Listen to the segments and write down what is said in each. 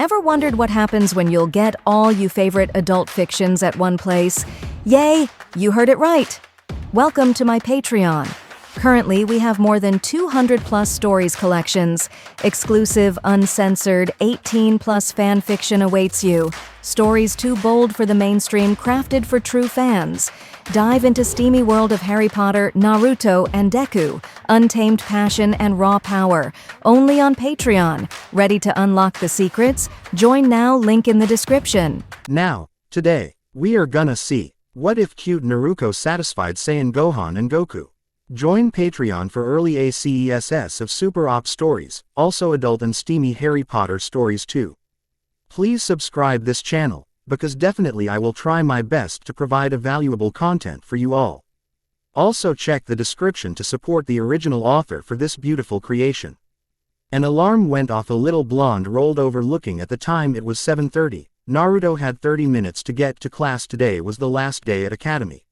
Ever wondered what happens when you'll get all you favorite adult fictions at one place? Yay, you heard it right! Welcome to my Patreon. Currently, we have more than 200+ stories collections. Exclusive, uncensored, 18+ fan fiction awaits you. Stories too bold for the mainstream, crafted for true fans. Dive into steamy world of Harry Potter, Naruto, and Deku. Untamed passion and raw power. Only on Patreon. Ready to unlock the secrets? Join now, link in the description. Now, today, we are gonna see, what if cute Naruko satisfied Saiyan Gohan and Goku? Join Patreon for early Acess of Super Op stories, also adult and steamy Harry Potter stories too. Please subscribe this channel, because definitely I will try my best to provide a valuable content for you all. Also check the description to support the original author for this beautiful creation. An alarm went off. A little blonde rolled over looking at the time. It was 7:30. Naruto had 30 minutes to get to class. Today was the last day at academy.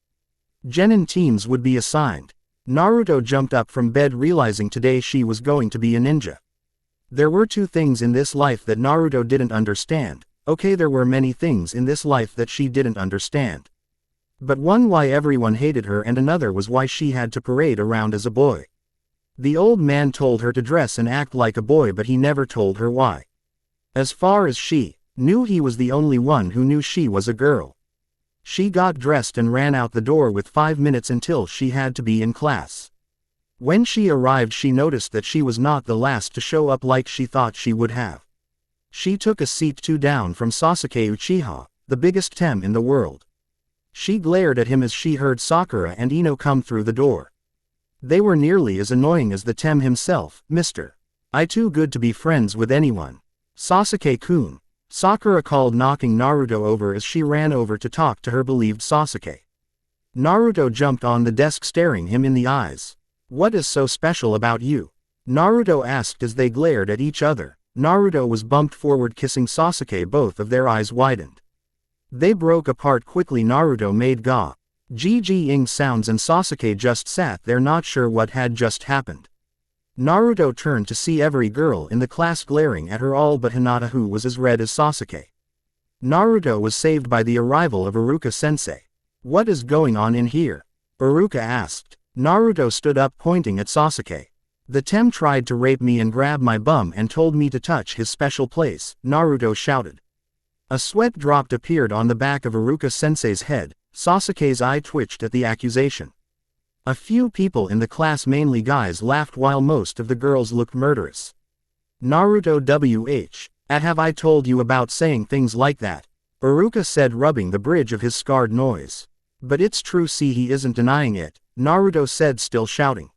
Genin teams would be assigned. Naruto jumped up from bed realizing today she was going to be a ninja. There were two things in this life that Naruto didn't understand. Okay, there were many things in this life that she didn't understand. But one, why everyone hated her, and another was why she had to parade around as a boy. The old man told her to dress and act like a boy, but he never told her why. As far as she knew, he was the only one who knew she was a girl. She got dressed and ran out the door with 5 minutes until she had to be in class. When she arrived, she noticed that she was not the last to show up like she thought she would have. She took a seat 2 down from Sasuke Uchiha, the biggest tem in the world. She glared at him as she heard Sakura and Ino come through the door. They were nearly as annoying as the tem himself. "Mr. I too good to be friends with anyone. Sasuke-kun," Sakura called, knocking Naruto over as she ran over to talk to her believed Sasuke. Naruto jumped on the desk, staring him in the eyes. "What is so special about you?" Naruto asked as they glared at each other. Naruto was bumped forward, kissing Sasuke. Both of their eyes widened. They broke apart quickly. Naruto made GG-ing sounds and Sasuke just sat there, not sure what had just happened. Naruto turned to see every girl in the class glaring at her, all but Hinata, who was as red as Sasuke. Naruto was saved by the arrival of Iruka-sensei. "What is going on in here?" Iruka asked. Naruto stood up, pointing at Sasuke. "The tem tried to rape me and grab my bum and told me to touch his special place," Naruto shouted. A sweat drop appeared on the back of Iruka-sensei's head. Sasuke's eye twitched at the accusation. A few people in the class, mainly guys, laughed while most of the girls looked murderous. "Naruto have I told you about saying things like that?" Iruka said, rubbing the bridge of his scarred nose. "But it's true, see, he isn't denying it," Naruto said, still shouting.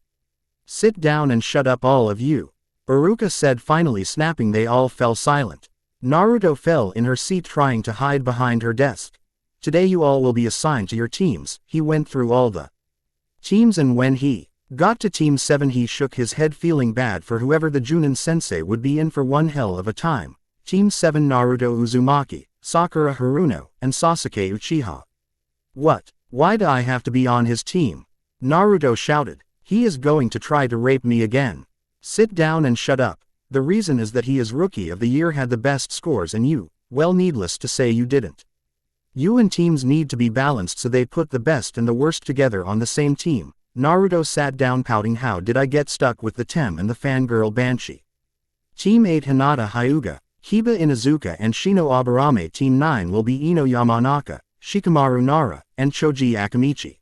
"Sit down and shut up, all of you," Iruka said, finally snapping. They all fell silent. Naruto fell in her seat, trying to hide behind her desk. "Today you all will be assigned to your teams." He went through all the teams, and when he got to Team 7 he shook his head, feeling bad for whoever the Chunin sensei would be in for one hell of a time. Team 7: Naruto Uzumaki, Sakura Haruno, and Sasuke Uchiha. "What? Why do I have to be on his team?" Naruto shouted. "He is going to try to rape me again." "Sit down and shut up. The reason is that he is Rookie of the Year, had the best scores, and you, well, needless to say, you didn't. You and teams need to be balanced, so they put the best and the worst together on the same team." Naruto sat down, pouting. "How did I get stuck with the tem and the fangirl Banshee?" Team 8: Hinata Hyuga, Hiba Inuzuka, and Shino Aburame. Team 9 will be Ino Yamanaka, Shikamaru Nara, and Choji Akamichi.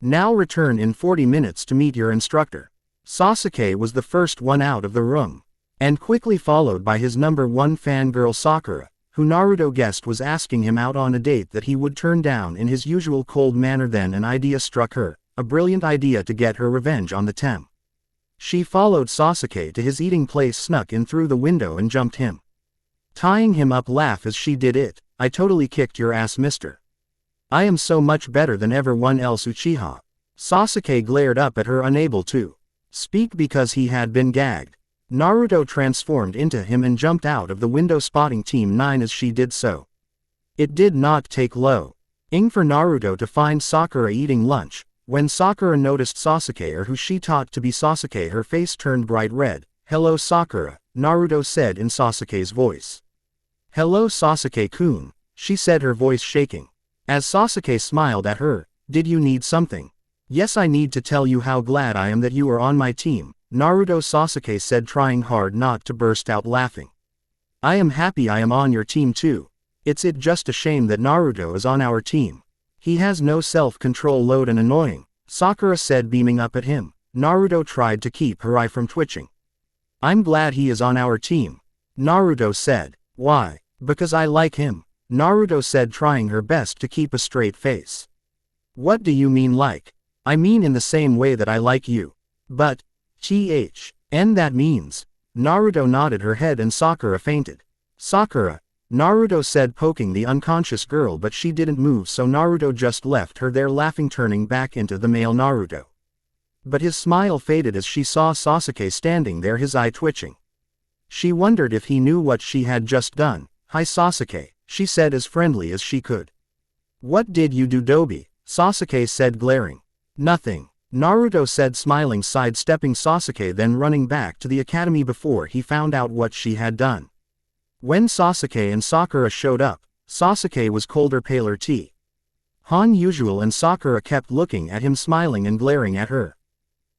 Now return in 40 minutes to meet your instructor. Sasuke was the first one out of the room, and quickly followed by his number 1 fangirl Sakura, who Naruto guessed was asking him out on a date that he would turn down in his usual cold manner. Then an idea struck her, a brilliant idea to get her revenge on the tem. She followed Sasuke to his eating place, snuck in through the window, and jumped him, tying him up. Laugh as she did it. "I totally kicked your ass, mister. I am so much better than everyone else, Uchiha." Sasuke glared up at her, unable to speak because he had been gagged. Naruto transformed into him and jumped out of the window, spotting Team 9 as she did so. It did not take long for Naruto to find Sakura eating lunch. When Sakura noticed Sasuke, or who she taught to be Sasuke, her face turned bright red. "Hello, Sakura," Naruto said in Sasuke's voice. Hello Sasuke-kun, she said, her voice shaking. As Sasuke smiled at her, did you need something? Yes, I need to tell you how glad I am that you are on my team, Naruto. Sasuke said, trying hard not to burst out laughing. I am happy I am on your team too. It's just a shame that Naruto is on our team. He has no self-control, loud and annoying, Sakura said, beaming up at him. Naruto tried to keep her eye from twitching. I'm glad he is on our team, Naruto said. Why? Because I like him, Naruto said, trying her best to keep a straight face. What do you mean like? I mean in the same way that I like you. But, and that means, Naruto nodded her head and Sakura fainted. Sakura, Naruto said, poking the unconscious girl, but she didn't move, so Naruto just left her there laughing, turning back into the male Naruto. But his smile faded as she saw Sasuke standing there, his eye twitching. She wondered if he knew what she had just done. Hi Sasuke, she said as friendly as she could. What did you do, Dobi? Sasuke said, glaring. Nothing, Naruto said, smiling, sidestepping Sasuke, then running back to the academy before he found out what she had done. When Sasuke and Sakura showed up, Sasuke was colder, paler tea. Han usual, and Sakura kept looking at him, smiling and glaring at her.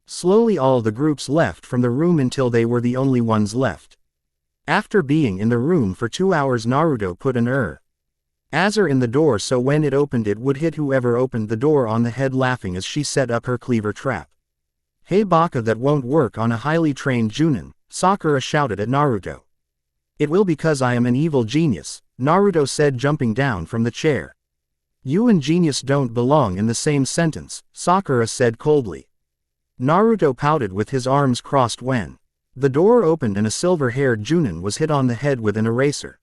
Slowly all the groups left from the room until they were the only ones left. After being in the room for 2 hours, Naruto put an Azure in the door so when it opened it would hit whoever opened the door on the head, laughing as she set up her cleaver trap. Hey Baka, that won't work on a highly trained Chunin, Sakura shouted at Naruto. It will, because I am an evil genius, Naruto said, jumping down from the chair. You and genius don't belong in the same sentence, Sakura said coldly. Naruto pouted with his arms crossed when the door opened and a silver-haired Chunin was hit on the head with an eraser.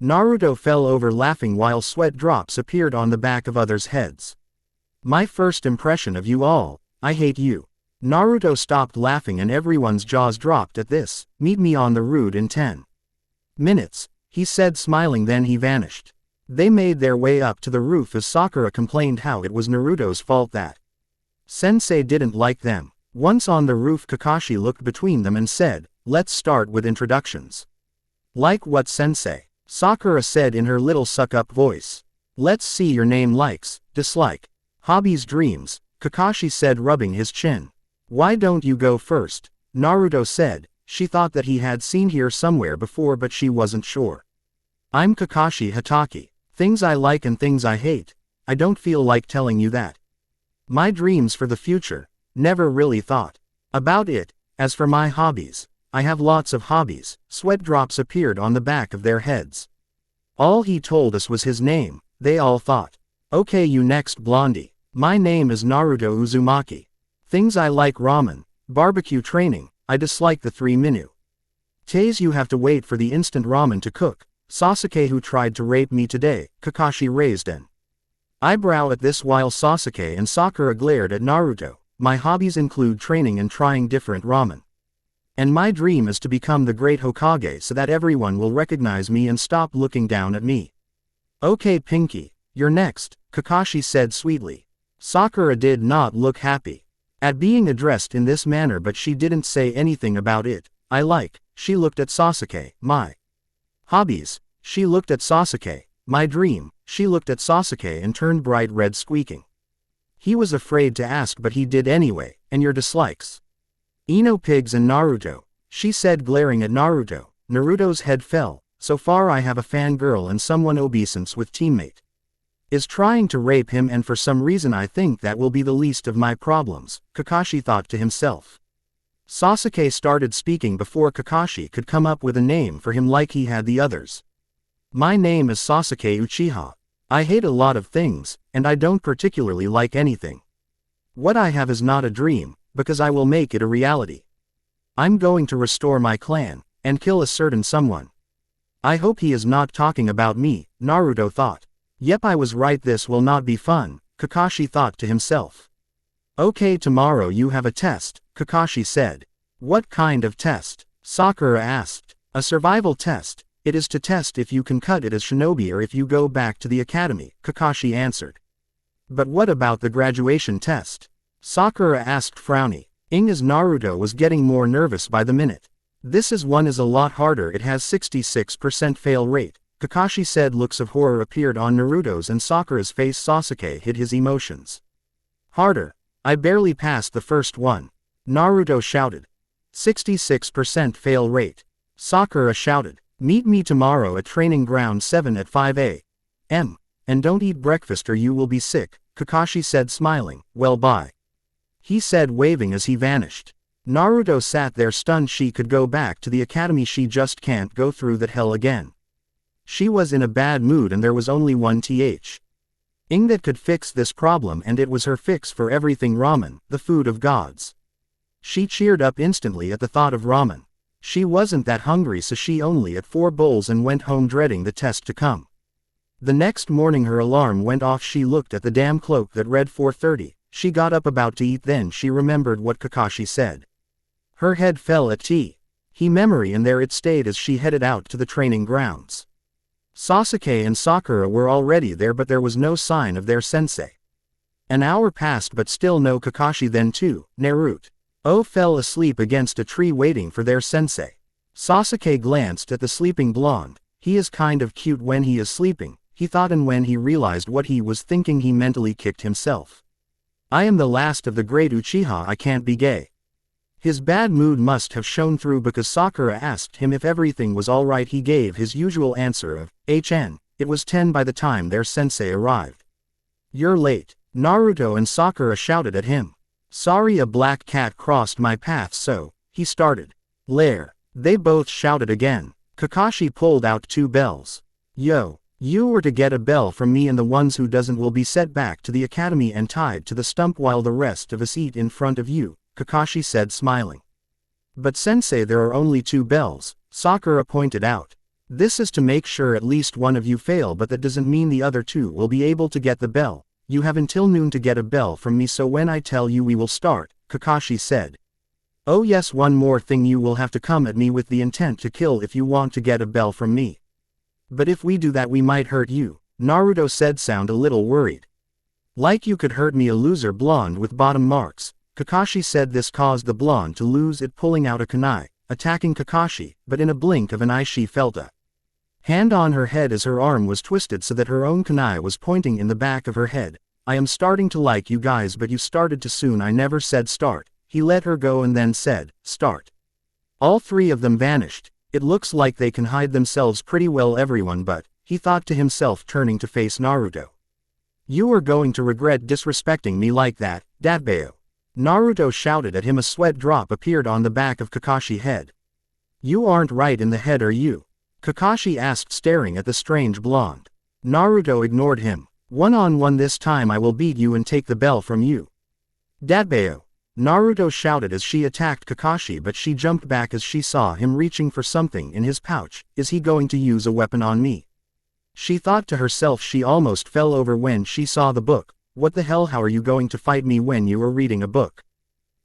Naruto fell over laughing while sweat drops appeared on the back of others' heads. My first impression of you all, I hate you. Naruto stopped laughing and everyone's jaws dropped at this. Meet me on the route in 10 minutes, he said, smiling, then he vanished. They made their way up to the roof as Sakura complained how it was Naruto's fault that Sensei didn't like them. Once on the roof, Kakashi looked between them and said, let's start with introductions. Like what, Sensei? Sakura said in her little suck-up voice. Let's see your name, likes, dislike, hobbies, dreams, Kakashi said, rubbing his chin. Why don't you go first? Naruto said. She thought that he had seen here somewhere before, but she wasn't sure. I'm Kakashi Hatake. Things I like and things I hate. I don't feel like telling you that. My dreams for the future. Never really thought about it. As for my hobbies, I have lots of hobbies. Sweat drops appeared on the back of their heads. All he told us was his name, they all thought. Okay, you next, Blondie. My name is Naruto Uzumaki. Things I like: ramen, barbecue, training. I dislike the 3 minu. Tays, you have to wait for the instant ramen to cook. Sasuke, who tried to rape me today, Kakashi raised an eyebrow at this while Sasuke and Sakura glared at Naruto. My hobbies include training and trying different ramen. And my dream is to become the great Hokage so that everyone will recognize me and stop looking down at me. Okay Pinky, you're next, Kakashi said sweetly. Sakura did not look happy at being addressed in this manner, but she didn't say anything about it. I like, she looked at Sasuke. My hobbies, she looked at Sasuke. My dream, she looked at Sasuke and turned bright red, squeaking. He was afraid to ask, but he did anyway. And your dislikes? Ino pigs and Naruto, she said, glaring at Naruto. Naruto's head fell. So far I have a fangirl and someone obeisance with teammate is trying to rape him, and for some reason I think that will be the least of my problems, Kakashi thought to himself. Sasuke started speaking before Kakashi could come up with a name for him like he had the others. My name is Sasuke Uchiha. I hate a lot of things, and I don't particularly like anything. What I have is not a dream, because I will make it a reality. I'm going to restore my clan, and kill a certain someone. I hope he is not talking about me, Naruto thought. Yep, I was right, this will not be fun, Kakashi thought to himself. Okay, tomorrow you have a test, Kakashi said. What kind of test? Sakura asked. A survival test. It is to test if you can cut it as shinobi or if you go back to the academy, Kakashi answered. But what about the graduation test? Sakura asked, frowning as Naruto was getting more nervous by the minute. This one is a lot harder, it has 66% fail rate. Kakashi said. Looks of horror appeared on Naruto's and Sakura's face. Sasuke hid his emotions. Harder. I barely passed the first one. Naruto shouted. 66% fail rate. Sakura shouted. Meet me tomorrow at training ground 7 at 5 a.m. And don't eat breakfast or you will be sick, Kakashi said smiling. Well bye. He said waving as he vanished. Naruto sat there stunned. She could go back to the academy. She just can't go through that hell again. She was in a bad mood and there was only one thing that could fix this problem, and it was her fix for everything: ramen, the food of gods. She cheered up instantly at the thought of ramen. She wasn't that hungry, so she only ate 4 bowls and went home dreading the test to come. The next morning her alarm went off. She looked at the damn clock that read 4:30. She got up about to eat, then she remembered what Kakashi said. Her head fell at he memory, and there it stayed as she headed out to the training grounds. Sasuke and Sakura were already there, but there was no sign of their sensei. An hour passed but still no Kakashi. Then too, Naruto fell asleep against a tree waiting for their sensei. Sasuke glanced at the sleeping blonde. He is kind of cute when he is sleeping, he thought, and when he realized what he was thinking he mentally kicked himself. I am the last of the great Uchiha, I can't be gay. His bad mood must have shown through because Sakura asked him if everything was alright. He gave his usual answer of HN. It was 10 by the time their sensei arrived. You're late. Naruto and Sakura shouted at him. Sorry, a black cat crossed my path, so he started. Lair. They both shouted again. Kakashi pulled out 2 bells. Yo, you were to get a bell from me, and the ones who doesn't will be set back to the academy and tied to the stump while the rest of us eat in front of you, Kakashi said smiling. But sensei, there are only 2 bells, Sakura pointed out. This is to make sure at least one of you fail, but that doesn't mean the other 2 will be able to get the bell. You have until noon to get a bell from me, so when I tell you we will start, Kakashi said. Oh yes, one more thing, you will have to come at me with the intent to kill if you want to get a bell from me. But if we do that we might hurt you, Naruto said, sound a little worried. Like you could hurt me, a loser blonde with bottom marks. Kakashi said. This caused the blonde to lose it, pulling out a kunai, attacking Kakashi, but in a blink of an eye she felt a hand on her head as her arm was twisted so that her own kunai was pointing in the back of her head. I am starting to like you guys, but you started too soon. I never said start. He let her go and then said, start. All 3 of them vanished. It looks like they can hide themselves pretty well, everyone, but, he thought to himself, turning to face Naruto. You are going to regret disrespecting me like that, Datbeo. Naruto shouted at him. A sweat drop appeared on the back of Kakashi's head. You aren't right in the head, are you? Kakashi asked, staring at the strange blonde. Naruto ignored him. One-on-one this time, I will beat you and take the bell from you. Datbeo. Naruto shouted as she attacked Kakashi, but she jumped back as she saw him reaching for something in his pouch. Is he going to use a weapon on me? She thought to herself. She almost fell over when she saw the book. What the hell, how are you going to fight me when you are reading a book?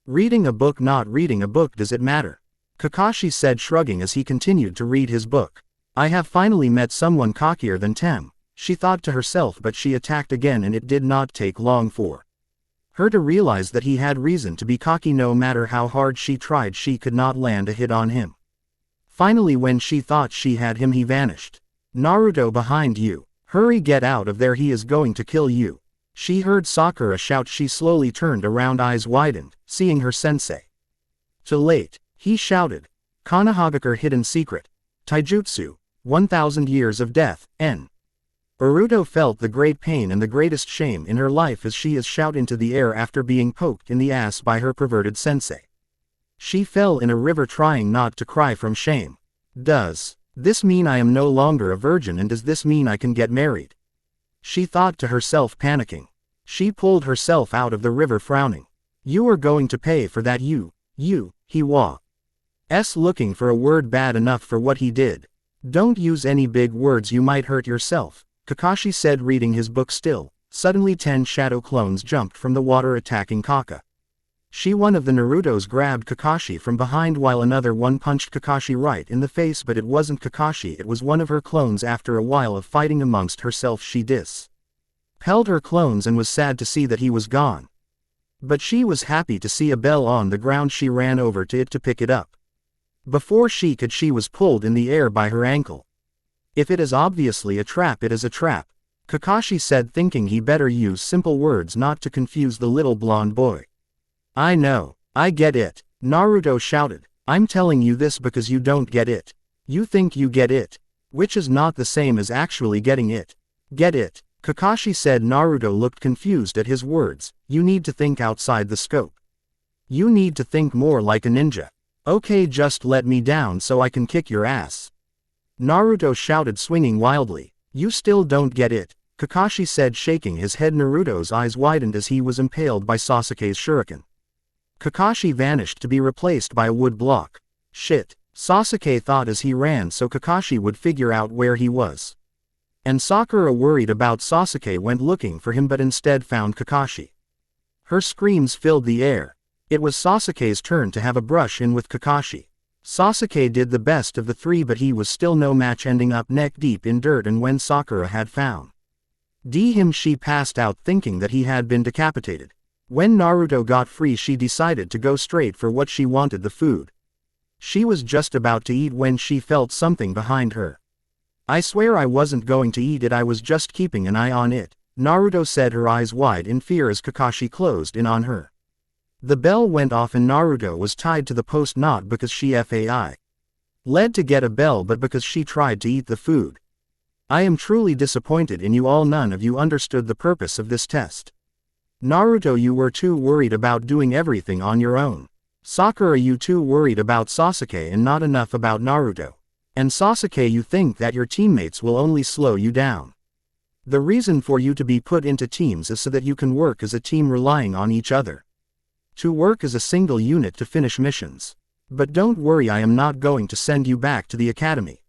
Reading a book, not reading a book, does it matter? Kakashi said, shrugging as he continued to read his book. I have finally met someone cockier than Tem, she thought to herself, but she attacked again and it did not take long for her to realize that he had reason to be cocky. No matter how hard she tried, she could not land a hit on him. Finally, when she thought she had him, he vanished. Naruto, behind you. Hurry, get out of there, he is going to kill you. She heard Sakura shout. She slowly turned around, eyes widened, seeing her sensei. Too late, he shouted. Konohamaru hidden secret. Taijutsu, 1000 years of death, N. Naruto felt the great pain and the greatest shame in her life as she shot into the air after being poked in the ass by her perverted sensei. She fell in a river, trying not to cry from shame. Does this mean I am no longer a virgin, and does this mean I can get married? She thought to herself, panicking. She pulled herself out of the river, frowning. You are going to pay for that, he was looking for a word bad enough for what he did. Don't use any big words, you might hurt yourself, Kakashi said, reading his book still. Suddenly 10 shadow clones jumped from the water, attacking Kaka. One of the Narutos grabbed Kakashi from behind while another one punched Kakashi right in the face, but it wasn't Kakashi, it was one of her clones. After a while of fighting amongst herself, she dispelled her clones and was sad to see that he was gone. But she was happy to see a bell on the ground. She ran over to it to pick it up. Before she could, she was pulled in the air by her ankle. If it is obviously a trap, it is a trap, Kakashi said, thinking he better use simple words not to confuse the little blonde boy. I know. I get it, Naruto shouted. I'm telling you this because you don't get it. You think you get it, which is not the same as actually getting it. Get it, Kakashi said. Naruto looked confused at his words. You need to think outside the scope. You need to think more like a ninja. Okay, just let me down so I can kick your ass, Naruto shouted, swinging wildly. You still don't get it, Kakashi said, shaking his head. Naruto's eyes widened as he was impaled by Sasuke's shuriken. Kakashi vanished to be replaced by a wood block. Shit, Sasuke thought as he ran so Kakashi would figure out where he was. And Sakura, worried about Sasuke, went looking for him but instead found Kakashi. Her screams filled the air. It was Sasuke's turn to have a brush in with Kakashi. Sasuke did the best of the three, but he was still no match, ending up neck deep in dirt, and when Sakura had found him, she passed out thinking that he had been decapitated. When Naruto got free, she decided to go straight for what she wanted, the food. She was just about to eat when she felt something behind her. I swear I wasn't going to eat it, I was just keeping an eye on it, Naruto said, her eyes wide in fear as Kakashi closed in on her. The bell went off and Naruto was tied to the post, not because she led to get a bell but because she tried to eat the food. I am truly disappointed in you all. None of you understood the purpose of this test. Naruto, you were too worried about doing everything on your own. Sakura, you too worried about Sasuke and not enough about Naruto. And Sasuke, you think that your teammates will only slow you down. The reason for you to be put into teams is so that you can work as a team, relying on each other. To work as a single unit to finish missions. But don't worry, I am not going to send you back to the academy.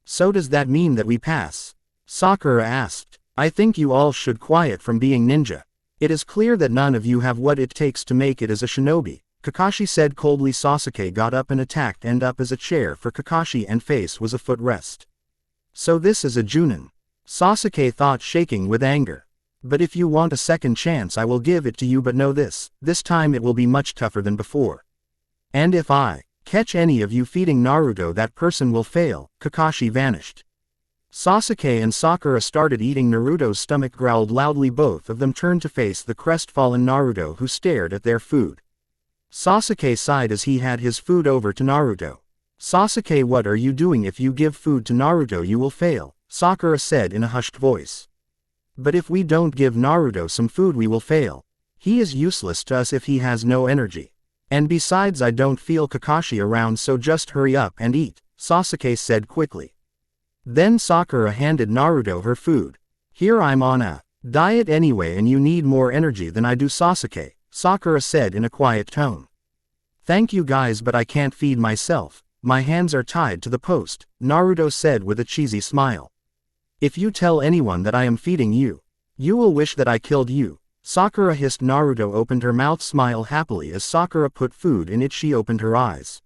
So does that mean that we pass? Sakura asked. I think you all should quiet from being ninja. It is clear that none of you have what it takes to make it as a shinobi, Kakashi said coldly. Sasuke got up and attacked, and up as a chair for Kakashi and face was a footrest. So this is a Chunin, Sasuke thought, shaking with anger. But if you want a second chance, I will give it to you, but know this time it will be much tougher than before. And if I catch any of you feeding Naruto, that person will fail. Kakashi vanished. Sasuke and Sakura started eating. Naruto's stomach growled loudly. Both of them turned to face the crestfallen Naruto, who stared at their food. Sasuke sighed as he had his food over to Naruto. Sasuke, what are you doing? If you give food to Naruto, you will fail, Sakura said in a hushed voice. But if we don't give Naruto some food, we will fail. He is useless to us if he has no energy. And besides, I don't feel Kakashi around, so just hurry up and eat, Sasuke said quickly. Then Sakura handed Naruto her food. Here, I'm on a diet anyway and you need more energy than I do, Sasuke, Sakura said in a quiet tone. Thank you guys, but I can't feed myself. My hands are tied to the post, Naruto said with a cheesy smile. If you tell anyone that I am feeding you, you will wish that I killed you, Sakura hissed. Naruto opened her mouth, smiled happily as Sakura put food in it. She opened her eyes.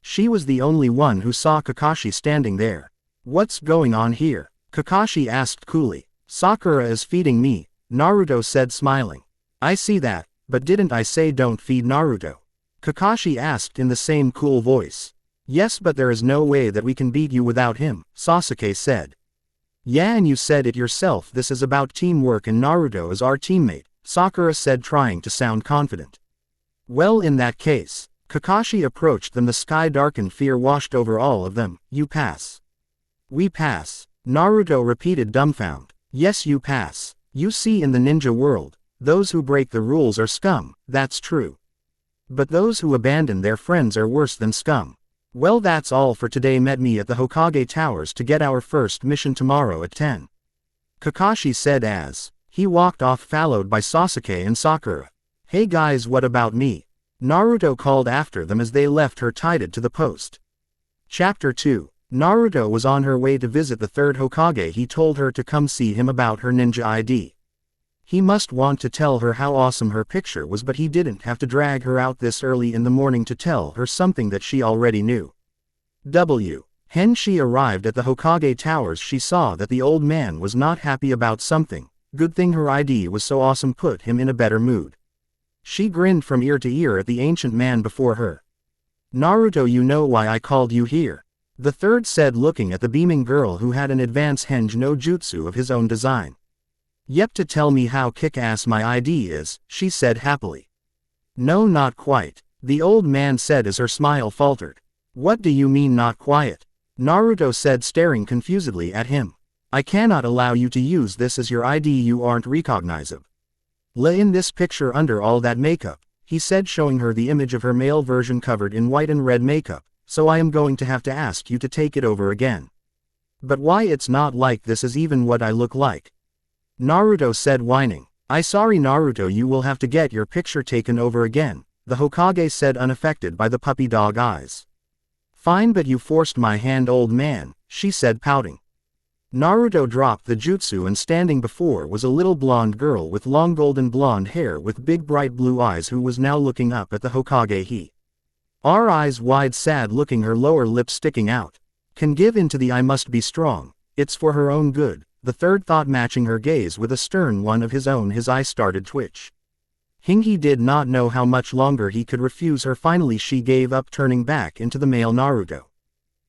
She was the only one who saw Kakashi standing there. What's going on here? Kakashi asked coolly. Sakura is feeding me, Naruto said, smiling. I see that, but didn't I say don't feed Naruto? Kakashi asked in the same cool voice. Yes, but there is no way that we can beat you without him, Sasuke said. Yeah, and you said it yourself, this is about teamwork and Naruto is our teammate, Sakura said, trying to sound confident. Well, in that case, Kakashi approached them. The sky darkened, fear washed over all of them. You pass. We pass, Naruto repeated, dumbfounded. Yes, you pass. You see, in the ninja world, those who break the rules are scum, that's true. But those who abandon their friends are worse than scum. Well, that's all for today. Meet me at the Hokage Towers to get our first mission tomorrow at 10. Kakashi said as he walked off, followed by Sasuke and Sakura. Hey guys, what about me? Naruto called after them as they left her tied to the post. Chapter 2. Naruto was on her way to visit the third Hokage. He told her to come see him about her ninja ID. He must want to tell her how awesome her picture was, but he didn't have to drag her out this early in the morning to tell her something that she already knew. When she arrived at the Hokage Towers, she saw that the old man was not happy about something. Good thing her ID was so awesome put him in a better mood. She grinned from ear to ear at the ancient man before her. Naruto, you know why I called you here? The third said, looking at the beaming girl who had an advanced henge no jutsu of his own design. Yep, to tell me how kick-ass my ID is, she said happily. No, not quite, the old man said as her smile faltered. What do you mean not quite? Naruto said, staring confusedly at him. I cannot allow you to use this as your ID, you aren't recognizable. In this picture under all that makeup, he said, showing her the image of her male version covered in white and red makeup, so I am going to have to ask you to take it over again. But why, it's not like this is even what I look like. Naruto said, whining. I sorry Naruto, you will have to get your picture taken over again, the Hokage said, unaffected by the puppy dog eyes. Fine, but you forced my hand, old man, she said, pouting. Naruto dropped the jutsu, and standing before was a little blonde girl with long golden blonde hair with big bright blue eyes who was now looking up at the Hokage. Her eyes wide, sad looking, her lower lip sticking out. Can give in to the I must be strong, it's for her own good, the third thought, matching her gaze with a stern one of his own. His eye started twitch. He did not know how much longer he could refuse her. Finally she gave up, turning back into the male Naruto.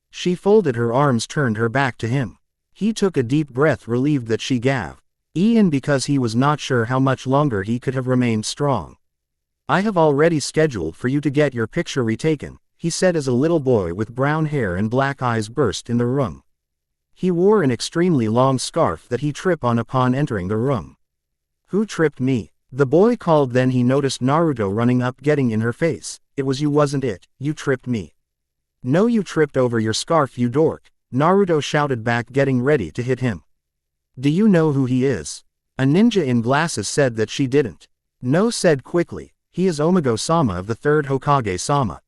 She folded her arms, turned her back to him. He took a deep breath, relieved that she gave in, because he was not sure how much longer he could have remained strong. I have already scheduled for you to get your picture retaken, he said as a little boy with brown hair and black eyes burst in the room. He wore an extremely long scarf that he tripped on upon entering the room. Who tripped me? The boy called. Then he noticed Naruto running up, getting in her face. It was you, wasn't it? You tripped me. No, you tripped over your scarf, you dork, Naruto shouted back, getting ready to hit him. Do you know who he is? A ninja in glasses said that she didn't. No, said quickly. He is Omego-sama of the third Hokage-sama.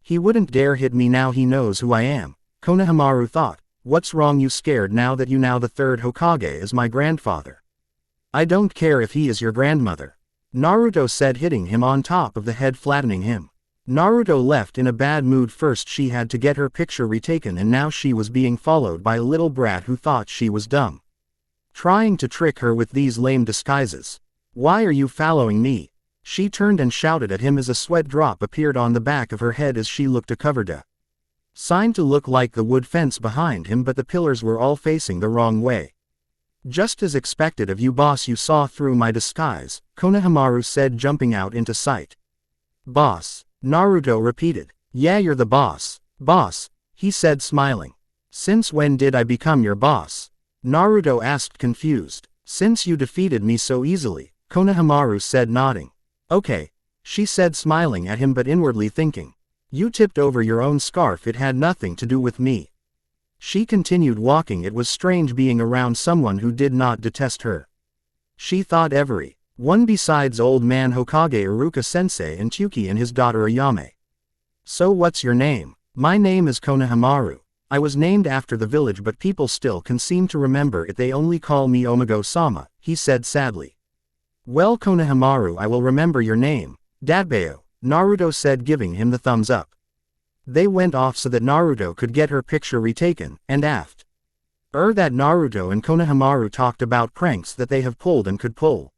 He wouldn't dare hit me, now he knows who I am, Konohamaru thought. What's wrong, you scared now that you know the third Hokage is my grandfather? I don't care if he is your grandmother, Naruto said, hitting him on top of the head, flattening him. Naruto left in a bad mood. First she had to get her picture retaken, and now she was being followed by a little brat who thought she was dumb. Trying to trick her with these lame disguises. Why are you following me? She turned and shouted at him as a sweat drop appeared on the back of her head as she looked to cover the sign to look like the wood fence behind him, but the pillars were all facing the wrong way. Just as expected of you, boss, you saw through my disguise, Konohamaru said, jumping out into sight. Boss, Naruto repeated. Yeah, you're the boss. Boss, he said, smiling. Since when did I become your boss? Naruto asked, confused. Since you defeated me so easily, Konohamaru said, nodding. Okay, she said, smiling at him but inwardly thinking. You tipped over your own scarf, it had nothing to do with me. She continued walking. It was strange being around someone who did not detest her. She thought every one besides old man Hokage Iruka-sensei and Chuki and his daughter Ayame. So what's your name? My name is Konohamaru. I was named after the village, but people still can seem to remember it. They only call me Omego-sama, he said sadly. Well, Konohamaru, I will remember your name. Dadbeo, Naruto said, giving him the thumbs up. They went off so that Naruto could get her picture retaken, and after that Naruto and Konohamaru talked about pranks that they have pulled and could pull.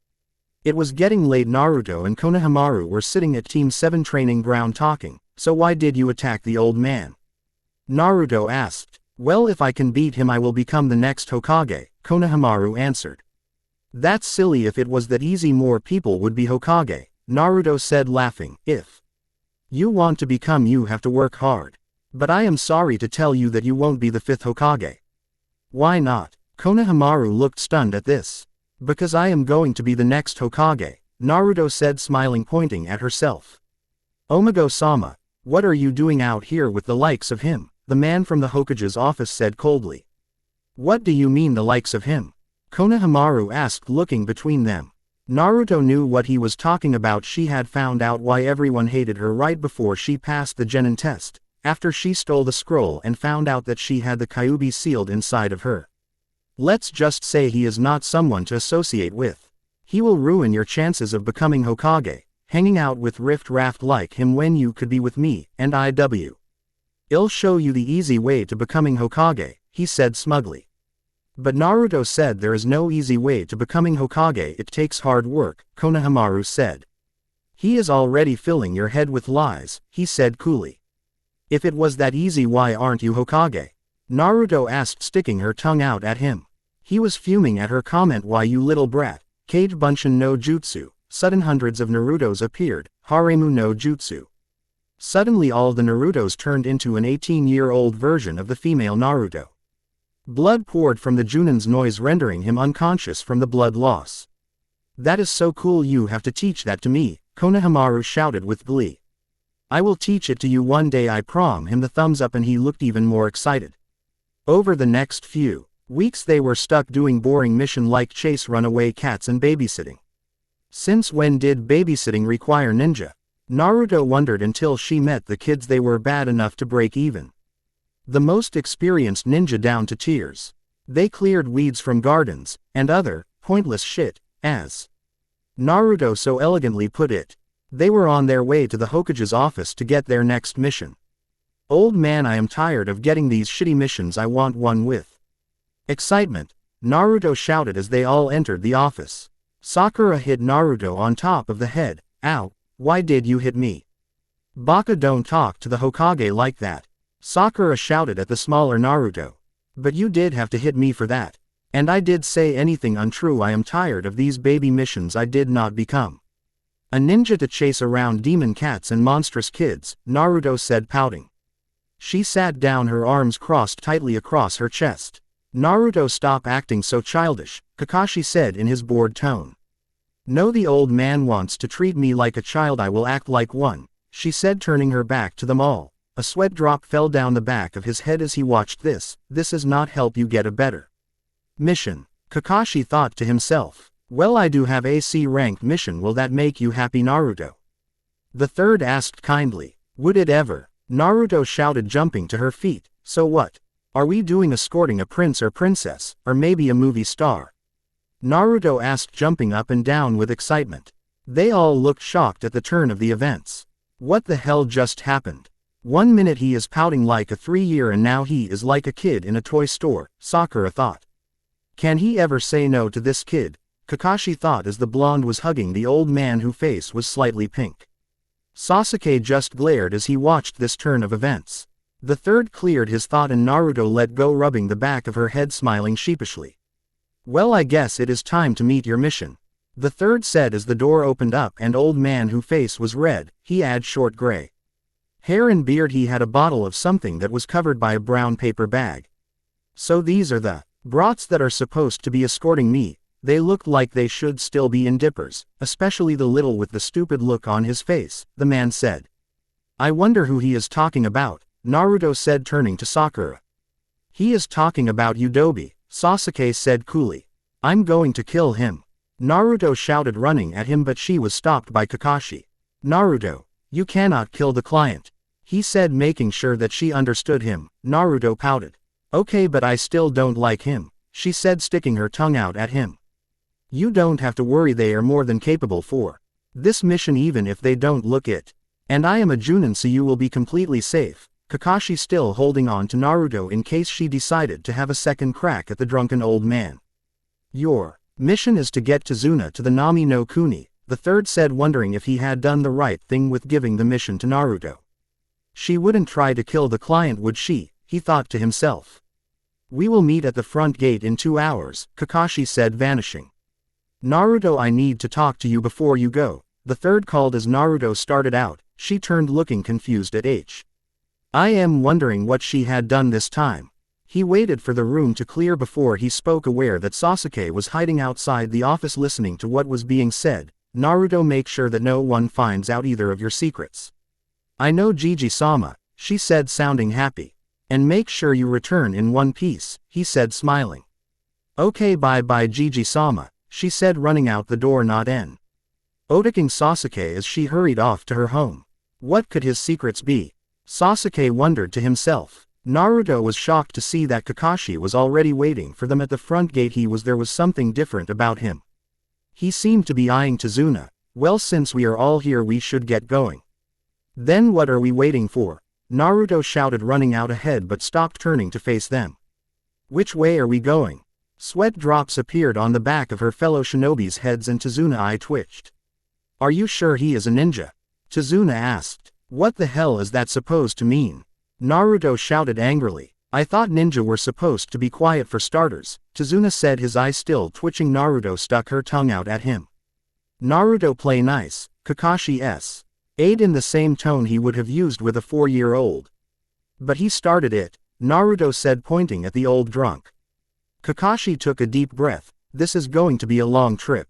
It was getting late. Naruto and Konohamaru were sitting at Team 7 training ground talking. So why did you attack the old man? Naruto asked. Well, if I can beat him I will become the next Hokage, Konohamaru answered. That's silly. If it was that easy more people would be Hokage, Naruto said, laughing. If you want to become, you have to work hard. But I am sorry to tell you that you won't be the 5th Hokage. Why not? Konohamaru looked stunned at this. Because I am going to be the next Hokage, Naruto said, smiling, pointing at herself. Omego-sama, what are you doing out here with the likes of him? The man from the Hokage's office said coldly. What do you mean the likes of him? Konohamaru asked, looking between them. Naruto knew what he was talking about. She had found out why everyone hated her right before she passed the Genin test, after she stole the scroll and found out that she had the Kyuubi sealed inside of her. Let's just say he is not someone to associate with. He will ruin your chances of becoming Hokage, hanging out with Rift Raft like him when you could be with me, and I'll show you the easy way to becoming Hokage, he said smugly. But Naruto said there is no easy way to becoming Hokage, it takes hard work, Konohamaru said. He is already filling your head with lies, he said coolly. If it was that easy, why aren't you Hokage? Naruto asked, sticking her tongue out at him. He was fuming at her comment, why you little brat. Kage Bunshin no Jutsu. Sudden hundreds of Narutos appeared, Haremu no Jutsu. Suddenly all the Narutos turned into an 18-year-old version of the female Naruto. Blood poured from the Chunin's noise, rendering him unconscious from the blood loss. That is so cool, you have to teach that to me, Konohamaru shouted with glee. I will teach it to you one day, I prom him the thumbs up, and he looked even more excited. Over the next few weeks they were stuck doing boring mission like chase runaway cats and babysitting. Since when did babysitting require ninja? Naruto wondered until she met the kids. They were bad enough to break even. The most experienced ninja down to tears. They cleared weeds from gardens, and other pointless shit, as Naruto so elegantly put it. They were on their way to the Hokage's office to get their next mission. Old man, I am tired of getting these shitty missions, I want one with excitement, Naruto shouted as they all entered the office. Sakura hit Naruto on top of the head. Ow, why did you hit me? Baka, don't talk to the Hokage like that, Sakura shouted at the smaller Naruto. But you did have to hit me for that. And I did say anything untrue? I am tired of these baby missions. I did not become a ninja to chase around demon cats and monstrous kids, Naruto said, pouting. She sat down, her arms crossed tightly across her chest. Naruto, stop acting so childish, Kakashi said in his bored tone. No, the old man wants to treat me like a child, I will act like one, she said, turning her back to them all. A sweat drop fell down the back of his head as he watched this. This does not help you get a better mission, Kakashi thought to himself. Well, I do have a C-ranked mission, will that make you happy, Naruto? The third asked kindly. Would it ever? Naruto shouted, jumping to her feet. So what? Are we doing escorting a prince or princess, or maybe a movie star? Naruto asked, jumping up and down with excitement. They all looked shocked at the turn of the events. What the hell just happened? 1 minute he is pouting like a 3-year and now he is like a kid in a toy store, Sakura thought. Can he ever say no to this kid? Kakashi thought as the blonde was hugging the old man whose face was slightly pink. Sasuke just glared as he watched this turn of events. The third cleared his thought and Naruto let go, rubbing the back of her head, smiling sheepishly. Well, I guess it is time to meet your mission, the third said as the door opened up and old man whose face was red, he had short gray hair and beard. He had a bottle of something that was covered by a brown paper bag. So these are the brats that are supposed to be escorting me. They looked like they should still be in dippers, especially the little with the stupid look on his face, the man said. I wonder who he is talking about, Naruto said, turning to Sakura. He is talking about Udobi, Sasuke said coolly. I'm going to kill him, Naruto shouted, running at him, but she was stopped by Kakashi. Naruto, you cannot kill the client, he said, making sure that she understood him. Naruto pouted. Okay, but I still don't like him, she said, sticking her tongue out at him. You don't have to worry, they are more than capable for this mission even if they don't look it. And I am a Chunin, so you will be completely safe, Kakashi still holding on to Naruto in case she decided to have a second crack at the drunken old man. Your mission is to get Tazuna to the Nami no Kuni, the third said, wondering if he had done the right thing with giving the mission to Naruto. She wouldn't try to kill the client, would she? He thought to himself. We will meet at the front gate in 2 hours, Kakashi said, vanishing. Naruto, I need to talk to you before you go, the third called as Naruto started out. She turned, looking confused at H. I am wondering what she had done this time. He waited for the room to clear before he spoke, aware that Sasuke was hiding outside the office listening to what was being said. Naruto, make sure that no one finds out either of your secrets. I know, Gigi-sama, she said, sounding happy. And make sure you return in one piece, he said, smiling. Okay, bye-bye, Gigi-sama, she said, running out the door, not otaking Sasuke as she hurried off to her home. What could his secrets be? Sasuke wondered to himself. Naruto was shocked to see that Kakashi was already waiting for them at the front gate. There was something different about him. He seemed to be eyeing Tazuna. Well, since we are all here, we should get going. Then what are we waiting for? Naruto shouted, running out ahead, but stopped, turning to face them. Which way are we going? Sweat drops appeared on the back of her fellow shinobi's heads and Tazuna's eye twitched. Are you sure he is a ninja? Tazuna asked. What the hell is that supposed to mean? Naruto shouted angrily. I thought ninja were supposed to be quiet for starters, Tazuna said, his eye still twitching. Naruto stuck her tongue out at him. Naruto play nice, Kakashi s. Aid in the same tone he would have used with a 4-year-old. But he started it, Naruto said, pointing at the old drunk. Kakashi took a deep breath. This is going to be a long trip.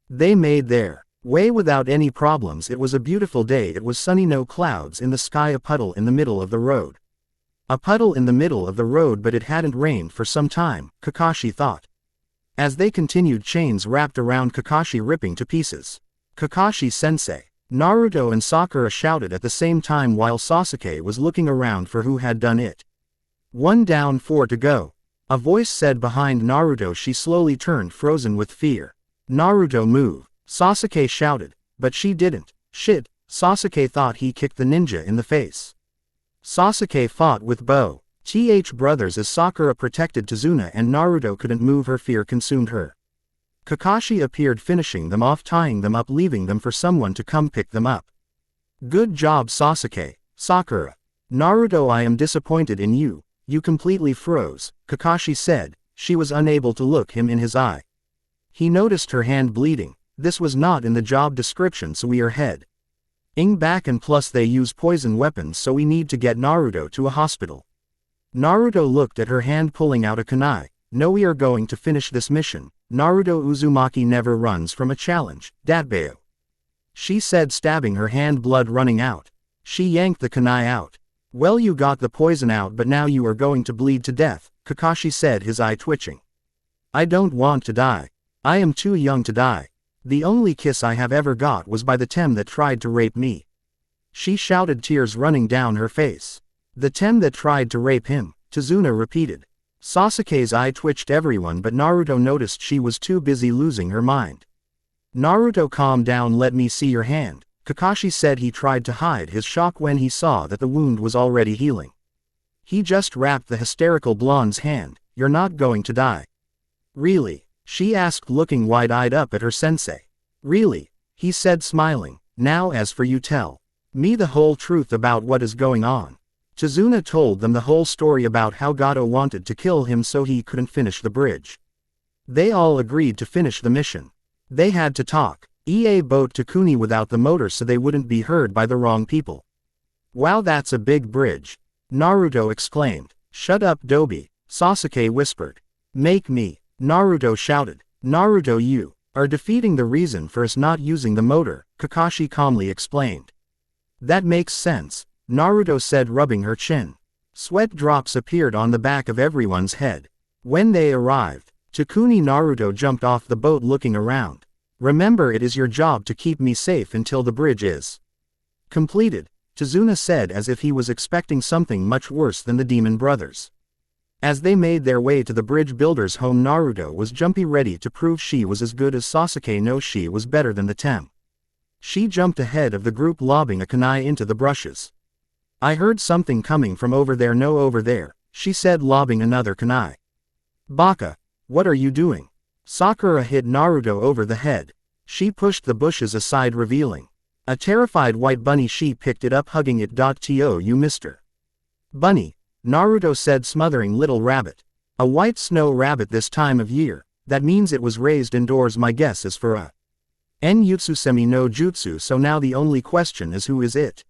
They made their way without any problems. It was a beautiful day. It was sunny, no clouds in the sky, a puddle in the middle of the road. A puddle in the middle of the road, but it hadn't rained for some time, Kakashi thought. As they continued, chains wrapped around Kakashi, ripping to pieces. Kakashi-sensei. Naruto and Sakura shouted at the same time while Sasuke was looking around for who had done it. 1 down, 4 to go. A voice said behind Naruto. She slowly turned, frozen with fear. Naruto, move, Sasuke shouted, but she didn't. Shit, Sasuke thought he kicked the ninja in the face. Sasuke fought with bow. Brothers as Sakura protected Tazuna and Naruto couldn't move. Her fear consumed her. Kakashi appeared, finishing them off, tying them up, leaving them for someone to come pick them up. Good job, Sasuke. Sakura. Naruto, I am disappointed in you. You completely froze, Kakashi said. She was unable to look him in his eye. He noticed her hand bleeding. This was not in the job description, so we are head. Back, and plus they use poison weapons, so we need to get Naruto to a hospital. Naruto looked at her hand, pulling out a kunai. No, we are going to finish this mission. Naruto Uzumaki never runs from a challenge, Datbeo. She said, stabbing her hand, blood running out. She yanked the kunai out. Well, you got the poison out, but now you are going to bleed to death, Kakashi said, his eye twitching. I don't want to die. I am too young to die. The only kiss I have ever got was by the Tem that tried to rape me. She shouted, tears running down her face. The Tem that tried to rape him, Tazuna repeated. Sasuke's eye twitched, everyone but Naruto noticed she was too busy losing her mind. Naruto, calm down, let me see your hand, Kakashi said. He tried to hide his shock when he saw that the wound was already healing. He just wrapped the hysterical blonde's hand. You're not going to die. Really? She asked, looking wide-eyed up at her sensei. Really? He said, smiling. Now as for you, tell me the whole truth about what is going on. Tazuna told them the whole story about how Gato wanted to kill him so he couldn't finish the bridge. They all agreed to finish the mission. They had to talk boat to Kuni without the motor so they wouldn't be heard by the wrong people. Wow, that's a big bridge, Naruto exclaimed. Shut up, Dobi, Sasuke whispered. Make me, Naruto shouted. Naruto, you are defeating the reason for us not using the motor, Kakashi calmly explained. That makes sense, Naruto said, rubbing her chin. Sweat drops appeared on the back of everyone's head. When they arrived to Kuni, Naruto jumped off the boat, looking around. Remember, it is your job to keep me safe until the bridge is completed, Tazuna said, as if he was expecting something much worse than the demon brothers. As they made their way to the bridge builder's home, Naruto was jumpy, ready to prove she was as good as Sasuke. No, she was better than the Tem. She jumped ahead of the group, lobbing a kunai into the brushes. I heard something coming from over there. No, over there, she said, lobbing another kunai. Baka, what are you doing? Sakura hit Naruto over the head. She pushed the bushes aside, revealing a terrified white bunny. She picked it up, hugging it. To you, Mr. Bunny, Naruto said, smothering little rabbit. A white snow rabbit this time of year. That means it was raised indoors. My guess is for a Nyutsusemi no Jutsu. So now the only question is, who is it?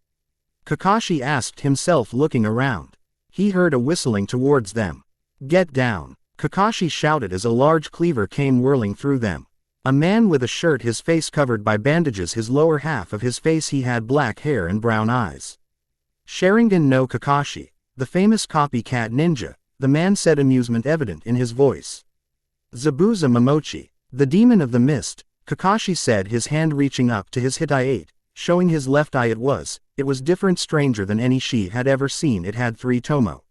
Kakashi asked himself, looking around. He heard a whistling towards them. Get down, Kakashi shouted as a large cleaver came whirling through them. A man with a shirt, his face covered by bandages, his lower half of his face. He had black hair and brown eyes. Sharingan no Kakashi, the famous copycat ninja, the man said, amusement evident in his voice. Zabuza Momochi, the demon of the mist, Kakashi said, his hand reaching up to his Hitai-8, showing his left eye. It was different, stranger than any she had ever seen. It had 3 tomo.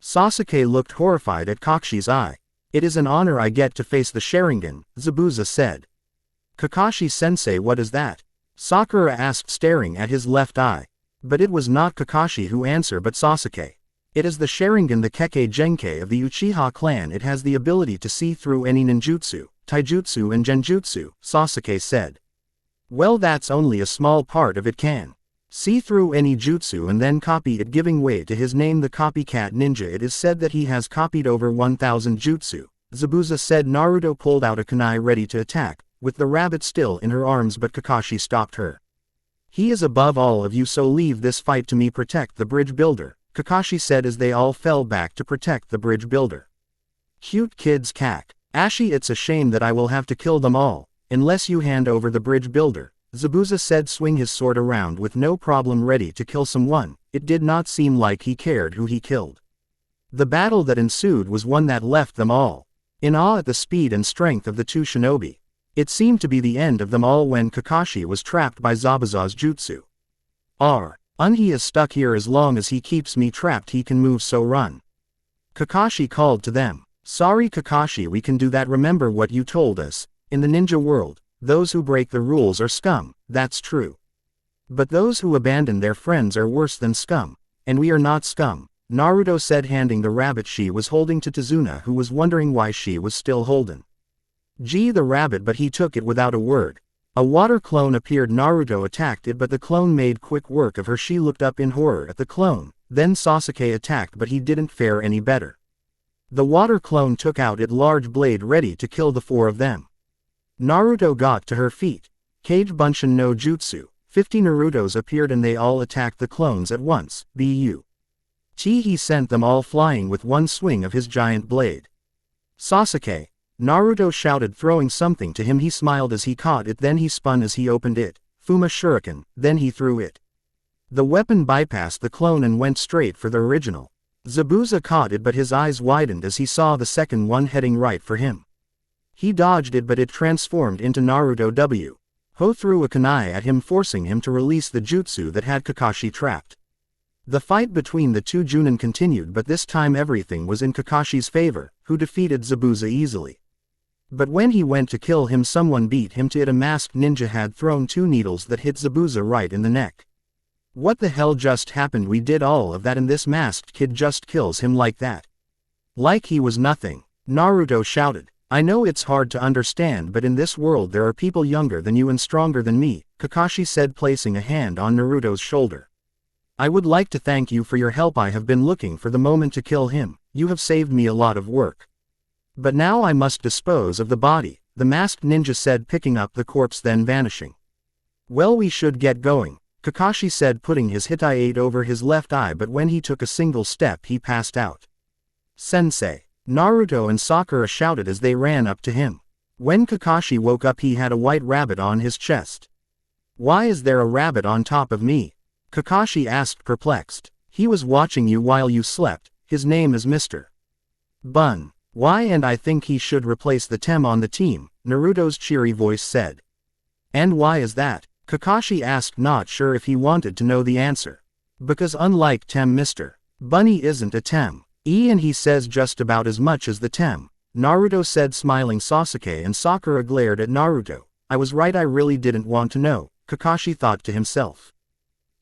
Sasuke looked horrified at Kakashi's eye. It is an honor I get to face the Sharingan, Zabuza said. Kakashi-sensei, what is that? Sakura asked, staring at his left eye. But it was not Kakashi who answered, but Sasuke. It is the Sharingan, the Kekkei Genkai of the Uchiha clan. It has the ability to see through any ninjutsu, taijutsu and genjutsu, Sasuke said. Well, that's only a small part of it, can See through any jutsu and then copy it, giving way to his name, the copycat ninja. It is said that he has copied over 1000 jutsu. Zabuza said. Naruto pulled out a kunai ready to attack, with the rabbit still in her arms, but Kakashi stopped her. He is above all of you, so leave this fight to me. Protect the bridge builder, Kakashi said as they all fell back to protect the bridge builder. Cute kids cack. Ashi, it's a shame that I will have to kill them all, unless you hand over the bridge builder, Zabuza said, swing his sword around with no problem, ready to kill someone. It did not seem like he cared who he killed. The battle that ensued was one that left them all in awe at the speed and strength of the two shinobi. It seemed to be the end of them all when Kakashi was trapped by Zabuza's jutsu. He is stuck here. As long as he keeps me trapped he can move, so run. Kakashi called to them. Sorry Kakashi, we can do that. Remember what you told us, in the ninja world, those who break the rules are scum. That's true. But those who abandon their friends are worse than scum, and we are not scum, Naruto said, handing the rabbit she was holding to Tazuna, who was wondering why she was still holding the rabbit, but he took it without a word. A water clone appeared. Naruto attacked it, but the clone made quick work of her. She looked up in horror at the clone. Then Sasuke attacked, but he didn't fare any better. The water clone took out its large blade ready to kill the four of them. Naruto got to her feet. Kage Bunshin no Jutsu. 50 Narutos appeared and they all attacked the clones at once. He sent them all flying with one swing of his giant blade. Sasuke! Naruto shouted, throwing something to him. He smiled as he caught it, then he spun as he opened it. Fuma Shuriken, then he threw it. The weapon bypassed the clone and went straight for the original. Zabuza caught it, but his eyes widened as he saw the second one heading right for him. He dodged it, but it transformed into Naruto W. Ho threw a kunai at him, forcing him to release the jutsu that had Kakashi trapped. The fight between the two Chunin continued, but this time everything was in Kakashi's favor, who defeated Zabuza easily. But when he went to kill him, someone beat him to it. A masked ninja had thrown 2 needles that hit Zabuza right in the neck. What the hell just happened? We did all of that and this masked kid just kills him like that. Like he was nothing. Naruto shouted. I know it's hard to understand, but in this world there are people younger than you and stronger than me, Kakashi said, placing a hand on Naruto's shoulder. I would like to thank you for your help. I have been looking for the moment to kill him. You have saved me a lot of work. But now I must dispose of the body, the masked ninja said, picking up the corpse then vanishing. Well, we should get going, Kakashi said, putting his hitai over his left eye, but when he took a single step he passed out. Sensei! Naruto and Sakura shouted as they ran up to him. When Kakashi woke up he had a white rabbit on his chest. Why is there a rabbit on top of me? Kakashi asked, perplexed. He was watching you while you slept. His name is Mr. Bun. Why, and I think he should replace the Tem on the team, Naruto's cheery voice said. And why is that? Kakashi asked, not sure if he wanted to know the answer. Because unlike Tem, Mr. Bunny isn't a Tem. And he says just about as much as the Tem, Naruto said, smiling. Sasuke and Sakura glared at Naruto. I was right, I really didn't want to know, Kakashi thought to himself.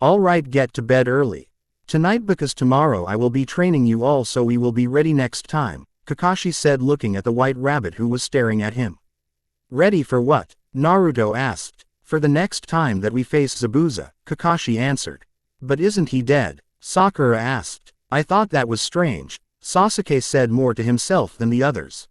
Alright, get to bed early tonight because tomorrow I will be training you all, so we will be ready next time, Kakashi said, looking at the white rabbit who was staring at him. Ready for what? Naruto asked. For the next time that we face Zabuza, Kakashi answered. But isn't he dead? Sakura asked. I thought that was strange, Sasuke said, more to himself than the others.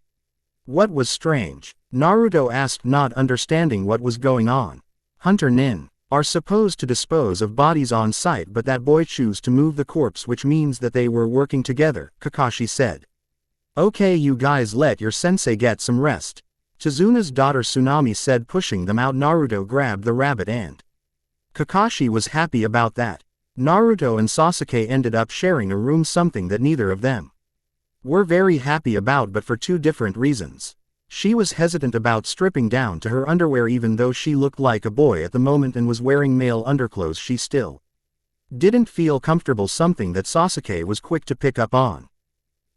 What was strange? Naruto asked, not understanding what was going on. Hunter Nin are supposed to dispose of bodies on site, but that boy chose to move the corpse, which means that they were working together, Kakashi said. Okay, you guys let your sensei get some rest, Chizuna's daughter Tsunami said, pushing them out. Naruto grabbed the rabbit and Kakashi was happy about that. Naruto and Sasuke ended up sharing a room, something that neither of them were very happy about, but for 2 different reasons. She was hesitant about stripping down to her underwear even though she looked like a boy at the moment and was wearing male underclothes. She still didn't feel comfortable, something that Sasuke was quick to pick up on.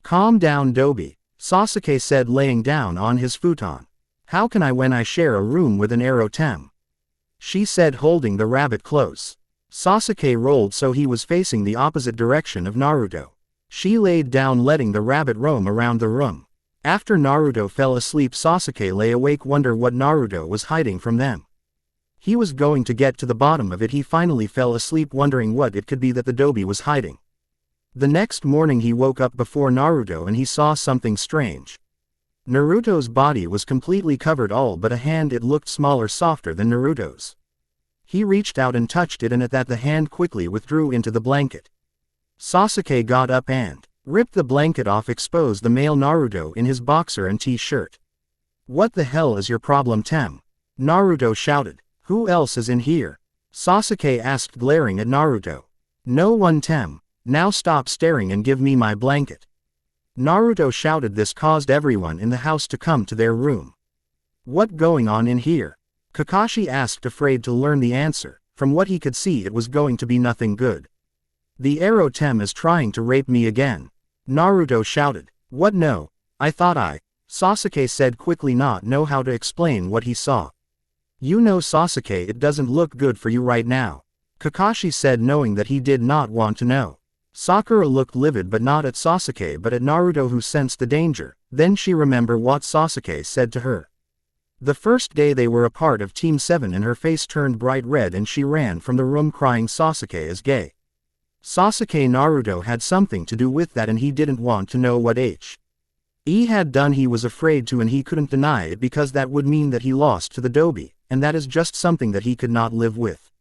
Calm down, Dobi, Sasuke said, laying down on his futon. How can I when I share a room with an arrow Tem? She said, holding the rabbit close. Sasuke rolled so he was facing the opposite direction of Naruto. She laid down, letting the rabbit roam around the room. After Naruto fell asleep, Sasuke lay awake, wonder what Naruto was hiding from them. He was going to get to the bottom of it. He finally fell asleep wondering what it could be that the Dobe was hiding. The next morning he woke up before Naruto and he saw something strange. Naruto's body was completely covered all but a hand. It looked smaller, softer than Naruto's. He reached out and touched it, and at that the hand quickly withdrew into the blanket. Sasuke got up and ripped the blanket off, exposed the male Naruto in his boxer and t-shirt. "What the hell is your problem, Tem?" Naruto shouted. "Who else is in here?" Sasuke asked, glaring at Naruto. "No one, Tem. Now stop staring and give me my blanket." Naruto shouted. This caused everyone in the house to come to their room. "What going on in here?" Kakashi asked, afraid to learn the answer. From what he could see, it was going to be nothing good. "The arrow Tem is trying to rape me again," Naruto shouted. "What? No, I thought Sasuke said quickly, not know how to explain what he saw. "You know, Sasuke, it doesn't look good for you right now," Kakashi said, knowing that he did not want to know. Sakura looked livid, but not at Sasuke but at Naruto, who sensed the danger. Then she remembered what Sasuke said to her the first day they were a part of Team 7, and her face turned bright red and she ran from the room crying, "Sasuke is gay." Sasuke, Naruto had something to do with that, and he didn't want to know what he had done. He was afraid to, and he couldn't deny it because that would mean that he lost to the Dobe, and that is just something that he could not live with.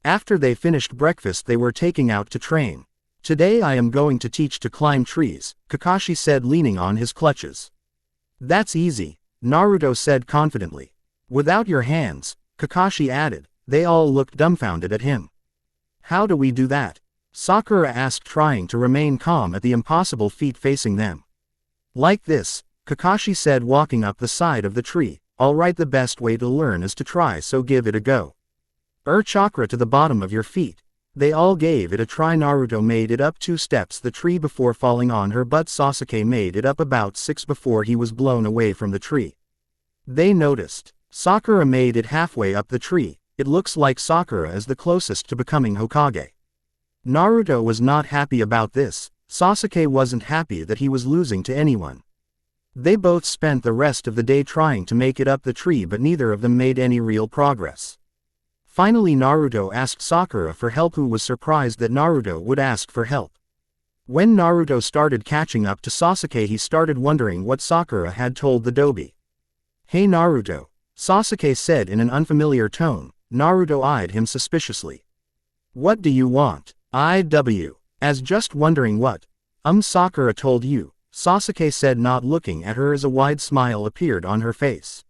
After they finished breakfast they were taking out to train. "Today I am going to teach to climb trees," Kakashi said, leaning on his clutches. "That's easy," Naruto said confidently. "Without your hands," Kakashi added. They all looked dumbfounded at him. "How do we do that?" Sakura asked, trying to remain calm at the impossible feat facing them. "Like this," Kakashi said, walking up the side of the tree. "Alright, the best way to learn is to try, so give it a go. Chakra to the bottom of your feet." They all gave it a try. Naruto made it up 2 steps the tree before falling on her butt. Sasuke made it up about 6 before he was blown away from the tree. They noticed Sakura made it halfway up the tree. It looks like Sakura is the closest to becoming Hokage. Naruto was not happy about this. Sasuke wasn't happy that he was losing to anyone. They both spent the rest of the day trying to make it up the tree, but neither of them made any real progress. Finally Naruto asked Sakura for help, who was surprised that Naruto would ask for help. When Naruto started catching up to Sasuke, he started wondering what Sakura had told the Dobe. "Hey Naruto," Sasuke said in an unfamiliar tone. Naruto eyed him suspiciously. "What do you want?" As just wondering what Sakura told you," Sasuke said, not looking at her as a wide smile appeared on her face.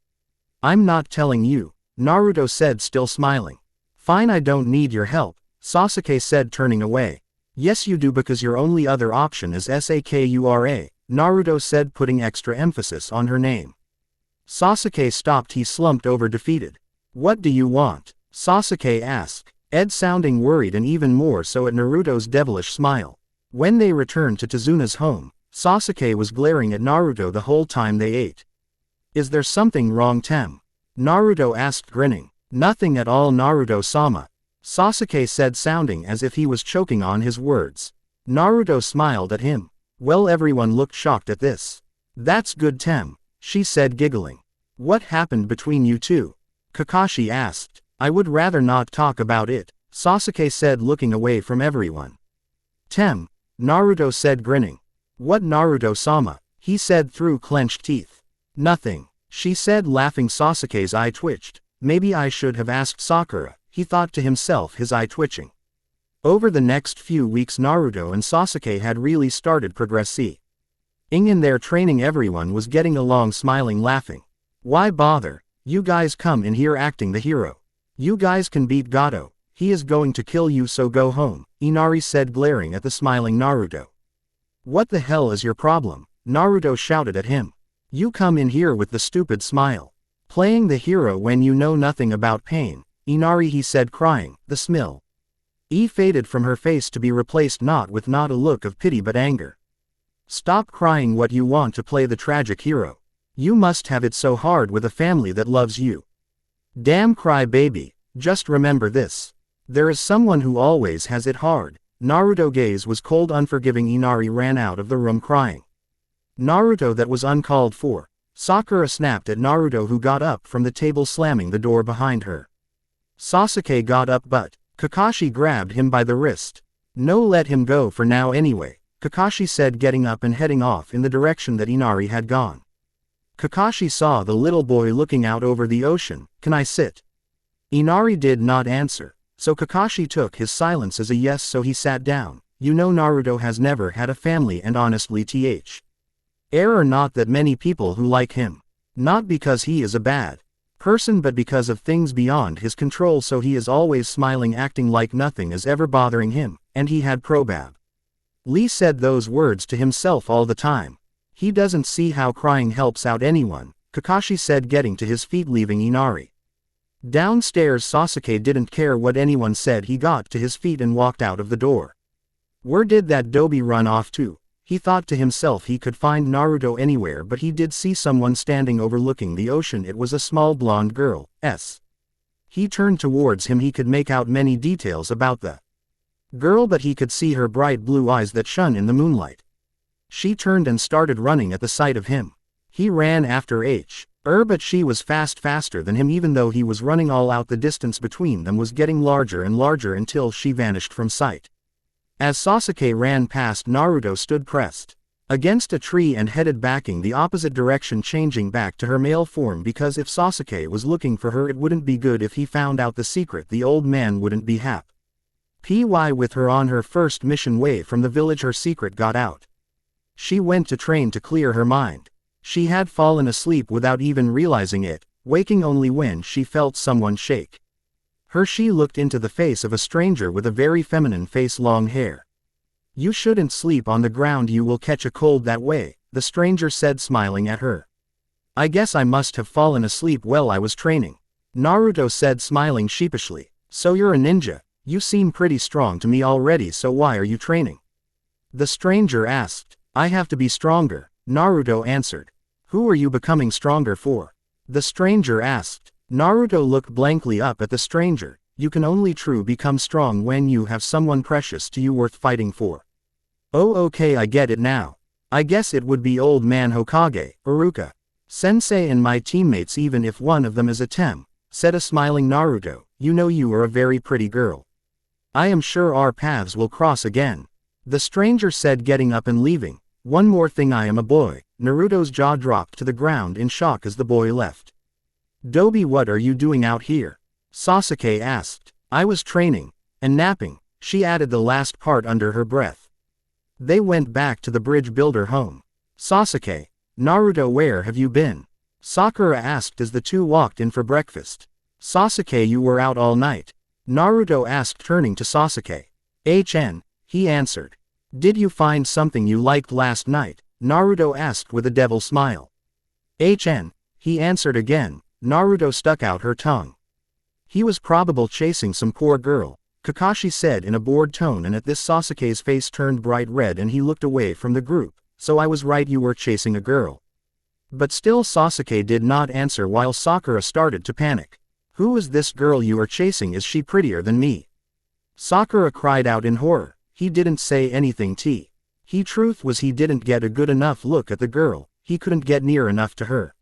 "I'm not telling you," Naruto said, still smiling. "Fine, I don't need your help," Sasuke said, turning away. "Yes you do, because your only other option is Sakura," Naruto said, putting extra emphasis on her name. Sasuke stopped. He slumped over, defeated. "What do you want?" Sasuke asked, sounding worried and even more so at Naruto's devilish smile. When they returned to Tezuna's home, Sasuke was glaring at Naruto the whole time they ate. "Is there something wrong, Tem?" Naruto asked, grinning. "Nothing at all, Naruto-sama," Sasuke said, sounding as if he was choking on his words. Naruto smiled at him. Well, everyone looked shocked at this. "That's good, Tem," she said, giggling. "What happened between you two?" Kakashi asked. "I would rather not talk about it," Sasuke said, looking away from everyone. "Tem," Naruto said, grinning. "What, Naruto-sama?" he said through clenched teeth. "Nothing," she said, laughing. Sasuke's eye twitched. Maybe I should have asked Sakura, he thought to himself, his eye twitching. Over the next few weeks Naruto and Sasuke had really started progressing. In their training everyone was getting along, smiling, laughing. "Why bother? You guys come in here acting the hero. You guys can beat Gato. He is going to kill you, so go home," Inari said, glaring at the smiling Naruto. "What the hell is your problem?" Naruto shouted at him. "You come in here with the stupid smile. Playing the hero when you know nothing about pain, Inari," he said, crying. The smile faded from her face to be replaced not a look of pity but anger. "Stop crying. What, you want to play the tragic hero? You must have it so hard with a family that loves you. Damn cry baby, just remember this. There is someone who always has it hard." Naruto's gaze was cold, unforgiving. Inari ran out of the room crying. "Naruto, that was uncalled for." Sakura snapped at Naruto, who got up from the table, slamming the door behind her. Sasuke got up but Kakashi grabbed him by the wrist. No, let him go for now anyway, Kakashi said, getting up and heading off in the direction that Inari had gone. Kakashi saw the little boy looking out over the ocean. Can I sit? Inari did not answer, so Kakashi took his silence as a yes, so he sat down. You know, Naruto has never had a family, and honestly error not that many people who like him. Not because he is a bad person but because of things beyond his control, so he is always smiling, acting like nothing is ever bothering him, and he had probab. Lee said those words to himself all the time. He doesn't see how crying helps out anyone, Kakashi said, getting to his feet, leaving Inari. Downstairs, Sasuke didn't care what anyone said. He got to his feet and walked out of the door. Where did that Dobi run off to? He thought to himself he could find Naruto anywhere, but he did see someone standing overlooking the ocean. It was a small blonde girl. He turned towards him. He could make out many details about the girl, but he could see her bright blue eyes that shone in the moonlight. She turned and started running at the sight of him. He ran after but she was faster than him. Even though he was running all out, the distance between them was getting larger and larger until she vanished from sight. As Sasuke ran past, Naruto stood pressed against a tree and headed backing the opposite direction, changing back to her male form, because if Sasuke was looking for her, it wouldn't be good. If he found out the secret, the old man wouldn't be happy. With her on her first mission way from the village, her secret got out. She went to train to clear her mind. She had fallen asleep without even realizing it, waking only when she felt someone shake her. She looked into the face of a stranger with a very feminine face, long hair. You shouldn't sleep on the ground, you will catch a cold that way, the stranger said, smiling at her. I guess I must have fallen asleep while I was training, Naruto said, smiling sheepishly. So you're a ninja? You seem pretty strong to me already, so why are you training? The stranger asked. I have to be stronger, Naruto answered. Who are you becoming stronger for? The stranger asked. Naruto looked blankly up at the stranger. You can only truly become strong when you have someone precious to you worth fighting for. Oh, okay, I get it now. I guess it would be old man Hokage, Iruka Sensei, and my teammates, even if one of them is a Tem, said a smiling Naruto. You know, you are a very pretty girl. I am sure our paths will cross again, the stranger said, getting up and leaving. One more thing, I am a boy. Naruto's jaw dropped to the ground in shock as the boy left. Dobi, what are you doing out here? Sasuke asked. I was training and napping, she added the last part under her breath. They went back to the bridge builder home. Sasuke, Naruto, where have you been? Sakura asked as the two walked in for breakfast. Sasuke, you were out all night? Naruto asked, turning to Sasuke. He answered. Did you find something you liked last night? Naruto asked with a devil smile. He answered again. Naruto stuck out her tongue. He was probably chasing some poor girl, Kakashi said in a bored tone, and at this Sasuke's face turned bright red and he looked away from the group. So I was right, you were chasing a girl. But still Sasuke did not answer, while Sakura started to panic. Who is this girl you are chasing? Is she prettier than me? Sakura cried out in horror. He didn't say anything. Truth was, he didn't get a good enough look at the girl. He couldn't get near enough to her.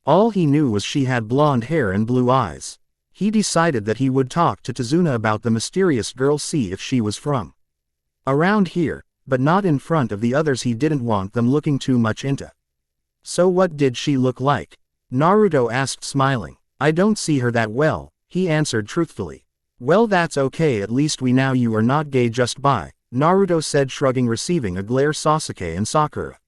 All he knew was she had blonde hair and blue eyes. He decided that he would talk to Tazuna about the mysterious girl, see if she was from around here, but not in front of the others. He didn't want them looking too much into. So what did she look like? Naruto asked, smiling. I don't see her that well, he answered truthfully. Well, that's okay, at least we know you are not gay. Just bye, Naruto said, shrugging, receiving a glare. Sasuke and Sakura.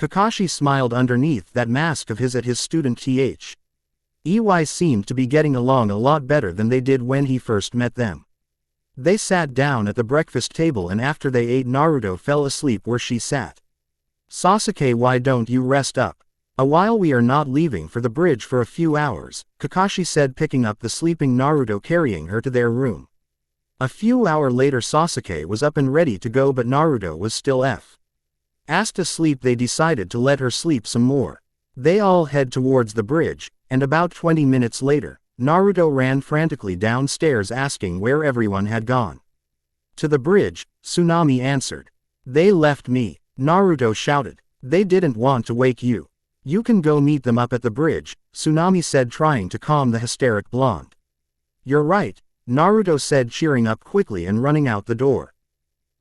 Kakashi smiled underneath that mask of his at his student EY seemed to be getting along a lot better than they did when he first met them. They sat down at the breakfast table, and after they ate, Naruto fell asleep where she sat. Sasuke, why don't you rest up a while? We are not leaving for the bridge for a few hours, Kakashi said, picking up the sleeping Naruto, carrying her to their room. A few hours later, Sasuke was up and ready to go, but Naruto was still asked asleep. They decided to let her sleep some more. They all head towards the bridge, and about 20 minutes later, Naruto ran frantically downstairs asking where everyone had gone. To the bridge, Tsunami answered. They left me, Naruto shouted. They didn't want to wake you. You can go meet them up at the bridge, Tsunami said, trying to calm the hysteric blonde. You're right, Naruto said, cheering up quickly and running out the door.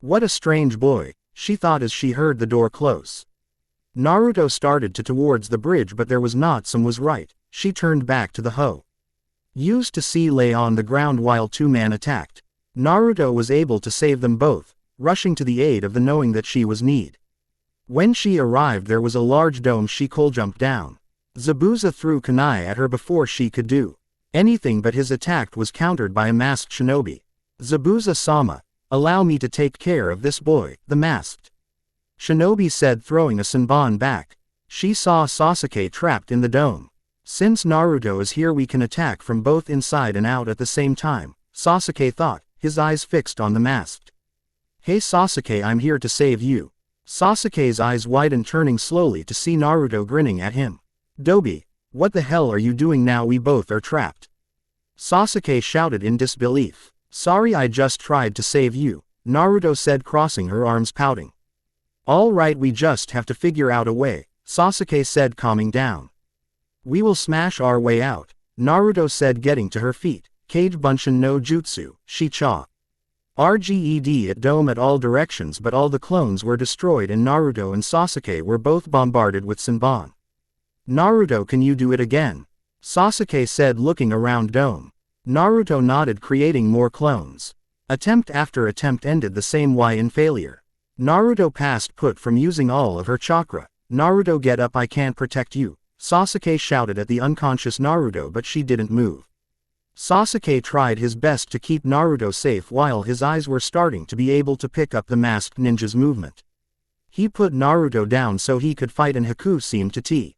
What a strange boy, she thought as she heard the door close. Naruto started towards the bridge, but there was not some was right. She turned back to the hoe. Used to see lay on the ground while two men attacked. Naruto was able to save them both, rushing to the aid of the knowing that she was need. When she arrived, there was a large dome. She could jump down. Zabuza threw kunai at her before she could do anything, but his attack was countered by a masked shinobi. Zabuza-sama, allow me to take care of this boy, the masked shinobi said, throwing a senbon back. She saw Sasuke trapped in the dome. Since Naruto is here, we can attack from both inside and out at the same time, Sasuke thought, his eyes fixed on the masked. Hey Sasuke, I'm here to save you. Sasuke's eyes widened, turning slowly to see Naruto grinning at him. Dobi, what the hell are you doing now? We both are trapped. Sasuke shouted in disbelief. Sorry, I just tried to save you, Naruto said, crossing her arms, pouting. All right, we just have to figure out a way, Sasuke said, calming down. We will smash our way out, Naruto said, getting to her feet. Kage Bunshin no Jutsu, Shicha. RGED at dome at all directions, but all the clones were destroyed and Naruto and Sasuke were both bombarded with senbon. Naruto, can you do it again? Sasuke said, looking around dome. Naruto nodded, creating more clones. Attempt after attempt ended the same way in failure. Naruto passed put from using all of her chakra. Naruto, get up, I can't protect you, Sasuke shouted at the unconscious Naruto, but she didn't move. Sasuke tried his best to keep Naruto safe while his eyes were starting to be able to pick up the masked ninja's movement. He put Naruto down so he could fight, and Haku seemed to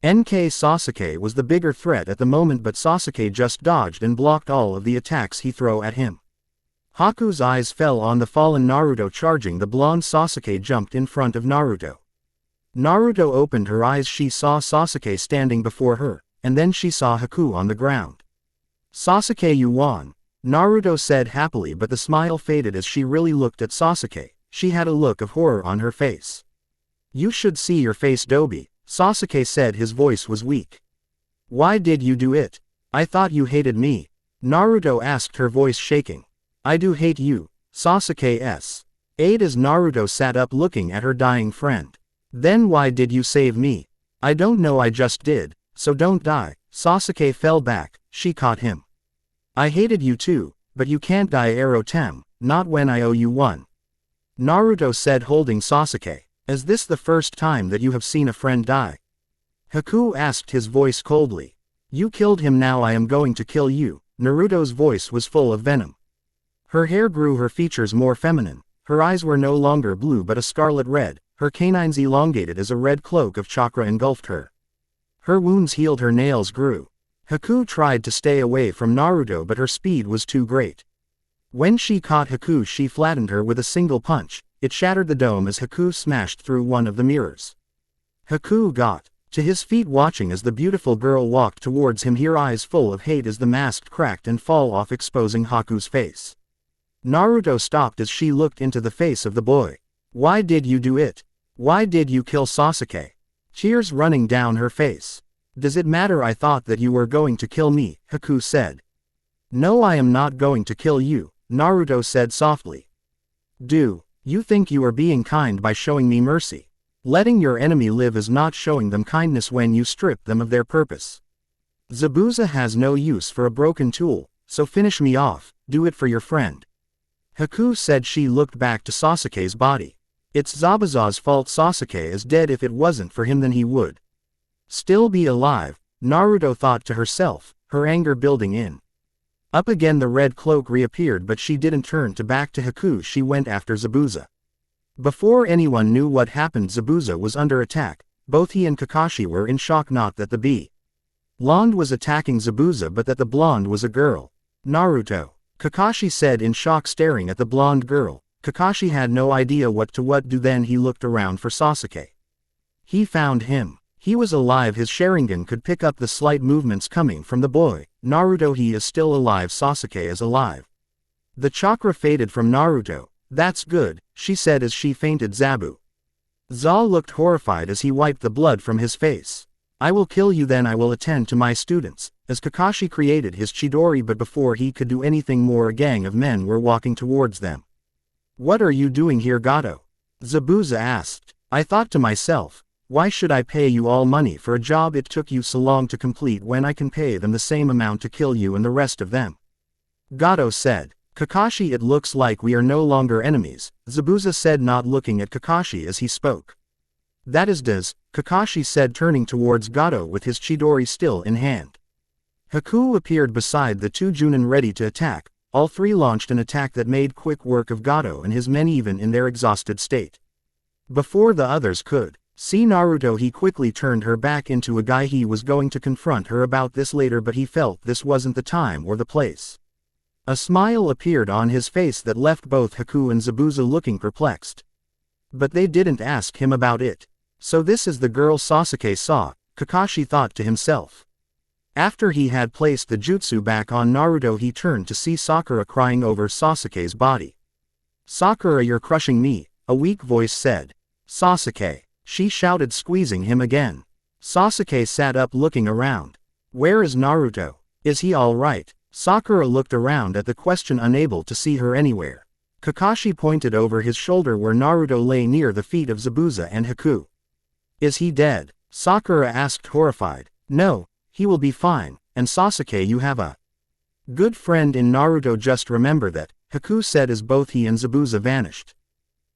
NK Sasuke was the bigger threat at the moment, but Sasuke just dodged and blocked all of the attacks he threw at him. Haku's eyes fell on the fallen Naruto charging the blonde. Sasuke jumped in front of Naruto. Naruto opened her eyes. She saw Sasuke standing before her, and then she saw Haku on the ground. Sasuke, you won, Naruto said happily, but the smile faded as she really looked at Sasuke. She had a look of horror on her face. You should see your face, Dobi, Sasuke said, his voice was weak. Why did you do it? I thought you hated me, Naruto asked, her voice shaking. I do hate you, Sasuke ate as Naruto sat up looking at her dying friend. Then why did you save me? I don't know, I just did, so don't die. Sasuke fell back. She caught him. I hated you too, but you can't die, Erotem, not when I owe you one, Naruto said, holding Sasuke. Is this the first time that you have seen a friend die? Haku asked, his voice coldly. You killed him, now I am going to kill you. Naruto's voice was full of venom. Her hair grew, her features more feminine. Her eyes were no longer blue but a scarlet red. Her canines elongated as a red cloak of chakra engulfed her. Her wounds healed, her nails grew. Haku tried to stay away from Naruto, but her speed was too great. When she caught Haku, she flattened her with a single punch. It shattered the dome as Haku smashed through one of the mirrors. Haku got to his feet, watching as the beautiful girl walked towards him, her eyes full of hate as the mask cracked and fall off, exposing Haku's face. Naruto stopped as she looked into the face of the boy. Why did you do it? Why did you kill Sasuke? Tears running down her face. Does it matter? I thought that you were going to kill me, Haku said. No, I am not going to kill you, Naruto said softly. Do you think you are being kind by showing me mercy? Letting your enemy live is not showing them kindness when you strip them of their purpose. Zabuza has no use for a broken tool, so finish me off, do it for your friend. Haku said. She looked back to Sasuke's body. It's Zabuza's fault. Sasuke is dead. If it wasn't for him, then he would still be alive, Naruto thought to herself, her anger building in. Up again, the red cloak reappeared, but she didn't turn back to Haku. She went after Zabuza. Before anyone knew what happened, Zabuza was under attack. Both he and Kakashi were in shock, not that the blonde was attacking Zabuza but that the blonde was a girl. Naruto, Kakashi said in shock, staring at the blonde girl. Kakashi had no idea what to do. Then he looked around for Sasuke. He found him. He was alive. His Sharingan could pick up the slight movements coming from the boy. Naruto, he is still alive. Sasuke is alive. The chakra faded from Naruto. That's good, she said as she fainted. Zabuza looked horrified as he wiped the blood from his face. I will kill you, then I will attend to my students, as Kakashi created his Chidori, but before he could do anything more a gang of men were walking towards them. "What are you doing here, Gato?" Zabuza asked. "I thought to myself, why should I pay you all money for a job it took you so long to complete when I can pay them the same amount to kill you and the rest of them?" Gato said. "Kakashi, it looks like we are no longer enemies," Zabuza said, not looking at Kakashi as he spoke. "That is does," Kakashi said, turning towards Gato with his Chidori still in hand. Haku appeared beside the two Chunin ready to attack. All three launched an attack that made quick work of Gato and his men even in their exhausted state. Before the others could see Naruto, he quickly turned her back into a guy. He was going to confront her about this later, but he felt this wasn't the time or the place. A smile appeared on his face that left both Haku and Zabuza looking perplexed. But they didn't ask him about it. So this is the girl Sasuke saw, Kakashi thought to himself. After he had placed the jutsu back on Naruto, he turned to see Sakura crying over Sasuke's body. "Sakura, you're crushing me," a weak voice said. "Sasuke," she shouted, squeezing him again. Sasuke sat up looking around. "Where is Naruto? Is he all right?" Sakura looked around at the question, unable to see her anywhere. Kakashi pointed over his shoulder where Naruto lay near the feet of Zabuza and Haku. "Is he dead?" Sakura asked, horrified. "No, he will be fine, and Sasuke, you have a good friend in Naruto. Just remember that," Haku said as both he and Zabuza vanished.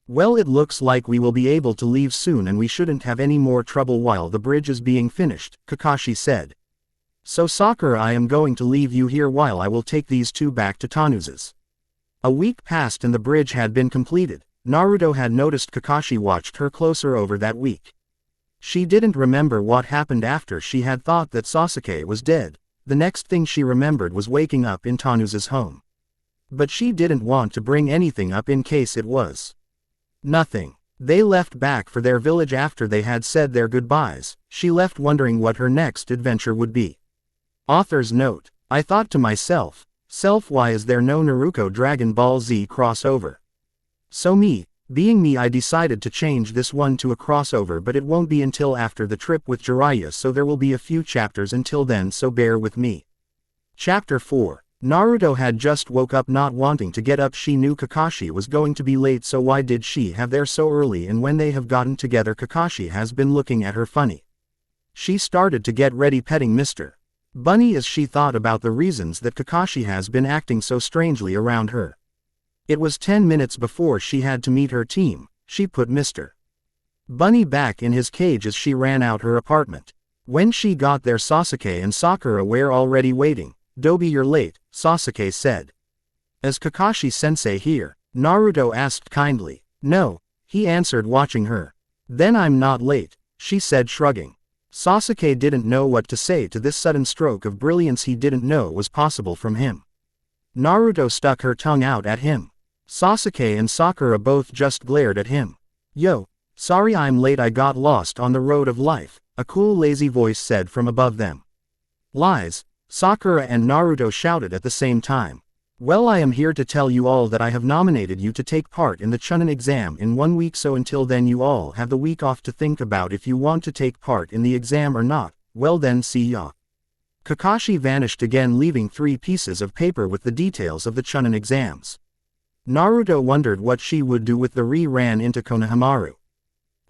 "Well, it looks like we will be able to leave soon and we shouldn't have any more trouble while the bridge is being finished," Kakashi said. "So Sakura, I am going to leave you here while I will take these two back to Tanuza's." A week passed and the bridge had been completed. Naruto had noticed Kakashi watched her closer over that week. She didn't remember what happened after she had thought that Sasuke was dead. The next thing she remembered was waking up in Tanuza's home. But she didn't want to bring anything up in case it was nothing. They left back for their village after they had said their goodbyes. She left wondering what her next adventure would be. Author's note: I thought to myself, why is there no Naruto Dragon Ball Z crossover? So being me, I decided to change this one to a crossover, but it won't be until after the trip with Jiraiya, so there will be a few chapters until then, so bear with me. Chapter 4. Naruto had just woke up not wanting to get up. She knew Kakashi was going to be late, so why did she have there so early? And when they have gotten together, Kakashi has been looking at her funny. She started to get ready, petting Mr. Bunny as she thought about the reasons that Kakashi has been acting so strangely around her. It was 10 minutes before she had to meet her team. She put Mr. Bunny back in his cage as she ran out her apartment. When she got there, Sasuke and Sakura were already waiting. "Dobi, you're late," Sasuke said. "Is Kakashi-sensei here?" Naruto asked kindly. "No," he answered, watching her. "Then I'm not late," she said, shrugging. Sasuke didn't know what to say to this sudden stroke of brilliance he didn't know was possible from him. Naruto stuck her tongue out at him. Sasuke and Sakura both just glared at him. "Yo, sorry I'm late, I got lost on the road of life," a cool lazy voice said from above them. "Lies," Sakura and Naruto shouted at the same time. "Well, I am here to tell you all that I have nominated you to take part in the Chunin exam in 1 week, so until then you all have the week off to think about if you want to take part in the exam or not. Well then, see ya." Kakashi vanished again, leaving 3 pieces of paper with the details of the Chunin exams. Naruto wondered what she would do with the ran into Konohamaru.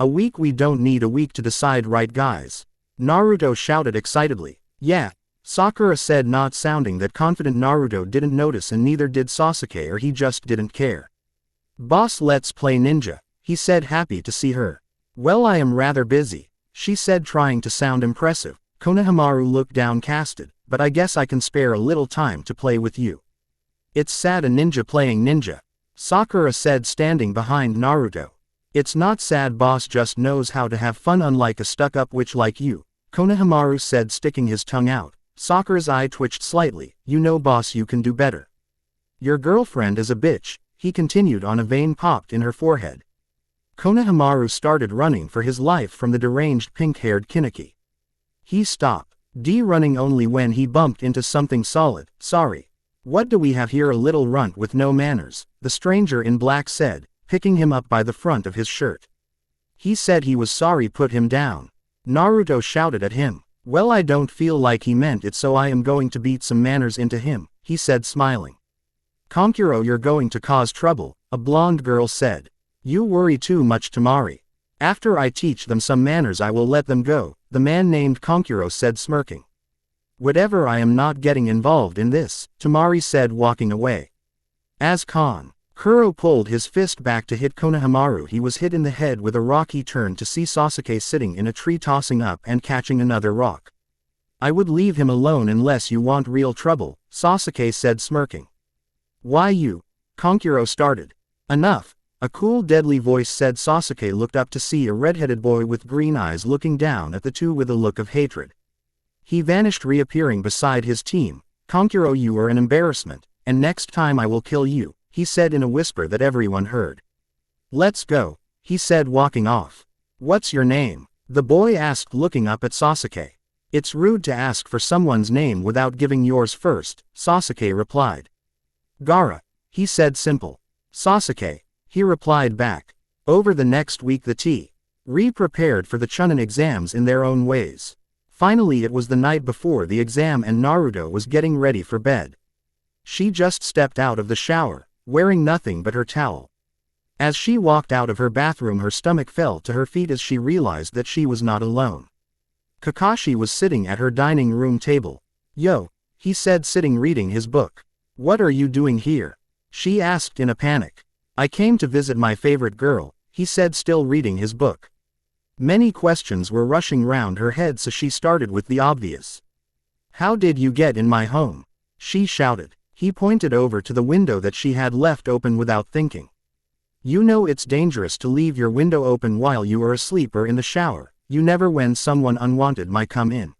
"A week? We don't need a week to decide, right guys?" Naruto shouted excitedly. "Yeah," Sakura said, not sounding that confident. Naruto didn't notice and neither did Sasuke, or he just didn't care. "Boss, let's play ninja," he said, happy to see her. "Well, I am rather busy," she said, trying to sound impressive. Konohamaru looked downcasted, "But I guess I can spare a little time to play with you." "It's sad a ninja playing ninja," Sakura said, standing behind Naruto. "It's not sad, boss just knows how to have fun, unlike a stuck-up witch like you," Konohamaru said, sticking his tongue out. Sakura's eye twitched slightly. "You know, boss, you can do better. Your girlfriend is a bitch," he continued on. A vein popped in her forehead. Konohamaru started running for his life from the deranged pink-haired Kiniki. He stopped running only when he bumped into something solid. "Sorry. What do we have here? A little runt with no manners," the stranger in black said, picking him up by the front of his shirt. "He said he was sorry, put him down," Naruto shouted at him. Well, I don't feel like he meant it, so I am going to beat some manners into him, he said smiling. Konkuro, you're going to cause trouble, a blonde girl said. You worry too much, Tamari. After I teach them some manners I will let them go, the man named Konkuro said smirking. Whatever, I am not getting involved in this, Tamari said walking away. As Kuro pulled his fist back to hit Konohamaru, he was hit in the head with a rock. He turned to see Sasuke sitting in a tree tossing up and catching another rock. I would leave him alone unless you want real trouble, Sasuke said smirking. Why you? Konkuro started. Enough, a cool deadly voice said. Sasuke looked up to see a red-headed boy with green eyes looking down at the two with a look of hatred. He vanished, reappearing beside his team. Konkuro, you are an embarrassment, and next time I will kill you, he said in a whisper that everyone heard. Let's go, he said walking off. What's your name? The boy asked looking up at Sasuke. It's rude to ask for someone's name without giving yours first, Sasuke replied. Gaara, he said simple. Sasuke, he replied back. Over the next week the T.R. prepared for the Chunin exams in their own ways. Finally it was the night before the exam and Naruto was getting ready for bed. She just stepped out of the shower, wearing nothing but her towel. As she walked out of her bathroom her stomach fell to her feet as she realized that she was not alone. Kakashi was sitting at her dining room table. Yo, he said sitting reading his book. What are you doing here? She asked in a panic. I came to visit my favorite girl, he said still reading his book. Many questions were rushing round her head so she started with the obvious. How did you get in my home? She shouted. He pointed over to the window that she had left open without thinking. You know it's dangerous to leave your window open while you are asleep or in the shower, you never when someone unwanted might come in.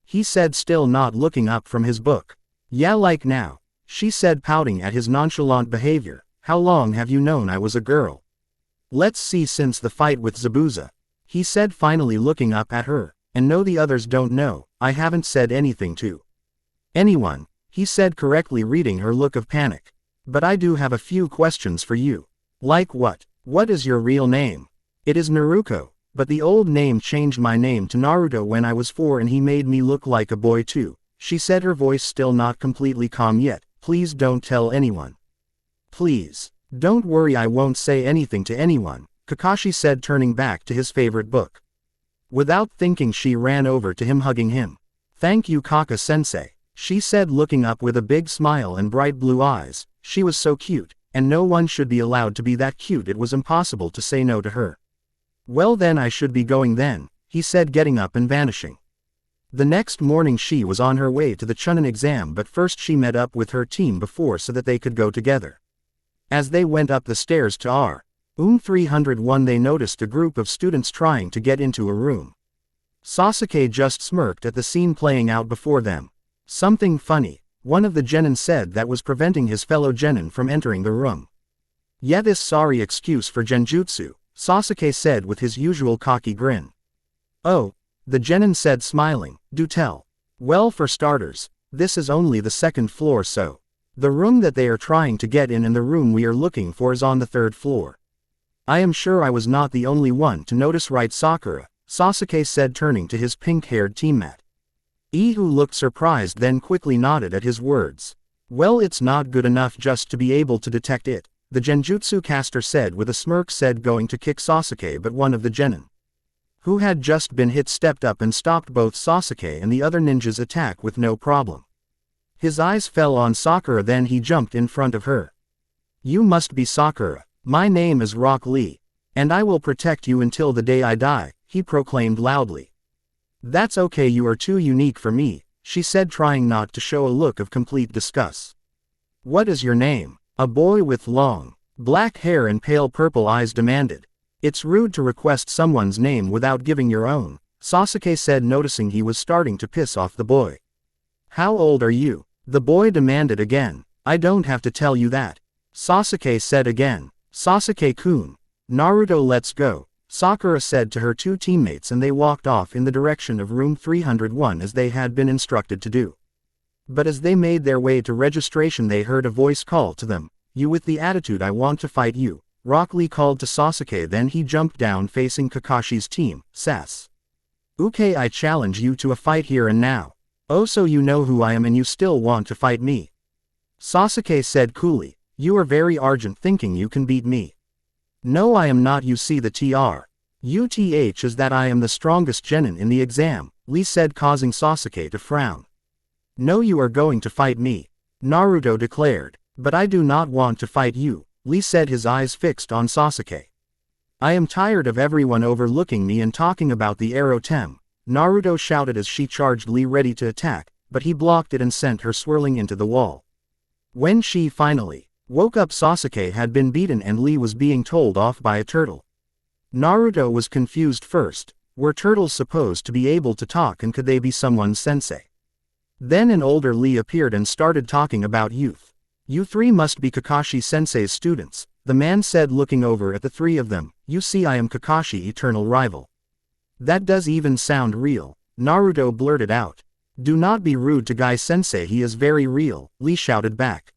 He said still not looking up from his book. Yeah, like now, she said pouting at his nonchalant behavior. How long have you known I was a girl? Let's see, since the fight with Zabuza. He said finally looking up at her. And no, the others don't know, I haven't said anything to anyone, he said correctly reading her look of panic. But I do have a few questions for you. Like what? What is your real name? It is Naruko, but the old name changed my name to Naruto when I was 4 and he made me look like a boy too, she said, her voice still not completely calm yet. Please don't tell anyone. Please. Don't worry, I won't say anything to anyone, Kakashi said turning back to his favorite book. Without thinking she ran over to him hugging him. Thank you Kaka-sensei, she said looking up with a big smile and bright blue eyes. She was so cute, and no one should be allowed to be that cute. It was impossible to say no to her. Well then I should be going then, he said getting up and vanishing. The next morning she was on her way to the Chunin exam, but first she met up with her team before so that they could go together. As they went up the stairs to room 301 they noticed a group of students trying to get into a room. Sasuke just smirked at the scene playing out before them. Something funny, one of the genin said, that was preventing his fellow genin from entering the room. Yeah, this sorry excuse for genjutsu, Sasuke said with his usual cocky grin. Oh, the genin said smiling, do tell. Well, for starters, this is only the second floor, so the room that they are trying to get in and the room we are looking for is on the 3rd floor. I am sure I was not the only one to notice, right Sakura? Sasuke said turning to his pink-haired teammate. Who looked surprised then quickly nodded at his words. Well, it's not good enough just to be able to detect it, the genjutsu caster said with a smirk, said going to kick Sasuke, but one of the genin who had just been hit stepped up and stopped both Sasuke and the other ninja's attack with no problem. His eyes fell on Sakura, then he jumped in front of her. You must be Sakura. My name is Rock Lee. And I will protect you until the day I die, he proclaimed loudly. That's okay, you are too unique for me, she said trying not to show a look of complete disgust. What is your name? A boy with long, black hair and pale purple eyes demanded. It's rude to request someone's name without giving your own, Sasuke said, noticing he was starting to piss off the boy. How old are you? The boy demanded again. I don't have to tell you that, Sasuke said again. Sasuke-kun, Naruto, let's go, Sakura said to her two teammates, and they walked off in the direction of room 301 as they had been instructed to do. But as they made their way to registration they heard a voice call to them. You with the attitude, I want to fight you, Rock Lee called to Sasuke. Then he jumped down facing Kakashi's team. Sass. Okay, I challenge you to a fight here and now. Oh, so you know who I am and you still want to fight me? Sasuke said coolly. You are very arrogant thinking you can beat me. No, I am not. You see the UTH is that I am the strongest genin in the exam, Lee said, causing Sasuke to frown. No, you are going to fight me, Naruto declared. But I do not want to fight you, Lee said, his eyes fixed on Sasuke. I am tired of everyone overlooking me and talking about the arrow tem, Naruto shouted as she charged Lee, ready to attack, but he blocked it and sent her swirling into the wall. When she finally woke up, Sasuke had been beaten and Lee was being told off by a turtle. Naruto was confused first. Were turtles supposed to be able to talk, and could they be someone's sensei? Then an older Lee appeared and started talking about youth. You three must be Kakashi sensei's students, the man said, looking over at the three of them. You see, I am Kakashi, eternal rival. That does even sound real, Naruto blurted out. Do not be rude to Guy sensei, he is very real, Lee shouted back.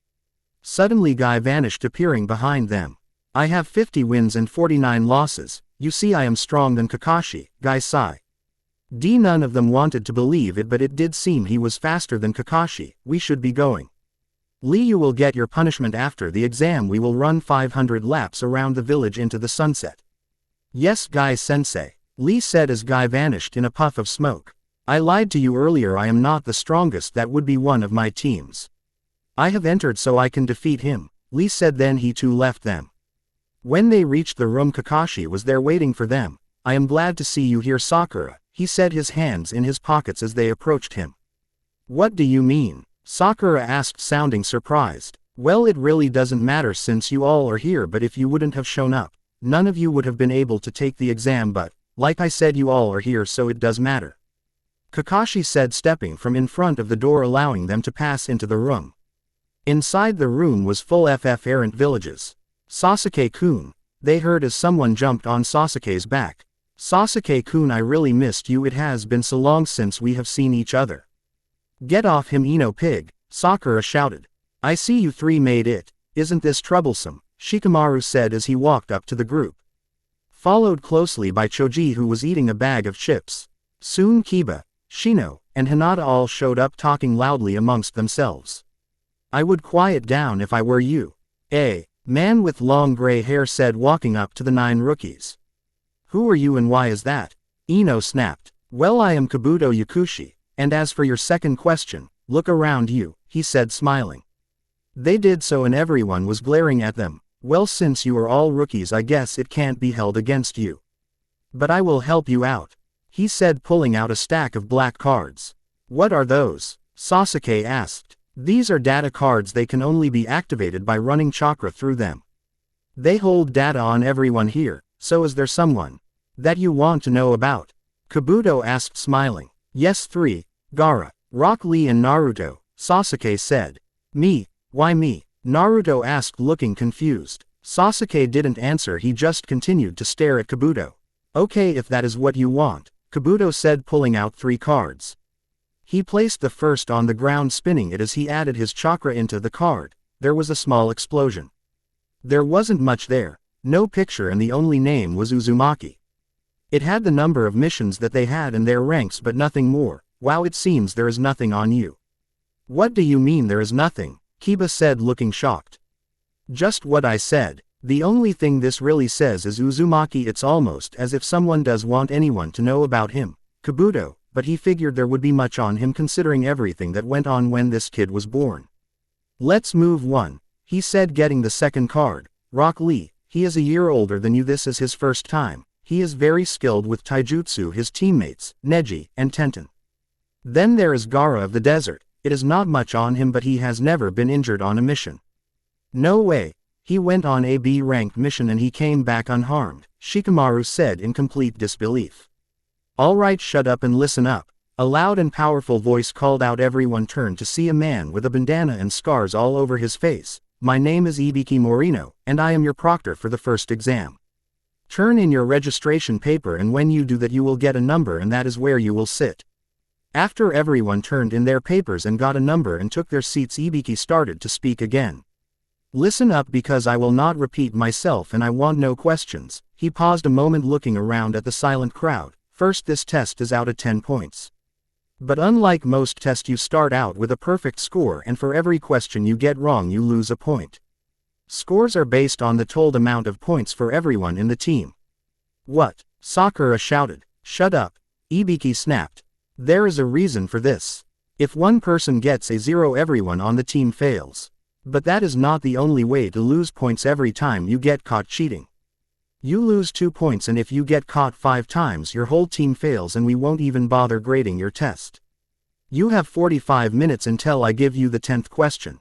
Suddenly Guy vanished, appearing behind them. I have 50 wins and 49 losses, you see I am strong than Kakashi, Guy sighed. None of them wanted to believe it, but it did seem he was faster than Kakashi. We should be going. Lee, you will get your punishment after the exam. We will run 500 laps around the village into the sunset. Yes, Guy sensei, Lee said as Guy vanished in a puff of smoke. I lied to you earlier, I am not the strongest, that would be one of my teams. I have entered so I can defeat him, Lee said, then he too left them. When they reached the room, Kakashi was there waiting for them. I am glad to see you here, Sakura, he said, his hands in his pockets as they approached him. What do you mean? Sakura asked, sounding surprised. Well, it really doesn't matter since you all are here, but if you wouldn't have shown up, none of you would have been able to take the exam, but, like I said, you all are here so it does matter. Kakashi said, stepping from in front of the door, allowing them to pass into the room. Inside the room was full of errant villages. Sasuke-kun, they heard as someone jumped on Sasuke's back. Sasuke-kun, I really missed you, it has been so long since we have seen each other. Get off him, Ino pig, Sakura shouted. I see you three made it, isn't this troublesome, Shikamaru said as he walked up to the group. Followed closely by Choji, who was eating a bag of chips. Soon Kiba, Shino, and Hinata all showed up, talking loudly amongst themselves. I would quiet down if I were you. A man with long gray hair said, walking up to the 9 rookies. Who are you and why is that? Ino snapped. Well, I am Kabuto Yakushi, and as for your second question, look around you, he said, smiling. They did so and everyone was glaring at them. Well, since you are all rookies, I guess it can't be held against you. But I will help you out, he said, pulling out a stack of black cards. What are those? Sasuke asked. These are data cards, they can only be activated by running chakra through them. They hold data on everyone here, so is there someone that you want to know about? Kabuto asked, smiling. Yes, 3, Gaara, Rock Lee and Naruto, Sasuke said. Me? Why me? Naruto asked, looking confused. Sasuke didn't answer, he just continued to stare at Kabuto. Okay, if that is what you want, Kabuto said, pulling out 3 cards. He placed the first on the ground, spinning it as he added his chakra into the card. There was a small explosion. There wasn't much there, no picture, and the only name was Uzumaki. It had the number of missions that they had and their ranks, but nothing more. Wow, it seems there is nothing on you. What do you mean there is nothing? Kiba said, looking shocked. Just what I said. The only thing this really says is Uzumaki. It's almost as if someone does want anyone to know about him, Kabuto, but he figured there would be much on him considering everything that went on when this kid was born. Let's move 1, he said, getting the second card. Rock Lee, he is a year older than you, this is his first time. He is very skilled with taijutsu, his teammates, Neji, and Tenten. Then there is Gaara of the desert. It is not much on him, but he has never been injured on a mission. No way. He went on a B-ranked mission and he came back unharmed, Shikamaru said in complete disbelief. Alright, shut up and listen up. A loud and powerful voice called out. Everyone turned to see a man with a bandana and scars all over his face. My name is Ibiki Morino, and I am your proctor for the first exam. Turn in your registration paper, and when you do that you will get a number, and that is where you will sit. After everyone turned in their papers and got a number and took their seats, Ibiki started to speak again. Listen up, because I will not repeat myself and I want no questions. He paused a moment, looking around at the silent crowd. first this test is out of 10 points. But unlike most tests you start out with a perfect score and for every question you get wrong you lose a point. Scores are based on the total amount of points for everyone in the team. What? Sakura shouted. Shut up. Ibiki snapped. There is a reason for this. If one person gets a 0 everyone on the team fails. But that is not the only way to lose points every time you get caught cheating. You lose 2 points and if you get caught 5 times your whole team fails and we won't even bother grading your test. You have 45 minutes until I give you the 10th question.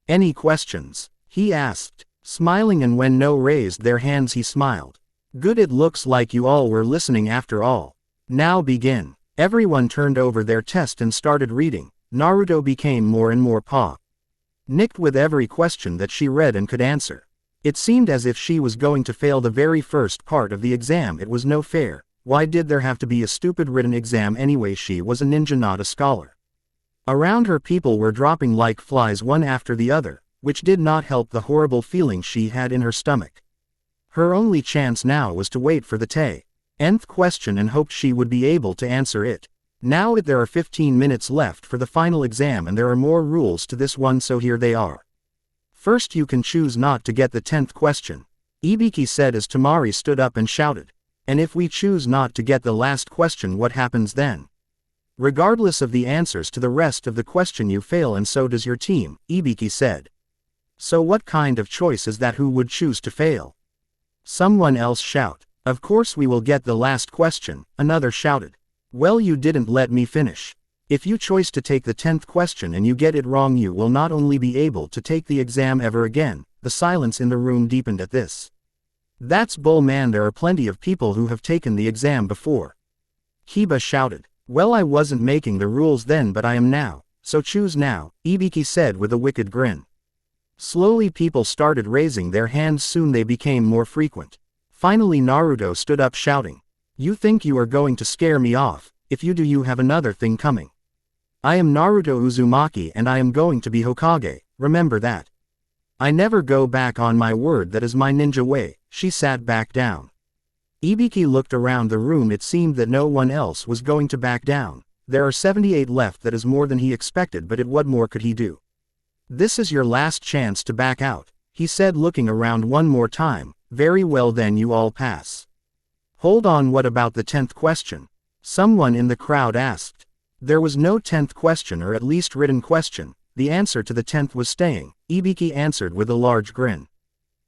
Any questions? He asked, smiling, and when no raised their hands he smiled. Good, it looks like you all were listening after all. Now begin. Everyone turned over their test and started reading. Naruto became more and more panicked with every question that she read and could answer. It seemed as if she was going to fail the very first part of the exam. It was no fair. Why did there have to be a stupid written exam anyway? She was a ninja, not a scholar. Around her people were dropping like flies one after the other, which did not help the horrible feeling she had in her stomach. Her only chance now was to wait for the 10th question and hope she would be able to answer it. Now there are 15 minutes left for the final exam and there are more rules to this one, so here they are. First, you can choose not to get the 10th question, Ibiki said as Tamari stood up and shouted. And if we choose not to get the last question, what happens then? Regardless of the answers to the rest of the question you fail and so does your team, Ibiki said. So what kind of choice is that? Who would choose to fail? Someone else shout. Of course we will get the last question, another shouted. Well, you didn't let me finish. If you choose to take the 10th question and you get it wrong, you will not only be able to take the exam ever again. The silence in the room deepened at this. That's bull, man, there are plenty of people who have taken the exam before. Kiba shouted. Well, I wasn't making the rules then, but I am now, so choose now, Ibiki said with a wicked grin. Slowly people started raising their hands, soon they became more frequent. Finally Naruto stood up shouting. You think you are going to scare me off? If you do, you have another thing coming. I am Naruto Uzumaki and I am going to be Hokage, remember that. I never go back on my word, that is my ninja way. She sat back down. Ibiki looked around the room. It seemed that no one else was going to back down. There are 78 left, that is more than he expected, but what more could he do? This is your last chance to back out, he said, looking around one more time. Very well, then you all pass. Hold on, what about the 10th question? Someone in the crowd asked. There was no 10th question, or at least written question. The answer to the 10th was staying, Ibiki answered with a large grin.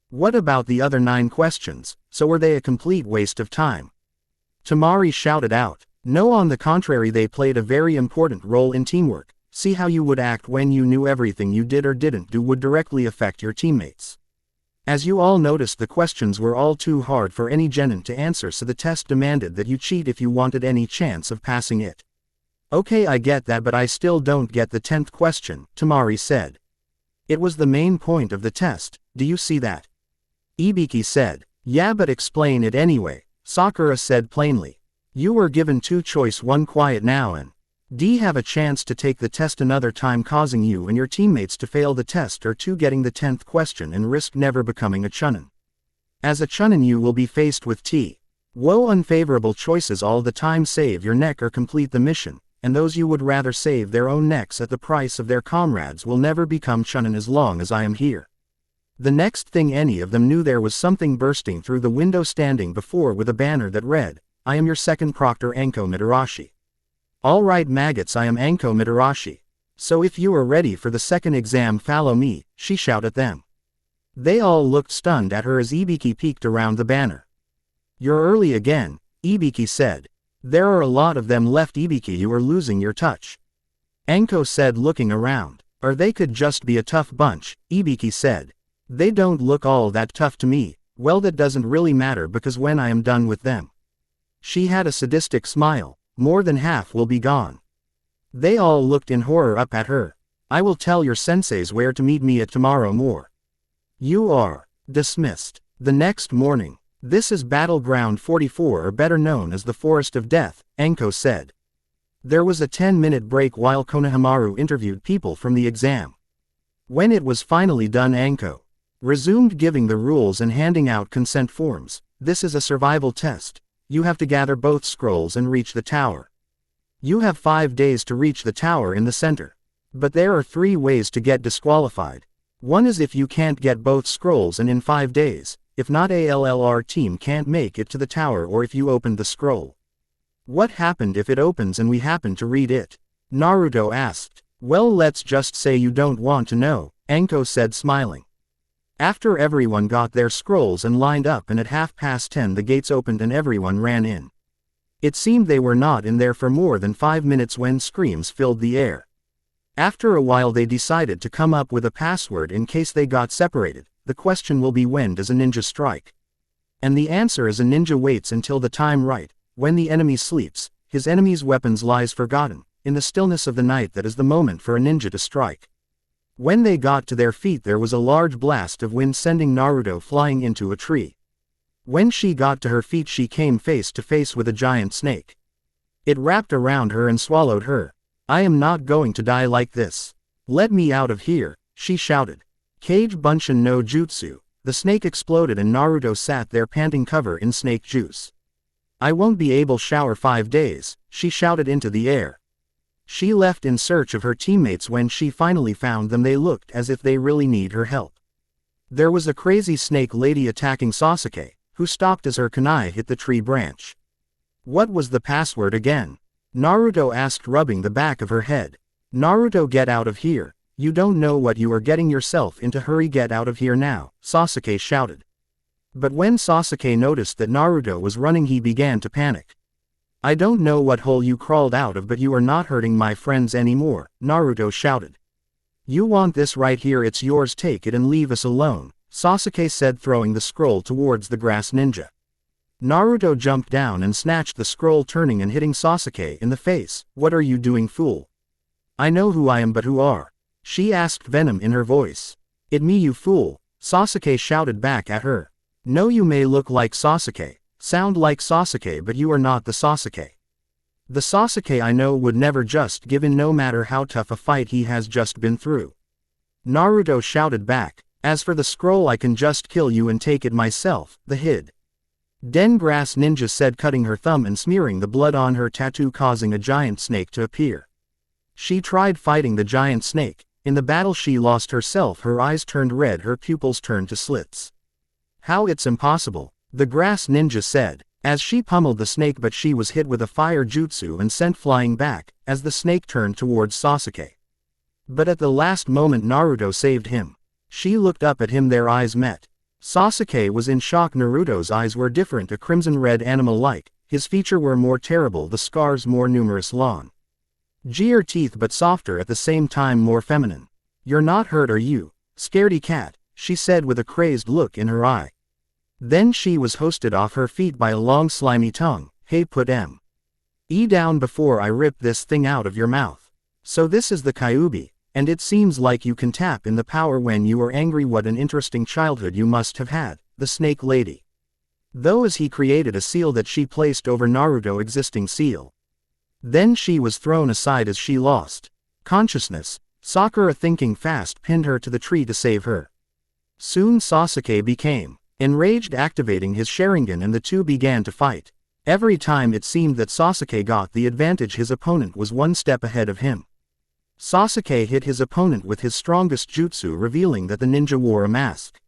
What about the other 9 questions? So were they a complete waste of time? Tamari shouted out. No, on the contrary, they played a very important role in teamwork. See how you would act when you knew everything you did or didn't do would directly affect your teammates. As you all noticed, the questions were all too hard for any genin to answer, so the test demanded that you cheat if you wanted any chance of passing it. Okay, I get that, but I still don't get the 10th question, Tamari said. It was the main point of the test, do you see that? Ibiki said. Yeah, but explain it anyway, Sakura said plainly. You were given 2 choice, 1 quiet now and D have a chance to take the test another time, causing you and your teammates to fail the test, or 2 getting the 10th question and risk never becoming a Chunin. As a Chunin you will be faced with Woe unfavorable choices all the time: save your neck or complete the mission, and those you would rather save their own necks at the price of their comrades will never become Chunin as long as I am here. The next thing any of them knew, there was something bursting through the window standing before with a banner that read, I am your second proctor, Anko Mitarashi. Alright maggots, I am Anko Mitarashi. So if you are ready for the second exam, follow me, she shouted at them. They all looked stunned at her as Ibiki peeked around the banner. You're early again, Ibiki said. There are a lot of them left, Ibiki, you are losing your touch. Anko said, looking around. Or they could just be a tough bunch, Ibiki said. They don't look all that tough to me. Well, that doesn't really matter, because when I am done with them. She had a sadistic smile. More than half will be gone. They all looked in horror up at her. I will tell your senseis where to meet me at tomorrow more. You are dismissed. The next morning. This is Battleground 44, or better known as the Forest of Death, Anko said. There was a 10-minute break while Konohamaru interviewed people from the exam. When it was finally done, Anko resumed giving the rules and handing out consent forms. This is a survival test. you have to gather both scrolls and reach the tower. You have 5 days to reach the tower in the center. But there are 3 ways to get disqualified. One is if you can't get both scrolls and in 5 days, if not our team can't make it to the tower or if you opened the scroll. What happened if it opens and we happen to read it? Naruto asked. Well, let's just say you don't want to know, Anko said smiling. After everyone got their scrolls and lined up and at 10:30 the gates opened and everyone ran in. It seemed they were not in there for more than 5 minutes when screams filled the air. After a while they decided to come up with a password in case they got separated. The question will be, when does a ninja strike? And the answer is, a ninja waits until the time right, when the enemy sleeps, his enemy's weapons lies forgotten, in the stillness of the night. That is the moment for a ninja to strike. When they got to their feet there was a large blast of wind sending Naruto flying into a tree. When she got to her feet she came face to face with a giant snake. It wrapped around her and swallowed her. I am not going to die like this. Let me out of here, she shouted. Kage Bunshin no Jutsu. The snake exploded and Naruto sat there panting, covered in snake juice. I won't be able to shower 5 days, she shouted into the air. She left in search of her teammates. When she finally found them they looked as if they really need her help. There was a crazy snake lady attacking Sasuke, who stopped as her kunai hit the tree branch. What was the password again? Naruto asked, rubbing the back of her head. Naruto, get out of here. You don't know what you are getting yourself into. Hurry, get out of here now, Sasuke shouted. But when Sasuke noticed that Naruto was running he began to panic. I don't know what hole you crawled out of, but you are not hurting my friends anymore, Naruto shouted. You want this right here, it's yours, take it and leave us alone, Sasuke said, throwing the scroll towards the grass ninja. Naruto jumped down and snatched the scroll, turning and hitting Sasuke in the face. What are you doing, fool? I know who I am, but who are? She asked, venom in her voice. It me, you fool, Sasuke shouted back at her. No, you may look like Sasuke, sound like Sasuke, but you are not the Sasuke. The Sasuke I know would never just give in no matter how tough a fight he has just been through. Naruto shouted back. As for the scroll, I can just kill you and take it myself, the hid. Den Grass Ninja said, cutting her thumb and smearing the blood on her tattoo, causing a giant snake to appear. She tried fighting the giant snake. In the battle she lost herself, her eyes turned red, her pupils turned to slits. How, it's impossible, the Grass Ninja said, as she pummeled the snake, but she was hit with a fire jutsu and sent flying back, as the snake turned towards Sasuke. But at the last moment Naruto saved him. She looked up at him, their eyes met. Sasuke was in shock. Naruto's eyes were different, a crimson red animal-like, his features were more terrible, the scars more numerous, long. Gear teeth, but softer at the same time, more feminine. You're not hurt, are you, scaredy cat? She said with a crazed look in her eye. Then she was hoisted off her feet by a long slimy tongue. Hey, put E down before I rip this thing out of your mouth. So this is the Kyuubi, and it seems like you can tap in the power when you are angry. What an interesting childhood you must have had, the snake lady. Though as he created a seal that she placed over Naruto existing seal. Then she was thrown aside as she lost consciousness. Sakura, thinking fast, pinned her to the tree to save her. Soon Sasuke became enraged, activating his Sharingan, and the two began to fight. Every time it seemed that Sasuke got the advantage, his opponent was one step ahead of him. Sasuke hit his opponent with his strongest jutsu, revealing that the ninja wore a mask.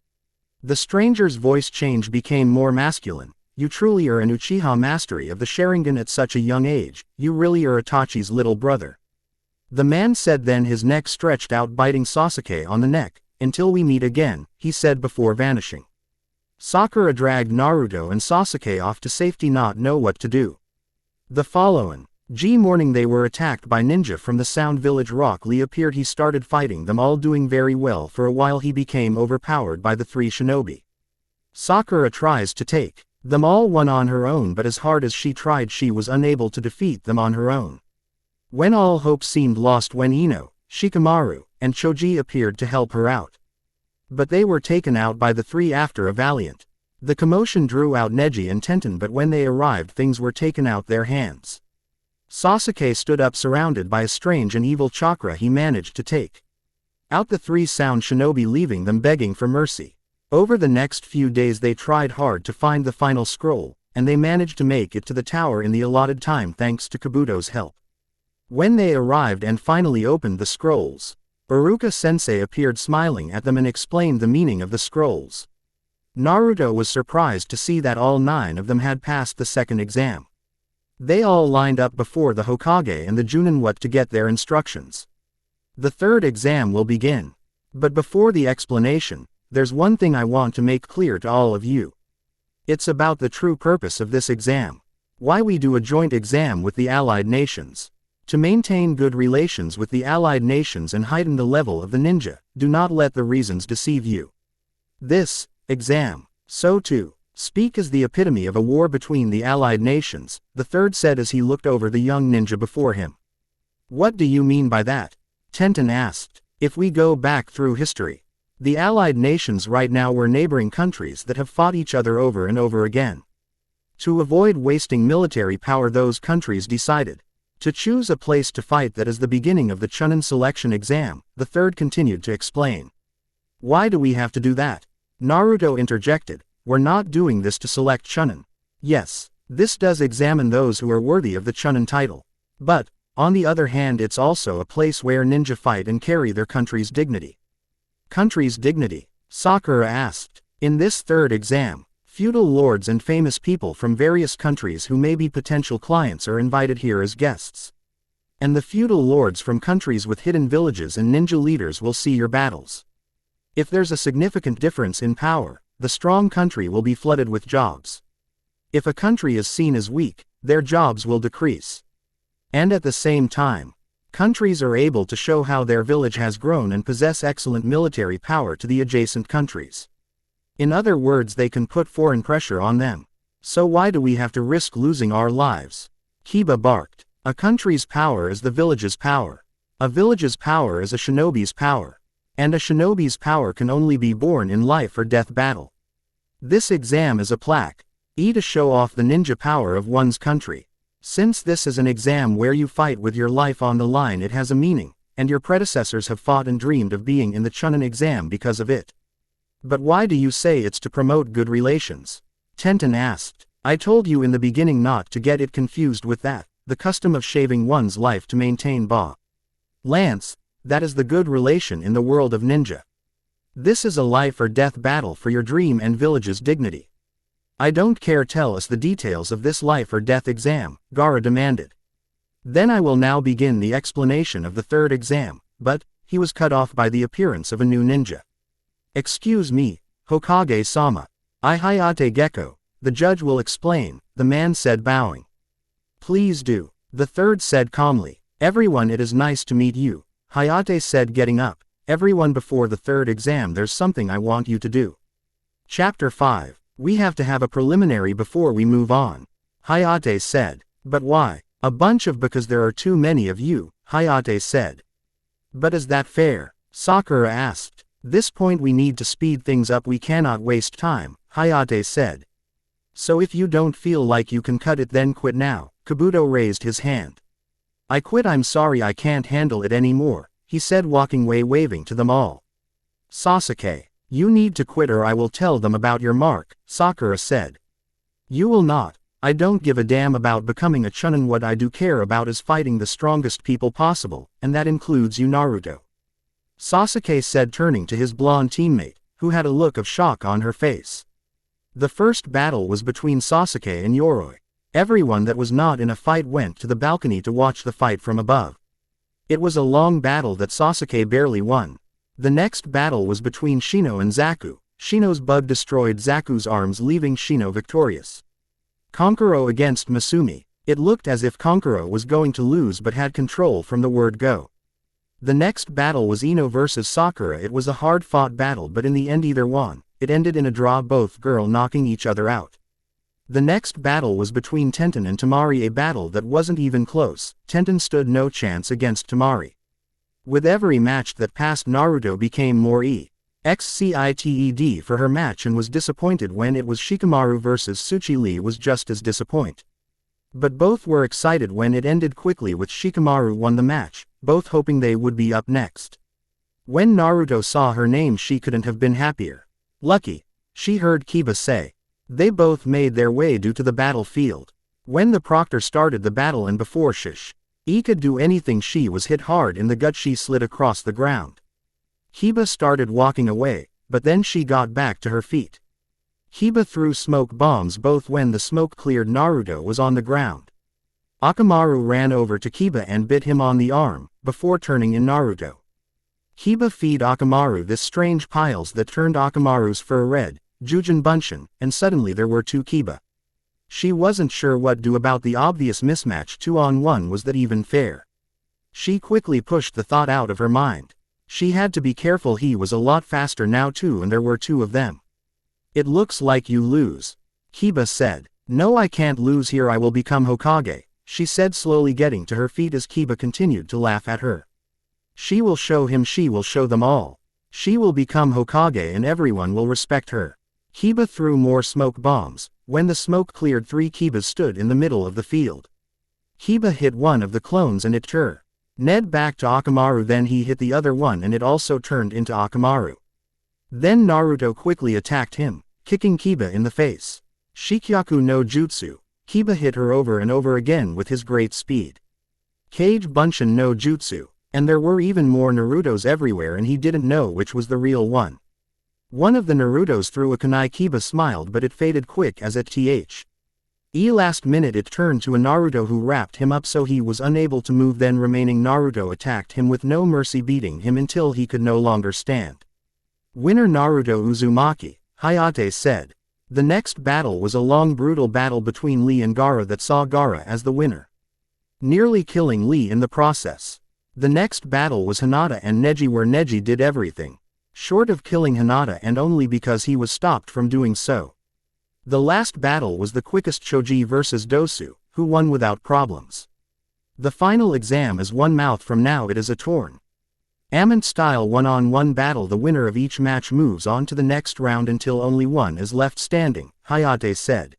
The stranger's voice change became more masculine. You truly are an Uchiha, mastery of the Sharingan at such a young age. You really are Itachi's little brother. The man said, then his neck stretched out, biting Sasuke on the neck. Until we meet again, he said before vanishing. Sakura dragged Naruto and Sasuke off to safety, not know what to do. The following morning they were attacked by ninja from the Sound Village. Rock Lee appeared. He started fighting them all, doing very well. For a while he became overpowered by the 3 shinobi. Sakura tries to take them all one on her own, but as hard as she tried she was unable to defeat them on her own. When all hope seemed lost, when Ino, Shikamaru, and Choji appeared to help her out. But they were taken out by the 3 after a valiant. The commotion drew out Neji and Tenten, but when they arrived things were taken out their hands. Sasuke stood up surrounded by a strange and evil chakra. He managed to take out the 3 sound shinobi, leaving them begging for mercy. Over the next few days they tried hard to find the final scroll, and they managed to make it to the tower in the allotted time thanks to Kabuto's help. When they arrived and finally opened the scrolls, Iruka-sensei appeared smiling at them and explained the meaning of the scrolls. Naruto was surprised to see that all 9 of them had passed the second exam. They all lined up before the Hokage and the Chunin to get their instructions. The third exam will begin. But before the explanation, there's one thing I want to make clear to all of you. It's about the true purpose of this exam. Why we do a joint exam with the allied nations. To maintain good relations with the allied nations and heighten the level of the ninja, do not let the reasons deceive you. This exam, so to speak, is the epitome of a war between the allied nations, the third said as he looked over the young ninja before him. What do you mean by that? Tenten asked. If we go back through history, the allied nations right now were neighboring countries that have fought each other over and over again. To avoid wasting military power, those countries decided to choose a place to fight. That is the beginning of the Chunin selection exam, the third continued to explain. Why do we have to do that? Naruto interjected. We're not doing this to select Chunin. Yes, this does examine those who are worthy of the Chunin title. But, on the other hand, it's also a place where ninja fight and carry their country's dignity. Country's dignity? Sakura asked. In this third exam, feudal lords and famous people from various countries who may be potential clients are invited here as guests. And the feudal lords from countries with hidden villages and ninja leaders will see your battles. If there's a significant difference in power, the strong country will be flooded with jobs. If a country is seen as weak, their jobs will decrease. And at the same time, countries are able to show how their village has grown and possess excellent military power to the adjacent countries. In other words, they can put foreign pressure on them. So why do we have to risk losing our lives? Kiba barked. A country's power is the village's power. A village's power is a shinobi's power. And a shinobi's power can only be born in life or death battle. This exam is a plaque, to show off the ninja power of one's country. Since this is an exam where you fight with your life on the line, it has a meaning, and your predecessors have fought and dreamed of being in the Chunin exam because of it. But why do you say it's to promote good relations? Tenten asked. I told you in the beginning not to get it confused with that, the custom of shaving one's life to maintain balance. That is the good relation in the world of ninja. This is a life or death battle for your dream and village's dignity. I don't care, tell us the details of this life or death exam, Gaara demanded. Then I will now begin the explanation of the third exam, but, he was cut off by the appearance of a new ninja. Excuse me, Hokage-sama. I Hayate Gecko, the judge will explain, the man said bowing. Please do, the third said calmly. Everyone, it is nice to meet you, Hayate said getting up. Everyone, before the third exam there's something I want you to do. Chapter 5. We have to have a preliminary before we move on, Hayate said. But why? Because there are too many of you, Hayate said. But is that fair? Sakura asked. This point we need to speed things up, we cannot waste time, Hayate said. So if you don't feel like you can cut it, then quit now, Kabuto raised his hand. I quit, I'm sorry, I can't handle it anymore, he said, walking away, waving to them all. Sasuke, you need to quit or I will tell them about your mark, Sakura said. You will not. I don't give a damn about becoming a Chunin. What I do care about is fighting the strongest people possible, and that includes you, Naruto. Sasuke said, turning to his blonde teammate, who had a look of shock on her face. The first battle was between Sasuke and Yoroi. Everyone that was not in a fight went to the balcony to watch the fight from above. It was a long battle that Sasuke barely won. The next battle was between Shino and Zaku. Shino's bug destroyed Zaku's arms, leaving Shino victorious. Kankuro against Masumi. It looked as if Kankuro was going to lose but had control from the word go. The next battle was Ino versus Sakura. It was a hard-fought battle, but in the end either won. It ended in a draw, both girl knocking each other out. The next battle was between Tenten and Temari, a battle that wasn't even close. Tenten stood no chance against Temari. With every match that passed, Naruto became more excited for her match and was disappointed when it was Shikamaru versus Tsuchi. Lee was just as disappointed. But both were excited when it ended quickly with Shikamaru won the match, both hoping they would be up next. When Naruto saw her name, she couldn't have been happier. Lucky, she heard Kiba say. They both made their way to the battlefield. When the proctor started the battle and before he could do anything, she was hit hard in the gut. She slid across the ground. Hiba started walking away, but then she got back to her feet. Hiba threw smoke bombs both when the smoke cleared. Naruto was on the ground. Akamaru ran over to Kiba and bit him on the arm, before turning in Naruto. Hiba feed Akamaru this strange piles that turned Akamaru's fur red, Jujin Bunshin, and suddenly there were two Kiba. She wasn't sure what to do about the obvious mismatch. 2-on-1 was that even fair? She quickly pushed the thought out of her mind. She had to be careful. He was a lot faster now too and there were two of them. It looks like you lose. Hiba said. No, I can't lose here. I will become Hokage, she said, slowly getting to her feet as Kiba continued to laugh at her. She will show him. She will show them all. She will become Hokage and everyone will respect her. Hiba threw more smoke bombs. When the smoke cleared, 3 Kibas stood in the middle of the field. Hiba hit one of the clones and it turned Ned back to Akamaru. Then he hit the other one and it also turned into Akamaru. Then Naruto quickly attacked him, kicking Kiba in the face. Shikyaku no Jutsu. Kiba hit her over and over again with his great speed. Kage Bunshin no Jutsu. And there were even more Narutos everywhere and he didn't know which was the real one. One of the Narutos threw a kunai. Kiba smiled but it faded quick as at last minute it turned to a Naruto who wrapped him up so he was unable to move. Then remaining Naruto attacked him with no mercy, beating him until he could no longer stand. Winner Naruto Uzumaki, Hayate said. The next battle was a long brutal battle between Lee and Gaara that saw Gaara as the winner, nearly killing Lee in the process. The next battle was Hinata and Neji, where Neji did everything short of killing Hinata, and only because he was stopped from doing so. The last battle was the quickest, Choji versus Dosu, who won without problems. The final exam is 1 month from now. It is a torn Amant style 1-on-1 battle. The winner of each match moves on to the next round until only one is left standing, Hayate said.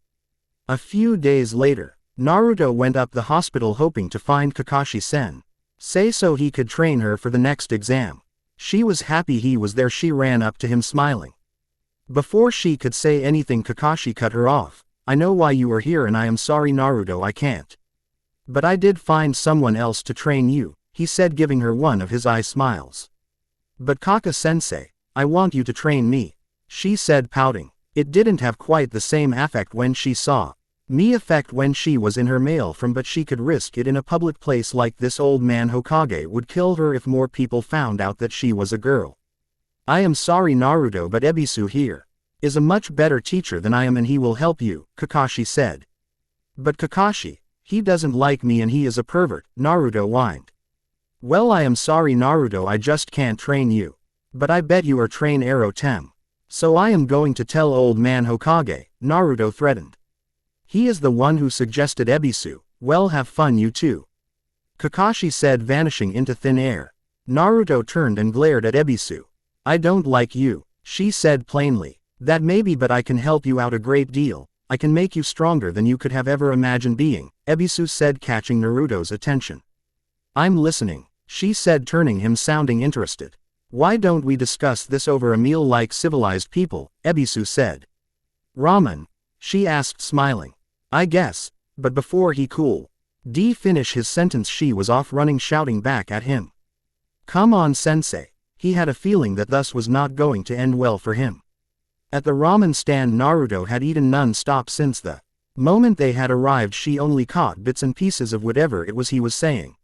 A few days later, Naruto went up the hospital hoping to find Kakashi-sen so he could train her for the next exam. She was happy he was there. She ran up to him smiling. Before she could say anything, Kakashi cut her off. I know why you are here and I am sorry, Naruto, I can't. But I did find someone else to train you, he said, giving her one of his eye smiles. But Kaka-sensei, I want you to train me, she said, pouting. It didn't have quite the same effect when she saw me effect when she was in her male form, but she could risk it in a public place like this. Old man Hokage would kill her if more people found out that she was a girl. I am sorry, Naruto, but Ebisu here is a much better teacher than I am and he will help you, Kakashi said. But Kakashi, he doesn't like me and he is a pervert, Naruto whined. Well, I am sorry, Naruto, I just can't train you. But I bet you are train Arrow Tem. So I am going to tell old man Hokage, Naruto threatened. He is the one who suggested Ebisu. Well, have fun you too, Kakashi said, vanishing into thin air. Naruto turned and glared at Ebisu. I don't like you, she said plainly. That maybe, but I can help you out a great deal. I can make you stronger than you could have ever imagined being, Ebisu said, catching Naruto's attention. I'm listening, she said, turning him, sounding interested. Why don't we discuss this over a meal like civilized people, Ebisu said. Ramen? She asked, smiling. I guess, but before he could finish his sentence, she was off running, shouting back at him. Come on, sensei. He had a feeling that thus was not going to end well for him. At the ramen stand, Naruto had eaten non-stop since the moment they had arrived. She only caught bits and pieces of whatever it was he was saying.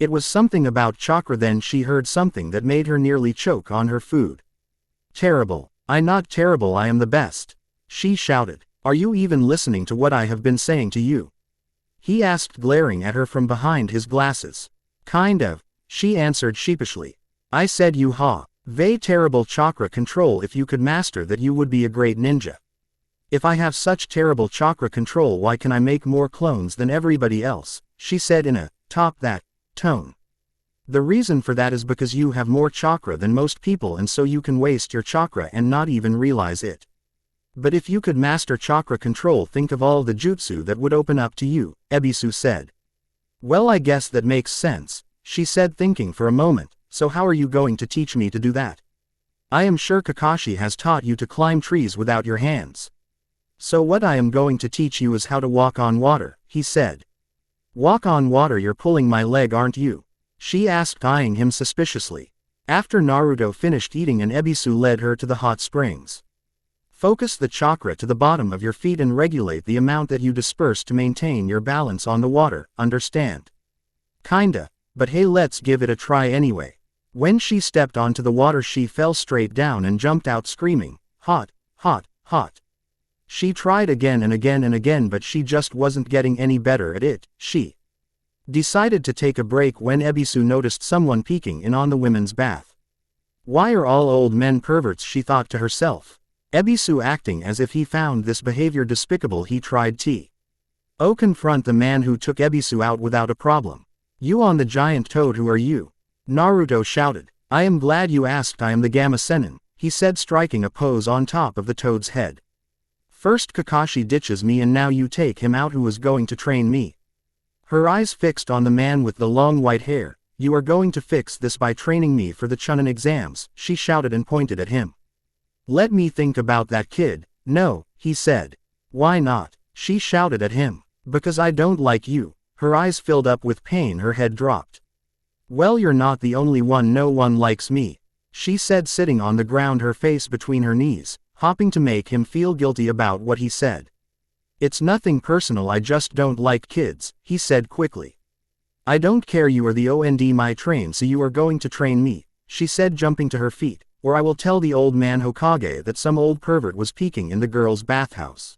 It was something about chakra. Then she heard something that made her nearly choke on her food. Terrible. I'm not terrible, I am the best, she shouted. Are you even listening to what I have been saying to you? He asked, glaring at her from behind his glasses. Kind of, she answered sheepishly. I said you have terrible chakra control. If you could master that, you would be a great ninja. If I have such terrible chakra control, why can I make more clones than everybody else? She said in a top that tone. The reason for that is because you have more chakra than most people, and so you can waste your chakra and not even realize it. But if you could master chakra control, think of all the jutsu that would open up to you, Ebisu said. Well, I guess that makes sense, she said, thinking for a moment. So how are you going to teach me to do that? I am sure Kakashi has taught you to climb trees without your hands. So what I am going to teach you is how to walk on water, he said. Walk on water? You're pulling my leg, aren't you? She asked, eyeing him suspiciously. After Naruto finished eating, and Ebisu led her to the hot springs. Focus the chakra to the bottom of your feet and regulate the amount that you disperse to maintain your balance on the water, understand? Kinda, but hey, let's give it a try anyway. When she stepped onto the water, she fell straight down and jumped out screaming, hot, hot, hot. She tried again and again and again, but she just wasn't getting any better at it. She decided to take a break when Ebisu noticed someone peeking in on the women's bath. Why are all old men perverts, she thought to herself. Ebisu acting as if he found this behavior despicable, he tried to confront the man who took Ebisu out without a problem. You on the giant toad, who are you? Naruto shouted. I am glad you asked. I am the Gamma Sennin, he said, striking a pose on top of the toad's head. First Kakashi ditches me and now you take him out who was going to train me. Her eyes fixed on the man with the long white hair. You are going to fix this by training me for the Chunin exams, she shouted and pointed at him. Let me think about that, kid. No, he said. Why not? She shouted at him. Because I don't like you. Her eyes filled up with pain, her head dropped. Well, you're not the only one, no one likes me, she said, sitting on the ground, her face between her knees, hopping to make him feel guilty about what he said. It's nothing personal, I just don't like kids, he said quickly. I don't care, you are the OND my train, so you are going to train me, she said, jumping to her feet, or I will tell the old man Hokage that some old pervert was peeking in the girl's bathhouse.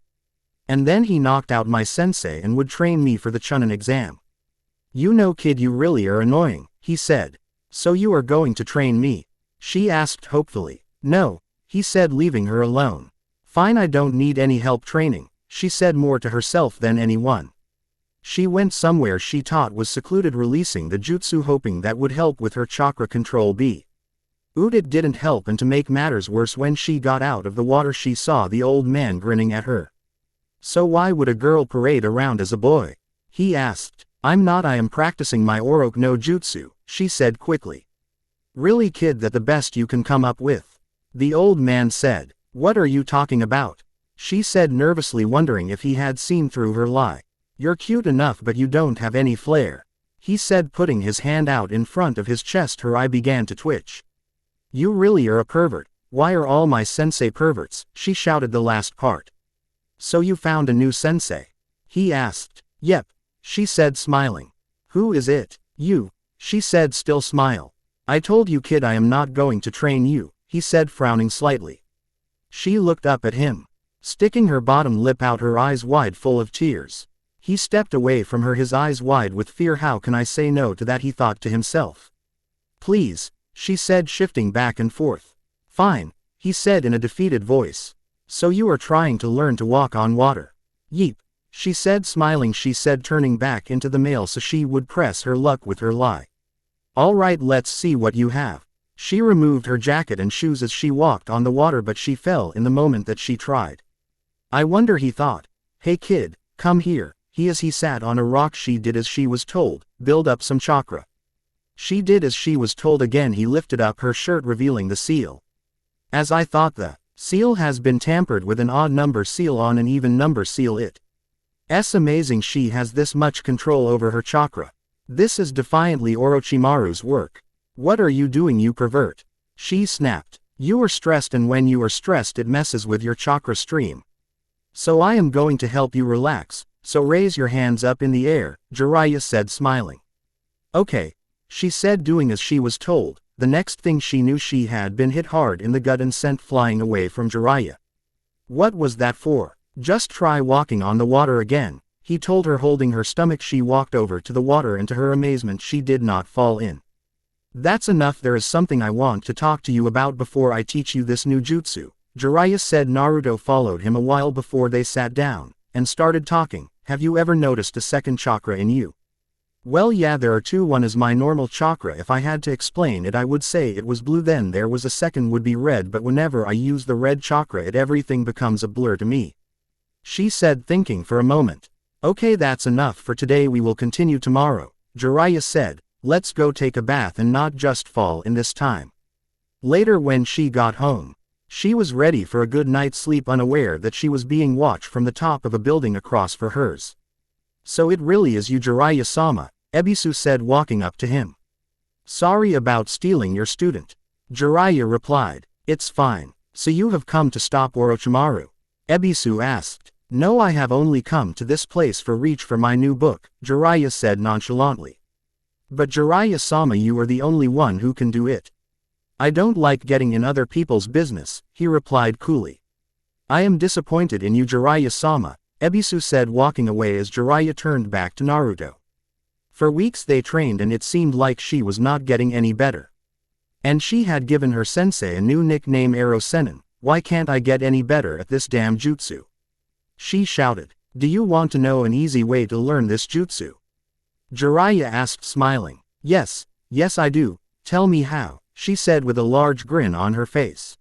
And then he knocked out my sensei and would train me for the Chunin exam. You know, kid, you really are annoying, he said. So you are going to train me? She asked hopefully. No, he said, leaving her alone. Fine, I don't need any help training, she said, more to herself than anyone. She went somewhere she thought was secluded, releasing the jutsu, hoping that would help with her chakra control. It didn't help, and to make matters worse, when she got out of the water she saw the old man grinning at her. So why would a girl parade around as a boy? He asked. I'm not, I am practicing my Oroku no Jutsu, she said quickly. Really, kid, that the best you can come up with? The old man said. What are you talking about? She said nervously, wondering if he had seen through her lie. You're cute enough, but you don't have any flair, he said, putting his hand out in front of his chest. Her eye began to twitch. You really are a pervert. Why are all my sensei perverts? She shouted the last part. So you found a new sensei? He asked. Yep, she said, smiling. Who is it? You, she said, still smile. I told you, kid, I am not going to train you, he said, frowning slightly. She looked up at him, sticking her bottom lip out, her eyes wide, full of tears. He stepped away from her, his eyes wide with fear. How can I say no to that, he thought to himself. Please, she said, shifting back and forth. Fine, he said in a defeated voice. So you are trying to learn to walk on water? Yeep, she said, smiling. She said, turning back into the male so she would press her luck with her lie. All right, let's see what you have. She removed her jacket and shoes as she walked on the water, but she fell in the moment that she tried. I wonder, he thought. Hey kid, come here. He sat on a rock. She did as she was told, build up some chakra. She did as she was told again. He lifted up her shirt, revealing the seal. As I thought, the seal has been tampered with, an odd number seal on an even number seal. It's amazing she has this much control over her chakra. This is defiantly Orochimaru's work. What are you doing, you pervert? She snapped. You are stressed, and when you are stressed it messes with your chakra stream. So I am going to help you relax, so raise your hands up in the air, Jiraiya said, smiling. Okay, she said, doing as she was told. The next thing she knew, she had been hit hard in the gut and sent flying away from Jiraiya. What was that for? Just try walking on the water again, he told her, holding her stomach. She walked over to the water, and to her amazement she did not fall in. That's enough, there is something I want to talk to you about before I teach you this new jutsu, Jiraiya said. Naruto followed him a while before they sat down, and started talking. Have you ever noticed a second chakra in you? Well, yeah, there are two. One is my normal chakra. If I had to explain it, I would say it was blue. Then there was a second, would be red, but whenever I use the red chakra everything becomes a blur to me, she said, thinking for a moment. Okay, that's enough for today, we will continue tomorrow, Jiraiya said. Let's go take a bath and not just fall in this time. Later, when she got home, She was ready for a good night's sleep, unaware that she was being watched from the top of a building across for hers. So it really is you, Jiraiya-sama, Ebisu said, walking up to him. Sorry about stealing your student. Jiraiya replied. It's fine. So you have come to stop Orochimaru? Ebisu asked. No, I have only come to this place for reach for my new book, Jiraiya said nonchalantly. But Jiraiya-sama, you are the only one who can do it. I don't like getting in other people's business, he replied coolly. I am disappointed in you, Jiraiya-sama, Ebisu said, walking away as Jiraiya turned back to Naruto. For weeks they trained and it seemed like she was not getting any better. And she had given her sensei a new nickname, Arrow Sennin. Why can't I get any better at this damn jutsu? She shouted. Do you want to know an easy way to learn this jutsu? Jiraiya asked, smiling. Yes I do, tell me how, she said with a large grin on her face.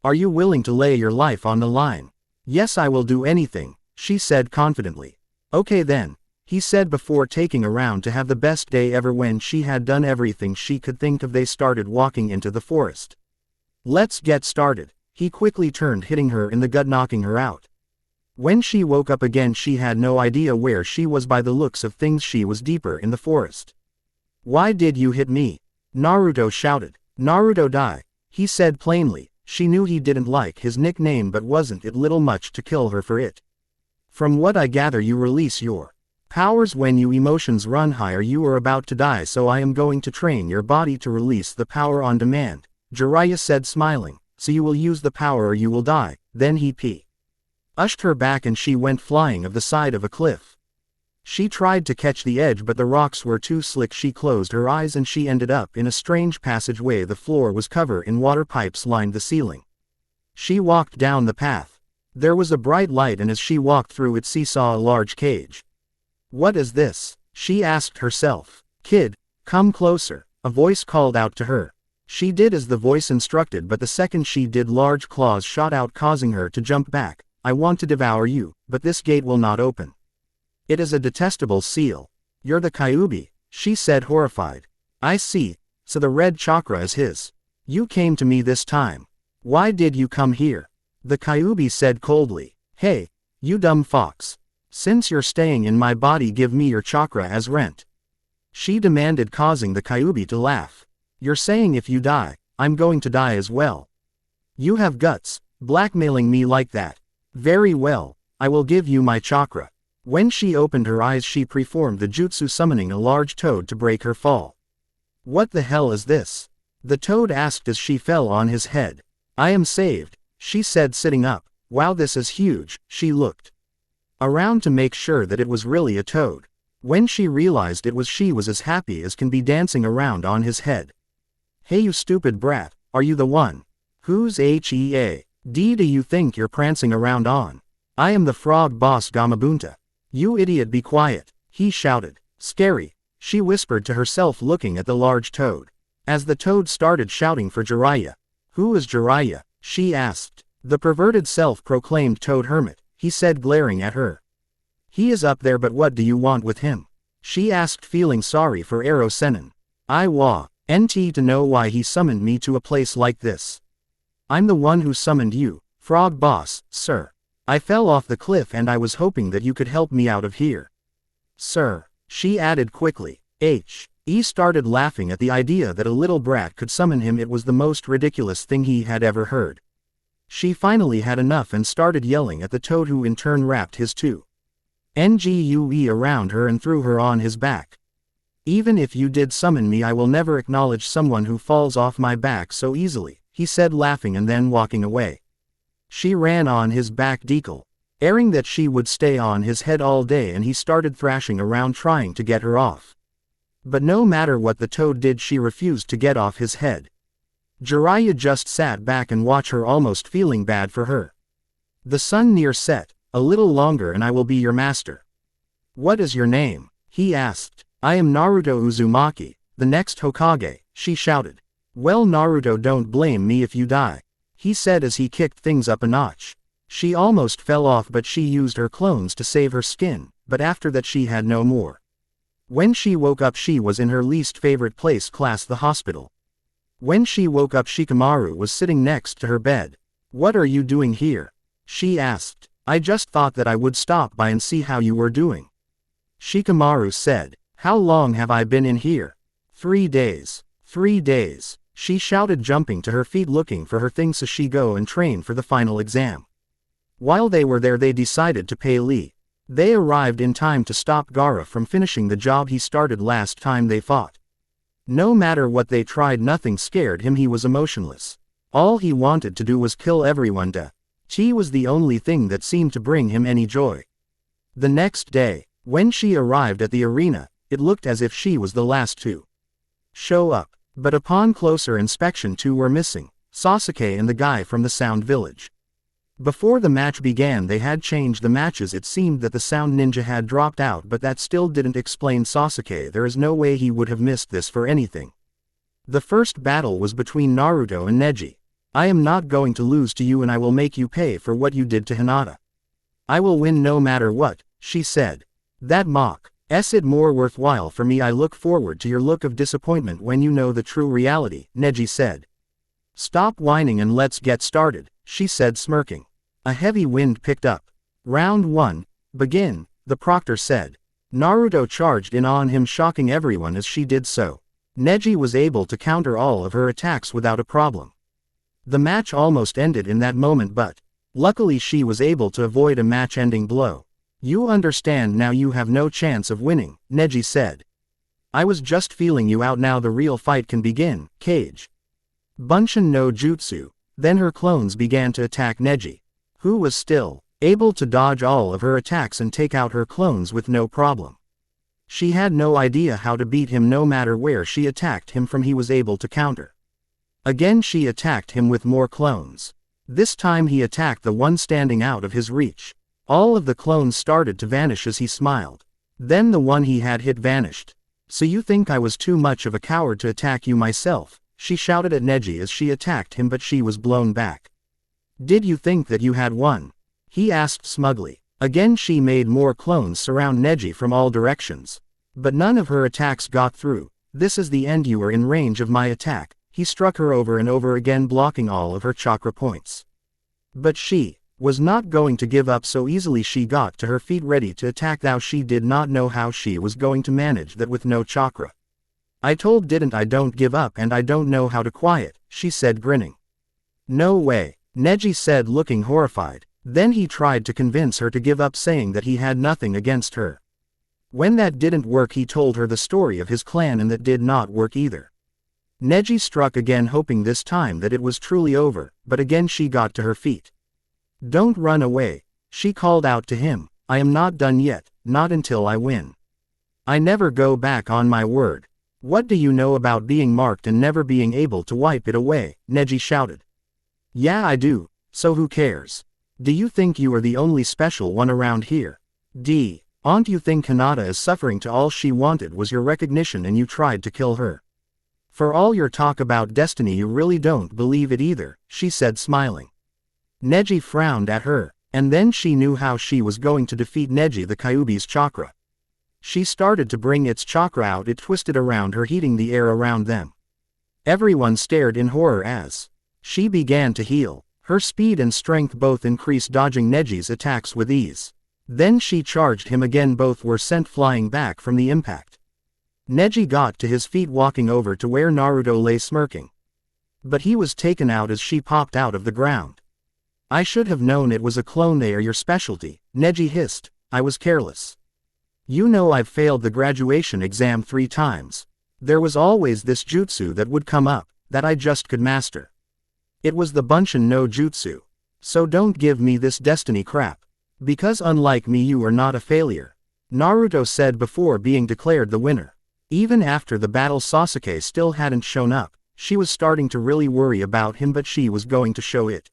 Are you willing to lay your life on the line? Yes, I will do anything, she said confidently. Okay then, he said before taking a round to have the best day ever. When she had done everything she could think of, they started walking into the forest. Let's get started. He quickly turned, hitting her in the gut, knocking her out. When she woke up again, she had no idea where she was. By the looks of things, she was deeper in the forest. Why did you hit me? Naruto shouted. Naruto die, he said plainly. She knew he didn't like his nickname, but wasn't it little much to kill her for it? From what I gather, you release your powers when your emotions run higher. You are about to die, so I am going to train your body to release the power on demand, Jiraiya said, smiling. So you will use the power or you will die. Then he pushed her back and she went flying off the side of a cliff. She tried to catch the edge, but the rocks were too slick. She closed her eyes and she ended up in a strange passageway. The floor was covered in water, pipes lined the ceiling. She walked down the path. There was a bright light, and as she walked through it, she saw a large cage. What is this? She asked herself. Kid, come closer, a voice called out to her. She did as the voice instructed, but the second she did, large claws shot out, causing her to jump back. I want to devour you, but this gate will not open. It is a detestable seal. You're the Kyuubi, she said, horrified. I see, so the red chakra is his. You came to me this time. Why did you come here? The Kyuubi said coldly. Hey, you dumb fox. Since you're staying in my body, give me your chakra as rent. She demanded, causing the Kyuubi to laugh. You're saying if you die, I'm going to die as well? You have guts, blackmailing me like that. Very well, I will give you my chakra. When she opened her eyes, she performed the jutsu, summoning a large toad to break her fall. What the hell is this? The toad asked as she fell on his head. I am saved, she said, sitting up. Wow, this is huge. She looked around to make sure that it was really a toad. When she realized it was, she was as happy as can be, dancing around on his head. Hey, you stupid brat, are you the one? Whose HEA D do you think you're prancing around on? I am the frog boss Gamabunta. You idiot, be quiet, he shouted. Scary, she whispered to herself, looking at the large toad. As the toad started shouting for Jiraiya. Who is Jiraiya? She asked. The perverted self-proclaimed toad hermit, he said, glaring at her. He is up there, but what do you want with him? She asked, feeling sorry for Arrow Sennin. I want to know why he summoned me to a place like this. I'm the one who summoned you, frog boss, sir. I fell off the cliff and I was hoping that you could help me out of here. Sir, she added quickly. He started laughing at the idea that a little brat could summon him. It was the most ridiculous thing he had ever heard. She finally had enough and started yelling at the toad, who in turn wrapped his two ngui around her and threw her on his back. Even if you did summon me, I will never acknowledge someone who falls off my back so easily, he said, laughing and then walking away. She ran on his back, declaring that she would stay on his head all day, and he started thrashing around trying to get her off. But no matter what the toad did, she refused to get off his head. Jiraiya just sat back and watched her, almost feeling bad for her. The sun near set. A little longer and I will be your master. What is your name? He asked. I am Naruto Uzumaki, the next Hokage, she shouted. Well, Naruto, don't blame me if you die, he said as he kicked things up a notch. She almost fell off, but she used her clones to save her skin, but after that she had no more. When she woke up, she was in her least favorite place, class, the hospital. When she woke up, Shikamaru was sitting next to her bed. What are you doing here? She asked. I just thought that I would stop by and see how you were doing. Shikamaru said. How long have I been in here? 3 days. 3 days. She shouted, jumping to her feet looking for her things so she go and train for the final exam. While they were there they decided to pay Lee. They arrived in time to stop Gaara from finishing the job he started last time they fought. No matter what they tried, nothing scared him. He was emotionless. All he wanted to do was kill everyone. She was the only thing that seemed to bring him any joy. The next day, when she arrived at the arena, it looked as if she was the last to show up. But upon closer inspection, 2 were missing, Sasuke and the guy from the Sound Village. Before the match began they had changed the matches. It seemed that the Sound Ninja had dropped out, but that still didn't explain Sasuke. There is no way he would have missed this for anything. The first battle was between Naruto and Neji. I am not going to lose to you and I will make you pay for what you did to Hinata. I will win no matter what, she said. That mock is it more worthwhile for me. I look forward to your look of disappointment when you know the true reality, Neji said. Stop whining and let's get started, she said, smirking. A heavy wind picked up. Round 1, begin, the proctor said. Naruto charged in on him, shocking everyone as she did so. Neji was able to counter all of her attacks without a problem. The match almost ended in that moment, but luckily she was able to avoid a match-ending blow. You understand now, you have no chance of winning, Neji said. I was just feeling you out. Now the real fight can begin. Cage. Bunshin no Jutsu. Then her clones began to attack Neji, who was still able to dodge all of her attacks and take out her clones with no problem. She had no idea how to beat him. No matter where she attacked him from, he was able to counter. Again she attacked him with more clones. This time he attacked the one standing out of his reach. All of the clones started to vanish as he smiled. Then the one he had hit vanished. So you think I was too much of a coward to attack you myself? She shouted at Neji as she attacked him, but she was blown back. Did you think that you had won? He asked smugly. Again she made more clones surround Neji from all directions. But none of her attacks got through. This is the end. You are in range of my attack. He struck her over and over again, blocking all of her chakra points. But she was not going to give up so easily. She got to her feet ready to attack. Now she did not know how she was going to manage that with no chakra. I told didn't I don't give up and I don't know how to quiet, she said, grinning. No way, Neji said, looking horrified. Then he tried to convince her to give up, saying that he had nothing against her. When that didn't work, he told her the story of his clan, and that did not work either. Neji struck again, hoping this time that it was truly over, but again she got to her feet. Don't run away, she called out to him. I am not done yet, not until I win. I never go back on my word. What do you know about being marked and never being able to wipe it away? Neji shouted. Yeah, I do, so who cares? Do you think you are the only special one around here? Don't you think Hinata is suffering? To all she wanted was your recognition and you tried to kill her. For all your talk about destiny, you really don't believe it either, she said, smiling. Neji frowned at her, and then she knew how she was going to defeat Neji. The Kyuubi's chakra. She started to bring its chakra out. It twisted around her, heating the air around them. Everyone stared in horror as she began to heal. Her speed and strength both increased, dodging Neji's attacks with ease. Then she charged him again. Both were sent flying back from the impact. Neji got to his feet, walking over to where Naruto lay smirking. But he was taken out as she popped out of the ground. I should have known it was a clone. They are your specialty, Neji hissed. I was careless. You know I've failed the graduation exam 3 times. There was always this jutsu that would come up, that I just could master. It was the Bunshin no Jutsu. So don't give me this destiny crap. Because unlike me you are not a failure, Naruto said before being declared the winner. Even after the battle, Sasuke still hadn't shown up. She was starting to really worry about him, but she was going to show it.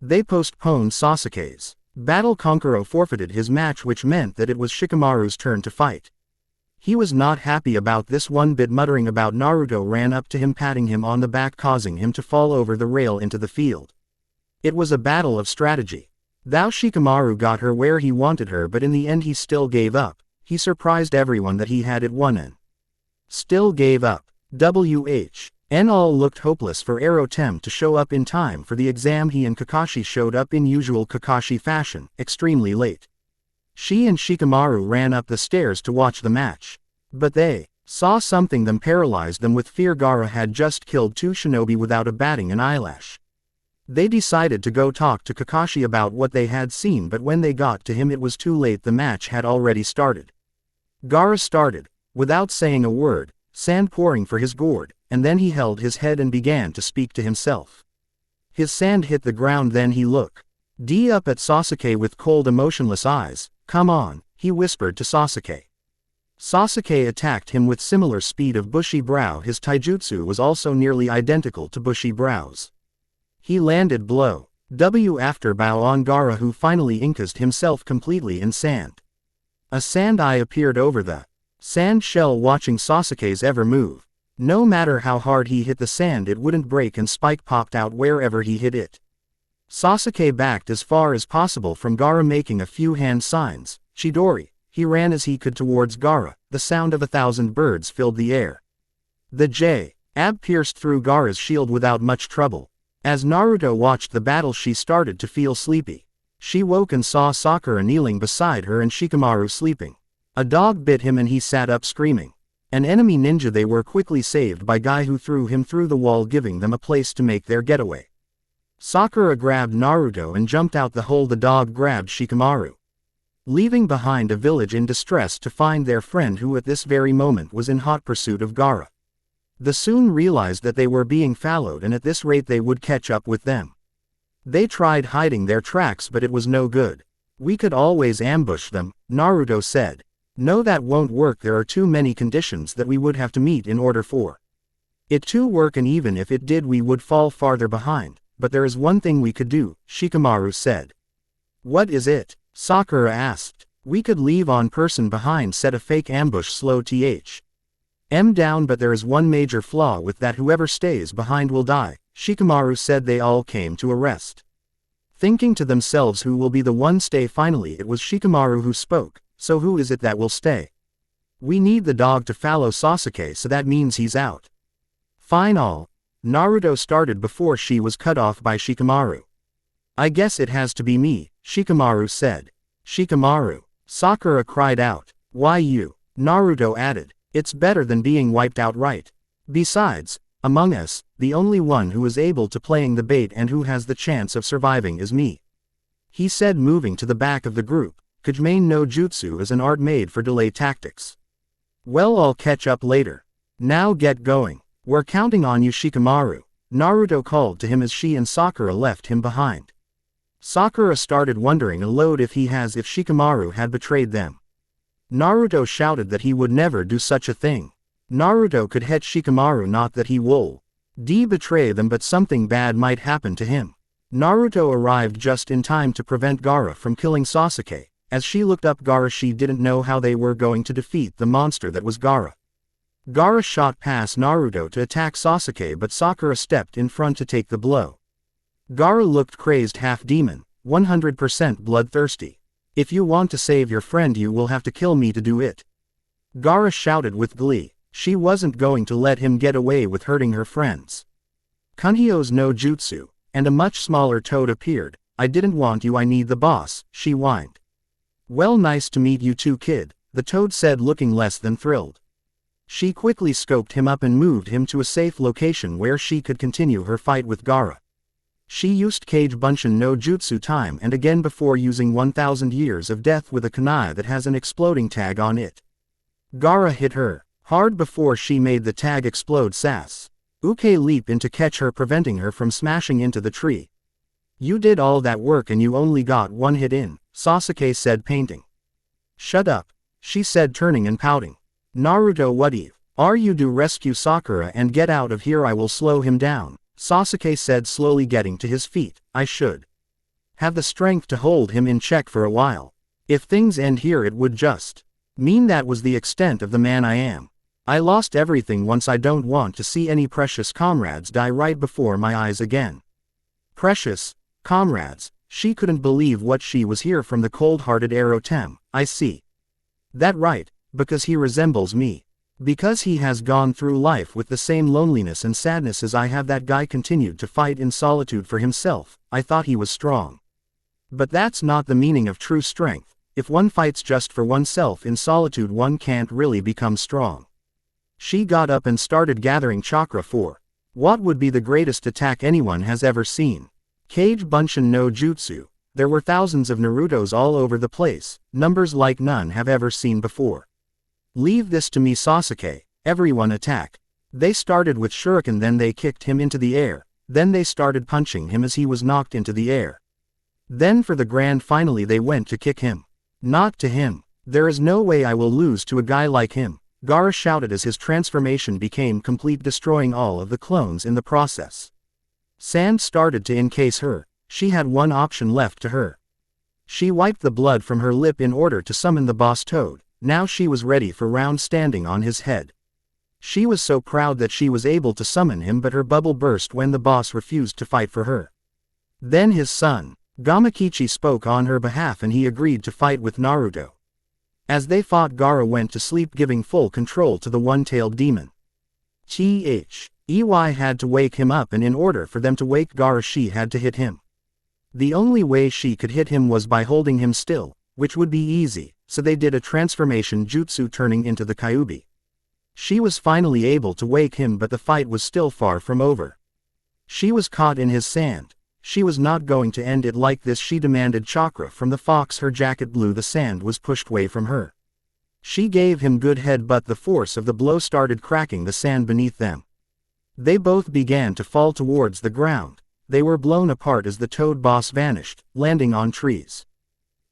They postponed Sasuke's battle. Kankuro forfeited his match, which meant that it was Shikamaru's turn to fight. He was not happy about this one bit. Muttering about Naruto ran up to him, patting him on the back, causing him to fall over the rail into the field. It was a battle of strategy. Thou Shikamaru got her where he wanted her, but in the end he still gave up. He surprised everyone that he had it won and still gave up. And all looked hopeless for Tem to show up in time for the exam. He and Kakashi showed up in usual Kakashi fashion, extremely late. She and Shikamaru ran up the stairs to watch the match. But they saw something that paralyzed them with fear. Gaara had just killed 2 shinobi without a batting an eyelash. They decided to go talk to Kakashi about what they had seen, but when they got to him it was too late. The match had already started. Gaara started, without saying a word, sand pouring for his gourd, and then he held his head and began to speak to himself. His sand hit the ground, then he looked up at Sasuke with cold emotionless eyes. "Come on," he whispered to Sasuke. Sasuke attacked him with similar speed of bushy brow. His taijutsu was also nearly identical to bushy brows. He landed blow W after bow on Gaara, who finally incased himself completely in sand. A sand eye appeared over the sand shell, watching Sasuke's every move. No matter how hard he hit the sand, it wouldn't break, and spike popped out wherever he hit it. Sasuke backed as far as possible from Gaara, making a few hand signs. "Chidori." He ran as he could towards Gaara. The sound of 1,000 birds filled the air. The jab pierced through Gaara's shield without much trouble. As Naruto watched the battle, she started to feel sleepy. She woke and saw Sakura kneeling beside her and Shikamaru sleeping. A dog bit him and he sat up screaming. An enemy ninja. They were quickly saved by Guy, who threw him through the wall, giving them a place to make their getaway. Sakura grabbed Naruto and jumped out the hole. The dog grabbed Shikamaru, leaving behind a village in distress to find their friend, who at this very moment was in hot pursuit of Gaara. They soon realized that they were being followed, and at this rate they would catch up with them. They tried hiding their tracks, but it was no good. "We could always ambush them," Naruto said. "No, that won't work. There are too many conditions that we would have to meet in order for it to work, and even if it did we would fall farther behind. But there is one thing we could do," Shikamaru said. "What is it?" Sakura asked. "We could leave one person behind, set a fake ambush, slow down, but there is one major flaw with that: whoever stays behind will die," Shikamaru said. They all came to a rest, thinking to themselves, who will be the one stay? Finally it was Shikamaru who spoke. "So who is it that will stay?" "We need the dog to follow Sasuke, so that means he's out." "Fine, all." Naruto started before she was cut off by Shikamaru. "I guess it has to be me," Shikamaru said. "Shikamaru," Sakura cried out. "Why you?" Naruto added. "It's better than being wiped out, right? Besides, among us, the only one who is able to playing the bait and who has the chance of surviving is me," he said, moving to the back of the group. "Kajimane no Jutsu is an art made for delay tactics. Well, I'll catch up later. Now get going. We're counting on you, Shikamaru," Naruto called to him as she and Sakura left him behind. Sakura started wondering aloud if Shikamaru had betrayed them. Naruto shouted that he would never do such a thing. Naruto could hit Shikamaru, not that he will betray them, but something bad might happen to him. Naruto arrived just in time to prevent Gaara from killing Sasuke. As she looked up Gaara, she didn't know how they were going to defeat the monster that was Gaara. Gaara shot past Naruto to attack Sasuke, but Sakura stepped in front to take the blow. Gaara looked crazed, half demon, 100% bloodthirsty. "If you want to save your friend, you will have to kill me to do it," Gaara shouted with glee. She wasn't going to let him get away with hurting her friends. Kunhyo's no jutsu, and a much smaller toad appeared. "I didn't want you, I need the boss," she whined. "Well, nice to meet you too, kid," the toad said, looking less than thrilled. She quickly scoped him up and moved him to a safe location where she could continue her fight with Gaara. She used Kage Bunshin no Jutsu time and again before using 1,000 Years of Death with a kunai that has an exploding tag on it. Gaara hit her hard before she made the tag explode. Uke leap in to catch her, preventing her from smashing into the tree. "You did all that work and you only got one hit in," Sasuke said, painting. "Shut up," she said, turning and pouting. "Naruto, what are you do? Rescue Sakura and get out of here, I will slow him down," Sasuke said, slowly getting to his feet. "I should have the strength to hold him in check for a while. If things end here, it would just mean that was the extent of the man I am. I lost everything once. I don't want to see any precious comrades die right before my eyes again." Precious comrades. She couldn't believe what she was hearing from the cold-hearted Tem. "I see that, right, because he resembles me." Because he has gone through life with the same loneliness and sadness as I have. That guy continued to fight in solitude for himself. I thought he was strong. But that's not the meaning of true strength. If one fights just for oneself in solitude, one can't really become strong. She got up and started gathering chakra for what would be the greatest attack anyone has ever seen. Kage Bunshin no Jutsu. There were thousands of Narutos all over the place, numbers like none have ever seen before. Leave this to me, Sasuke. Everyone attack. They started with shuriken, then they kicked him into the air, then they started punching him as he was knocked into the air. Then for the grand finally they went to kick him. Not to him. There is no way I will lose to a guy like him, Gaara shouted as his transformation became complete, destroying all of the clones in the process. Sand started to encase her. She had one option left to her. She wiped the blood from her lip in order to summon the boss toad. Now she was ready for round standing on his head. She was so proud that she was able to summon him, but her bubble burst when the boss refused to fight for her. Then his son, Gamakichi, spoke on her behalf and he agreed to fight with Naruto. As they fought, Gaara went to sleep, giving full control to the one-tailed demon. Ey had to wake him up, and in order for them to wake Gaara she had to hit him. The only way she could hit him was by holding him still, which would be easy, so they did a transformation jutsu turning into the Kyuubi. She was finally able to wake him, but the fight was still far from over. She was caught in his sand. She was not going to end it like this. She demanded chakra from the fox. Her jacket blew. The sand was pushed away from her. She gave him good head, but the force of the blow started cracking the sand beneath them. They both began to fall towards the ground. They were blown apart as the toad boss vanished, landing on trees.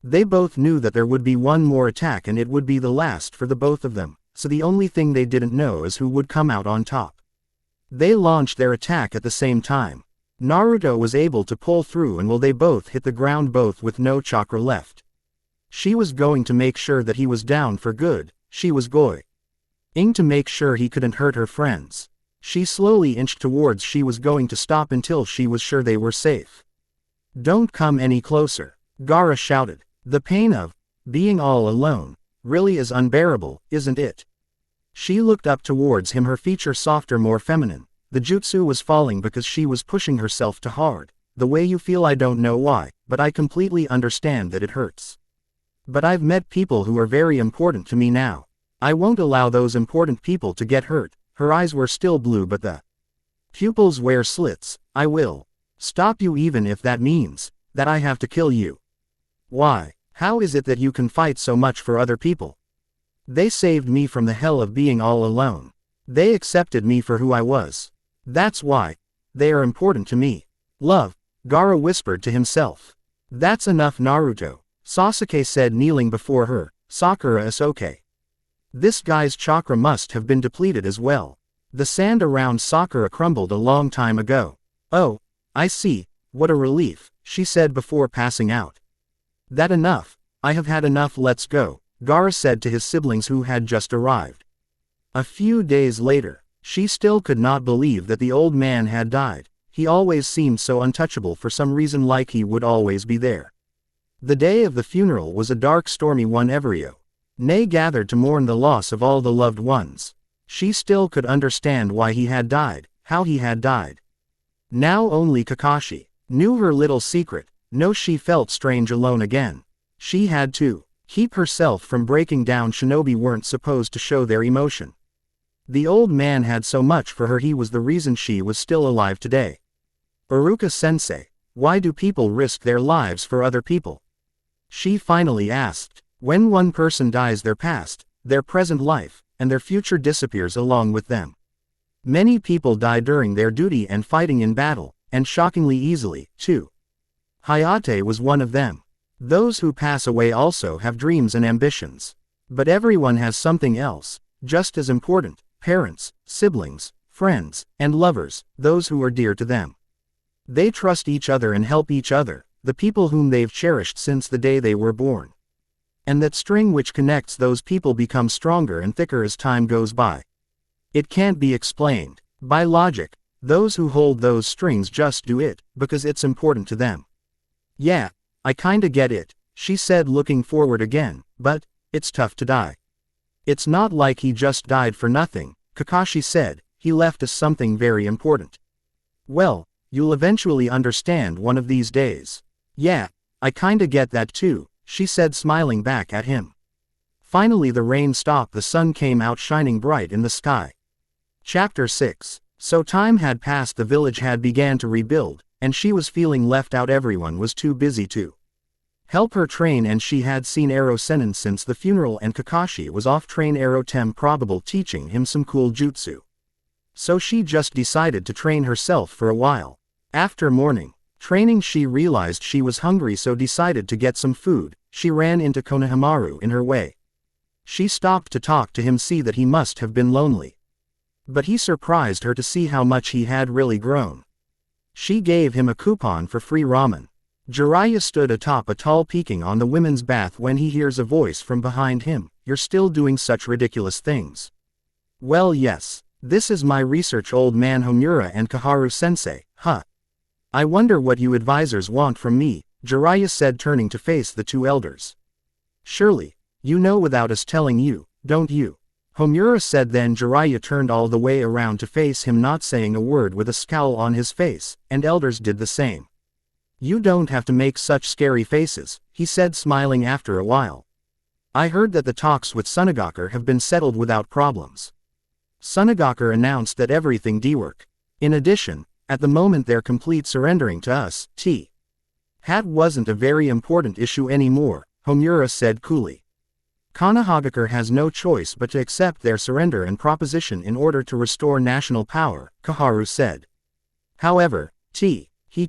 They both knew that there would be one more attack and it would be the last for the both of them, so the only thing they didn't know is who would come out on top. They launched their attack at the same time. Naruto was able to pull through, and while they both hit the ground, both with no chakra left. She was going to make sure that he was down for good. She was going to make sure he couldn't hurt her friends. She slowly inched towards. She was going to stop until she was sure they were safe. Don't come any closer, Gaara shouted. The pain of being all alone really is unbearable, isn't it? She looked up towards him, her feature softer, more feminine. The jutsu was falling because she was pushing herself too hard. The way you feel, I don't know why, but I completely understand that it hurts. But I've met people who are very important to me now. I won't allow those important people to get hurt. Her eyes were still blue, but the pupils were slits. I will stop you even if that means that I have to kill you. Why? How is it that you can fight so much for other people? They saved me from the hell of being all alone. They accepted me for who I was. That's why they are important to me. Love, Gaara whispered to himself. That's enough, Naruto, Sasuke said, kneeling before her. Sakura is okay. This guy's chakra must have been depleted as well. The sand around Sakura crumbled a long time ago. Oh, I see, what a relief, she said before passing out. That enough, I have had enough, let's go, Gaara said to his siblings who had just arrived. A few days later, she still could not believe that the old man had died. He always seemed so untouchable for some reason, like he would always be there. The day of the funeral was a dark, stormy one. Nei gathered to mourn the loss of all the loved ones. She still could understand why he had died, how he had died. Now only Kakashi knew her little secret. No, she felt strange alone again. She had to keep herself from breaking down. Shinobi weren't supposed to show their emotion. The old man had so much for her. He was the reason she was still alive today. Iruka-sensei, why do people risk their lives for other people? She finally asked. When one person dies, their past, their present life, and their future disappears along with them. Many people die during their duty and fighting in battle, and shockingly easily, too. Hayate was one of them. Those who pass away also have dreams and ambitions. But everyone has something else, just as important: parents, siblings, friends, and lovers, those who are dear to them. They trust each other and help each other, the people whom they've cherished since the day they were born. And that string which connects those people becomes stronger and thicker as time goes by. It can't be explained by logic. Those who hold those strings just do it, because it's important to them. Yeah, I kinda get it, she said, looking forward again, but it's tough to die. It's not like he just died for nothing, Kakashi said, he left us something very important. Well, you'll eventually understand one of these days. Yeah, I kinda get that too, she said smiling back at him. Finally the rain stopped, the sun came out shining bright in the sky. Chapter 6. So time had passed, the village had began to rebuild, and she was feeling left out. Everyone was too busy to help her train, and she had seen Ero Sennin since the funeral, and Kakashi was off train Ero Tem probable teaching him some cool jutsu. So she just decided to train herself for a while. After morning training she realized she was hungry, so decided to get some food. She ran into Konohamaru in her way. She stopped to talk to him, see that he must have been lonely. But he surprised her to see how much he had really grown. She gave him a coupon for free ramen. Jiraiya stood atop a tall peaking on the women's bath when he hears a voice from behind him. You're still doing such ridiculous things. Well, yes. This is my research, old man Homura and Kaharu-sensei, huh? I wonder what you advisors want from me, Jiraiya said, turning to face the two elders. Surely, you know without us telling you, don't you? Homura said. Then Jiraiya turned all the way around to face him, not saying a word, with a scowl on his face, and elders did the same. You don't have to make such scary faces, he said, smiling after a while. I heard that the talks with Sunagaker have been settled without problems. Sunagaker announced that everything D-work. In addition, at the moment they're complete surrendering to us. Hat wasn't a very important issue anymore, Homura said coolly. Konohamaru has no choice but to accept their surrender and proposition in order to restore national power, Kaharu said. However,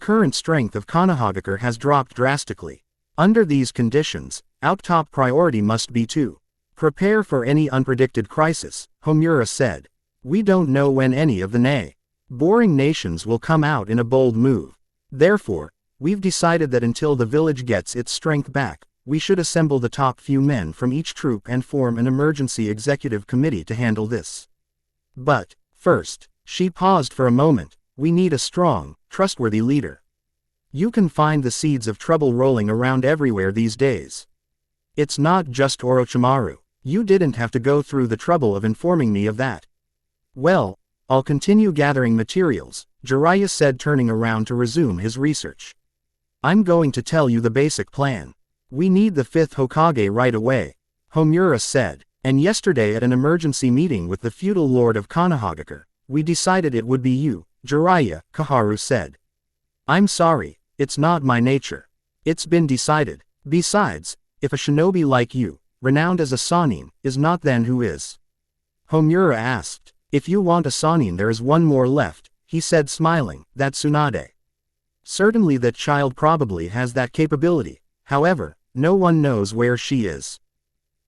current strength of Konohamaru has dropped drastically. Under these conditions, our top priority must be to prepare for any unpredicted crisis, Homura said. We don't know when any of the boring nations will come out in a bold move. Therefore, we've decided that until the village gets its strength back, we should assemble the top few men from each troop and form an emergency executive committee to handle this. But, first, she paused for a moment, we need a strong, trustworthy leader. You can find the seeds of trouble rolling around everywhere these days. It's not just Orochimaru. You didn't have to go through the trouble of informing me of that. Well, I'll continue gathering materials, Jiraiya said, turning around to resume his research. I'm going to tell you the basic plan. We need the 5th Hokage right away, Homura said, and yesterday at an emergency meeting with the feudal lord of Konohamaru, we decided it would be you, Jiraiya, Kaharu said. I'm sorry, it's not my nature. It's been decided. Besides, if a shinobi like you, renowned as a Sannin, is not, then who is? Homura asked. If you want a Sannin, there is one more left, he said, smiling, that's Tsunade. Certainly that child probably has that capability, however, no one knows where she is.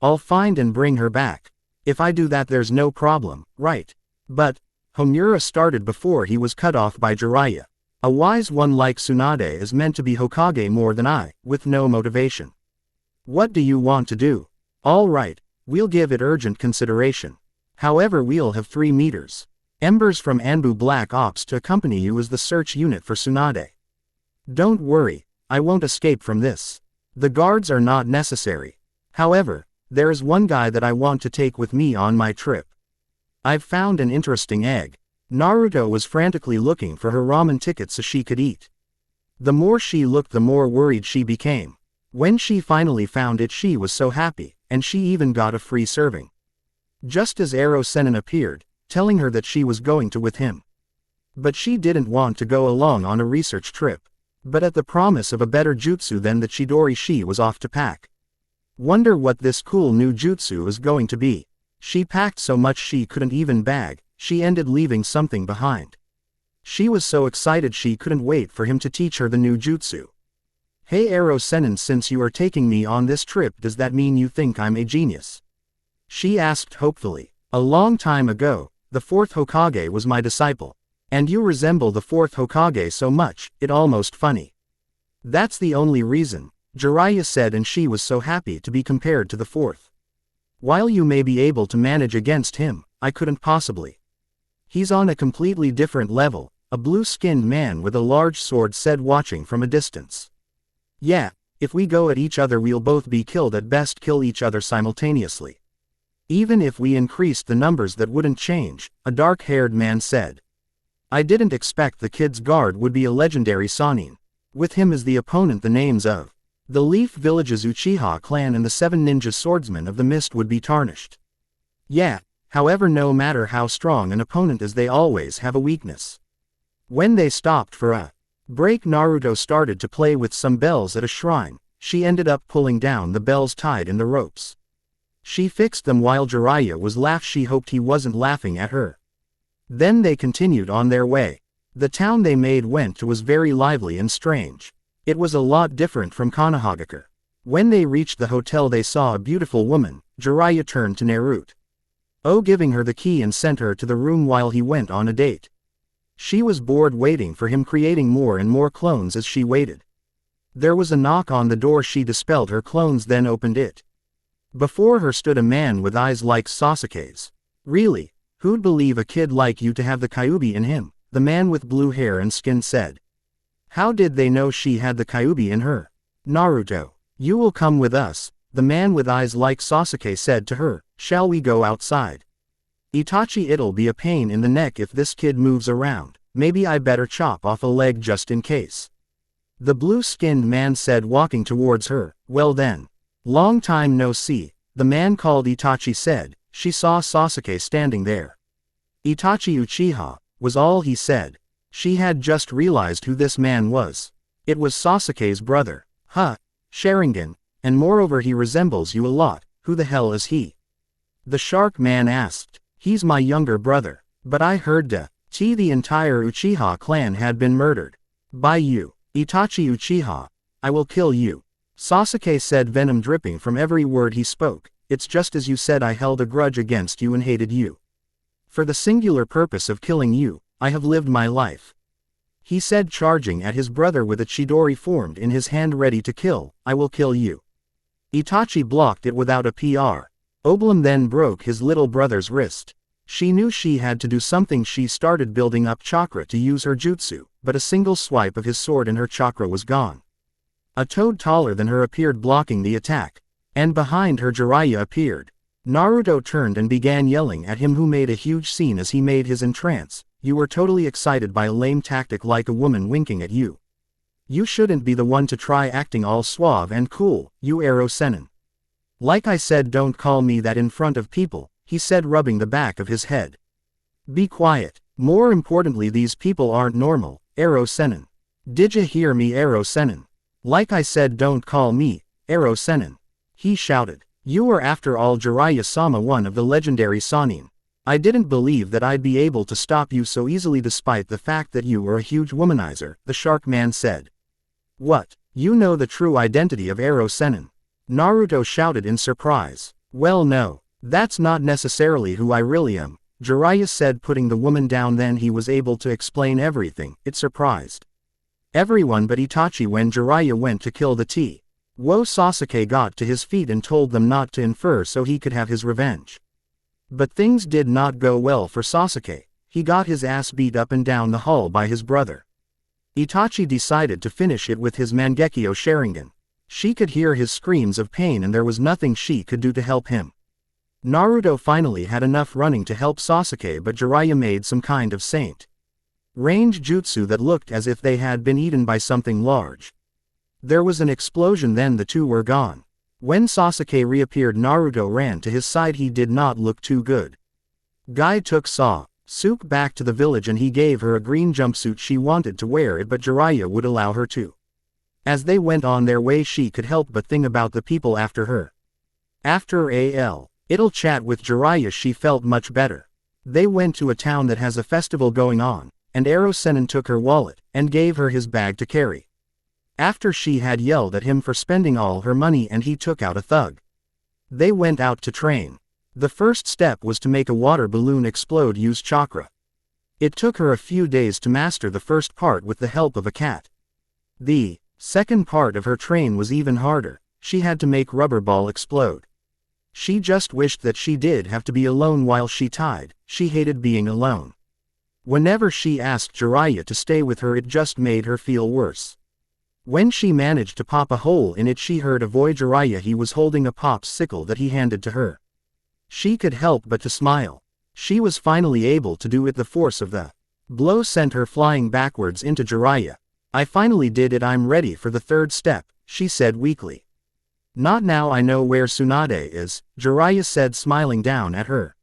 I'll find and bring her back. If I do that, there's no problem, right? But, Homura started before he was cut off by Jiraiya. A wise one like Tsunade is meant to be Hokage more than I, with no motivation. What do you want to do? All right, we'll give it urgent consideration. However, we'll have 3 meters. Embers from Anbu Black Ops to accompany you as the search unit for Tsunade. Don't worry, I won't escape from this. The guards are not necessary. However, there is one guy that I want to take with me on my trip. I've found an interesting egg. Naruto was frantically looking for her ramen ticket so she could eat. The more she looked, the more worried she became. When she finally found it, she was so happy, and she even got a free serving. Just as Ero Sennin appeared, telling her that she was going to with him. But she didn't want to go along on a research trip. But at the promise of a better jutsu than the Chidori, she was off to pack. Wonder what this cool new jutsu is going to be. She packed so much she couldn't even bag, she ended leaving something behind. She was so excited she couldn't wait for him to teach her the new jutsu. Hey Ero Sennin, since you are taking me on this trip, does that mean you think I'm a genius? She asked hopefully. A long time ago, the 4th Hokage was my disciple. And you resemble the 4th Hokage so much, it almost funny. That's the only reason, Jiraiya said, and she was so happy to be compared to the 4th. While you may be able to manage against him, I couldn't possibly. He's on a completely different level, a blue-skinned man with a large sword said, watching from a distance. Yeah, if we go at each other we'll both be killed, at best kill each other simultaneously. Even if we increased the numbers that wouldn't change, a dark-haired man said. I didn't expect the kid's guard would be a legendary Sannin. With him as the opponent, the names of the Leaf Village's Uchiha clan and the 7 ninja swordsmen of the mist would be tarnished. Yeah, however, no matter how strong an opponent is, they always have a weakness. When they stopped for a break, Naruto started to play with some bells at a shrine. She ended up pulling down the bells tied in the ropes. She fixed them while Jiraiya was laughing. She hoped he wasn't laughing at her. Then they continued on their way. The town they made went to was very lively and strange. It was a lot different from Konohamaru. When they reached the hotel, they saw a beautiful woman. Jiraiya turned to Naruto, giving her the key and sent her to the room while he went on a date. She was bored waiting for him, creating more and more clones as she waited. There was a knock on the door. She dispelled her clones, then opened it. Before her stood a man with eyes like Sasuke's. Really? Who'd believe a kid like you to have the Kyuubi in him? The man with blue hair and skin said. How did they know she had the Kyuubi in her? Naruto, you will come with us, the man with eyes like Sasuke said to her. Shall we go outside? Itachi, it'll be a pain in the neck if this kid moves around. Maybe I better chop off a leg just in case. The blue-skinned man said, walking towards her. Well then. Long time no see, the man called Itachi said. She saw Sasuke standing there. Itachi Uchiha, was all he said. She had just realized who this man was. It was Sasuke's brother. Sharingan, and moreover he resembles you a lot. Who the hell is he? The shark man asked. He's my younger brother. But I heard the entire Uchiha clan had been murdered. By you, Itachi Uchiha. I will kill you. Sasuke said, venom dripping from every word he spoke. It's just as you said, I held a grudge against you and hated you. For the singular purpose of killing you, I have lived my life. He said, charging at his brother with a chidori formed in his hand ready to kill. I will kill you. Itachi blocked it without a PR. Oblum then broke his little brother's wrist. She knew she had to do something. She started building up chakra to use her jutsu, but a single swipe of his sword and her chakra was gone. A toad taller than her appeared blocking the attack, and behind her Jiraiya appeared. Naruto turned and began yelling at him, who made a huge scene as he made his entrance. You were totally excited by a lame tactic like a woman winking at you. You shouldn't be the one to try acting all suave and cool, you Ero Sennin. Like I said, don't call me that in front of people, he said, rubbing the back of his head. Be quiet. More importantly, these people aren't normal, Ero Sennin. Did ya hear me, Ero Sennin? Like I said, don't call me Ero Sennin. He shouted. You are after all Jiraiya-sama, one of the legendary Sannin. I didn't believe that I'd be able to stop you so easily despite the fact that you were a huge womanizer, the shark man said. What? You know the true identity of Ero Sennin? Naruto shouted in surprise. Well no, that's not necessarily who I really am, Jiraiya said, putting the woman down. Then he was able to explain everything. It surprised everyone but Itachi. When Jiraiya went to kill the Sasuke got to his feet and told them not to infer so he could have his revenge. But things did not go well for Sasuke. He got his ass beat up and down the hall by his brother. Itachi decided to finish it with his Mangekyo Sharingan. She could hear his screams of pain and there was nothing she could do to help him. Naruto finally had enough running to help Sasuke, but Jiraiya made some kind of saint range jutsu that looked as if they had been eaten by something large. There was an explosion, then the two were gone. When Sasuke reappeared, Naruto ran to his side. He did not look too good. Guy took Sasuke back to the village and he gave her a green jumpsuit. She wanted to wear it, but Jiraiya would allow her to. As they went on their way, she could help but think about the people after her. After a little chat with Jiraiya, she felt much better. They went to a town that has a festival going on, and Ero Sennin took her wallet and gave her his bag to carry. After she had yelled at him for spending all her money, and he took out a thug. They went out to train. The first step was to make a water balloon explode. Use chakra. It took her a few days to master the first part with the help of a cat. The second part of her train was even harder. She had to make rubber ball explode. She just wished that she did have to be alone while she tied. She hated being alone. Whenever she asked Jiraiya to stay with her, it just made her feel worse. When she managed to pop a hole in it, she heard a voice. Jiraiya, he was holding a popsicle that he handed to her. She could help but to smile. She was finally able to do it. The force of the blow sent her flying backwards into Jiraiya. I finally did it. I'm ready for the third step, she said weakly. Not now. I know where Tsunade is, Jiraiya said, smiling down at her.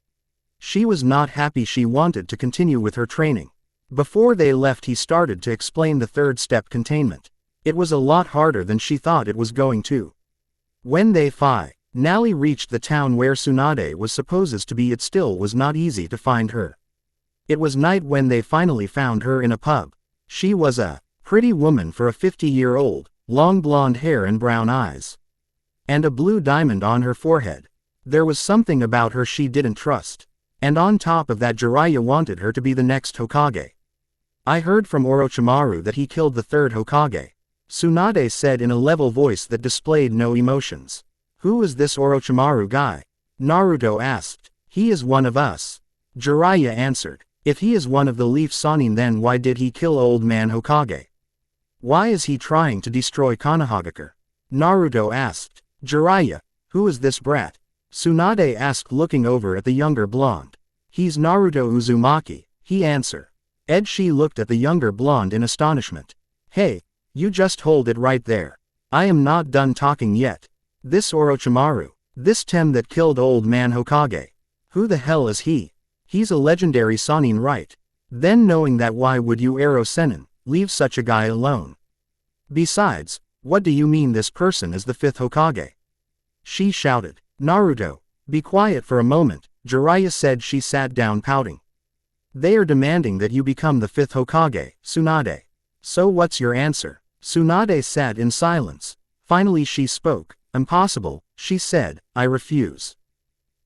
She was not happy. She wanted to continue with her training. Before they left, he started to explain the third step, containment. It was a lot harder than she thought it was going to. When they finally reached the town where Tsunade was supposed to be, it still was not easy to find her. It was night when they finally found her in a pub. She was a pretty woman for a 50-year-old, long blonde hair and brown eyes. And a blue diamond on her forehead. There was something about her she didn't trust. And on top of that, Jiraiya wanted her to be the next Hokage. I heard from Orochimaru that he killed the third Hokage, Tsunade said in a level voice that displayed no emotions. Who is this Orochimaru guy? Naruto asked. He is one of us, Jiraiya answered. If he is one of the Leaf Sannin, then why did he kill old man Hokage? Why is he trying to destroy Konohamaru? Naruto asked. Jiraiya, who is this brat? Tsunade asked, looking over at the younger blonde. He's Naruto Uzumaki, he answered. She looked at the younger blonde in astonishment. Hey, you just hold it right there. I am not done talking yet. This Orochimaru, this Tem that killed old man Hokage. Who the hell is he? He's a legendary Sannin, right? Then knowing that, why would you, Ero Sennin, leave such a guy alone? Besides, what do you mean this person is the fifth Hokage? She shouted. Naruto, be quiet for a moment, Jiraiya said. She sat down pouting. They are demanding that you become the fifth Hokage, Tsunade. So what's your answer? Tsunade sat in silence. Finally she spoke. Impossible, she said, I refuse.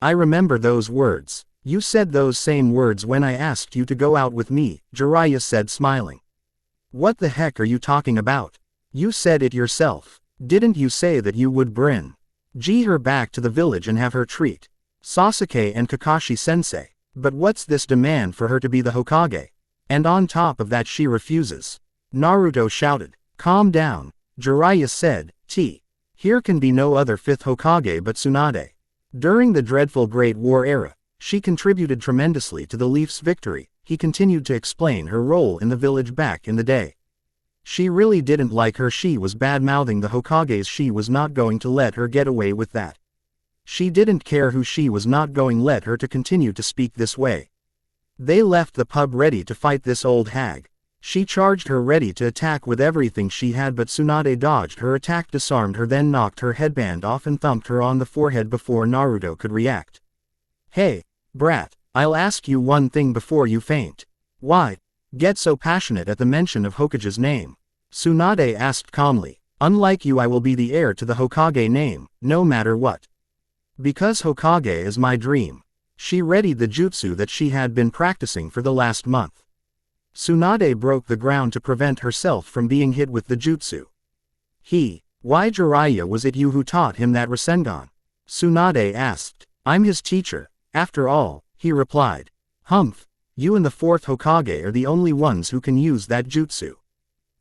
I remember those words. You said those same words when I asked you to go out with me, Jiraiya said, smiling. What the heck are you talking about? You said it yourself. Didn't you say that you would bring her back to the village and have her treat Sasuke and Kakashi sensei? But what's this demand for her to be the Hokage? And on top of that she refuses. Naruto shouted. Calm down, Jiraiya said. Here can be no other fifth Hokage but Tsunade. During the dreadful Great War era, she contributed tremendously to the Leaf's victory. He continued to explain her role in the village back in the day. She really didn't like her. She was bad-mouthing the Hokages. She was not going to let her get away with that. She didn't care who she was not going to let her to continue to speak this way. They left the pub ready to fight this old hag. She charged her ready to attack with everything she had, but Tsunade dodged her attack, disarmed her, then knocked her headband off and thumped her on the forehead before Naruto could react. Hey, brat, I'll ask you one thing before you faint. Why get so passionate at the mention of Hokage's name? Tsunade asked calmly. Unlike you, I will be the heir to the Hokage name, no matter what. Because Hokage is my dream. She readied the jutsu that she had been practicing for the last month. Tsunade broke the ground to prevent herself from being hit with the jutsu. Why Jiraiya, was it you who taught him that Rasengan? Tsunade asked. I'm his teacher, after all, he replied. Humph, you and the fourth Hokage are the only ones who can use that jutsu.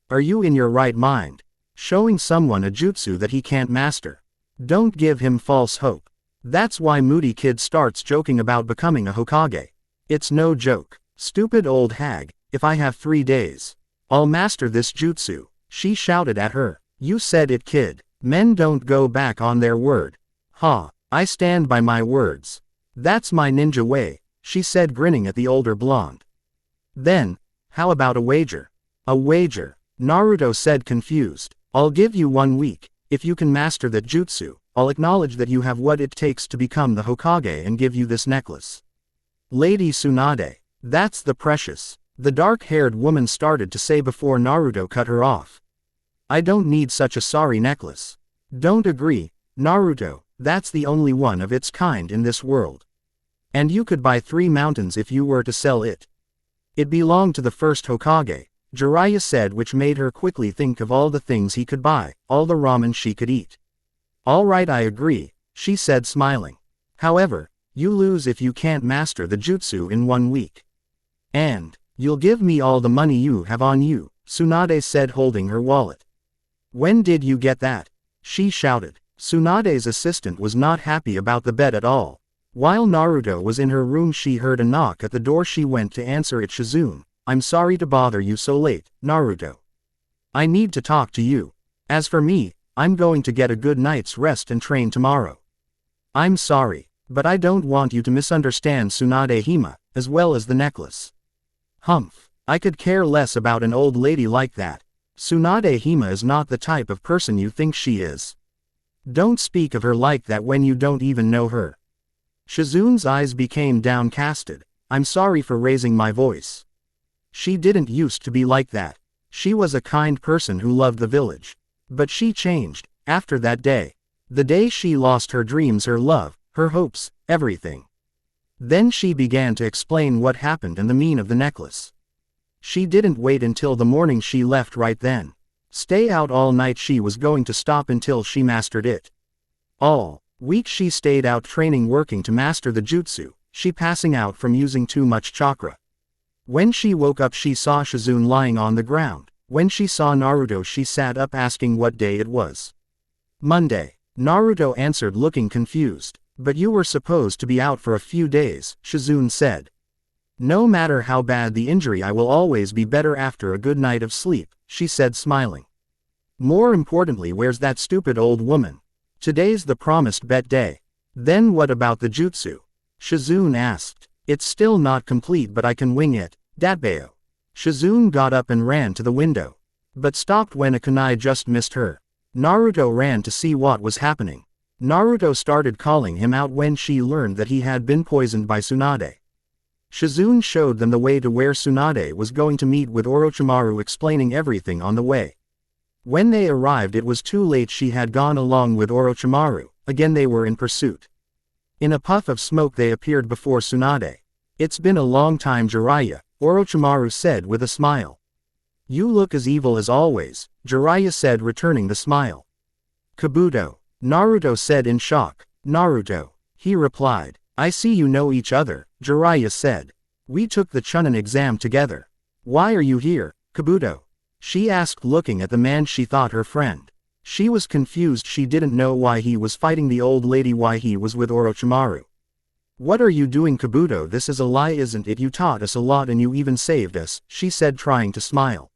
Are you in your right mind? Showing someone a jutsu that he can't master. Don't give him false hope. That's why Moody Kid starts joking about becoming a Hokage. It's no joke. Stupid old hag, if I have 3 days, I'll master this jutsu, she shouted at her. You said it, kid. Men don't go back on their word. I stand by my words. That's my ninja way, she said, grinning at the older blonde. Then, how about a wager? A wager? Naruto said, confused. I'll give you 1 week. If you can master that jutsu, I'll acknowledge that you have what it takes to become the Hokage and give you this necklace. Lady Tsunade, that's the precious, the dark-haired woman started to say before Naruto cut her off. I don't need such a sorry necklace. Don't agree, Naruto, that's the only one of its kind in this world. And you could buy 3 mountains if you were to sell it. It belonged to the first Hokage, Jiraiya said, which made her quickly think of all the things he could buy, all the ramen she could eat. All right, I agree, she said, smiling. However, you lose if you can't master the jutsu in 1 week. And you'll give me all the money you have on you, Tsunade said, holding her wallet. When did you get that? She shouted. Tsunade's assistant was not happy about the bet at all. While Naruto was in her room, she heard a knock at the door. She went to answer it. Shizune, I'm sorry to bother you so late, Naruto. I need to talk to you. As for me, I'm going to get a good night's rest and train tomorrow. I'm sorry, but I don't want you to misunderstand Tsunade Hime, as well as the necklace. Humph, I could care less about an old lady like that. Tsunade Hime is not the type of person you think she is. Don't speak of her like that when you don't even know her. Shizune's eyes became downcasted. I'm sorry for raising my voice. She didn't used to be like that. She was a kind person who loved the village. But she changed, after that day. The day she lost her dreams, her love, her hopes, everything. Then she began to explain what happened and the meaning of the necklace. She didn't wait until the morning, she left right then. Stay out all night. She was going to stop until she mastered it. All week she stayed out training, working to master the jutsu, she passing out from using too much chakra. When she woke up, she saw Shizune lying on the ground. When she saw Naruto, she sat up asking what day it was. Monday. Naruto answered looking confused. But you were supposed to be out for a few days, Shizune said. No matter how bad the injury, I will always be better after a good night of sleep, she said smiling. More importantly, where's that stupid old woman? Today's the promised bet day. Then what about the jutsu? Shizune asked. It's still not complete, but I can wing it, Datbeo. Shizune got up and ran to the window. But stopped when a kunai just missed her. Naruto ran to see what was happening. Naruto started calling him out when she learned that he had been poisoned by Tsunade. Shizune showed them the way to where Tsunade was going to meet with Orochimaru, explaining everything on the way. When they arrived, it was too late. She had gone along with Orochimaru. Again they were in pursuit. In a puff of smoke they appeared before Tsunade. It's been a long time, Jiraiya, Orochimaru said with a smile. You look as evil as always, Jiraiya said, returning the smile. Kabuto, Naruto said in shock. Naruto, he replied. I see you know each other, Jiraiya said. We took the Chunin exam together. Why are you here, Kabuto? She asked, looking at the man she thought her friend. She was confused. She didn't know why he was fighting the old lady, why he was with Orochimaru. What are you doing, Kabuto? This is a lie, isn't it? You taught us a lot and you even saved us, she said, trying to smile.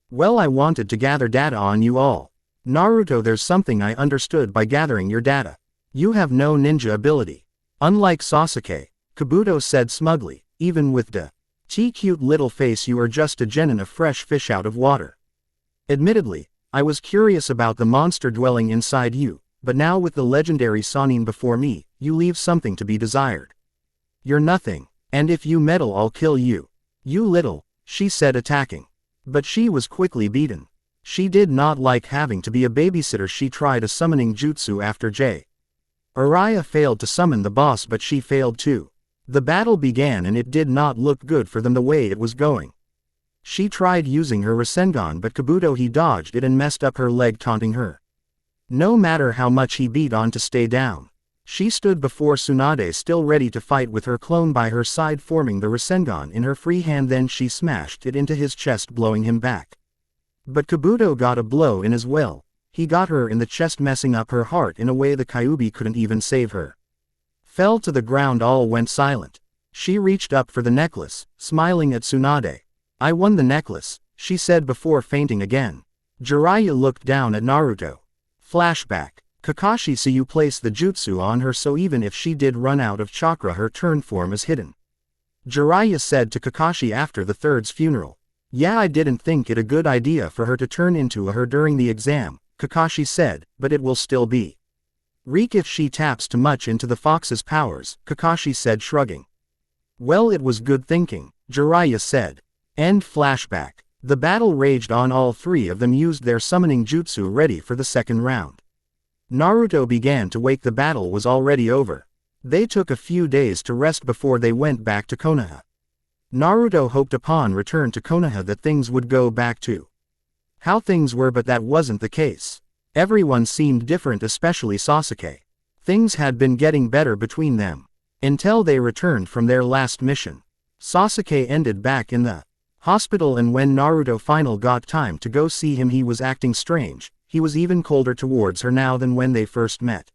Well, I wanted to gather data on you all. Naruto, there's something I understood by gathering your data. You have no ninja ability. Unlike Sasuke, Kabuto said smugly, even with the cute little face, you are just a genin, a fresh fish out of water. Admittedly, I was curious about the monster dwelling inside you, but now with the legendary Sannin before me, you leave something to be desired. You're nothing, and if you meddle I'll kill you. You little, she said, attacking. But she was quickly beaten. She did not like having to be a babysitter. She tried a summoning jutsu after J. Araya failed to summon the boss, but she failed too. The battle began and it did not look good for them the way it was going. She tried using her Rasengan, but Kabuto, he dodged it and messed up her leg, taunting her. No matter how much he beat on to stay down. She stood before Tsunade, still ready to fight with her clone by her side, forming the Rasengan in her free hand. Then she smashed it into his chest, blowing him back. But Kabuto got a blow in as well. He got her in the chest, messing up her heart in a way the Kyuubi couldn't even save her. Fell to the ground, all went silent. She reached up for the necklace, smiling at Tsunade. I won the necklace, she said before fainting again. Jiraiya looked down at Naruto. Flashback. Kakashi saw you place the jutsu on her, so even if she did run out of chakra, her turn form is hidden. Jiraiya said to Kakashi after the third's funeral. Yeah, I didn't think it a good idea for her to turn into a her during the exam, Kakashi said, but it will still be weak if she taps too much into the fox's powers, Kakashi said, shrugging. Well, it was good thinking, Jiraiya said. End flashback. The battle raged on. All three of them used their summoning jutsu, ready for the second round. Naruto began to wake. The battle was already over. They took a few days to rest before they went back to Konoha. Naruto hoped upon return to Konoha that things would go back to how things were, but that wasn't the case. Everyone seemed different, especially Sasuke. Things had been getting better between them until they returned from their last mission. Sasuke ended back in the hospital, and when Naruto finally got time to go see him, he was acting strange. He was even colder towards her now than when they first met.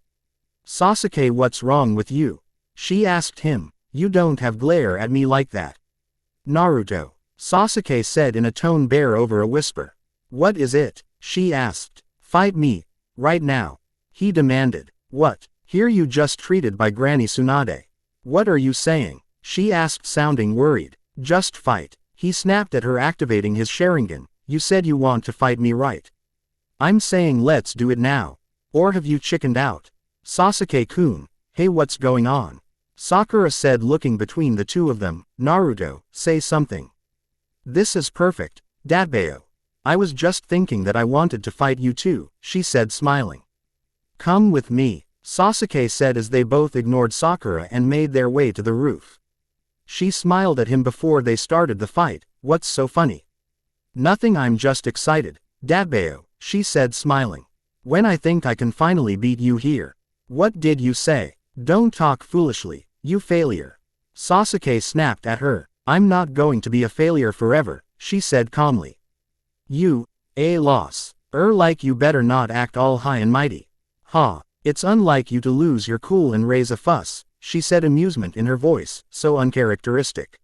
Sasuke, what's wrong with you? She asked him. You don't have glare at me like that. Naruto. Sasuke said in a tone bare over a whisper. What is it? She asked. Fight me. Right now. He demanded. What? Here you just treated by Granny Tsunade. What are you saying? She asked sounding worried. Just fight. He snapped at her activating his Sharingan. You said you want to fight me, right? I'm saying let's do it now. Or have you chickened out? Sasuke-kun. Hey, what's going on? Sakura said looking between the two of them. Naruto, say something. This is perfect, Datbeo. I was just thinking that I wanted to fight you too, she said smiling. Come with me, Sasuke said as they both ignored Sakura and made their way to the roof. She smiled at him before they started the fight. What's so funny? Nothing, I'm just excited, Datbeo, she said smiling. When I think I can finally beat you here. What did you say? Don't talk foolishly, you failure. Sasuke snapped at her. I'm not going to be a failure forever, she said calmly. You, a loss. Like you better not act all high and mighty. Ha, it's unlike you to lose your cool and raise a fuss, she said, amusement in her voice, so uncharacteristic.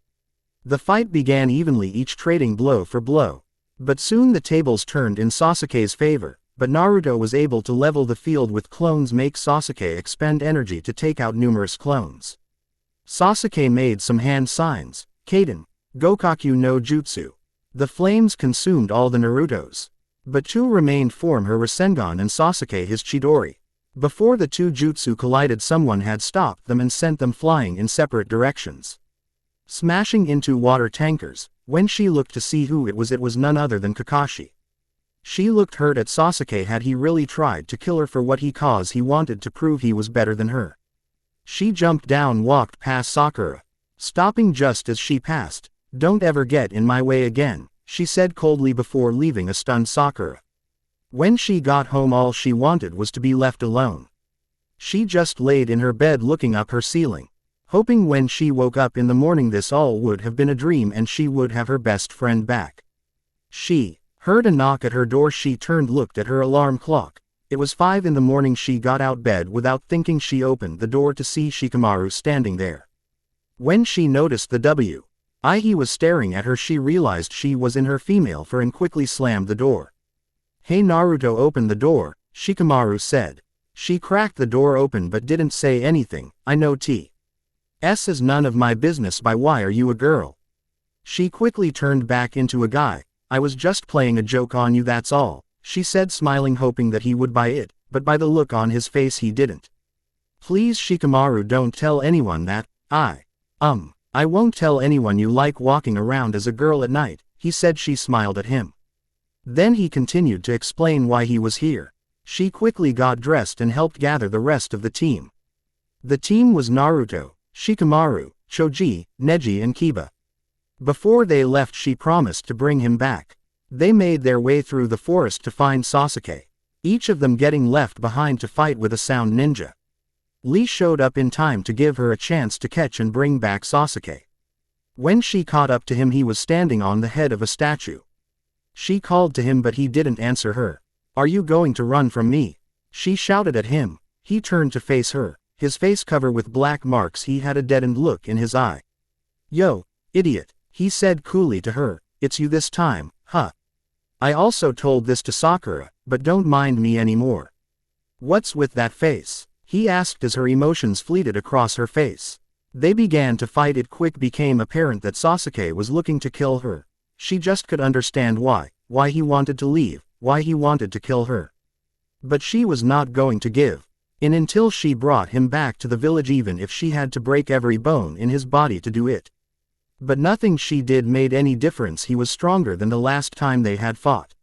The fight began evenly, each trading blow for blow. But soon the tables turned in Sasuke's favor, but Naruto was able to level the field with clones, make Sasuke expend energy to take out numerous clones. Sasuke made some hand signs. Kaden, Gokaku no Jutsu. The flames consumed all the Narutos. But two remained, form her Rasengan and Sasuke his Chidori. Before the two jutsu collided, someone had stopped them and sent them flying in separate directions, smashing into water tankers. When she looked to see who it was none other than Kakashi. She looked hurt at Sasuke. Had he really tried to kill her for what he caused? He wanted to prove he was better than her. She jumped down, walked past Sakura, stopping just as she passed. Don't ever get in my way again, she said coldly before leaving a stunned Sakura. When she got home, all she wanted was to be left alone. She just laid in her bed looking up her ceiling, hoping when she woke up in the morning this all would have been a dream and she would have her best friend back. She heard a knock at her door. She turned, looked at her alarm clock. It was 5 in the morning. She got out bed without thinking. She opened the door to see Shikamaru standing there. When she noticed the he was staring at her, she realized she was in her female form and quickly slammed the door. Hey Naruto, open the door, Shikamaru said. She cracked the door open but didn't say anything. I know T.S. is none of my business. By why are you a girl? She quickly turned back into a guy. I was just playing a joke on you, that's all, she said, smiling, hoping that he would buy it, but by the look on his face he didn't. Please Shikamaru, don't tell anyone that. I won't tell anyone. You like walking around as a girl at night, he said. She smiled at him. Then he continued to explain why he was here. She quickly got dressed and helped gather the rest of the team. The team was Naruto, Shikamaru, Choji, Neji and Kiba. Before they left, she promised to bring him back. They made their way through the forest to find Sasuke, each of them getting left behind to fight with a sound ninja. Lee showed up in time to give her a chance to catch and bring back Sasuke. When she caught up to him, he was standing on the head of a statue. She called to him but he didn't answer her. Are you going to run from me? She shouted at him. He turned to face her, his face covered with black marks. He had a deadened look in his eye. Yo, idiot, he said coolly to her. It's you this time, huh? I also told this to Sakura, but don't mind me anymore. What's with that face? He asked as her emotions fleeted across her face. They began to fight. It quick became apparent that Sasuke was looking to kill her. She just could understand why he wanted to leave, why he wanted to kill her. But she was not going to give in until she brought him back to the village, even if she had to break every bone in his body to do it. But nothing she did made any difference. He was stronger than the last time they had fought.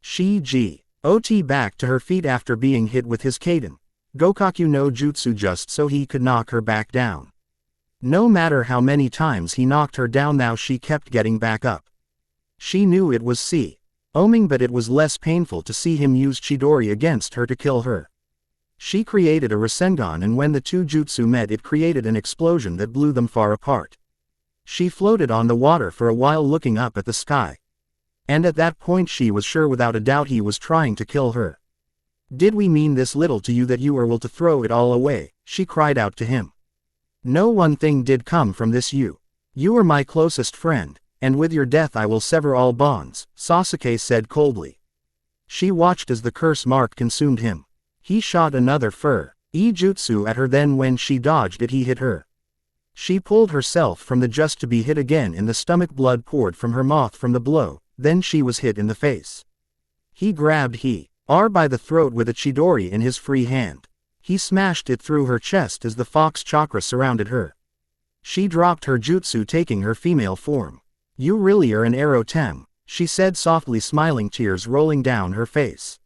She got back to her feet after being hit with his Kaden Gokaku no Jutsu just so he could knock her back down. No matter how many times he knocked her down, now she kept getting back up. She knew it was oming, but it was less painful to see him use Chidori against her to kill her. She created a Rasengan, and when the two jutsu met, it created an explosion that blew them far apart. She floated on the water for a while, looking up at the sky. And at that point she was sure without a doubt he was trying to kill her. Did we mean this little to you that you are willing to throw it all away? She cried out to him. No one thing did come from this you. You are my closest friend, and with your death I will sever all bonds, Sasuke said coldly. She watched as the curse mark consumed him. He shot another jutsu at her, then when she dodged it he hit her. She pulled herself from the just to be hit again in the stomach. Blood poured from her mouth from the blow, then she was hit in the face. He grabbed her by the throat with a chidori in his free hand. He smashed it through her chest as the fox chakra surrounded her. She dropped her jutsu taking her female form. You really are an arrow Tem, she said softly, smiling, tears rolling down her face.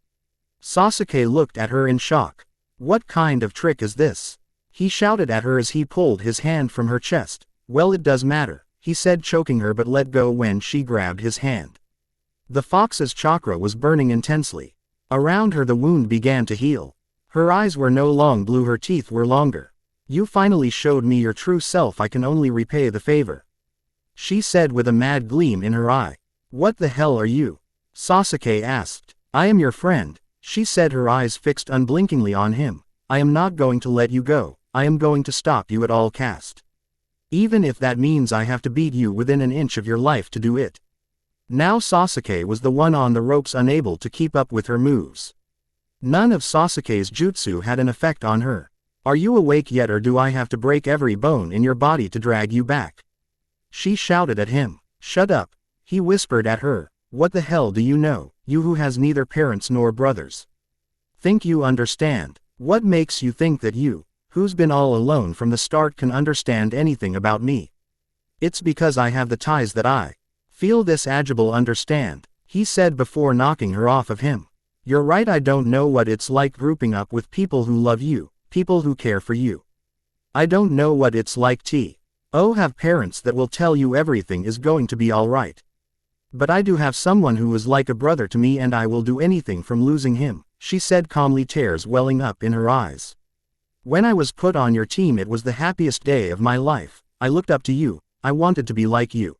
Sasuke looked at her in shock. What kind of trick is this? He shouted at her as he pulled his hand from her chest. Well, it does matter, he said, choking her, but let go when she grabbed his hand. The fox's chakra was burning intensely. Around her the wound began to heal. Her eyes were no longer blue, her teeth were longer. You finally showed me your true self, I can only repay the favor, she said with a mad gleam in her eye. What the hell are you? Sasuke asked. I am your friend, she said, her eyes fixed unblinkingly on him. I am not going to let you go, I am going to stop you at all cost. Even if that means I have to beat you within an inch of your life to do it. Now Sasuke was the one on the ropes, unable to keep up with her moves. None of Sasuke's jutsu had an effect on her. Are you awake yet, or do I have to break every bone in your body to drag you back? She shouted at him. Shut up, he whispered at her. What the hell do you know, you who has neither parents nor brothers? Think you understand? What makes you think that you, who's been all alone from the start, can understand anything about me? It's because I have the ties that I feel this agible understand, he said before knocking her off of him. You're right, I don't know what it's like grouping up with people who love you, people who care for you. I don't know what it's like to have parents that will tell you everything is going to be alright. But I do have someone who is like a brother to me, and I will do anything from losing him, she said calmly, tears welling up in her eyes. When I was put on your team it was the happiest day of my life. I looked up to you, I wanted to be like you.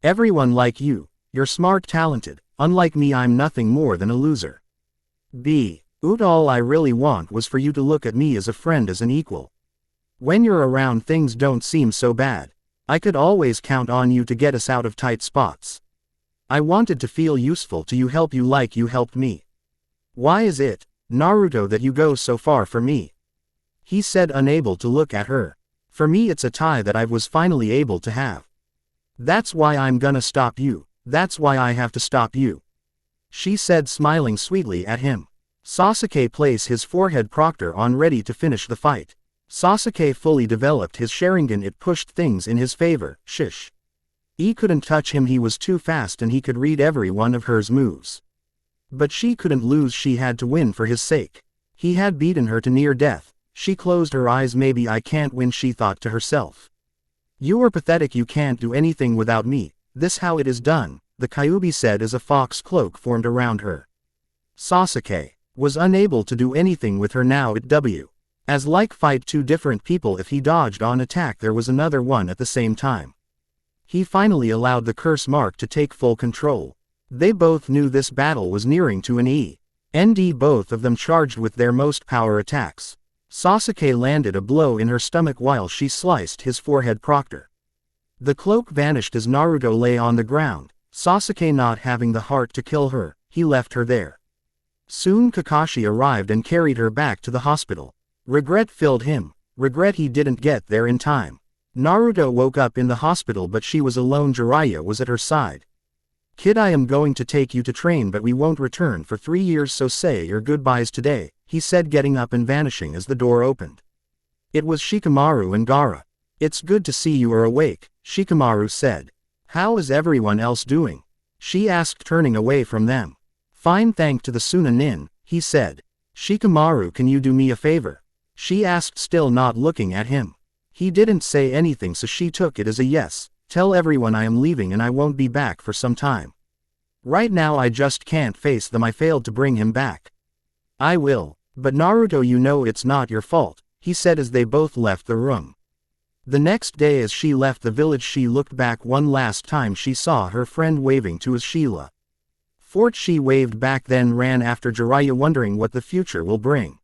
Everyone like you, you're smart, talented, unlike me I'm nothing more than a loser. All I really want was for you to look at me as a friend, as an equal. When you're around things don't seem so bad. I could always count on you to get us out of tight spots. I wanted to feel useful to you, help you like you helped me. Why is it, Naruto, that you go so far for me? He said, unable to look at her. For me it's a tie that I was finally able to have. That's why I'm gonna stop you, that's why I have to stop you, she said, smiling sweetly at him. Sasuke placed his forehead proctor on, ready to finish the fight. Sasuke fully developed his Sharingan, it pushed things in his favor. Shish. He couldn't touch him, he was too fast and he could read every one of her's moves. But she couldn't lose, she had to win for his sake. He had beaten her to near death. She closed her eyes. Maybe I can't win, she thought to herself. You are pathetic, you can't do anything without me, this how it is done, the Kyuubi said as a fox cloak formed around her. Sasuke was unable to do anything with her now. As like fight two different people, if he dodged on attack there was another one at the same time. He finally allowed the curse mark to take full control. They both knew this battle was nearing to an end. Both of them charged with their most power attacks. Sasuke landed a blow in her stomach while she sliced his forehead proctor. The cloak vanished as Naruto lay on the ground. Sasuke not having the heart to kill her, he left her there. Soon Kakashi arrived and carried her back to the hospital. Regret filled him, regret he didn't get there in time. Naruto woke up in the hospital but she was alone. Jiraiya was at her side. Kid, I am going to take you to train but we won't return for 3 years, so say your goodbyes today, he said, getting up and vanishing as the door opened. It was Shikamaru and Gaara. It's good to see you are awake, Shikamaru said. How is everyone else doing? She asked, turning away from them. Fine, thanks to the Chunin, he said. Shikamaru, can you do me a favor? She asked, still not looking at him. He didn't say anything, so she took it as a yes. Tell everyone I am leaving and I won't be back for some time. Right now I just can't face them, I failed to bring him back. I will. But Naruto, you know it's not your fault, he said as they both left the room. The next day as she left the village she looked back one last time. She saw her friend waving to his Sheila. Fort she waved back, then ran after Jiraiya, wondering what the future will bring.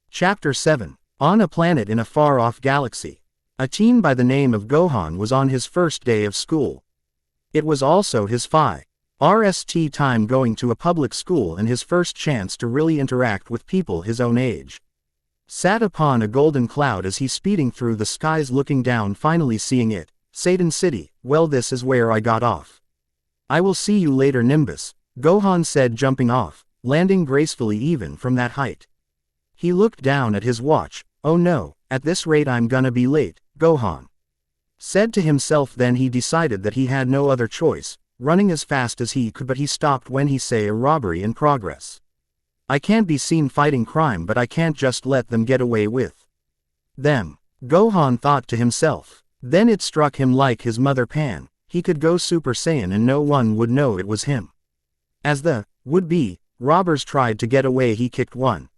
Chapter 7. On a planet in a far-off galaxy. A teen by the name of Gohan was on his first day of school. It was also his first time going to a public school and his first chance to really interact with people his own age. Sat upon a golden cloud as he speeding through the skies looking down, finally seeing it. Satan City, well, this is where I got off. I will see you later, Nimbus, Gohan said, jumping off, landing gracefully even from that height. He looked down at his watch. Oh no, at this rate I'm gonna be late, Gohan said to himself. Then he decided that he had no other choice, running as fast as he could, but he stopped when he saw a robbery in progress. I can't be seen fighting crime, but I can't just let them get away with them, Gohan thought to himself. Then it struck him like his mother Pan, he could go Super Saiyan and no one would know it was him. As the would-be robbers tried to get away, he kicked one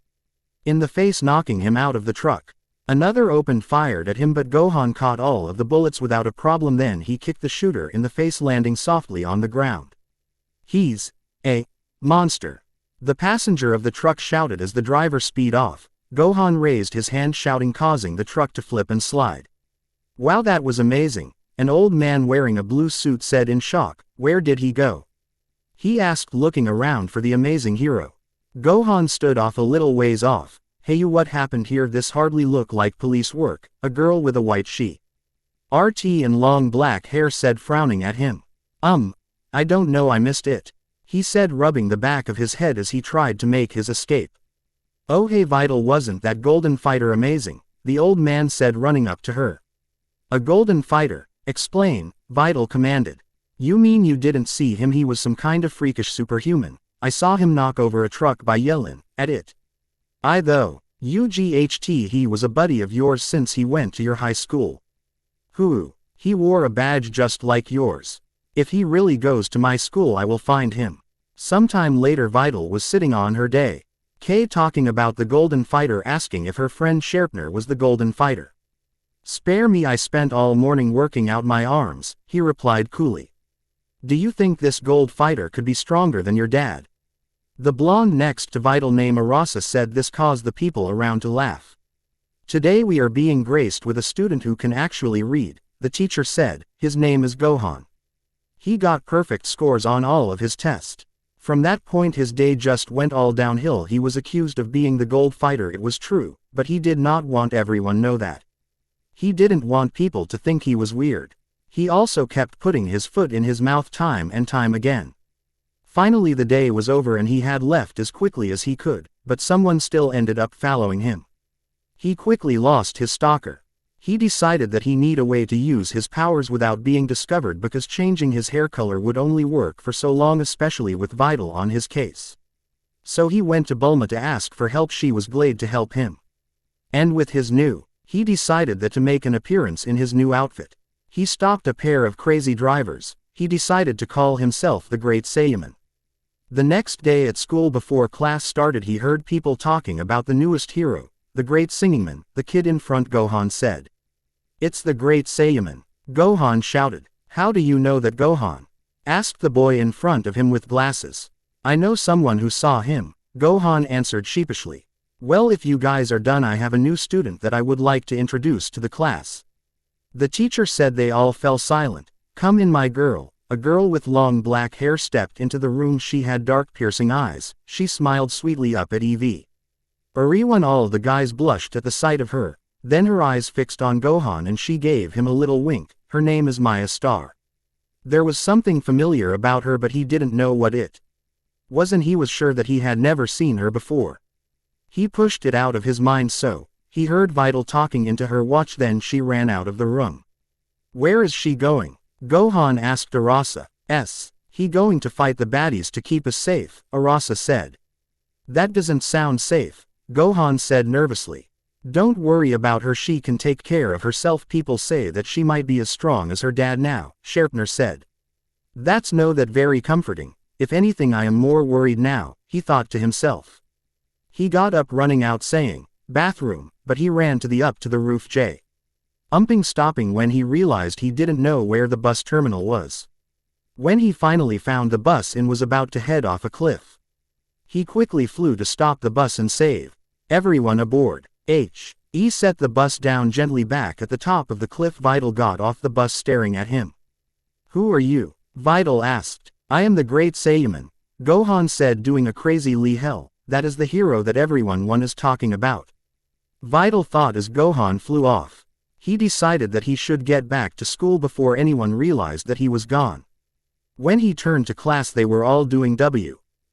in the face, knocking him out of the truck. Another opened fired at him, but Gohan caught all of the bullets without a problem. Then he kicked the shooter in the face, landing softly on the ground. He's a monster, the passenger of the truck shouted as the driver sped off. Gohan raised his hand shouting, causing the truck to flip and slide. Wow, that was amazing, an old man wearing a blue suit said in shock. Where did he go? He asked, looking around for the amazing hero. Gohan stood off a little ways off. Hey you, what happened here? This hardly look like police work, a girl with a white shirt and long black hair said, frowning at him. I don't know, I missed it, he said, rubbing the back of his head as he tried to make his escape. Oh hey Vital, wasn't that golden fighter amazing? The old man said, running up to her. A golden fighter? Explain, Vital commanded. You mean you didn't see him? He was some kind of freakish superhuman. I saw him knock over a truck by yelling at it. He was a buddy of yours since he went to your high school. Who? He wore a badge just like yours. If he really goes to my school, I will find him. Sometime later, Vital was sitting on her day K talking about the golden fighter, asking if her friend Sherpner was the golden fighter. Spare me, I spent all morning working out my arms, he replied coolly. Do you think this gold fighter could be stronger than your dad? The blonde next to Vital, named Arasa, said. This caused the people around to laugh. Today we are being graced with a student who can actually read, the teacher said. His name is Gohan. He got perfect scores on all of his tests. From that point his day just went all downhill. He was accused of being the gold fighter. It was true, but he did not want everyone know that. He didn't want people to think he was weird. He also kept putting his foot in his mouth time and time again. Finally the day was over and he had left as quickly as he could, but someone still ended up following him. He quickly lost his stalker. He decided that he needed a way to use his powers without being discovered, because changing his hair color would only work for so long, especially with Vital on his case. So he went to Bulma to ask for help. She was glad to help him. And with his he decided that to make an appearance in his new outfit, he stopped a pair of crazy drivers. He decided to call himself the Great Saiyaman. The next day at school, before class started, he heard people talking about the newest hero, the Great Singingman. The kid in front, Gohan, said. It's the Great Saiyaman, Gohan shouted. How do you know that, Gohan? Asked the boy in front of him with glasses. I know someone who saw him, Gohan answered sheepishly. Well, if you guys are done, I have a new student that I would like to introduce to the class. The teacher said. They all fell silent. Come in, my girl. A girl with long black hair stepped into the room. She had dark piercing eyes. She smiled sweetly up at everyone. All the guys blushed at the sight of her. Then her eyes fixed on Gohan and she gave him a little wink. Her name is Maya Star. There was something familiar about her, but he didn't know what it was, and he was sure that he had never seen her before. He pushed it out of his mind. So he heard Vital talking into her watch. Then she ran out of the room. Where is she going? Gohan asked Arasa. He going to fight the baddies to keep us safe, Arasa said. That doesn't sound safe, Gohan said nervously. Don't worry about her, she can take care of herself. People say that she might be as strong as her dad now, Sherpner said. That's that very comforting. If anything, I am more worried now, he thought to himself. He got up, running out saying, bathroom, but he ran to the roof stopping when he realized he didn't know where the bus terminal was. When he finally found the bus and was about to head off a cliff, he quickly flew to stop the bus and save everyone aboard. He set the bus down gently back at the top of the cliff. Vital got off the bus staring at him. Who are you? Vital asked. I am the great Saiyaman, Gohan said, doing a crazy Lee Hell. That is the hero that everyone is talking about. Vital thought as Gohan flew off. He decided that he should get back to school before anyone realized that he was gone. When he turned to class, they were all doing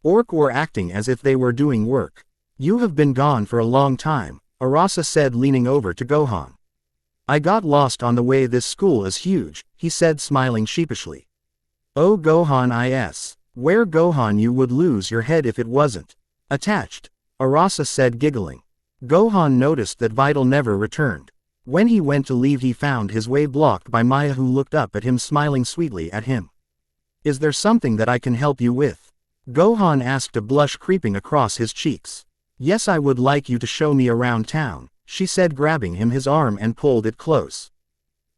work or acting as if they were doing work. You have been gone for a long time, Arasa said, leaning over to Gohan. I got lost on the way. This school is huge, he said, smiling sheepishly. Oh Gohan is. Where Gohan, you would lose your head if it wasn't attached, Arasa said, giggling. Gohan noticed that Vital never returned. When he went to leave, he found his way blocked by Maya, who looked up at him, smiling sweetly at him. Is there something that I can help you with? Gohan asked, a blush creeping across his cheeks. Yes, I would like you to show me around town, she said, grabbing his arm and pulled it close.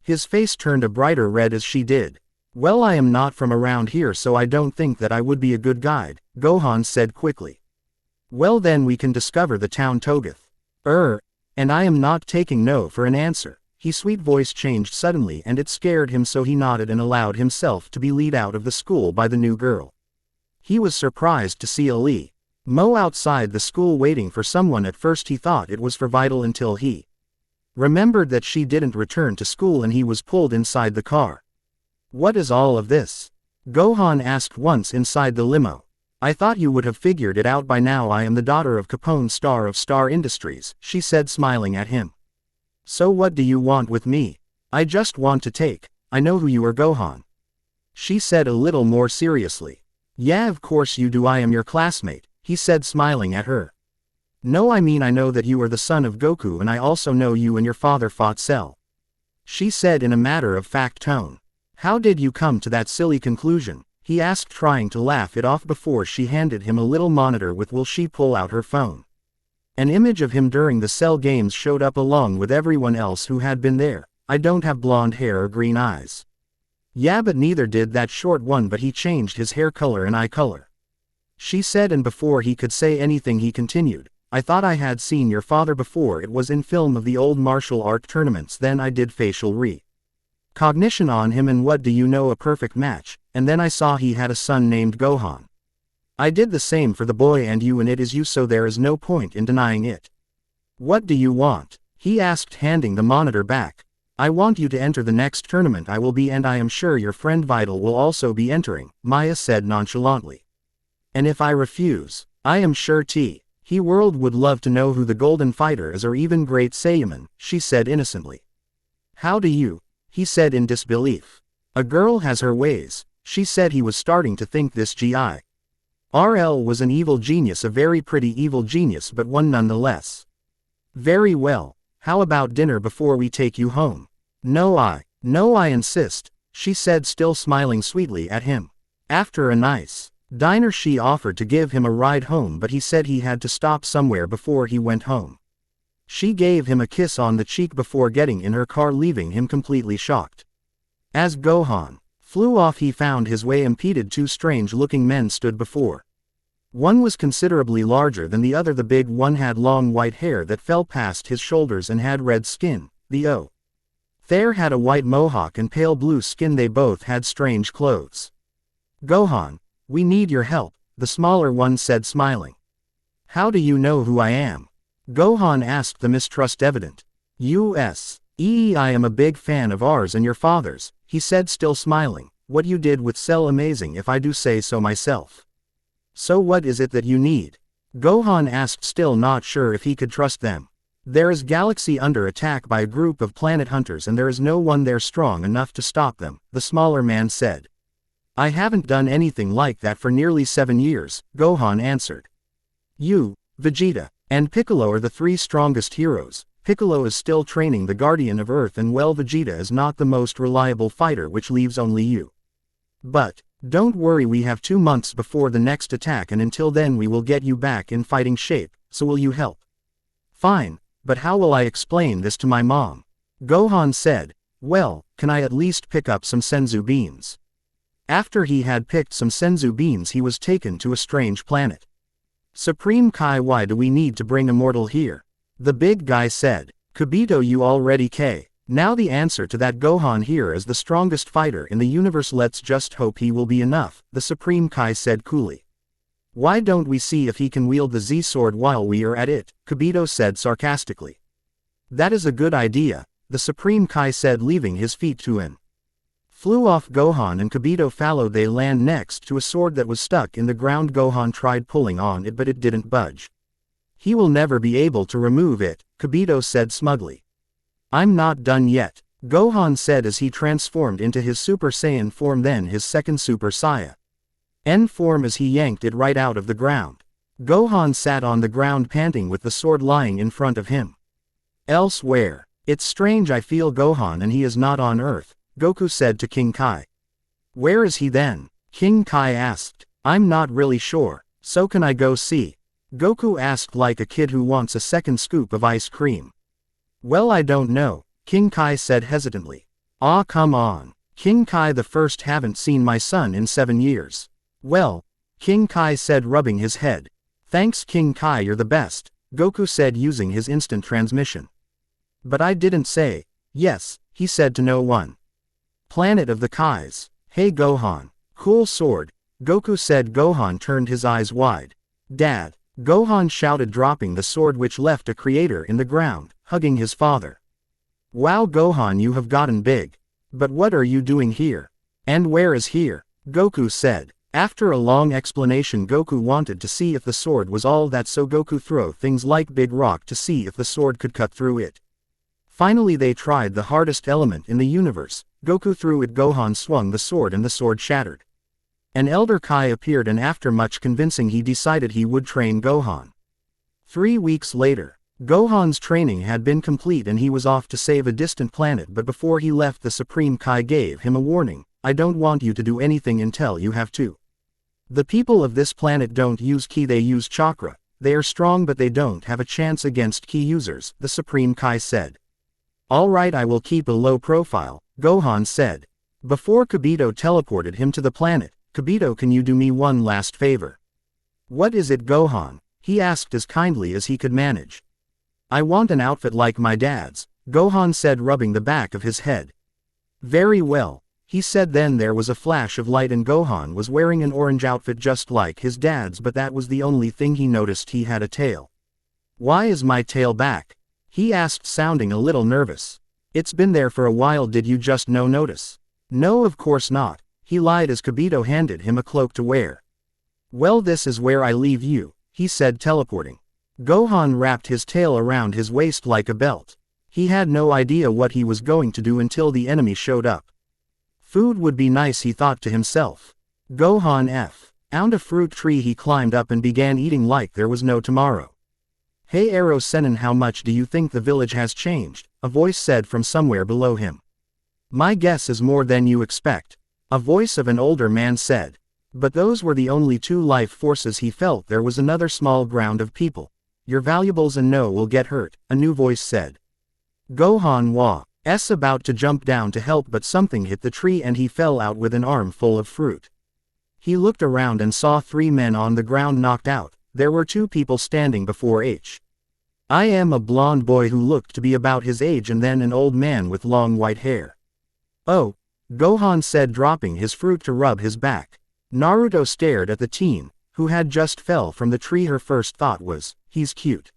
His face turned a brighter red as she did. Well, I am not from around here, so I don't think that I would be a good guide, Gohan said quickly. Well, then we can discover the town Togoth. And I am not taking no for an answer. His sweet voice changed suddenly and it scared him, so he nodded and allowed himself to be led out of the school by the new girl. He was surprised to see Ali Mo outside the school waiting for someone. At first he thought it was for Vital until he remembered that she didn't return to school and he was pulled inside the car. What is all of this? Gohan asked once inside the limo. I thought you would have figured it out by now. I am the daughter of Capone, star of Star Industries, she said, smiling at him. So what do you want with me? I just want to take. I know who you are, Gohan. She said a little more seriously. Yeah, of course you do. I am your classmate, he said, smiling at her. No, I mean I know that you are the son of Goku, and I also know you and your father fought Cell, she said in a matter-of-fact tone. How did you come to that silly conclusion? He asked, trying to laugh it off before she handed him a little monitor with will she pull out her phone. An image of him during the Cell games showed up along with everyone else who had been there. I don't have blonde hair or green eyes. Yeah, but neither did that short one, but he changed his hair color and eye color, she said, and before he could say anything he continued. I thought I had seen your father before. It was in film of the old martial art tournaments. Then I did facial recognition on him, and what do you know, a perfect match, and then I saw he had a son named Gohan. I did the same for the boy, and it is you, so there is no point in denying it. What do you want? He asked, handing the monitor back. I want you to enter the next tournament I will be, and I am sure your friend Vital will also be entering, Maya said nonchalantly. And if I refuse? I am sure he world would love to know who the Golden Fighter is, or even Great Saiyaman, she said innocently. How do you? He said in disbelief. A girl has her ways, she said. He was starting to think this GIRL was an evil genius, a very pretty evil genius, but one nonetheless. Very well, how about dinner before we take you home? No, I insist, she said, still smiling sweetly at him. After a nice diner, she offered to give him a ride home, but he said he had to stop somewhere before he went home. She gave him a kiss on the cheek before getting in her car, leaving him completely shocked. As Gohan flew off, he found his way impeded. Two strange-looking men stood before. One was considerably larger than the other. The big one had long white hair that fell past his shoulders and had red skin. The other had a white mohawk and pale blue skin. They both had strange clothes. Gohan, we need your help, the smaller one said, smiling. How do you know who I am? Gohan asked, the mistrust evident. I am a big fan of ours and your father's, he said, still smiling. What you did with Cell, amazing if I do say so myself. So what is it that you need? Gohan asked, still not sure if he could trust them. There is galaxy under attack by a group of planet hunters, and there is no one there strong enough to stop them, the smaller man said. I haven't done anything like that for nearly 7 years, Gohan answered. You, Vegeta, and Piccolo are the 3 strongest heroes. Piccolo is still training the Guardian of Earth, and well, Vegeta is not the most reliable fighter, which leaves only you. But don't worry, we have 2 months before the next attack, and until then we will get you back in fighting shape, so will you help? Fine, but how will I explain this to my mom? Gohan said. Well, can I at least pick up some Senzu beans? After he had picked some Senzu beans, he was taken to a strange planet. Supreme Kai, why do we need to bring a mortal here? The big guy said. Kibito, you already K. Now the answer to that Gohan here is the strongest fighter in the universe. Let's just hope he will be enough, the Supreme Kai said coolly. Why don't we see if he can wield the Z-sword while we are at it, Kibito said sarcastically. That is a good idea, the Supreme Kai said, leaving his feet to him. Flew off. Gohan and Kibito followed. They land next to a sword that was stuck in the ground. Gohan tried pulling on it but it didn't budge. He will never be able to remove it, Kibito said smugly. I'm not done yet, Gohan said as he transformed into his Super Saiyan form, then his second Super Saiyan form as he yanked it right out of the ground. Gohan sat on the ground panting with the sword lying in front of him. Elsewhere. It's strange, I feel Gohan and he is not on Earth, Goku said to King Kai. Where is he then? King Kai asked. I'm not really sure, so can I go see? Goku asked like a kid who wants a second scoop of ice cream. Well, I don't know, King Kai said hesitantly. Aw, come on. King Kai the first, haven't seen my son in 7 years. Well, King Kai said, rubbing his head. Thanks King Kai, you're the best, Goku said using his instant transmission. But I didn't say yes, he said to no one. Planet of the Kais. Hey Gohan. Cool sword, Goku said. Gohan turned his eyes wide. Dad, Gohan shouted, dropping the sword which left a crater in the ground, hugging his father. Wow Gohan, you have gotten big. But what are you doing here? And where is here? Goku said. After a long explanation, Goku wanted to see if the sword was all that, so Goku threw things like big rock to see if the sword could cut through it. Finally they tried the hardest element in the universe. Goku threw it. Gohan swung the sword and the sword shattered. An elder Kai appeared and after much convincing he decided he would train Gohan. 3 weeks later, Gohan's training had been complete and he was off to save a distant planet, but before he left the Supreme Kai gave him a warning. I don't want you to do anything until you have to. The people of this planet don't use ki, they use chakra. They are strong but they don't have a chance against ki users, the Supreme Kai said. Alright, I will keep a low profile, Gohan said. Before Kibito teleported him to the planet, Kibito, can you do me one last favor? What is it Gohan? He asked as kindly as he could manage. I want an outfit like my dad's, Gohan said, rubbing the back of his head. Very well, he said. Then there was a flash of light and Gohan was wearing an orange outfit just like his dad's, but that was the only thing he noticed. He had a tail. Why is my tail back? He asked, sounding a little nervous. It's been there for a while, did you just no notice? No, of course not, he lied as Kibito handed him a cloak to wear. Well, this is where I leave you, he said, teleporting. Gohan wrapped his tail around his waist like a belt. He had no idea what he was going to do until the enemy showed up. Food would be nice, he thought to himself. Gohan found a fruit tree. He climbed up and began eating like there was no tomorrow. Hey Arrow Senin, how much do you think the village has changed? A voice said from somewhere below him. My guess is more than you expect, a voice of an older man said. But those were the only 2 life forces he felt. There was another small ground of people. Your valuables and no will get hurt, a new voice said. Gohan was about to jump down to help, but something hit the tree and he fell out with an arm full of fruit. He looked around and saw 3 men on the ground knocked out. There were 2 people standing before I am a blonde boy who looked to be about his age and then an old man with long white hair. Oh, Gohan said, dropping his fruit to rub his back. Naruto stared at the teen, who had just fell from the tree. Her first thought was, he's cute.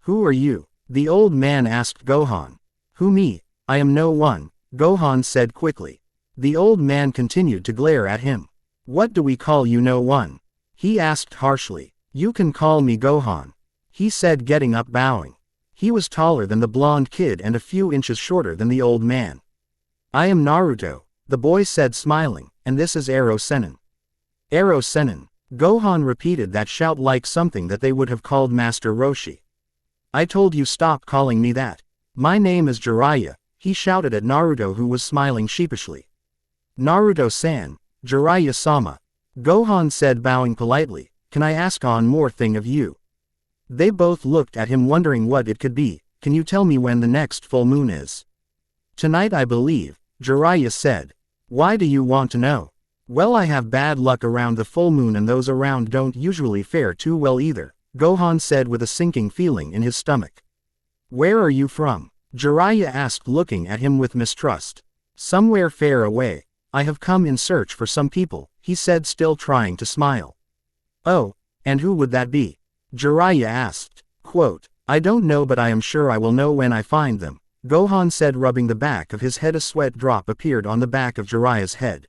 Who are you? The old man asked Gohan. Who, me? I am no one, Gohan said quickly. The old man continued to glare at him. What do we call you, no one? He asked harshly. You can call me Gohan, he said, getting up, bowing. He was taller than the blonde kid and a few inches shorter than the old man. I am Naruto, the boy said, smiling, and this is Arrow Senin. Arrow Senin. Gohan repeated that shout like something that they would have called Master Roshi. I told you stop calling me that. My name is Jiraiya, he shouted at Naruto, who was smiling sheepishly. Naruto-san, Jiraiya-sama. Gohan said, bowing politely. Can I ask one more thing of you? They both looked at him, wondering what it could be. Can you tell me when the next full moon is? Tonight, I believe, Jiraiya said. Why do you want to know? Well, I have bad luck around the full moon and those around don't usually fare too well either, Gohan said with a sinking feeling in his stomach. Where are you from? Jiraiya asked, looking at him with mistrust. Somewhere far away. I have come in search for some people, he said, still trying to smile. Oh, and who would that be? Jiraiya asked. Quote, I don't know, but I am sure I will know when I find them, Gohan said, rubbing the back of his head. A sweat drop appeared on the back of Jiraiya's head.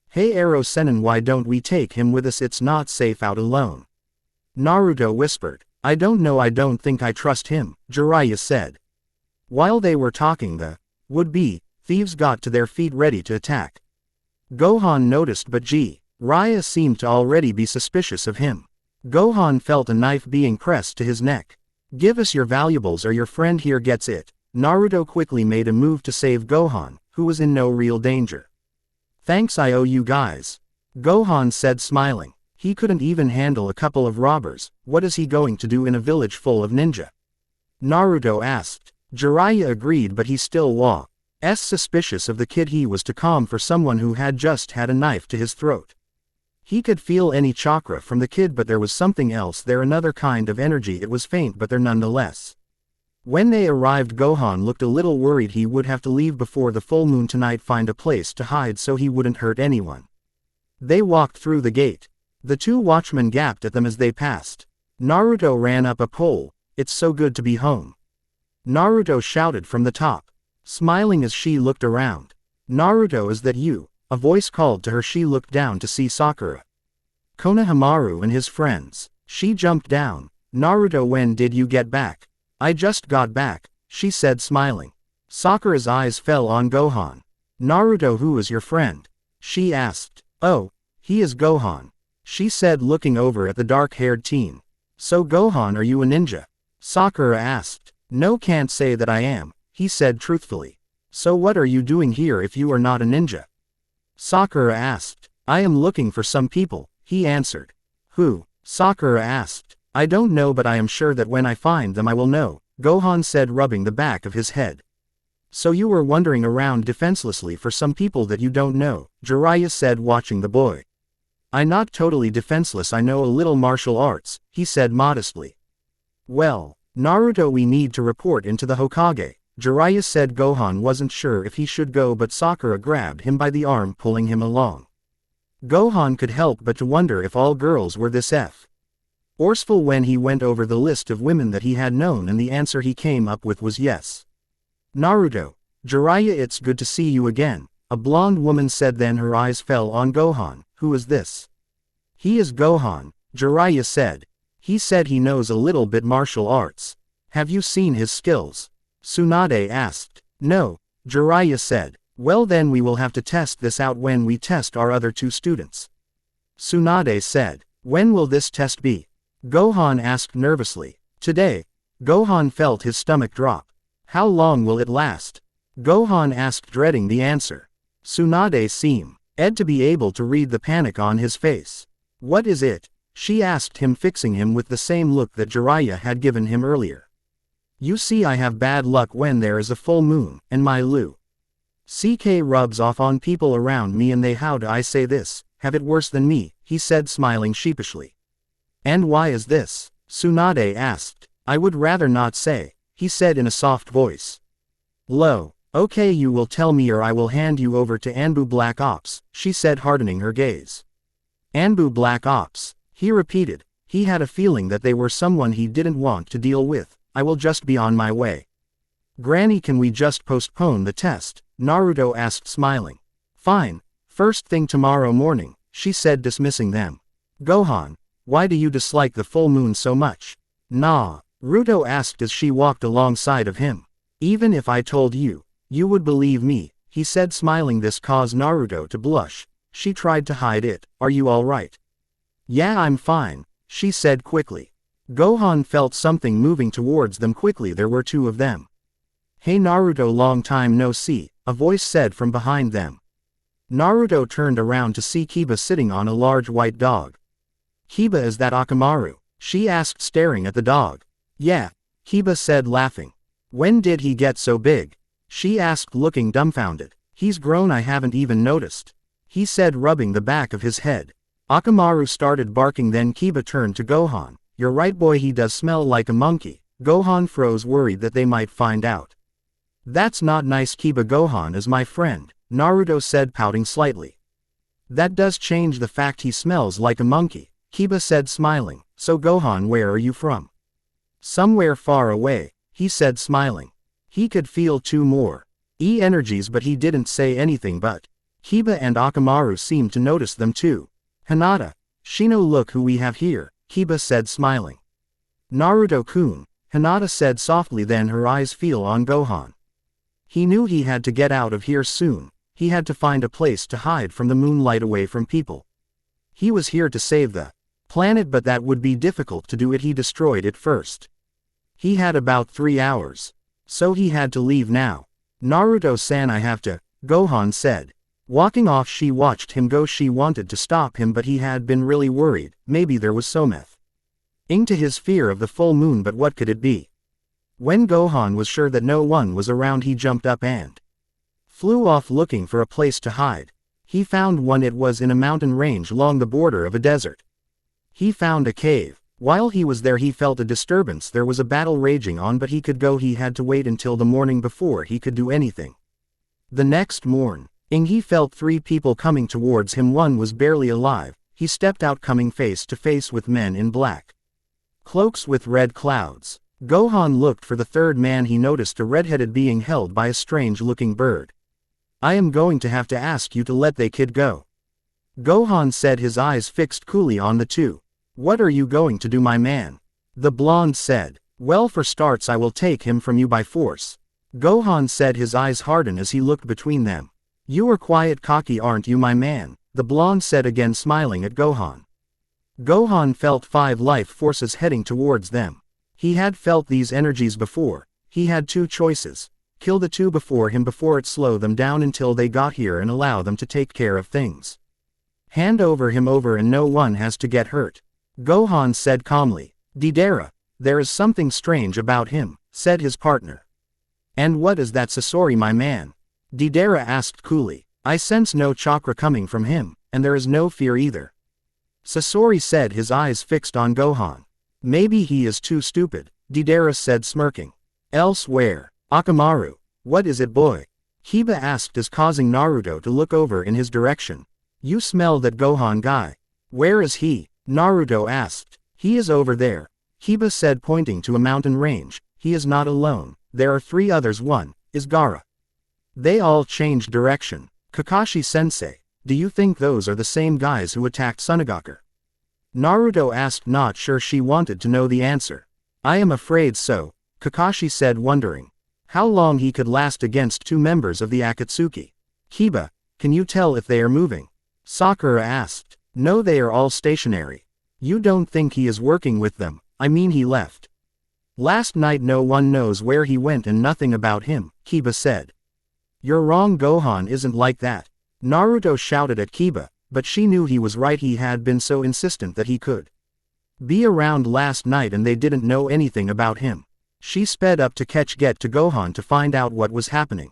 Hey Arrow Sennin, why don't we take him with us? It's not safe out alone. Naruto whispered. I don't know, I don't think I trust him, Jiraiya said. While they were talking, the would-be thieves got to their feet ready to attack. Gohan noticed, but Jiraiya seemed to already be suspicious of him. Gohan felt a knife being pressed to his neck. Give us your valuables or your friend here gets it. Naruto quickly made a move to save Gohan, who was in no real danger. Thanks, I owe you guys. Gohan said, smiling. He couldn't even handle a couple of robbers. What is he going to do in a village full of ninja? Naruto asked. Jiraiya agreed, but he still was suspicious of the kid. He was too calm for someone who had just had a knife to his throat. He could feel any chakra from the kid, but there was something else there, another kind of energy. It was faint, but there nonetheless. When they arrived, Gohan looked a little worried. He would have to leave before the full moon tonight, find a place to hide so he wouldn't hurt anyone. They walked through the gate. The two watchmen gaped at them as they passed. Naruto ran up a pole. It's so good to be home. Naruto shouted from the top, smiling as she looked around. Naruto, is that you? A voice called to her. She looked down to see Sakura, Konohamaru and his friends. She jumped down. Naruto, when did you get back? I just got back, she said, smiling. Sakura's eyes fell on Gohan. Naruto, who is your friend? She asked. Oh, he is Gohan, she said, looking over at the dark-haired teen. So Gohan, are you a ninja? Sakura asked. No, can't say that I am, he said truthfully. So what are you doing here if you are not a ninja? Sakura asked. I am looking for some people, he answered. Who? Sakura asked. I don't know, but I am sure that when I find them I will know, Gohan said, rubbing the back of his head. So you were wandering around defenselessly for some people that you don't know, Jiraiya said, watching the boy. I'm not totally defenseless, I know a little martial arts, he said modestly. Well, Naruto, we need to report into the Hokage, Jiraiya said. Gohan wasn't sure if he should go, but Sakura grabbed him by the arm, pulling him along. Gohan could help but to wonder if all girls were this forceful when he went over the list of women that he had known, and the answer he came up with was yes. Naruto, Jiraiya, it's good to see you again, a blonde woman said. Then her eyes fell on Gohan. Who is this? He is Gohan, Jiraiya said. He said he knows a little bit martial arts. Have you seen his skills? Tsunade asked. No, Jiraiya said. Well, then we will have to test this out when we test our other two students. Tsunade said. When will this test be? Gohan asked nervously. Today. Gohan felt his stomach drop. How long will it last? Gohan asked, dreading the answer. Tsunade seemed to be able to read the panic on his face. What is it? She asked him, fixing him with the same look that Jiraiya had given him earlier. You see, I have bad luck when there is a full moon, and my CK rubs off on people around me, and they, how do I say this, have it worse than me, he said, smiling sheepishly. And why is this? Tsunade asked. I would rather not say, he said in a soft voice. Okay, you will tell me or I will hand you over to Anbu Black Ops, she said, hardening her gaze. Anbu Black Ops, he repeated. He had a feeling that they were someone he didn't want to deal with. I will just be on my way. Granny, can we just postpone the test? Naruto asked, smiling. Fine. First thing tomorrow morning, she said, dismissing them. Gohan, why do you dislike the full moon so much? Naruto asked as she walked alongside of him. Even if I told you, you would believe me, he said, smiling. This caused Naruto to blush. She tried to hide it. Are you alright? Yeah, I'm fine, she said quickly. Gohan felt something moving towards them quickly. There were two of them. Hey Naruto, long time no see, a voice said from behind them. Naruto turned around to see Kiba sitting on a large white dog. Kiba, is that Akamaru? She asked, staring at the dog. Yeah, Kiba said, laughing. When did he get so big? She asked, looking dumbfounded. He's grown, I haven't even noticed, he said, rubbing the back of his head. Akamaru started barking, then Kiba turned to Gohan. You're right, boy, he does smell like a monkey, Gohan froze, worried that they might find out. That's not nice. Kiba, Gohan is my friend, Naruto said, pouting slightly. That does change the fact he smells like a monkey, Kiba said, smiling. So Gohan, where are you from? Somewhere far away, he said, smiling. He could feel two more energies, but he didn't say anything. But Kiba and Akamaru seemed to notice them too. Hinata, Shino, look who we have here, Kiba said, smiling. Naruto-kun, Hinata said softly, then her eyes fell on Gohan. He knew he had to get out of here soon. He had to find a place to hide from the moonlight, away from people. He was here to save the planet, but that would be difficult to do it. He destroyed it first. He had about 3 hours. So he had to leave now. Naruto-san, I have to, Gohan said. Walking off, she watched him go. She wanted to stop him, but he had been really worried. Maybe there was something to his fear of the full moon, but what could it be? When Gohan was sure that no one was around, he jumped up and flew off, looking for a place to hide. He found one. It was in a mountain range along the border of a desert. He found a cave. While he was there, he felt a disturbance. There was a battle raging on, but he could go. He had to wait until the morning before he could do anything. The next morning, he felt 3 people coming towards him. One was barely alive. He stepped out, coming face to face with men in black cloaks with red clouds. Gohan looked for the third man. He noticed a red-headed being held by a strange-looking bird. I am going to have to ask you to let that kid go, Gohan said, his eyes fixed coolly on the two. What are you going to do, my man? The blonde said. Well, for starts, I will take him from you by force, Gohan said, his eyes hardened as he looked between them. You are quiet cocky, aren't you, my man? The blonde said, again smiling at Gohan. Gohan felt 5 life forces heading towards them. He had felt these energies before. He had 2 choices. Kill the 2 before him before it slow them down until they got here, and allow them to take care of things. Hand him over and no one has to get hurt, Gohan said calmly. Deidara, there is something strange about him, said his partner. And what is that, Sasori, my man? Deidara asked coolly. I sense no chakra coming from him, and there is no fear either, Sasori said, his eyes fixed on Gohan. Maybe he is too stupid, Deidara said, smirking. Elsewhere, Akamaru, what is it, boy? Kiba asked, as causing Naruto to look over in his direction. You smell that Gohan guy? Where is he? Naruto asked. He is over there, Kiba said, pointing to a mountain range. He is not alone, there are 3 others. One is Gaara. They all changed direction. Kakashi-sensei, do you think those are the same guys who attacked Tsunagaku? Naruto asked, not sure. She wanted to know the answer. I am afraid so, Kakashi said, wondering how long he could last against 2 members of the Akatsuki. Kiba, can you tell if they are moving? Sakura asked. No, they are all stationary. You don't think he is working with them? I mean, he left last night. No one knows where he went and nothing about him, Kiba said. You're wrong, Gohan isn't like that, Naruto shouted at Kiba, but she knew he was right. He had been so insistent that he could be around last night and they didn't know anything about him. She sped up to get to Gohan to find out what was happening.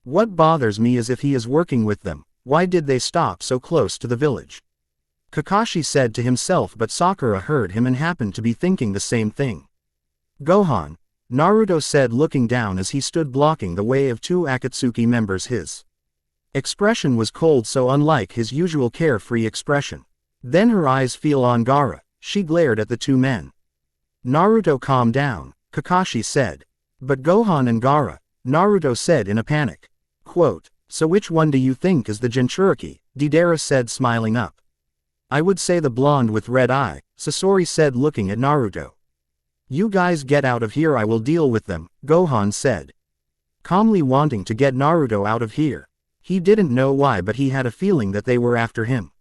What bothers me is if he is working with them, why did they stop so close to the village? Kakashi said to himself, but Sakura heard him and happened to be thinking the same thing. Gohan, Naruto said, looking down as he stood blocking the way of 2 Akatsuki members. His expression was cold, so unlike his usual carefree expression. Then her eyes fell on Gaara. She glared at the 2 men. Naruto, calm down, Kakashi said. But Gohan and Gaara, Naruto said in a panic. Quote, so which one do you think is the Jinchuriki? Deidara said, smiling up. I would say the blonde with red eye, Sasori said, looking at Naruto. You guys get out of here, I will deal with them, Gohan said, calmly, wanting to get Naruto out of here. He didn't know why, but he had a feeling that they were after him.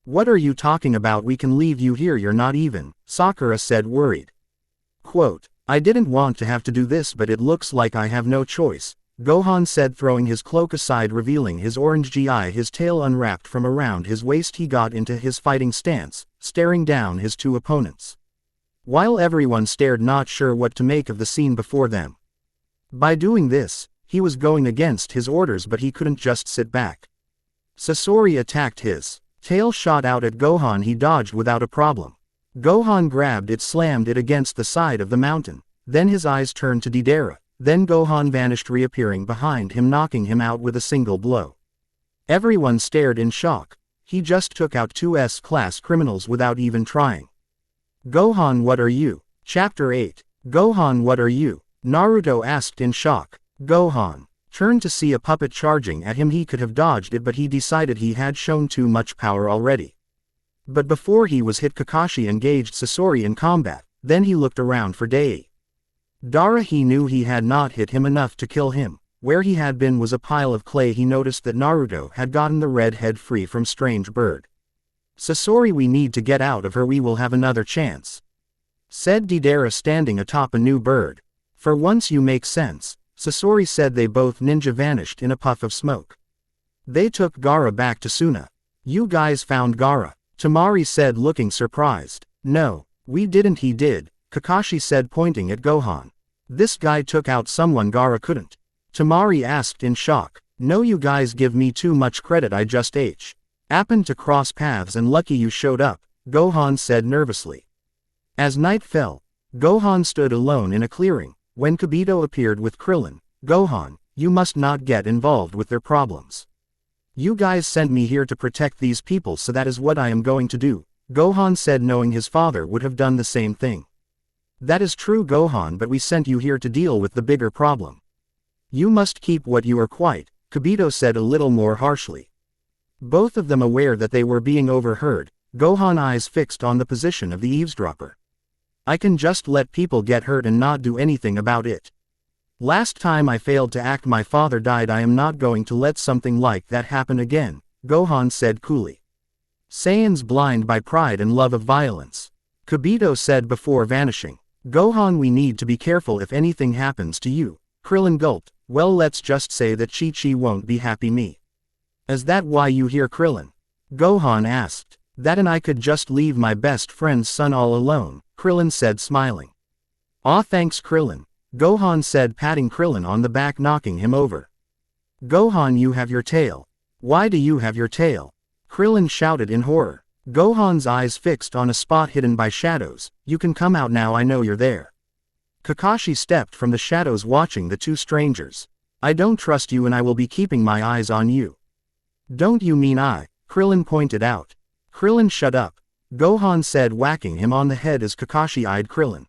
What are you talking about? We can leave you here. You're not even, Sakura said, worried. Quote, I didn't want to have to do this, but it looks like I have no choice, Gohan said, throwing his cloak aside, revealing his orange gi, his tail unwrapped from around his waist. He got into his fighting stance, staring down his 2 opponents, while everyone stared, not sure what to make of the scene before them. By doing this, he was going against his orders, but he couldn't just sit back. Sasori attacked. His tail shot out at Gohan. He dodged without a problem. Gohan grabbed it, slammed it against the side of the mountain. then his eyes turned to Deidara, then Gohan vanished, reappearing behind him, knocking him out with a single blow. Everyone stared in shock. He just took out two S-class criminals without even trying. Gohan, what are you? Chapter 8. Gohan, what are you? Naruto asked in shock. Gohan turned to see a puppet charging at him. He could have dodged it, but he decided he had shown too much power already. But before he was hit, Kakashi engaged Sasori in combat, then he looked around for Deidara. He knew he had not hit him enough to kill him. Where he had been was a pile of clay. He noticed that Naruto had gotten the red head free from Strange Bird. Sasori, we need to get out of her, we will have another chance, said Deidara, standing atop a new bird. For once you make sense, Sasori said. They both ninja vanished in a puff of smoke. They took Gaara back to Suna. You guys found Gaara? Temari said, looking surprised. No, we didn't. He did, Kakashi said, pointing at Gohan. This guy took out someone Gaara couldn't. Temari asked in shock. No, you guys give me too much credit. I just happened to cross paths and lucky you showed up, Gohan said nervously. As night fell, Gohan stood alone in a clearing, when Kibito appeared with Krillin. Gohan, you must not get involved with their problems. You guys sent me here to protect these people, so that is what I am going to do, Gohan said, knowing his father would have done the same thing. That is true, Gohan, but we sent you here to deal with the bigger problem. You must keep what you are quiet, Kibito said a little more harshly. Both of them aware that they were being overheard, Gohan eyes fixed on the position of the eavesdropper. I can just let people get hurt and not do anything about it. Last time I failed to act, my father died. I am not going to let something like that happen again, Gohan said coolly. Saiyans blind by pride and love of violence, Kibito said before vanishing. Gohan, we need to be careful if anything happens to you. Krillin gulped. Well, let's just say that Chi-Chi won't be happy. Me. Is that why you here, Krillin? Gohan asked. That, and I could just leave my best friend's son all alone, Krillin said, smiling. Aw, thanks, Krillin, Gohan said, patting Krillin on the back, knocking him over. Gohan, you have your tail. Why do you have your tail? Krillin shouted in horror. Gohan's eyes fixed on a spot hidden by shadows. You can come out now, I know you're there. Kakashi stepped from the shadows, watching the two strangers. I don't trust you, and I will be keeping my eyes on you. Don't you mean I? Krillin pointed out. Krillin, shut up, Gohan said, whacking him on the head as Kakashi eyed Krillin.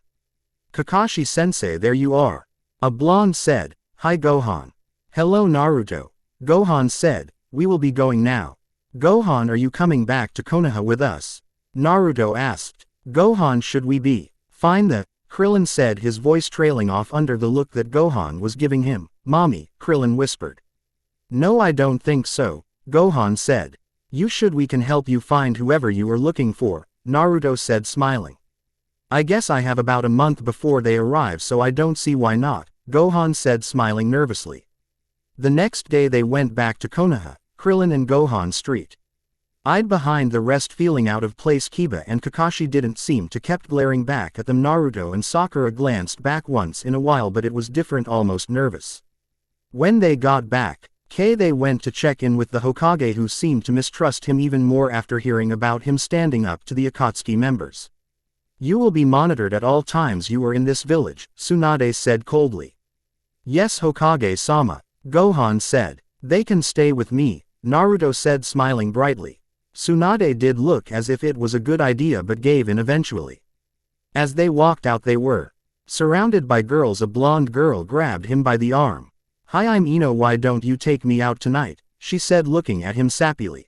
Kakashi-sensei, there you are. A blonde said. Hi, Gohan. Hello, Naruto. Gohan said. We will be going now. Gohan, are you coming back to Konoha with us? Naruto asked. Gohan, should we be fine? Krillin said, his voice trailing off under the look that Gohan was giving him. Mommy, Krillin whispered. No, I don't think so, Gohan said. You should. We can help you find whoever you are looking for, Naruto said, smiling. I guess I have about a month before they arrive, so I don't see why not, Gohan said, smiling nervously. The next day they went back to Konoha, Krillin and Gohan street. Eyed behind the rest, feeling out of place. Kiba and Kakashi didn't seem to, kept glaring back at them. Naruto and Sakura glanced back once in a while, but it was different, almost nervous. When they got back, they went to check in with the Hokage, who seemed to mistrust him even more after hearing about him standing up to the Akatsuki members. You will be monitored at all times you are in this village, Tsunade said coldly. Yes, Hokage-sama, Gohan said. They can stay with me, Naruto said, smiling brightly. Tsunade did look as if it was a good idea, but gave in eventually. As they walked out, they were surrounded by girls. A blonde girl grabbed him by the arm. Hi, I'm Ino. Why don't you take me out tonight? She said, looking at him sappily.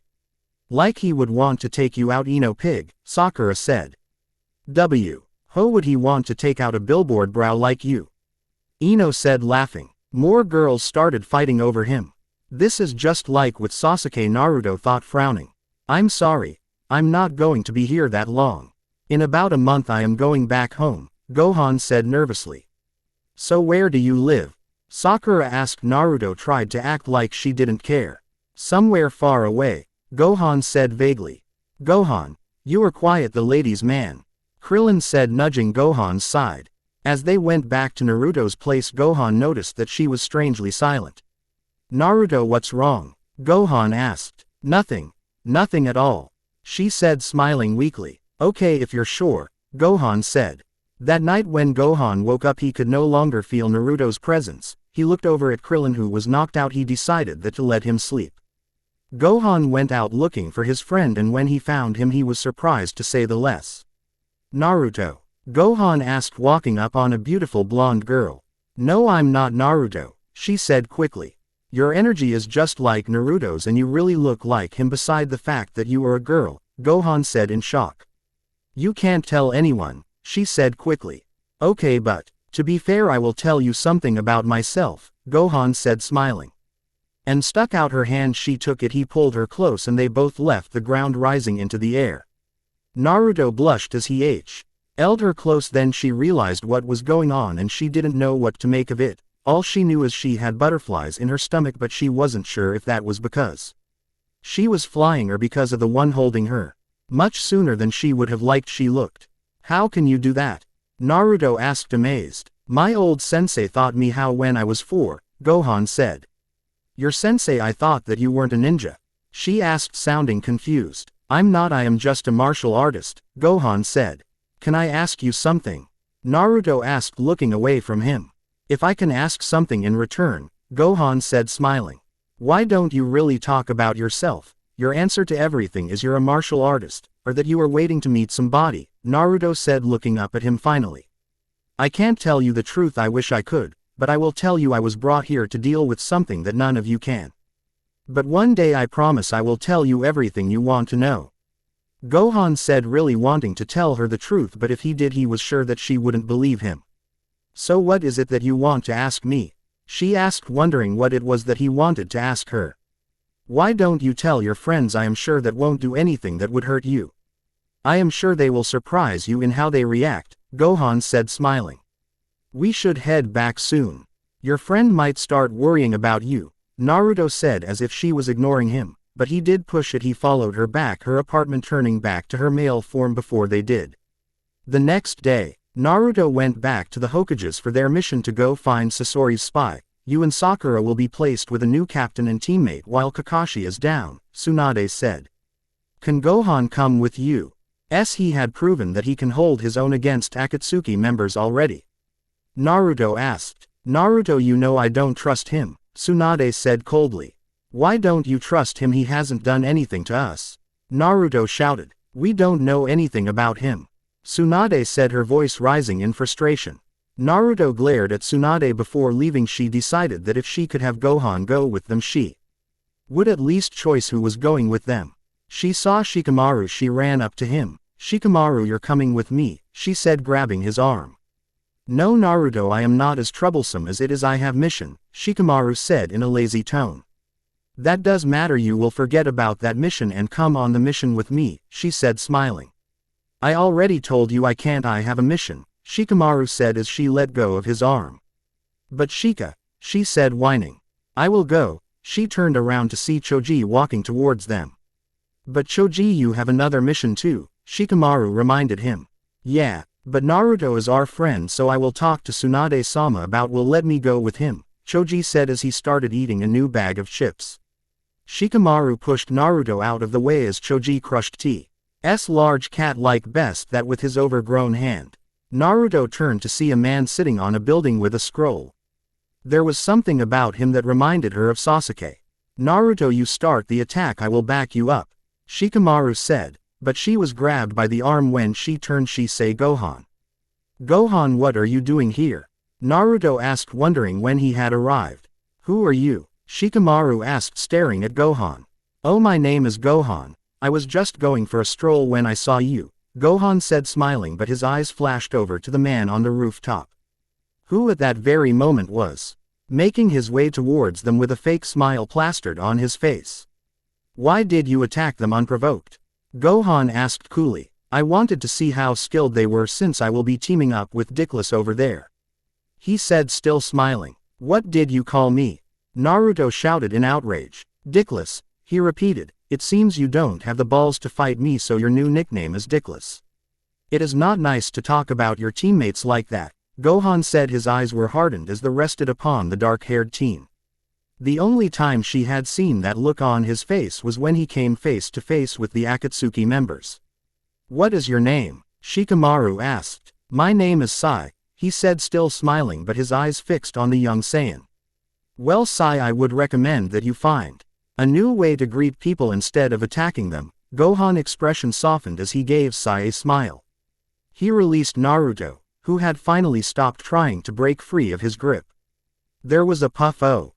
Like he would want to take you out, Ino pig, Sakura said. How would he want to take out a billboard brow like you? Ino said, laughing. More girls started fighting over him. This is just like with Sasuke, Naruto thought, frowning. I'm sorry, I'm not going to be here that long. In about a month I am going back home, Gohan said nervously. So where do you live? Sakura asked. Naruto tried to act like she didn't care. Somewhere far away, Gohan said vaguely. Gohan, you are quiet, the ladies' man, Krillin said, nudging Gohan's side. As they went back to Naruto's place, Gohan noticed that she was strangely silent. Naruto, what's wrong? Gohan asked. Nothing. Nothing at all, she said, smiling weakly. Okay, if you're sure, Gohan said. That night when Gohan woke up he could no longer feel Naruto's presence. He looked over at Krillin who was knocked out. He decided that to let him sleep. Gohan went out looking for his friend and when he found him he was surprised to say the less. Naruto? Gohan asked walking up on a beautiful blonde girl. No, I'm not Naruto, she said quickly. Your energy is just like Naruto's and you really look like him beside the fact that you are a girl, Gohan said in shock. You can't tell anyone, she said quickly. Okay, but, to be fair I will tell you something about myself, Gohan said smiling. And stuck out her hand. She took it. He pulled her close and they both left the ground rising into the air. Naruto blushed as he held her close. Then she realized what was going on and she didn't know what to make of it. All she knew is she had butterflies in her stomach but she wasn't sure if that was because she was flying or because of the one holding her. Much sooner than she would have liked she looked. How can you do that? Naruto asked amazed. My old sensei taught me how when I was 4, Gohan said. Your sensei? I thought that you weren't a ninja. She asked sounding confused. I'm not, I am just a martial artist, Gohan said. Can I ask you something? Naruto asked looking away from him. If I can ask something in return, Gohan said smiling. Why don't you really talk about yourself? Your answer to everything is you're a martial artist, or that you are waiting to meet somebody, Naruto said looking up at him finally. I can't tell you the truth, I wish I could, but I will tell you I was brought here to deal with something that none of you can. But one day I promise I will tell you everything you want to know. Gohan said, really wanting to tell her the truth, but if he did he was sure that she wouldn't believe him. So what is it that you want to ask me? She asked, wondering what it was that he wanted to ask her. Why don't you tell your friends? I am sure that won't do anything that would hurt you. I am sure they will surprise you in how they react, Gohan said smiling. We should head back soon. Your friend might start worrying about you, Naruto said as if she was ignoring him, but he did push it. He followed her back her apartment, turning back to her male form before they did. The next day, Naruto went back to the Hokages for their mission to go find Sasori's spy. You and Sakura will be placed with a new captain and teammate while Kakashi is down, Tsunade said. Can Gohan come with you? He had proven that he can hold his own against Akatsuki members already. Naruto asked. Naruto, you know I don't trust him, Tsunade said coldly. Why don't you trust him? He hasn't done anything to us. Naruto shouted. We don't know anything about him, Tsunade said, her voice rising in frustration. Naruto glared at Tsunade before leaving. She decided that if she could have Gohan go with them she would at least choose who was going with them. She saw Shikamaru. She ran up to him. Shikamaru, you're coming with me, she said, grabbing his arm. No Naruto, I am not as troublesome as it is. I have mission, Shikamaru said in a lazy tone. That does matter, you will forget about that mission and come on the mission with me, she said smiling. I already told you I can't. I have a mission, Shikamaru said as she let go of his arm. But Shika, she said whining. I will go. She turned around to see Choji walking towards them. But Choji, you have another mission too, Shikamaru reminded him. Yeah, but Naruto is our friend, so I will talk to Tsunade-sama about will let me go with him, Choji said as he started eating a new bag of chips. Shikamaru pushed Naruto out of the way as Choji crushed T's large cat-like best that with his overgrown hand. Naruto turned to see a man sitting on a building with a scroll. There was something about him that reminded her of Sasuke. Naruto, you start the attack, I will back you up, Shikamaru said, but she was grabbed by the arm when she turned. She said, Gohan. Gohan, what are you doing here? Naruto asked, wondering when he had arrived. Who are you? Shikamaru asked, staring at Gohan. Oh, my name is Gohan. I was just going for a stroll when I saw you, Gohan said smiling, but his eyes flashed over to the man on the rooftop, who at that very moment was making his way towards them with a fake smile plastered on his face. Why did you attack them unprovoked? Gohan asked coolly. I wanted to see how skilled they were since I will be teaming up with Dickless over there, he said, still smiling. What did you call me? Naruto shouted in outrage. Dickless, he repeated. It seems you don't have the balls to fight me, so your new nickname is Dickless. It is not nice to talk about your teammates like that, Gohan said. His eyes were hardened as they rested upon the dark-haired teen. The only time she had seen that look on his face was when he came face to face with the Akatsuki members. What is your name? Shikamaru asked. My name is Sai, he said, still smiling but his eyes fixed on the young Saiyan. Well, Sai, I would recommend that you find a new way to greet people instead of attacking them. Gohan's expression softened as he gave Sai a smile. He released Naruto, who had finally stopped trying to break free of his grip. There was a puff of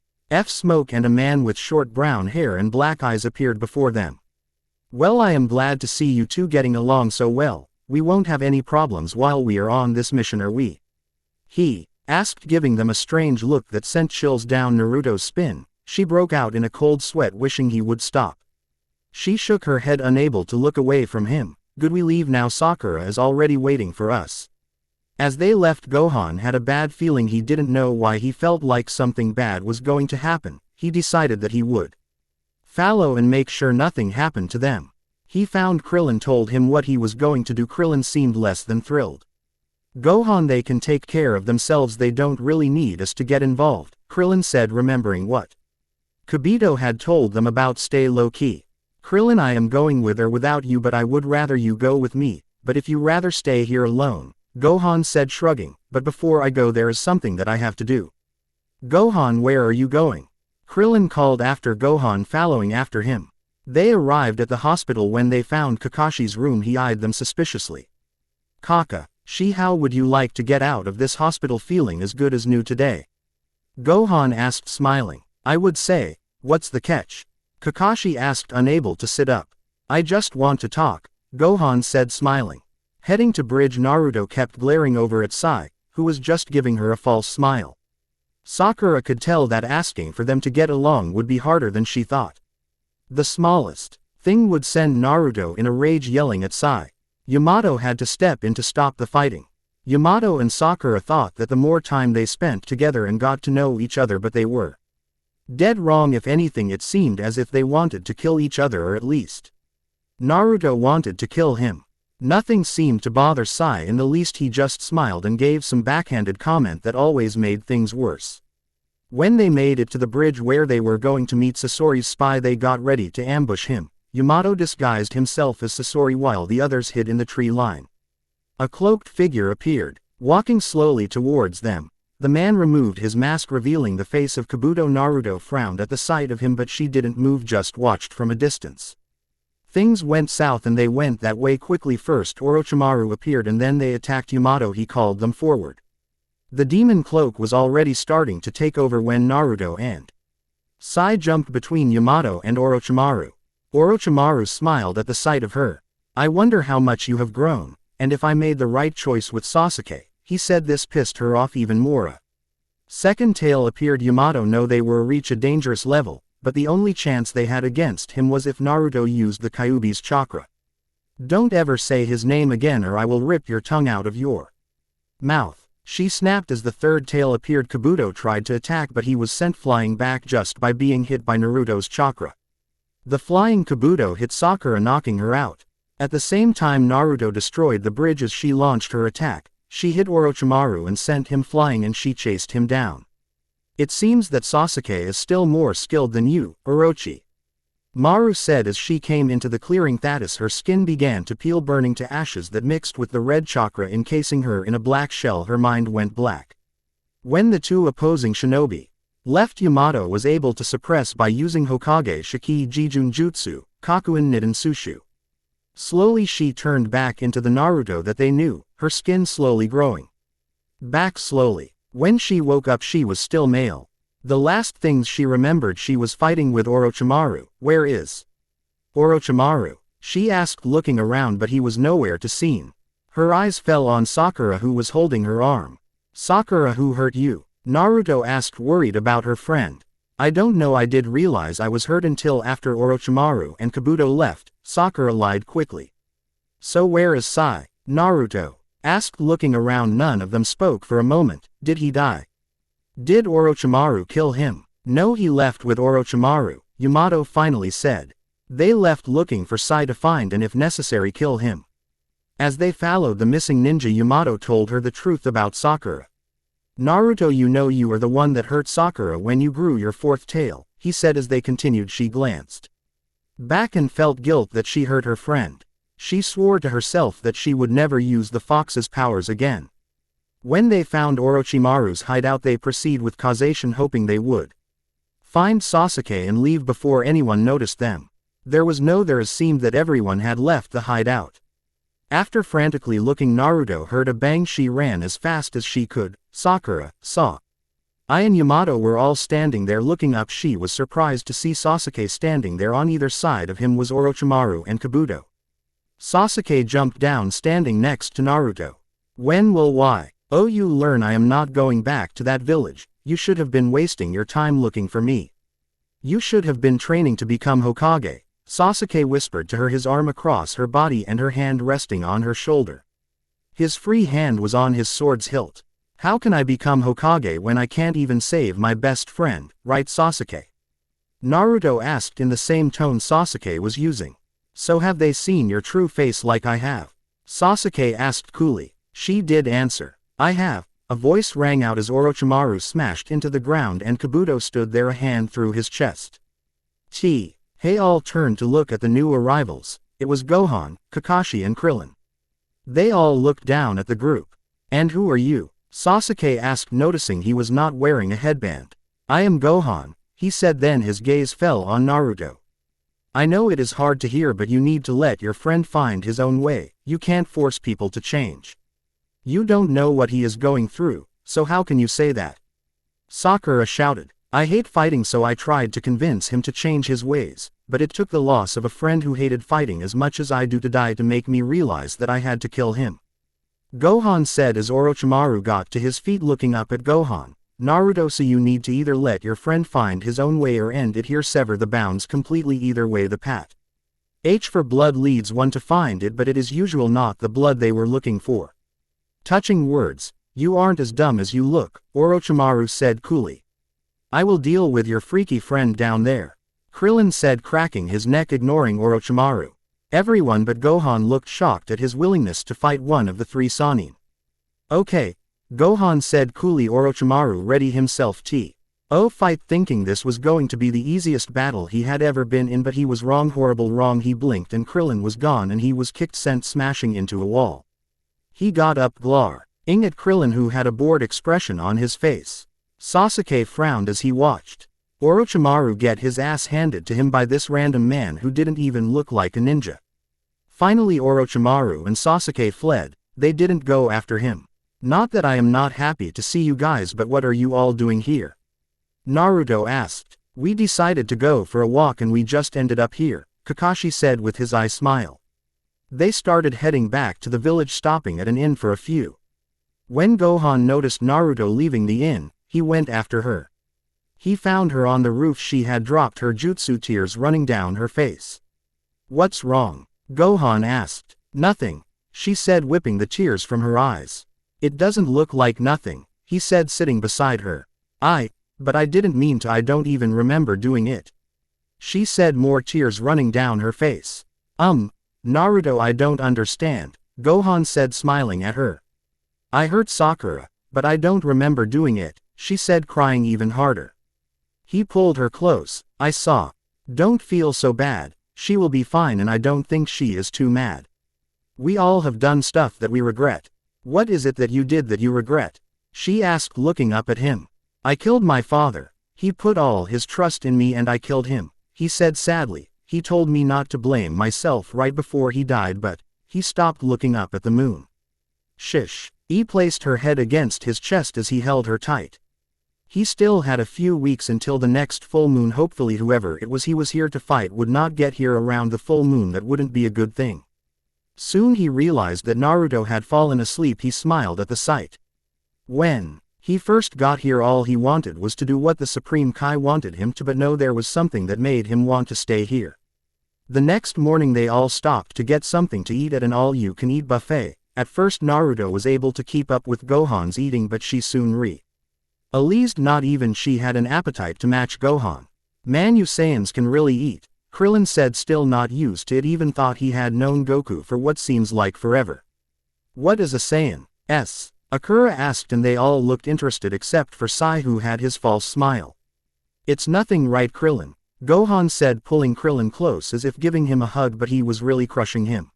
smoke and a man with short brown hair and black eyes appeared before them. Well, I am glad to see you two getting along so well. We won't have any problems while we are on this mission, are we? He asked, giving them a strange look that sent chills down Naruto's spine. She broke out in a cold sweat, wishing he would stop. She shook her head, unable to look away from him. Good, we leave now. Sakura is already waiting for us. As they left, Gohan had a bad feeling. He didn't know why. He felt like something bad was going to happen. He decided that he would follow and make sure nothing happened to them. He found Krillin, told him what he was going to do. Krillin seemed less than thrilled. Gohan, they can take care of themselves. They don't really need us to get involved, Krillin said, remembering what Kibito had told them about stay low-key. Krillin, I am going with or without you, but I would rather you go with me. But if you rather stay here alone, Gohan said, shrugging. But before I go, there is something that I have to do. Gohan, where are you going? Krillin called after Gohan, following after him. They arrived at the hospital. When they found Kakashi's room, he eyed them suspiciously. Kakashi, how would you like to get out of this hospital feeling as good as new today? Gohan asked, smiling. I would say, what's the catch? Kakashi asked, unable to sit up. I just want to talk, Gohan said, smiling. Heading to bridge, Naruto kept glaring over at Sai, who was just giving her a false smile. Sakura could tell that asking for them to get along would be harder than she thought. The smallest thing would send Naruto in a rage, yelling at Sai. Yamato had to step in to stop the fighting. Yamato and Sakura thought that the more time they spent together and got to know each other, but they were dead wrong. If anything, it seemed as if they wanted to kill each other, or at least Naruto wanted to kill him. Nothing seemed to bother Sai in the least. He just smiled and gave some backhanded comment that always made things worse. When they made it to the bridge where they were going to meet Sasori's spy, they got ready to ambush him. Yamato disguised himself as Sasori while the others hid in the tree line. A cloaked figure appeared, walking slowly towards them. The man removed his mask, revealing the face of Kabuto. Naruto frowned at the sight of him, but she didn't move, just watched from a distance. Things went south and they went that way quickly. First Orochimaru appeared and then they attacked Yamato. He called them forward. The demon cloak was already starting to take over when Naruto and Sai jumped between Yamato and Orochimaru. Orochimaru smiled at the sight of her. I wonder how much you have grown, and if I made the right choice with Sasuke, he said. This pissed her off even more. A second tail appeared. Yamato knew they were reach a dangerous level, but the only chance they had against him was if Naruto used the Kyuubi's chakra. Don't ever say his name again or I will rip your tongue out of your mouth, she snapped as the third tail appeared. Kabuto tried to attack, but he was sent flying back just by being hit by Naruto's chakra. The flying Kabuto hit Sakura, knocking her out. At the same time, Naruto destroyed the bridge as she launched her attack. She hit Orochimaru and sent him flying, and she chased him down. It seems that Sasuke is still more skilled than you, Orochi. Maru said as she came into the clearing. That is, her skin began to peel, burning to ashes that mixed with the red chakra encasing her in a black shell. Her mind went black. When the two opposing shinobi left, Yamato was able to suppress by using Hokage Shiki Jijun Jutsu, Kakuin Niden Sushu. Slowly she turned back into the Naruto that they knew, her skin slowly growing back slowly. When she woke up, she was still male. The last things she remembered, she was fighting with Orochimaru. Where is Orochimaru? She asked, looking around, but he was nowhere to seen. Her eyes fell on Sakura, who was holding her arm. Sakura, who hurt you? Naruto asked, worried about her friend. I don't know, I did realize I was hurt until after Orochimaru and Kabuto left, Sakura lied quickly. So where is Sai? Naruto asked, looking around. None of them spoke for a moment. Did he die? Did Orochimaru kill him? No, he left with Orochimaru, Yamato finally said. They left looking for Sai to find and if necessary kill him. As they followed the missing ninja, Yamato told her the truth about Sakura. Naruto, you know you are the one that hurt Sakura when you grew your fourth tail, he said as they continued. She glanced back and felt guilt that she hurt her friend. She swore to herself that she would never use the fox's powers again. When they found Orochimaru's hideout, they proceed with causation, hoping they would find Sasuke and leave before anyone noticed them. There it seemed that everyone had left the hideout. After frantically looking, Naruto heard a bang. She ran as fast as she could. Sakura saw Ai and Yamato were all standing there looking up. She was surprised to see Sasuke standing there. On either side of him was Orochimaru and Kabuto. Sasuke jumped down, standing next to Naruto. When will you learn? I am not going back to that village. You should have been wasting your time looking for me. You should have been training to become Hokage, Sasuke whispered to her, his arm across her body and her hand resting on her shoulder. His free hand was on his sword's hilt. How can I become Hokage when I can't even save my best friend, right Sasuke? Naruto asked in the same tone Sasuke was using. So have they seen your true face like I have? Sasuke asked coolly. She did answer. I have. A voice rang out as Orochimaru smashed into the ground and Kabuto stood there, a hand through his chest. Hey, all turned to look at the new arrivals. It was Gohan, Kakashi and Krillin. They all looked down at the group. And who are you? Sasuke asked, noticing he was not wearing a headband. I am Gohan, he said, then his gaze fell on Naruto. I know it is hard to hear, but you need to let your friend find his own way. You can't force people to change. You don't know what he is going through, so how can you say that? Sakura shouted. I hate fighting, so I tried to convince him to change his ways, but it took the loss of a friend who hated fighting as much as I do to die to make me realize that I had to kill him. Gohan said as Orochimaru got to his feet, looking up at Gohan. Naruto, so you need to either let your friend find his own way or end it here, sever the bounds completely. Either way, the path for blood leads one to find it, but it is usual not the blood they were looking for. Touching words. You aren't as dumb as you look, Orochimaru said coolly. I will deal with your freaky friend down there, Krillin said, cracking his neck, ignoring Orochimaru. Everyone but Gohan looked shocked at his willingness to fight one of the three Sannin. Okay, Gohan said coolly. Orochimaru readied himself to fight, thinking this was going to be the easiest battle he had ever been in, but he was wrong, horrible wrong. He blinked and Krillin was gone and he was kicked, sent smashing into a wall. He got up, glaring at Krillin, who had a bored expression on his face. Sasuke frowned as he watched Orochimaru get his ass handed to him by this random man who didn't even look like a ninja. Finally Orochimaru and Sasuke fled. They didn't go after him. Not that I am not happy to see you guys, but what are you all doing here? Naruto asked. We decided to go for a walk and we just ended up here, Kakashi said with his eye smile. They started heading back to the village, stopping at an inn for a few. When Gohan noticed Naruto leaving the inn, he went after her. He found her on the roof. She had dropped her jutsu, tears running down her face. What's wrong? Gohan asked. Nothing, she said, whipping the tears from her eyes. It doesn't look like nothing, he said, sitting beside her. But I didn't mean to. I don't even remember doing it, she said, more tears running down her face. Naruto, I don't understand, Gohan said, smiling at her. I hurt Sakura, but I don't remember doing it, she said, crying even harder. He pulled her close. I saw. Don't feel so bad, she will be fine and I don't think she is too mad. We all have done stuff that we regret. What is it that you did that you regret? She asked, looking up at him. I killed my father. He put all his trust in me and I killed him, he said sadly. He told me not to blame myself right before he died, but he stopped, looking up at the moon. Shish. He placed her head against his chest as he held her tight. He still had a few weeks until the next full moon. Hopefully whoever it was he was here to fight would not get here around the full moon. That wouldn't be a good thing. Soon he realized that Naruto had fallen asleep. He smiled at the sight. When he first got here, all he wanted was to do what the Supreme Kai wanted him to, but no, there was something that made him want to stay here. The next morning they all stopped to get something to eat at an all-you-can-eat buffet. At first Naruto was able to keep up with Gohan's eating, but she soon realized not even she had an appetite to match Gohan. Man, you Saiyans can really eat, Krillin said, still not used to it, even thought he had known Goku for what seems like forever. What is a Saiyan? Akira asked, and they all looked interested except for Sai, who had his false smile. It's nothing, right Krillin? Gohan said, pulling Krillin close as if giving him a hug, but he was really crushing him.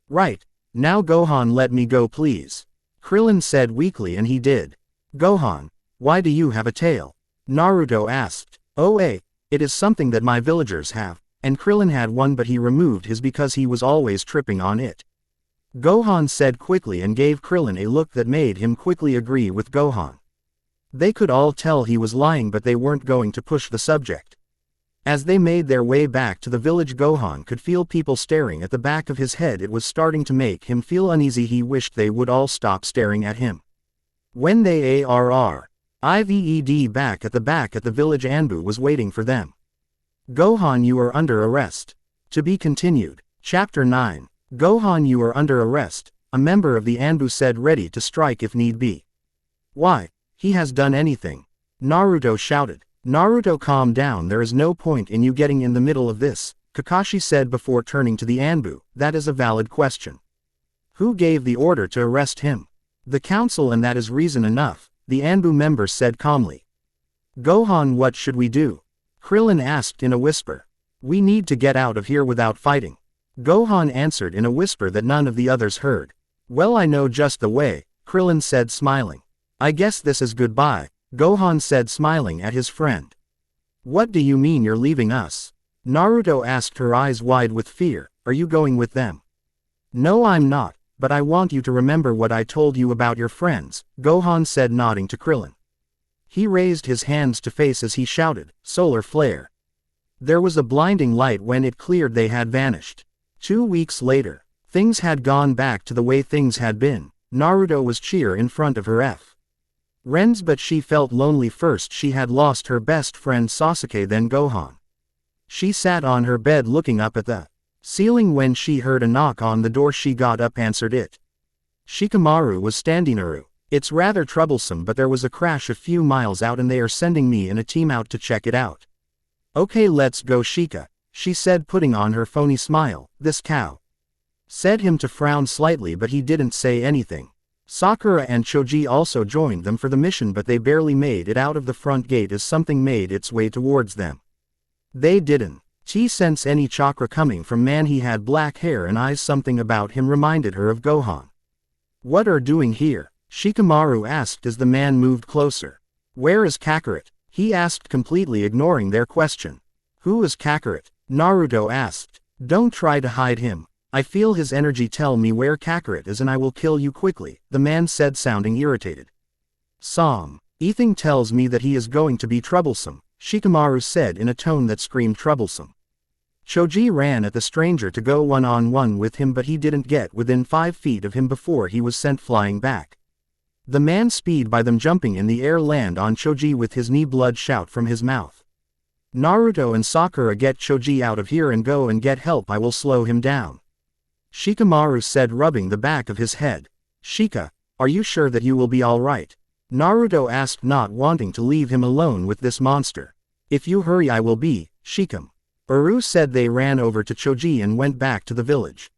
Right. Now Gohan, let me go please. Krillin said weakly, and he did. Gohan, why do you have a tail? Naruto asked. Oh it is something that my villagers have, and Krillin had one but he removed his because he was always tripping on it. Gohan said quickly and gave Krillin a look that made him quickly agree with Gohan. They could all tell he was lying, but they weren't going to push the subject. As they made their way back to the village, Gohan could feel people staring at the back of his head. It was starting to make him feel uneasy. He wished they would all stop staring at him. When they arrived back at the village, Anbu was waiting for them. Gohan, you are under arrest. To be continued. Chapter 9. Gohan, you are under arrest, a member of the Anbu said, ready to strike if need be. Why? He has done anything? Naruto shouted. Naruto, calm down, there is no point in you getting in the middle of this, Kakashi said before turning to the Anbu. That is a valid question. Who gave the order to arrest him? The council, and that is reason enough, the Anbu member said calmly. Gohan, what should we do? Krillin asked in a whisper. We need to get out of here without fighting. Gohan answered in a whisper that none of the others heard. Well, I know just the way, Krillin said smiling. I guess this is goodbye, Gohan said smiling at his friend. What do you mean you're leaving us? Naruto asked, her eyes wide with fear. Are you going with them? No, I'm not, but I want you to remember what I told you about your friends, Gohan said, nodding to Krillin. He raised his hands to face as he shouted, solar flare. There was a blinding light. When it cleared, they had vanished. 2 weeks later, things had gone back to the way things had been. Naruto was cheer in front of her friends, but she felt lonely. First she had lost her best friend Sasuke, then Gohan. She sat on her bed looking up at the ceiling when she heard a knock on the door. She got up, answered it. Shikamaru was standing. It's rather troublesome, but there was a crash a few miles out and they are sending me and a team out to check it out. Okay, let's go, Shika, she said, putting on her phony smile. This cow said him to frown slightly, but he didn't say anything. Sakura and Choji also joined them for the mission, but they barely made it out of the front gate as something made its way towards them. They didn't sense any chakra coming from man. He had black hair and eyes. Something about him reminded her of Gohan. What are doing here? Shikamaru asked as the man moved closer. Where is Kakarot? He asked, completely ignoring their question. Who is Kakarot? Naruto asked. Don't try to hide him. I feel his energy. Tell me where Kakarot is and I will kill you quickly, the man said, sounding irritated. Ethan tells me that he is going to be troublesome, Shikamaru said in a tone that screamed troublesome. Choji ran at the stranger to go one-on-one with him, but he didn't get within 5 feet of him before he was sent flying back. The man speed by them, jumping in the air, land on Choji with his knee, blood shout from his mouth. Naruto and Sakura, get Choji out of here and go and get help. I will slow him down, Shikamaru said, rubbing the back of his head. Shika, are you sure that you will be all right? Naruto asked, not wanting to leave him alone with this monster. If you hurry I will be, Shikamaru said. They ran over to Choji and went back to the village.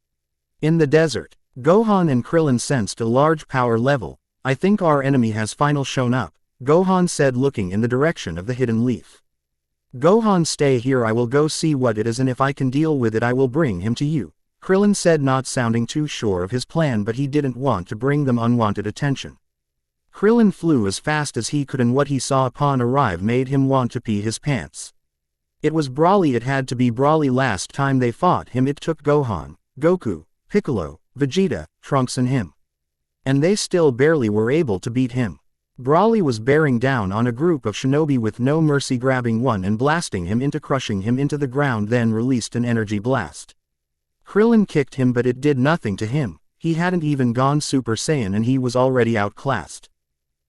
In the desert, Gohan and Krillin sensed a large power level. I think our enemy has finally shown up, Gohan said, looking in the direction of the hidden leaf. Gohan, stay here, I will go see what it is, and if I can deal with it I will bring him to you, Krillin said, not sounding too sure of his plan, but he didn't want to bring them unwanted attention. Krillin flew as fast as he could, and what he saw upon arrive made him want to pee his pants. It was Broly. It had to be Broly. Last time they fought him it took Gohan, Goku, Piccolo, Vegeta, Trunks and him. And they still barely were able to beat him. Broly was bearing down on a group of shinobi with no mercy, grabbing one and blasting him into, crushing him into the ground, then released an energy blast. Krillin kicked him, but it did nothing to him. He hadn't even gone Super Saiyan and he was already outclassed.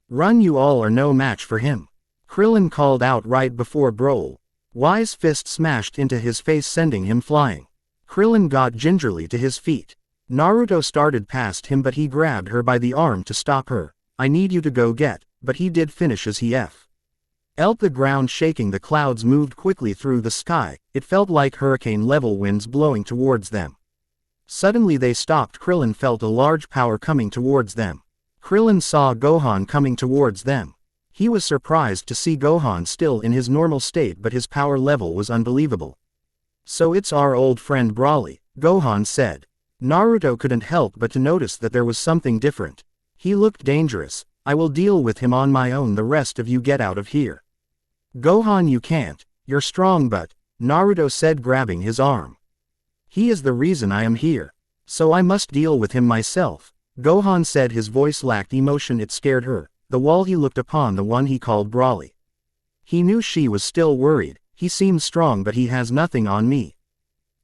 Run, you all are no match for him, Krillin called out right before Broly's fist smashed into his face, sending him flying. Krillin got gingerly to his feet. Naruto started past him, but he grabbed her by the arm to stop her. I need you to go get, but he did finish as he felt the ground shaking. The clouds moved quickly through the sky. It felt like hurricane-level winds blowing towards them. Suddenly they stopped. Krillin felt a large power coming towards them. Krillin saw Gohan coming towards them. He was surprised to see Gohan still in his normal state, but his power level was unbelievable. So it's our old friend Broly, Gohan said. Naruto couldn't help but to notice that there was something different. He looked dangerous. I will deal with him on my own, the rest of you get out of here. Gohan, you can't, you're strong but, Naruto said, grabbing his arm. He is the reason I am here. So I must deal with him myself. Gohan said, his voice lacked emotion. It scared her. The wall he looked upon, the one he called Broly. He knew she was still worried. He seems strong but he has nothing on me.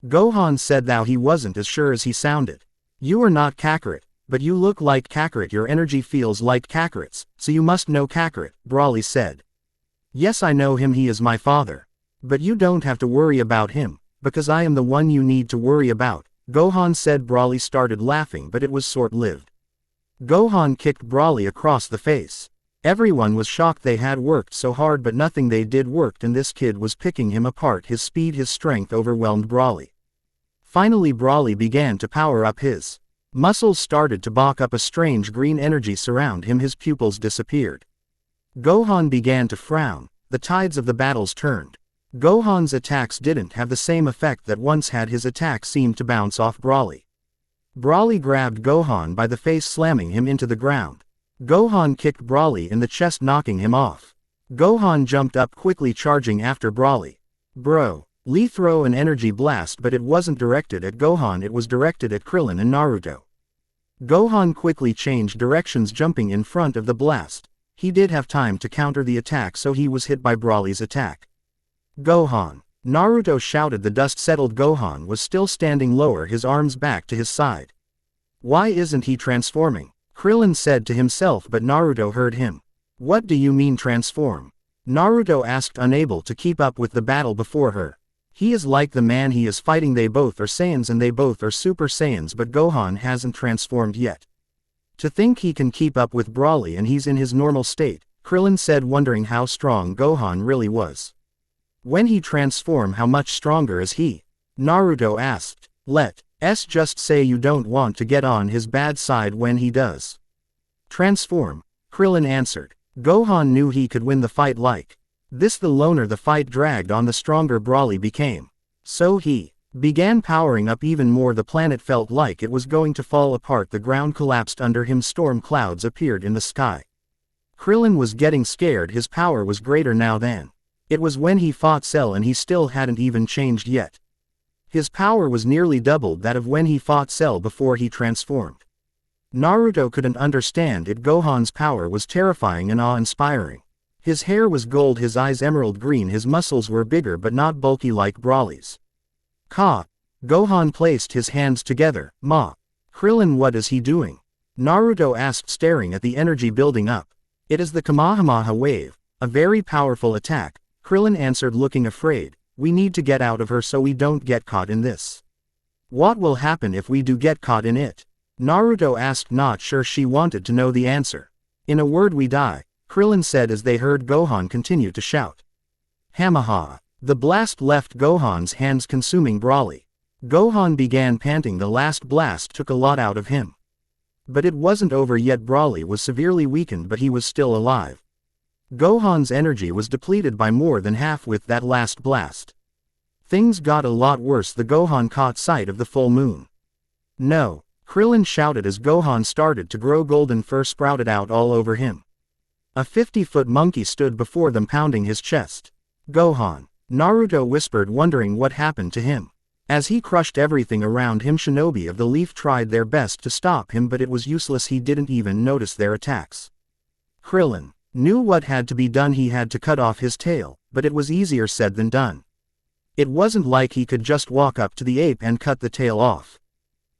Gohan said, though he wasn't as sure as he sounded. You are not Kakarot, but you look like Kakarot. Your energy feels like Kakarot's, so you must know Kakarot, Broly said. Yes, I know him, he is my father. But you don't have to worry about him, because I am the one you need to worry about, Gohan said. Broly started laughing, but it was short-lived. Gohan kicked Broly across the face. Everyone was shocked. They had worked so hard but nothing they did worked, and this kid was picking him apart. His speed, his strength overwhelmed Broly. Finally Broly began to power up. His muscles started to bulk up. A strange green energy surround him. His pupils disappeared. Gohan began to frown. The tides of the battles turned. Gohan's attacks didn't have the same effect that once had. His attacks seemed to bounce off Broly. Broly grabbed Gohan by the face, slamming him into the ground. Gohan kicked Broly in the chest, knocking him off. Gohan jumped up quickly, charging after Broly. Bro. Lee throw an energy blast, but it wasn't directed at Gohan, it was directed at Krillin and Naruto. Gohan quickly changed directions, jumping in front of the blast. He did have time to counter the attack, so he was hit by Broly's attack. Gohan. Naruto shouted. The dust settled. Gohan was still standing, lower his arms back to his side. Why isn't he transforming? Krillin said to himself, but Naruto heard him. What do you mean transform? Naruto asked, unable to keep up with the battle before her. He is like the man he is fighting. They both are Saiyans and they both are Super Saiyans, but Gohan hasn't transformed yet. To think he can keep up with Broly and he's in his normal state, Krillin said, wondering how strong Gohan really was. When he transform, how much stronger is he? Naruto asked. Let's just say you don't want to get on his bad side when he does transform, Krillin answered. Gohan knew he could win the fight like this. The loner the fight dragged on, the stronger Broly became. So he began powering up even more. The planet felt like it was going to fall apart. The ground collapsed under him. Storm clouds appeared in the sky. Krillin was getting scared. His power was greater now than it was when he fought Cell, and he still hadn't even changed yet. His power was nearly doubled that of when he fought Cell before he transformed. Naruto couldn't understand it. Gohan's power was terrifying and awe-inspiring. His hair was gold, his eyes emerald green, his muscles were bigger but not bulky like Broly's. Gohan placed his hands together. Krillin, what is he doing? Naruto asked, staring at the energy building up. It is the Kamehameha wave, a very powerful attack, Krillin answered, looking afraid. We need to get out of her so we don't get caught in this. What will happen if we do get caught in it? Naruto asked, not sure. She wanted to know the answer. In a word, we die, Krillin said as they heard Gohan continue to shout. Hamaha. The blast left Gohan's hands, consuming Broly. Gohan began panting. The last blast took a lot out of him. But it wasn't over yet. Broly was severely weakened, but he was still alive. Gohan's energy was depleted by more than half with that last blast. Things got a lot worse. The Gohan caught sight of the full moon. No! Krillin shouted as Gohan started to grow. Golden fur sprouted out all over him. A 50-foot monkey stood before them, pounding his chest. Gohan. Naruto whispered, wondering what happened to him. As he crushed everything around him, Shinobi of the Leaf tried their best to stop him, but it was useless. He didn't even notice their attacks. Krillin knew what had to be done. He had to cut off his tail, but it was easier said than done. It wasn't like he could just walk up to the ape and cut the tail off.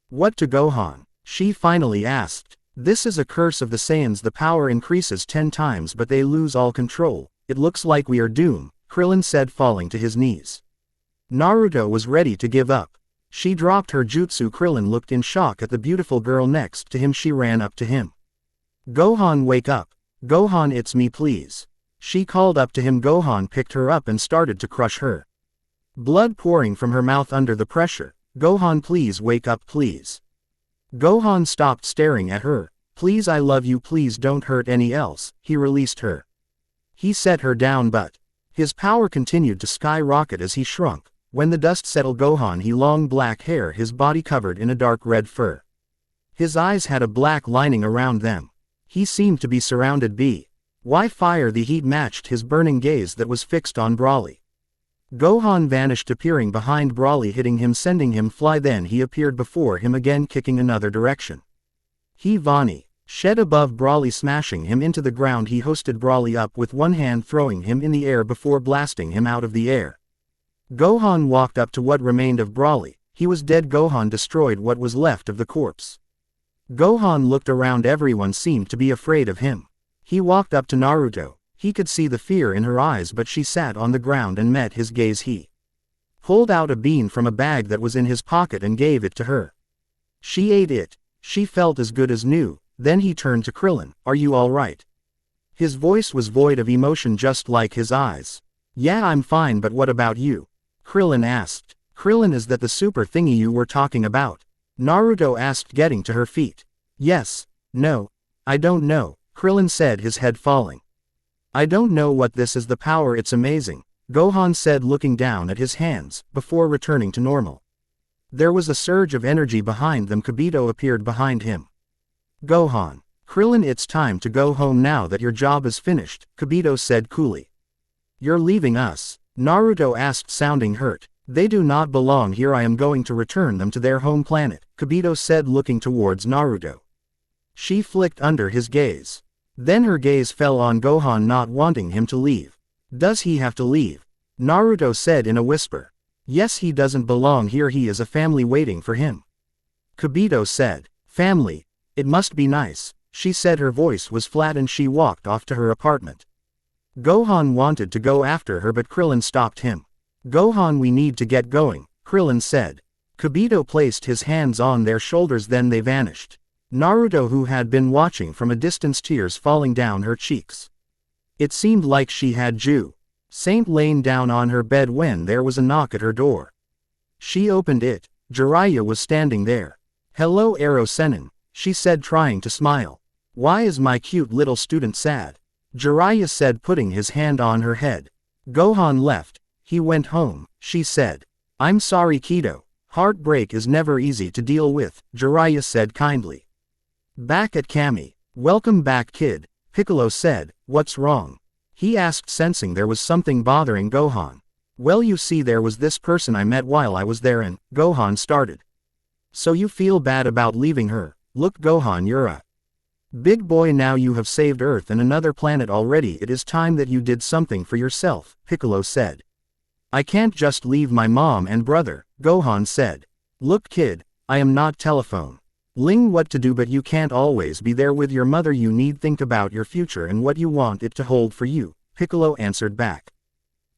What to Gohan? She finally asked. This is a curse of the Saiyans. The power increases 10 times but they lose all control. It looks like we are doomed, Krillin said, falling to his knees. Naruto was ready to give up. She dropped her jutsu. Krillin looked in shock at the beautiful girl next to him. She ran up to him. Gohan, wake up. Gohan, it's me, please. She called up to him. Gohan picked her up and started to crush her. Blood pouring from her mouth under the pressure. Gohan, please wake up, please. Gohan stopped staring at her. Please, I love you, please don't hurt any else. He released her. He set her down, but his power continued to skyrocket as he shrunk. When the dust settled Gohan he long black hair, his body covered in a dark red fur. His eyes had a black lining around them. He seemed to be surrounded by fire. The heat matched his burning gaze that was fixed on Broly. Gohan vanished, appearing behind Broly, hitting him, sending him fly. Then he appeared before him again, kicking another direction. He Vani shed above Broly, smashing him into the ground. He hosted Broly up with one hand, throwing him in the air before blasting him out of the air. Gohan walked up to what remained of Broly. He was dead. Gohan destroyed what was left of the corpse. Gohan looked around. Everyone seemed to be afraid of him. He walked up to Naruto. He could see the fear in her eyes, but she sat on the ground and met his gaze. He pulled out a bean from a bag that was in his pocket and gave it to her. She ate it. She felt as good as new. Then he turned to Krillin. Are you all right? His voice was void of emotion, just like his eyes. Yeah, I'm fine, but what about you? Krillin asked. Krillin, is that the super thingy you were talking about? Naruto asked, getting to her feet. Yes. No. I don't know, Krillin said, his head falling. I don't know what this is, the power, it's amazing, Gohan said, looking down at his hands, before returning to normal. There was a surge of energy behind them. Kibito appeared behind him. Gohan. Krillin, it's time to go home now that your job is finished, Kibito said coolly. You're leaving us? Naruto asked, sounding hurt. They do not belong here. I am going to return them to their home planet, Kibito said, looking towards Naruto. She flicked under his gaze. Then her gaze fell on Gohan, not wanting him to leave. Does he have to leave? Naruto said in a whisper. Yes, he doesn't belong here. He has a family waiting for him. Kibito said. Family? It must be nice, she said. Her voice was flat and she walked off to her apartment. Gohan wanted to go after her, but Krillin stopped him. Gohan, we need to get going, Krillin said. Kibito placed his hands on their shoulders, then they vanished. Naruto, who had been watching from a distance, tears falling down her cheeks. It seemed like she had Saint lain down on her bed when there was a knock at her door. She opened it. Jiraiya was standing there. Hello, Ero Sennin, she said, trying to smile. Why is my cute little student sad? Jiraiya said, putting his hand on her head. Gohan left. He went home, she said. I'm sorry, Kido. Heartbreak is never easy to deal with, Jiraiya said kindly. Back at Kami. Welcome back, kid, Piccolo said. What's wrong? He asked, sensing there was something bothering Gohan. Well, you see, there was this person I met while I was there and, Gohan started. So you feel bad about leaving her? Look, Gohan, you're a big boy now. You have saved Earth and another planet already. It is time that you did something for yourself, Piccolo said. I can't just leave my mom and brother, Gohan said. Look, kid, I am not telephone ling what to do, but you can't always be there with your mother. You need think about your future and what you want it to hold for you, Piccolo answered back.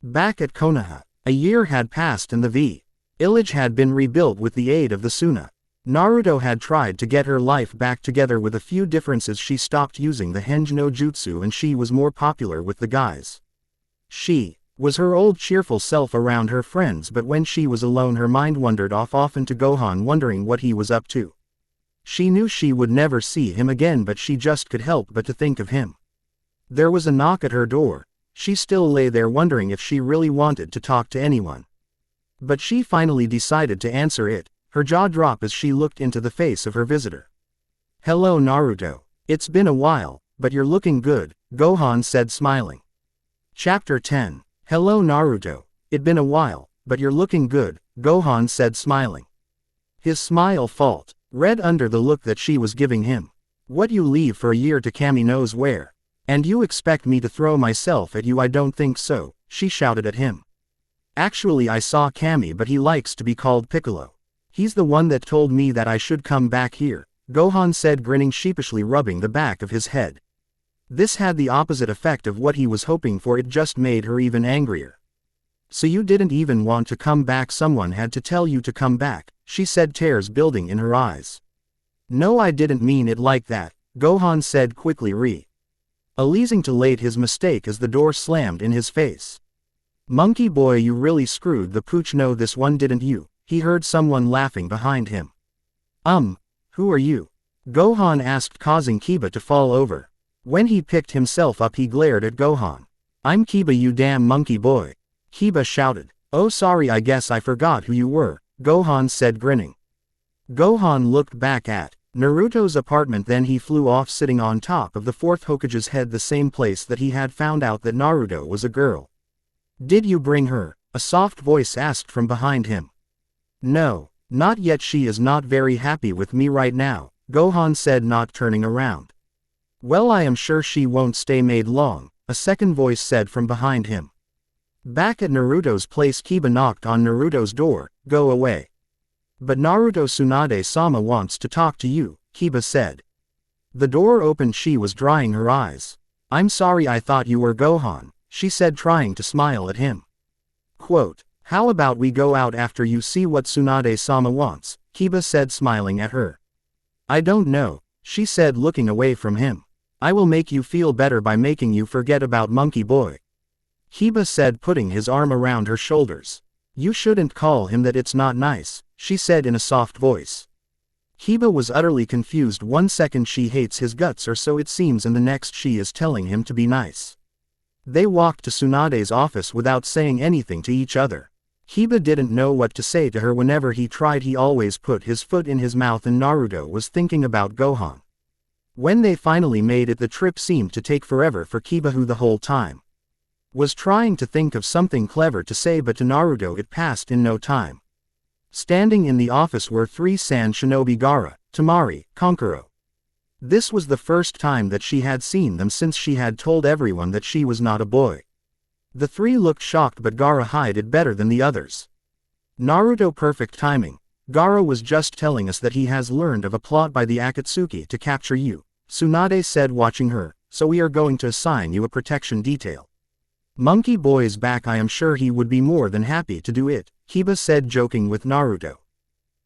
Back at Konoha. A year had passed and the village had been rebuilt with the aid of the Suna. Naruto had tried to get her life back together with a few differences. She stopped using the Henge no Jutsu and she was more popular with the guys. She was her old cheerful self around her friends, but when she was alone her mind wandered off often to Gohan, wondering what he was up to. She knew she would never see him again, but she just could help but to think of him. There was a knock at her door. She still lay there wondering if she really wanted to talk to anyone. But she finally decided to answer it, her jaw dropped as she looked into the face of her visitor. Hello, Naruto. It's been a while, but you're looking good, Gohan said, smiling. Chapter 10. Hello, Naruto. It's been a while, but you're looking good, Gohan said, smiling. His smile faltered red under the look that she was giving him. What, you leave for a year to Kami knows where? And you expect me to throw myself at you? I don't think so, she shouted at him. Actually, I saw Kami, but he likes to be called Piccolo. He's the one that told me that I should come back here, Gohan said, grinning sheepishly, rubbing the back of his head. This had the opposite effect of what he was hoping for. It just made her even angrier. So you didn't even want to come back? Someone had to tell you to come back, she said, tears building in her eyes. No, I didn't mean it like that, Gohan said quickly, realizing too late his mistake as the door slammed in his face. Monkey boy, you really screwed the pooch. No, this one didn't you, he heard someone laughing behind him. Who are you? Gohan asked, causing Kiba to fall over. When he picked himself up he glared at Gohan. I'm Kiba, you damn monkey boy, Kiba shouted. Oh sorry, I guess I forgot who you were, Gohan said, grinning. Gohan looked back at Naruto's apartment, then he flew off, sitting on top of the fourth Hokage's head, the same place that he had found out that Naruto was a girl. Did you bring her? A soft voice asked from behind him. No, not yet, she is not very happy with me right now, Gohan said, not turning around. Well, I am sure she won't stay maid long, a second voice said from behind him. Back at Naruto's place, Kiba knocked on Naruto's door. Go away. But Naruto, Tsunade-sama wants to talk to you, Kiba said. The door opened. She was drying her eyes. I'm sorry, I thought you were Gohan, she said, trying to smile at him. Quote, how about we go out after you see what Tsunade-sama wants, Kiba said, smiling at her. I don't know, she said, looking away from him. I will make you feel better by making you forget about Monkey Boy, Kiba said, putting his arm around her shoulders. You shouldn't call him that, it's not nice, she said in a soft voice. Kiba was utterly confused. One second she hates his guts, or so it seems, and the next she is telling him to be nice. They walked to Tsunade's office without saying anything to each other. Kiba didn't know what to say to her. Whenever he tried, he always put his foot in his mouth, and Naruto was thinking about Gohan. When they finally made it, the trip seemed to take forever for Kiba, who the whole time was trying to think of something clever to say, but to Naruto it passed in no time. Standing in the office were three Sand Shinobi: Gaara, Temari, Kankuro. This was the first time that she had seen them since she had told everyone that she was not a boy. The three looked shocked, but Gaara hid it better than the others. Naruto, perfect timing. Gaara was just telling us that he has learned of a plot by the Akatsuki to capture you, Tsunade said, watching her, so we are going to assign you a protection detail. Monkey Boy's back, I am sure he would be more than happy to do it, Kiba said, joking with Naruto.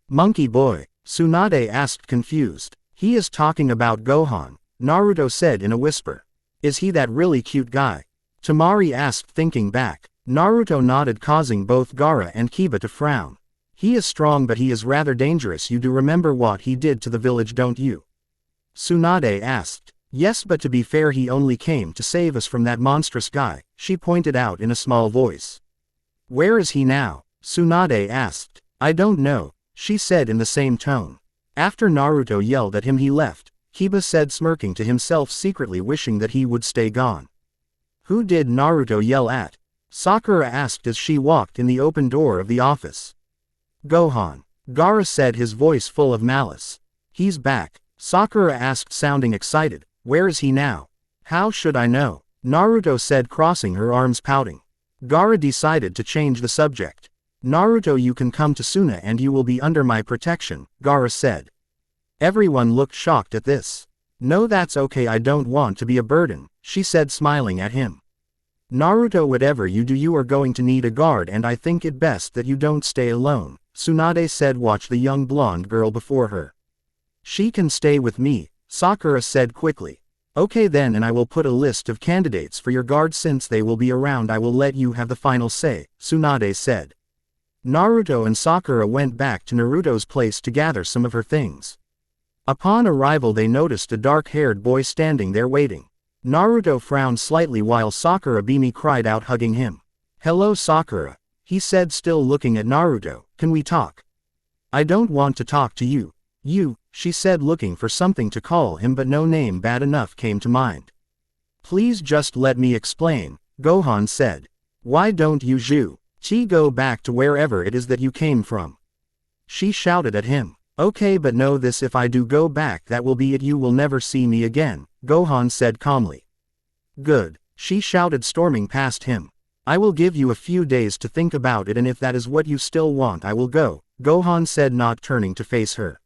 Monkey Boy? Tsunade asked, confused. He is talking about Gohan, Naruto said in a whisper. Is he that really cute guy? Temari asked, thinking back. Naruto nodded, causing both Gaara and Kiba to frown. He is strong, but he is rather dangerous. You do remember what he did to the village, don't you? Tsunade asked. Yes, but to be fair, he only came to save us from that monstrous guy, she pointed out in a small voice. Where is he now? Tsunade asked. I don't know, she said in the same tone. After Naruto yelled at him, he left, Kiba said, smirking to himself, secretly wishing that he would stay gone. Who did Naruto yell at? Sakura asked as she walked in the open door of the office. Gohan, Gaara said, his voice full of malice. He's back, Sakura asked, sounding excited. Where is he now? How should I know? Naruto said, crossing her arms, pouting. Gaara decided to change the subject. Naruto, you can come to Suna and you will be under my protection, Gaara said. Everyone looked shocked at this. No, that's okay, I don't want to be a burden, she said, smiling at him. Naruto, whatever you do, you are going to need a guard, and I think it best that you don't stay alone, Tsunade said. Watch the young blonde girl before her. She can stay with me, Sakura said quickly. Okay then, and I will put a list of candidates for your guard. Since they will be around, I will let you have the final say, Tsunade said. Naruto and Sakura went back to Naruto's place to gather some of her things. Upon arrival, they noticed a dark-haired boy standing there waiting. Naruto frowned slightly while Sakura beamingly cried out, hugging him. Hello Sakura, he said, still looking at Naruto. Can we talk? I don't want to talk to you. You, she said, looking for something to call him, but no name bad enough came to mind. Please just let me explain, Gohan said. Why don't you go back to wherever it is that you came from? She shouted at him. Okay, but know this, if I do go back, that will be it. You will never see me again, Gohan said calmly. Good, she shouted, storming past him. I will give you a few days to think about it, and if that is what you still want, I will go, Gohan said, not turning to face her.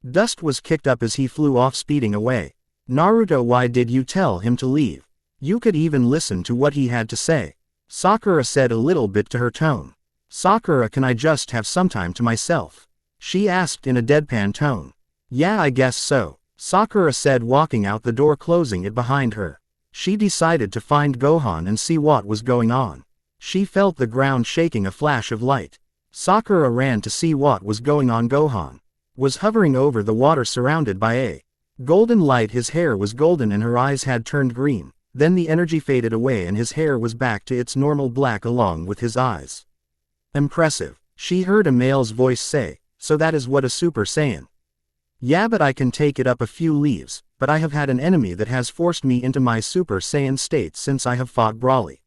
Dust was kicked up as he flew off, speeding away. Naruto, why did you tell him to leave? You could even listen to what he had to say, Sakura said, a little bit to her tone. Sakura, can I just have some time to myself? She asked in a deadpan tone. Yeah, I guess so, Sakura said, walking out the door, closing it behind her. She decided to find Gohan and see what was going on. She felt the ground shaking, a flash of light. Sakura ran to see what was going on. Gohan was hovering over the water, surrounded by a golden light. His hair was golden and her eyes had turned green. Then the energy faded away and his hair was back to its normal black along with his eyes. Impressive. She heard a male's voice say, so that is what a Super Saiyan. Yeah, but I can take it up a few leaves, but I have had an enemy that has forced me into my Super Saiyan state since I have fought Broly.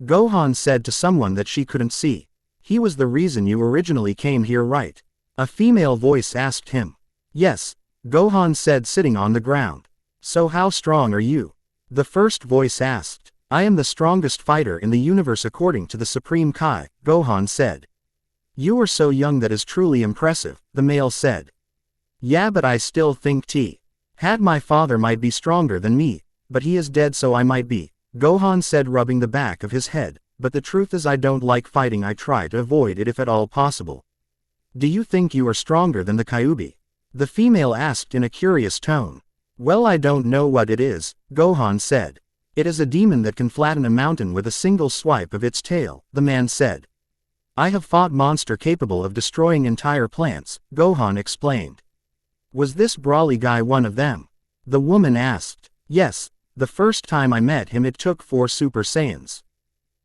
Gohan said to someone that she couldn't see. He was the reason you originally came here, right? A female voice asked him. Yes, Gohan said, sitting on the ground. So how strong are you? The first voice asked. I am the strongest fighter in the universe according to the Supreme Kai, Gohan said. You are so young, that is truly impressive, the male said. Yeah, but I still think had my father might be stronger than me, but he is dead, so I might be, Gohan said, rubbing the back of his head, but the truth is I don't like fighting. I try to avoid it if at all possible. Do you think you are stronger than the Kyuubi? The female asked in a curious tone. Well, I don't know what it is, Gohan said. It is a demon that can flatten a mountain with a single swipe of its tail, the man said. I have fought monster capable of destroying entire plants, Gohan explained. Was this Broly guy one of them? The woman asked. Yes, the first time I met him it took 4 Super Saiyans.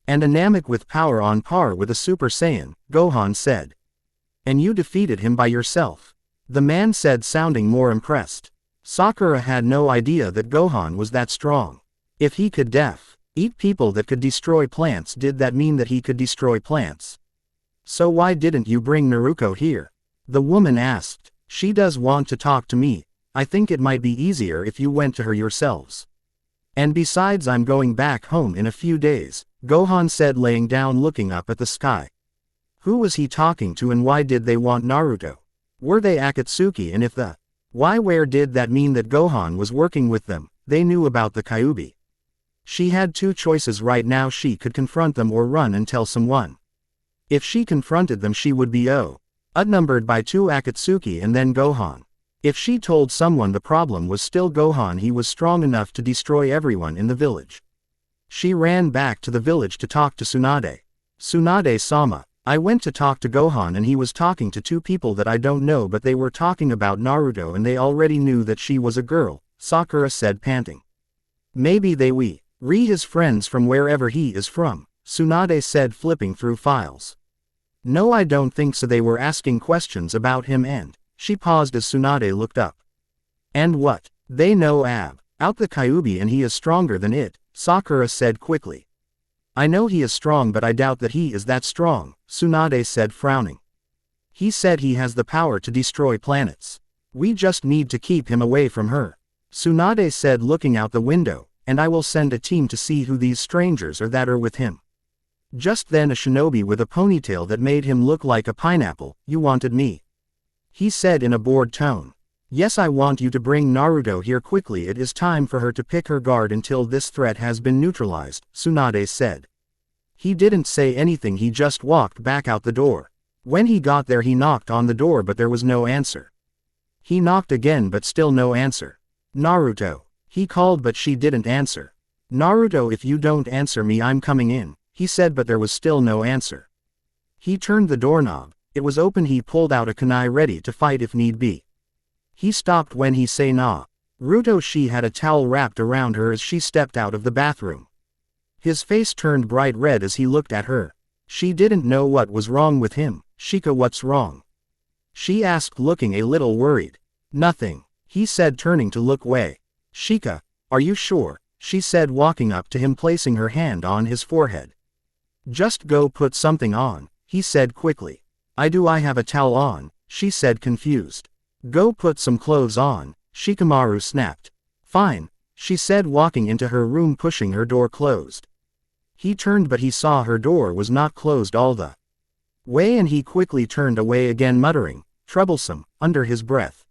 And a Namek with power on par with a Super Saiyan, Gohan said. And you defeated him by yourself? The man said, sounding more impressed. Sakura had no idea that Gohan was that strong. If he could eat people that could destroy plants, did that mean that he could destroy plants? So why didn't you bring Naruko here? The woman asked. She does want to talk to me. I think it might be easier if you went to her yourselves. And besides, I'm going back home in a few days, Gohan said, laying down looking up at the sky. Who was he talking to, and why did they want Naruto? Were they Akatsuki, and if where did that mean that Gohan was working with them? They knew about the Kyuubi. She had 2 choices right now. She could confront them or run and tell someone. If she confronted them, she would be outnumbered by 2 Akatsuki and then Gohan. If she told someone, the problem was still Gohan. He was strong enough to destroy everyone in the village. She ran back to the village to talk to Tsunade. Tsunade-sama, I went to talk to Gohan and he was talking to 2 people that I don't know, but they were talking about Naruto and they already knew that she was a girl, Sakura said, panting. Maybe they his friends from wherever he is from, Tsunade said, flipping through files. No, I don't think so. They were asking questions about him and, she paused as Tsunade looked up. And what? They know out the Kyuubi and he is stronger than it, Sakura said quickly. I know he is strong, but I doubt that he is that strong, Tsunade said, frowning. He said he has the power to destroy planets. We just need to keep him away from her, Tsunade said, looking out the window, and I will send a team to see who these strangers are that are with him. Just then a shinobi with a ponytail that made him look like a pineapple. You wanted me? He said in a bored tone. Yes, I want you to bring Naruto here quickly. It is time for her to pick her guard until this threat has been neutralized, Tsunade said. He didn't say anything, he just walked back out the door. When he got there he knocked on the door but there was no answer. He knocked again but still no answer. Naruto, he called but she didn't answer. Naruto, if you don't answer me I'm coming in, he said, but there was still no answer. He turned the doorknob, it was open. He pulled out a kunai ready to fight if need be. He stopped when he say Naruto. She had a towel wrapped around her as she stepped out of the bathroom. His face turned bright red as he looked at her. She didn't know what was wrong with him. Shika, what's wrong? She asked, looking a little worried. Nothing, he said, turning to look away. Shika, are you sure? She said, walking up to him, placing her hand on his forehead. Just go put something on, he said quickly. I have a towel on, she said, confused. Go put some clothes on, Shikamaru snapped. Fine, she said, walking into her room, pushing her door closed. He turned but he saw her door was not closed all the way and he quickly turned away again, muttering, troublesome, under his breath.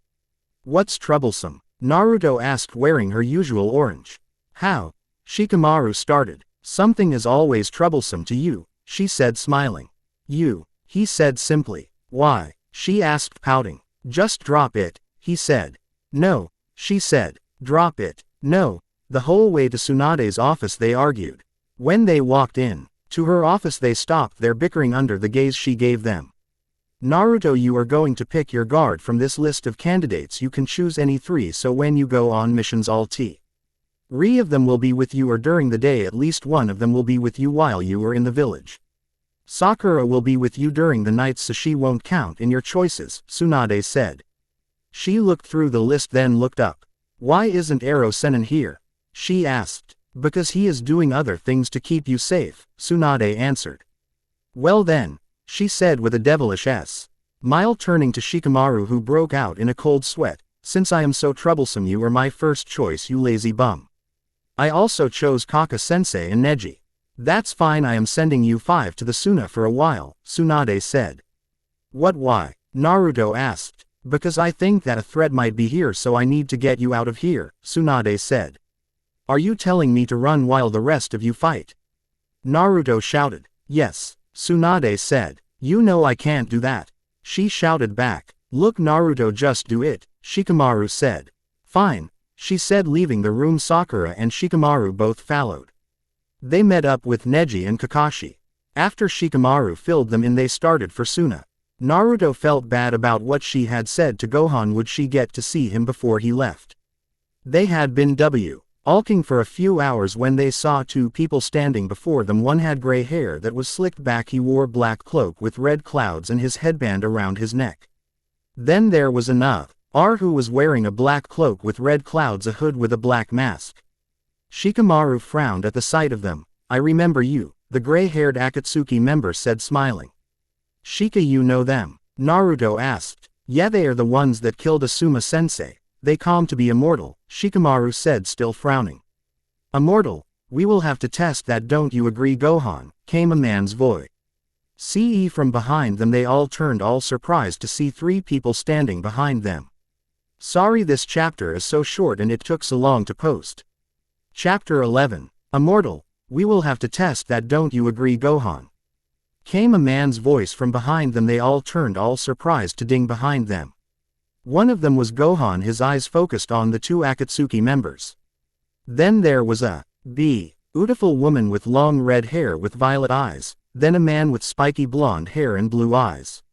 What's troublesome? Naruto asked, wearing her usual orange. How? Shikamaru started. Something is always troublesome to you, she said, smiling. You, he said simply. Why? She asked, pouting. Just drop it, he said. No, she said. Drop it. No. The whole way to Tsunade's office they argued. When they walked in to her office they stopped their bickering under the gaze she gave them. Naruto, you are going to pick your guard from this list of candidates. You can choose any 3, so when you go on missions all 3 of them will be with you, or during the day at least one of them will be with you while you are in the village. Sakura will be with you during the night so she won't count in your choices, Tsunade said. She looked through the list then looked up. Why isn't Ero Sennin here? She asked. Because he is doing other things to keep you safe, Tsunade answered. Well then, she said with a devilish smile turning to Shikamaru who broke out in a cold sweat, since I am so troublesome you are my first choice you lazy bum. I also chose Kaka-sensei and Neji. That's fine I am sending you 5 to the Suna for a while, Tsunade said. What why? Naruto asked. Because I think that a threat might be here so I need to get you out of here, Tsunade said. Are you telling me to run while the rest of you fight? Naruto shouted. Yes, Tsunade said. You know I can't do that. She shouted back. Look Naruto just do it, Shikamaru said. Fine, she said leaving the room. Sakura and Shikamaru both followed. They met up with Neji and Kakashi. After Shikamaru filled them in they started for Suna. Naruto felt bad about what she had said to Gohan. Would she get to see him before he left? They had been walking for a few hours when they saw 2 people standing before them. One had gray hair that was slicked back. He wore black cloak with red clouds and his headband around his neck. Then there was another who was wearing a black cloak with red clouds, a hood with a black mask. Shikamaru frowned at the sight of them. I remember you, the gray-haired Akatsuki member said smiling. Shika, you know them? Naruto asked. Yeah, they are the ones that killed Asuma-sensei. They claim to be immortal, Shikamaru said still frowning. Immortal? We will have to test that, don't you agree Gohan? Came a man's voice. See from behind them. They all turned, all surprised to see 3 people standing behind them. Sorry this chapter is so short and it took so long to post. Chapter 11. Immortal? We will have to test that, don't you agree Gohan? Came a man's voice from behind them. They all turned, all surprised to ding behind them. One of them was Gohan, his eyes focused on the 2 Akatsuki members. Then there was a beautiful woman with long red hair with violet eyes, then a man with spiky blonde hair and blue eyes.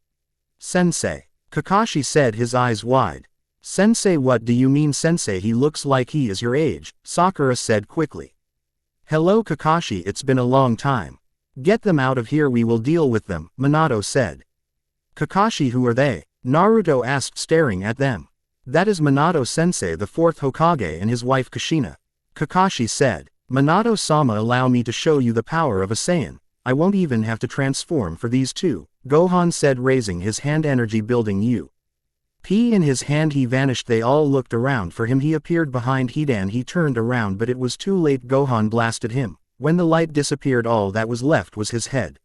Sensei. Kakashi said, his eyes wide. Sensei, what do you mean sensei? He looks like he is your age, Sakura said quickly. Hello Kakashi, it's been a long time. Get them out of here, we will deal with them, Minato said. Kakashi, who are they? Naruto asked staring at them. That is Minato-sensei, the 4th Hokage, and his wife Kushina. Kakashi said. Minato-sama, allow me to show you the power of a Saiyan. I won't even have to transform for these 2, Gohan said raising his hand, energy building in his hand. He vanished. They all looked around for him. He appeared behind Hidan. He turned around but it was too late. Gohan blasted him. When the light disappeared all that was left was his head.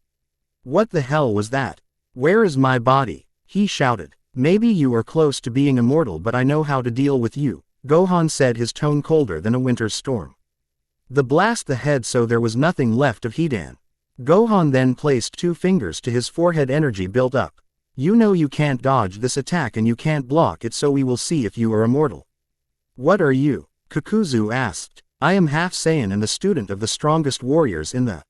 What the hell was that? Where is my body? He shouted. Maybe you are close to being immortal but I know how to deal with you, Gohan said, his tone colder than a winter's storm. The blast the head so there was nothing left of Hidan. Gohan then placed 2 fingers to his forehead. Energy built up. You know you can't dodge this attack and you can't block it, so we will see if you are immortal. What are you? Kakuzu asked. I am half Saiyan and the student of the strongest warriors in the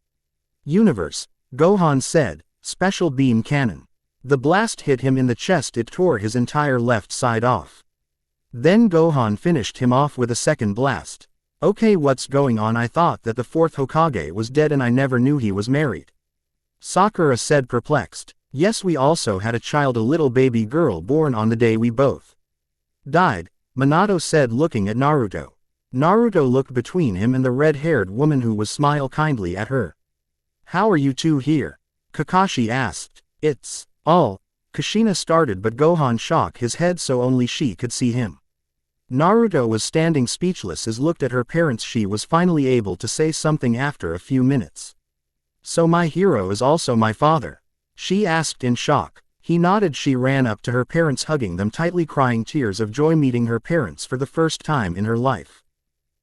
universe, Gohan said. Special beam cannon. The blast hit him in the chest. It tore his entire left side off. Then Gohan finished him off with a second blast. Okay, what's going on? I thought that the 4th Hokage was dead and I never knew he was married. Sakura said perplexed. Yes, we also had a child, a little baby girl born on the day we both died, Minato said looking at Naruto. Naruto looked between him and the red-haired woman who was smile kindly at her. How are you 2 here? Kakashi asked. It's all. Kushina started but Gohan shook his head so only she could see him. Naruto was standing speechless as looked at her parents. She was finally able to say something after a few minutes. So my hero is also my father? She asked in shock. He nodded. She ran up to her parents hugging them tightly, crying tears of joy meeting her parents for the first time in her life.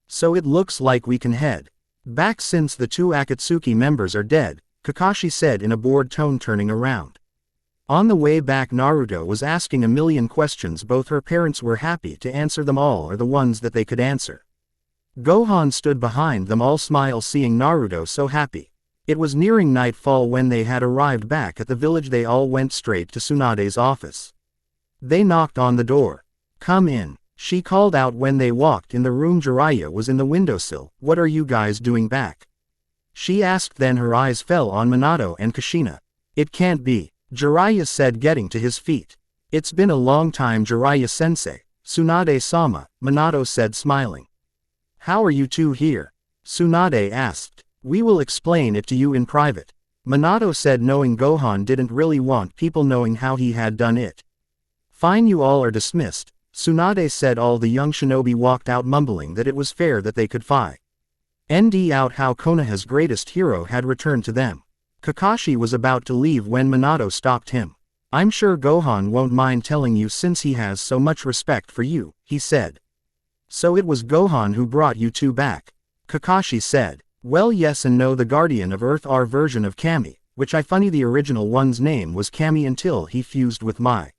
So it looks like we can head back since the 2 Akatsuki members are dead, Kakashi said in a bored tone turning around. On the way back Naruto was asking a million questions. Both her parents were happy to answer them all or the ones that they could answer. Gohan stood behind them all smile seeing Naruto so happy. It was nearing nightfall when they had arrived back at the village. They all went straight to Tsunade's office. They knocked on the door. Come in, she called out when they walked in the room. Jiraiya was in the windowsill. What are you guys doing back? She asked. Then her eyes fell on Minato and Kushina. It can't be, Jiraiya said, getting to his feet. It's been a long time, Jiraiya-sensei, Tsunade-sama, Minato said, smiling. How are you two here? Tsunade asked. We will explain it to you in private, Minato said, knowing Gohan didn't really want people knowing how he had done it. Fine, you all are dismissed, Tsunade said. All the young shinobi walked out mumbling that it was fair that they could find out how Konoha's greatest hero had returned to them. Kakashi was about to leave when Minato stopped him. I'm sure Gohan won't mind telling you since he has so much respect for you, he said. So it was Gohan who brought you two back, Kakashi said. Well, yes and no. The Guardian of Earth, our version of Kami, which I funny the original one's name was Kami until he fused with my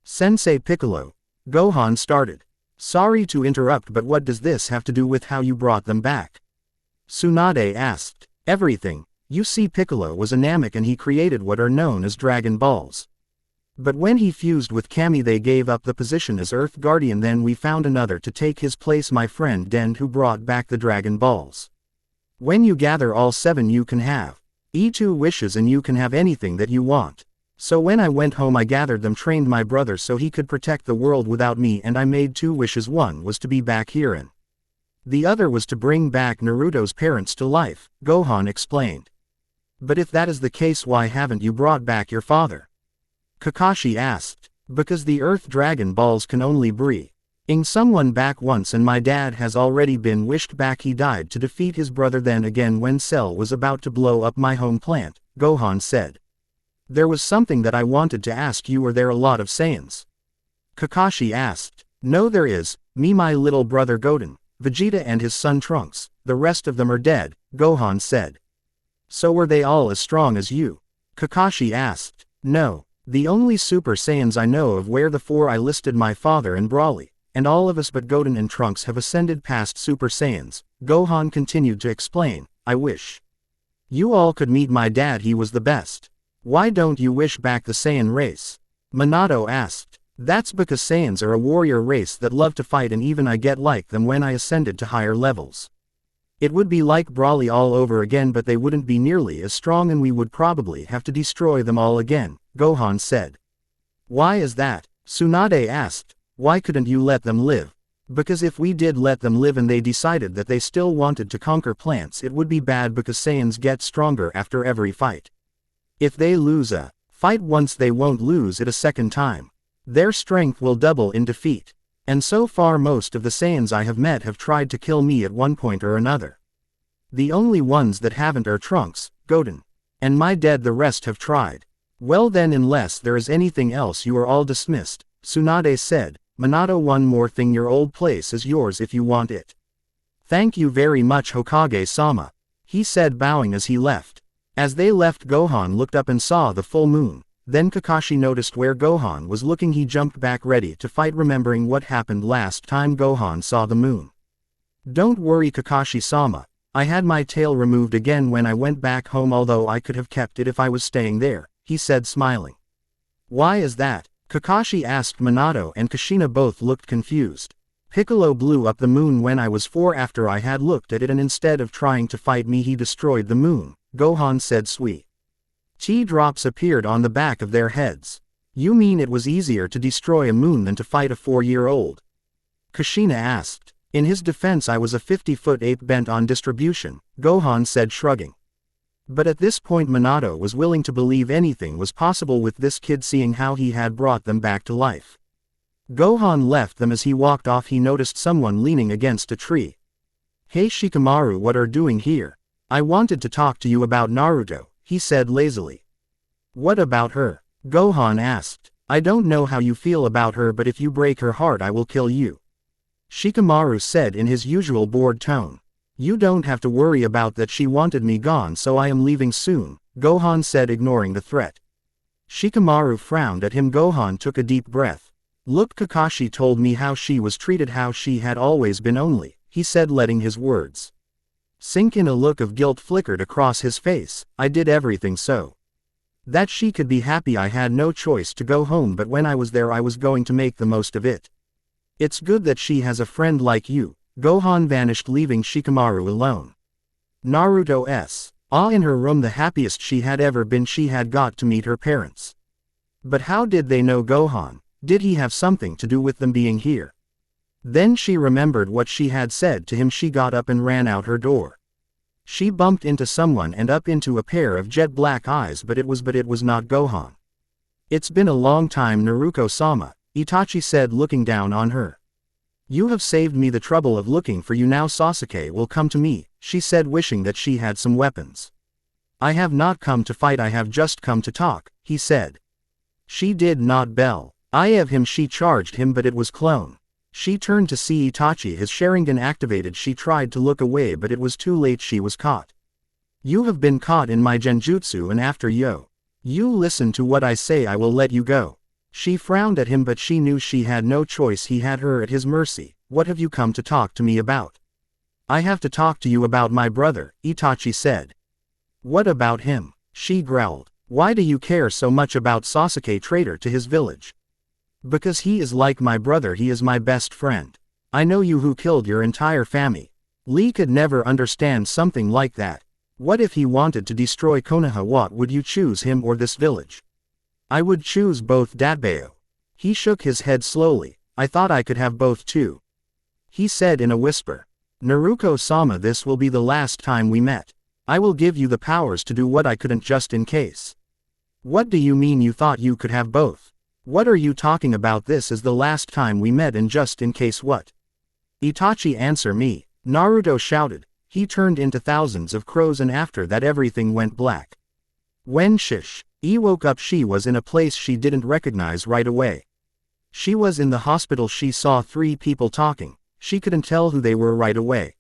Sensei Piccolo. Gohan started. Sorry to interrupt, but what does this have to do with how you brought them back? Tsunade asked. Everything. You see, Piccolo was a Namek and he created what are known as Dragon Balls. But when he fused with Kami they gave up the position as Earth Guardian. Then we found another to take his place, my friend Dend, who brought back the Dragon Balls. When you gather all 7 you can have E2 wishes and you can have anything that you want. So when I went home I gathered them, trained my brother so he could protect the world without me, and I made 2 wishes. One was to be back here and the other was to bring back Naruto's parents to life, Gohan explained. But if that is the case, why haven't you brought back your father? Kakashi asked. Because the Earth Dragon Balls can only bring someone back once, and my dad has already been wished back. He died to defeat his brother then again when Cell was about to blow up my home planet, Gohan said. There was something that I wanted to ask you. Are there a lot of Saiyans? Kakashi asked. No, there is, me, my little brother Goten, Vegeta and his son Trunks. The rest of them are dead, Gohan said. So were they all as strong as you? Kakashi asked. No, the only Super Saiyans I know of were the 4 I listed, my father and Broly, and all of us but Goten and Trunks have ascended past Super Saiyans, Gohan continued to explain. I wish you all could meet my dad, he was the best. Why don't you wish back the Saiyan race? Minato asked. That's because Saiyans are a warrior race that love to fight, and even I get like them when I ascended to higher levels. It would be like Broly all over again, but they wouldn't be nearly as strong and we would probably have to destroy them all again, Gohan said. Why is that? Tsunade asked. Why couldn't you let them live? Because if we did let them live and they decided that they still wanted to conquer plants, it would be bad because Saiyans get stronger after every fight. If they lose a fight once, they won't lose it a second time. Their strength will double in defeat. And so far most of the Saiyans I have met have tried to kill me at one point or another. The only ones that haven't are Trunks, Goten, and my dad. The rest have tried. Well then, unless there is anything else, you are all dismissed, Tsunade said. Minato, one more thing, your old place is yours if you want it. Thank you very much, Hokage-sama, he said, bowing as he left. As they left, Gohan looked up and saw the full moon. Then Kakashi noticed where Gohan was looking. He jumped back ready to fight, remembering what happened last time Gohan saw the moon. Don't worry, Kakashi-sama, I had my tail removed again when I went back home, although I could have kept it if I was staying there, he said, smiling. Why is that? Kakashi asked. Minato and Kushina both looked confused. Piccolo blew up the moon when I was 4 after I had looked at it, and instead of trying to fight me he destroyed the moon, Gohan said. Sweet teardrops appeared on the back of their heads. You mean it was easier to destroy a moon than to fight a 4-year-old? Kushina asked. In his defense, I was a 50-foot ape bent on distribution, Gohan said, shrugging. But at this point Minato was willing to believe anything was possible with this kid, seeing how he had brought them back to life. Gohan left them. As he walked off he noticed someone leaning against a tree. Hey Shikamaru, what are doing here? I wanted to talk to you about Naruto, he said lazily. What about her? Gohan asked. I don't know how you feel about her, but if you break her heart I will kill you, Shikamaru said in his usual bored tone. You don't have to worry about that, she wanted me gone so I am leaving soon, Gohan said, ignoring the threat. Shikamaru frowned at him. Gohan took a deep breath. Look, Kakashi told me how she was treated, how she had always been only, he said, letting his words sink in. A look of guilt flickered across his face. I did everything so that she could be happy. I had no choice to go home, but when I was there I was going to make the most of it. It's good that she has a friend like you. Gohan vanished, leaving Shikamaru alone. Naruto S. In her room, the happiest she had ever been. She had got to meet her parents. But how did they know Gohan? Did he have something to do with them being here? Then she remembered what she had said to him. She got up and ran out her door. She bumped into someone and up into a pair of jet black eyes, but it was not Gohan. It's been a long time, Naruko-sama, Itachi said, looking down on her. You have saved me the trouble of looking for you. Now Sasuke will come to me, she said, wishing that she had some weapons. I have not come to fight, I have just come to talk, he said. She did not bell. I have him, she charged him, but it was clone. She turned to see Itachi, his Sharingan activated. She tried to look away, but it was too late. She was caught. You have been caught in my genjutsu, and after you listen to what I say, I will let you go. She frowned at him, but she knew she had no choice. He had her at his mercy. What have you come to talk to me about? I have to talk to you about my brother, Itachi said. What about him? She growled. Why do you care so much about Sasuke, traitor to his village? Because he is like my brother, he is my best friend. I know you, who killed your entire family. Lee could never understand something like that. What if he wanted to destroy Konoha? What would you choose, him or this village? I would choose both, Datbeo. He shook his head slowly. I thought I could have both too. He said in a whisper. Naruko-sama, this will be the last time we met. I will give you the powers to do what I couldn't, just in case. What do you mean you thought you could have both? What are you talking about? This is the last time we met, and just in case what? Itachi, answer me, Naruto shouted. He turned into thousands of crows, and after that everything went black. When Shish-E woke up, she was in a place she didn't recognize right away. She was in the hospital. She saw 3 people talking. She couldn't tell who they were right away.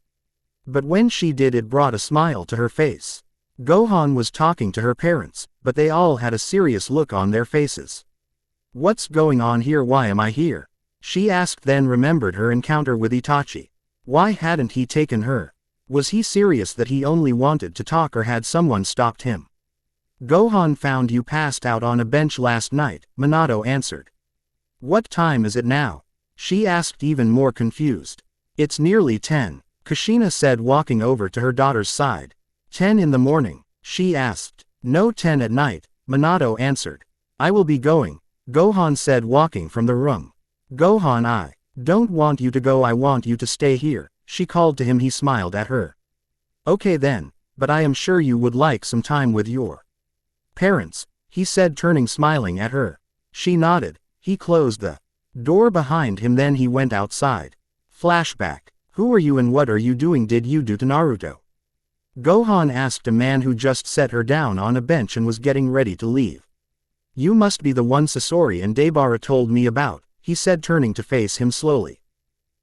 But when she did, it brought a smile to her face. Gohan was talking to her parents, but they all had a serious look on their faces. What's going on here? Why am I here? She asked, then remembered her encounter with Itachi. Why hadn't he taken her? Was he serious that he only wanted to talk, or had someone stopped him? Gohan found you passed out on a bench last night, Minato answered. What time is it now? She asked, even more confused. It's nearly 10, Kushina said, walking over to her daughter's side. 10 in the morning, she asked. No, 10 at night, Minato answered. I will be going, Gohan said, walking from the room. Gohan, I don't want you to go, I want you to stay here, she called to him. He smiled at her. Okay then, but I am sure you would like some time with your parents, he said, turning smiling at her. She nodded. He closed the door behind him, then he went outside. Flashback. Who are you and what are you doing? Did you do to Naruto? Gohan asked a man who just set her down on a bench and was getting ready to leave. You must be the one Sasori and Deibara told me about, he said, turning to face him slowly.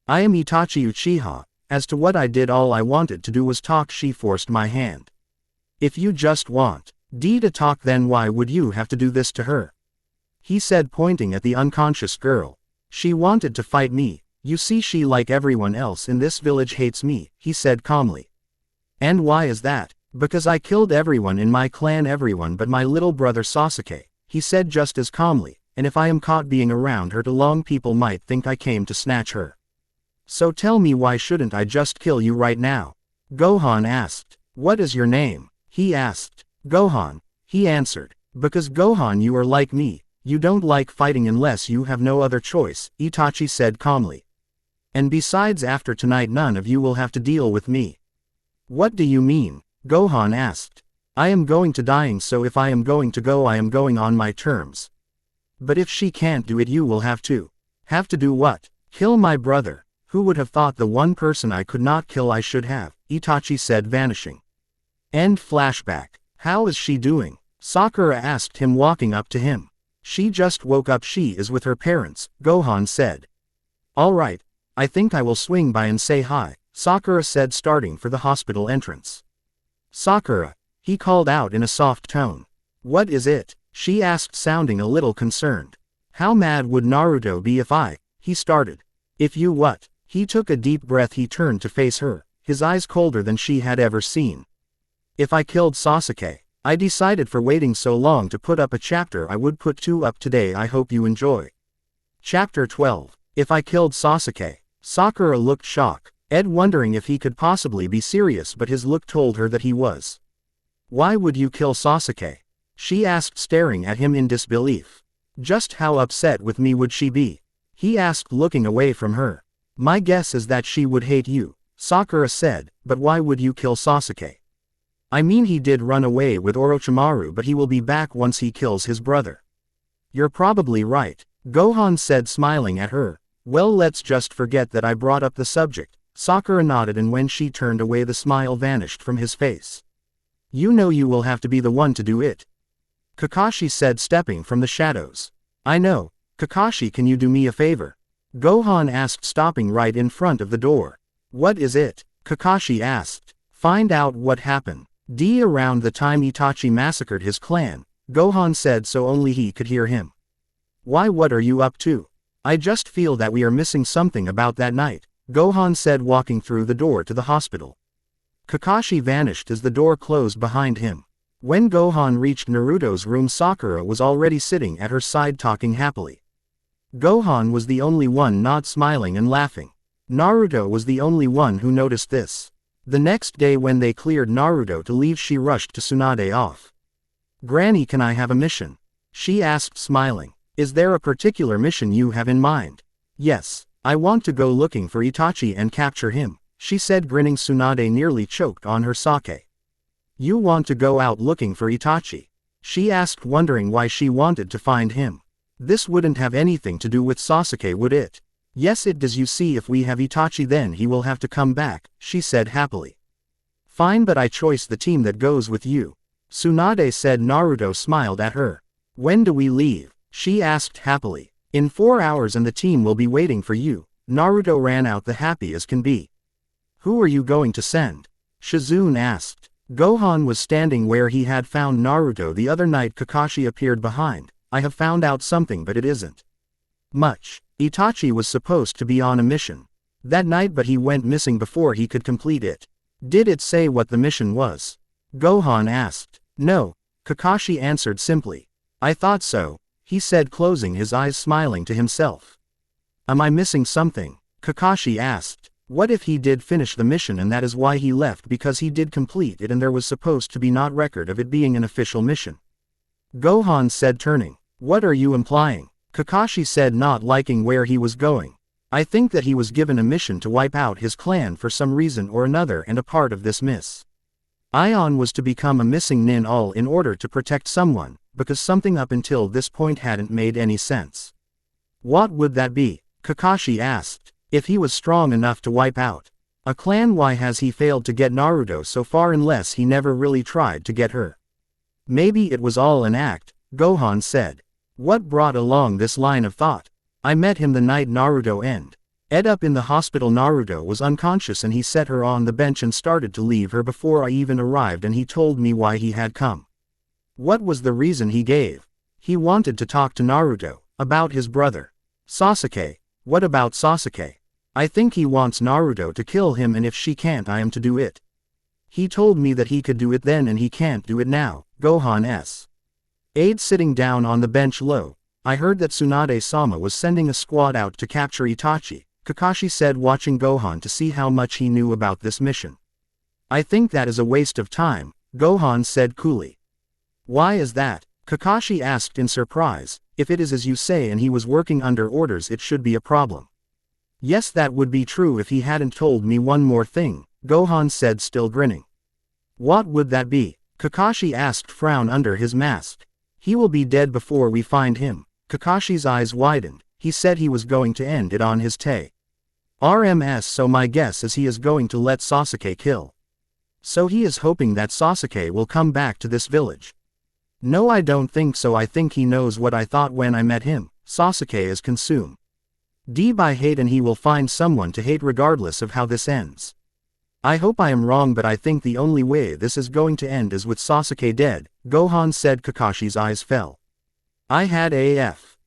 I am Itachi Uchiha. As to what I did, all I wanted to do was talk. She forced my hand. If you just want to talk, then why would you have to do this to her? He said, pointing at the unconscious girl. She wanted to fight me. You see, she, like everyone else in this village, hates me, he said calmly. And why is that? Because I killed everyone in my clan, everyone but my little brother Sasuke, he said just as calmly, and if I am caught being around her too long, people might think I came to snatch her. So tell me, why shouldn't I just kill you right now? Gohan asked. What is your name? He asked. Gohan, he answered. Because Gohan, you are like me, you don't like fighting unless you have no other choice, Itachi said calmly. And besides, after tonight none of you will have to deal with me. What do you mean? Gohan asked. I am going to dying, so if I am going to go, I am going on my terms. But if she can't do it, you will have to. Have to do what? Kill my brother. Who would have thought the one person I could not kill I should have, Itachi said, vanishing. End flashback. How is she doing? Sakura asked him, walking up to him. She just woke up. She is with her parents, Gohan said. All right, I think I will swing by and say hi, Sakura said, starting for the hospital entrance. Sakura, he called out in a soft tone. What is it? She asked, sounding a little concerned. How mad would Naruto be if he started. If you what? He took a deep breath. He turned to face her, his eyes colder than she had ever seen. If I killed Sasuke, I decided for waiting so long to put up a chapter, I would put 2 up today. I hope you enjoy. Chapter 12. If I killed Sasuke. Sakura looked shocked, Ed wondering if he could possibly be serious, but his look told her that he was. Why would you kill Sasuke? She asked, staring at him in disbelief. Just how upset with me would she be? He asked, looking away from her. My guess is that she would hate you, Sakura said, but why would you kill Sasuke? I mean, he did run away with Orochimaru, but he will be back once he kills his brother. You're probably right, Gohan said, smiling at her. Well, let's just forget that I brought up the subject. Sakura nodded, and when she turned away the smile vanished from his face. You know you will have to be the one to do it, Kakashi said, stepping from the shadows. I know, Kakashi, can you do me a favor? Gohan asked, stopping right in front of the door. What is it? Kakashi asked. Find out what happened. Around the time Itachi massacred his clan, Gohan said, so only he could hear him. Why, what are you up to? I just feel that we are missing something about that night, Gohan said, walking through the door to the hospital. Kakashi vanished as the door closed behind him. When Gohan reached Naruto's room, Sakura was already sitting at her side, talking happily. Gohan was the only one not smiling and laughing. Naruto was the only one who noticed this. The next day, when they cleared Naruto to leave, she rushed to Tsunade off. Granny, can I have a mission? She asked, smiling. Is there a particular mission you have in mind? Yes, I want to go looking for Itachi and capture him, she said, grinning. Tsunade nearly choked on her sake. You want to go out looking for Itachi? She asked, wondering why she wanted to find him. This wouldn't have anything to do with Sasuke, would it? Yes it does. You see, if we have Itachi, then he will have to come back, she said happily. Fine, but I choose the team that goes with you, Tsunade said. Naruto smiled at her. When do we leave? She asked happily. In 4 hours, and the team will be waiting for you. Naruto ran out, the happy as can be. Who are you going to send? Shizune asked. Gohan was standing where he had found Naruto the other night. Kakashi appeared behind. I have found out something, but it isn't much. Itachi was supposed to be on a mission that night, but he went missing before he could complete it. Did it say what the mission was? Gohan asked. No, Kakashi answered simply. I thought so, he said, closing his eyes, smiling to himself. Am I missing something? Kakashi asked. What if he did finish the mission and that is why he left, because he did complete it and there was supposed to be not record of it being an official mission? Gohan said, turning. What are you implying? Kakashi said, not liking where he was going. I think that he was given a mission to wipe out his clan for some reason or another, and a part of this Ion was to become a missing nin, all in order to protect someone, because something up until this point hadn't made any sense. What would that be? Kakashi asked. If he was strong enough to wipe out a clan, why has he failed to get Naruto so far, unless he never really tried to get her? Maybe it was all an act, Gohan said. What brought along this line of thought? I met him the night Naruto ended up in the hospital. Naruto was unconscious and he set her on the bench and started to leave her before I even arrived, and he told me why he had come. What was the reason he gave? He wanted to talk to Naruto about his brother Sasuke. What about Sasuke? I think he wants Naruto to kill him, and if she can't, I am to do it. He told me that he could do it then and he can't do it now. Gohan's aide sitting down on the bench low. I heard that Tsunade-sama was sending a squad out to capture Itachi, Kakashi said, watching Gohan to see how much he knew about this mission. I think that is a waste of time, Gohan said coolly. Why is that? Kakashi asked in surprise. If it is as you say and he was working under orders, it should be a problem. Yes, that would be true if he hadn't told me one more thing, Gohan said, still grinning. What would that be? Kakashi asked, frown under his mask. He will be dead before we find him. Kakashi's eyes widened. He said he was going to end it on his RMS, so my guess is he is going to let Sasuke kill. So he is hoping that Sasuke will come back to this village. No, I don't think so. I think he knows what I thought when I met him. Sasuke is consumed by hate and he will find someone to hate regardless of how this ends. I hope I am wrong, but I think the only way this is going to end is with Sasuke dead, Gohan said. Kakashi's eyes fell. I had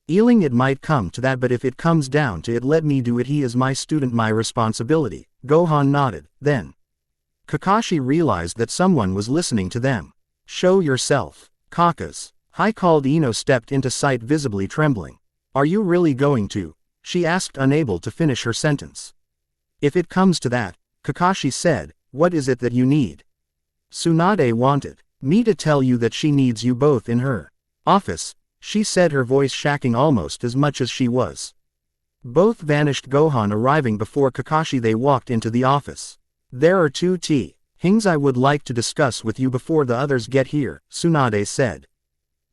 feeling it might come to that, but if it comes down to it, let me do it. He is my student, my responsibility. Gohan nodded. Then Kakashi realized that someone was listening to them. Show yourself, Kakas. Hi, called. Ino stepped into sight, visibly trembling. Are you really going to? She asked, unable to finish her sentence. If it comes to that, Kakashi said, what is it that you need? Tsunade wanted Me to tell you that she needs you both in her office, she said, her voice shaking almost as much as she was. Both vanished, Gohan arriving before Kakashi. They walked into the office. There are two things I would like to discuss with you before the others get here, Tsunade said.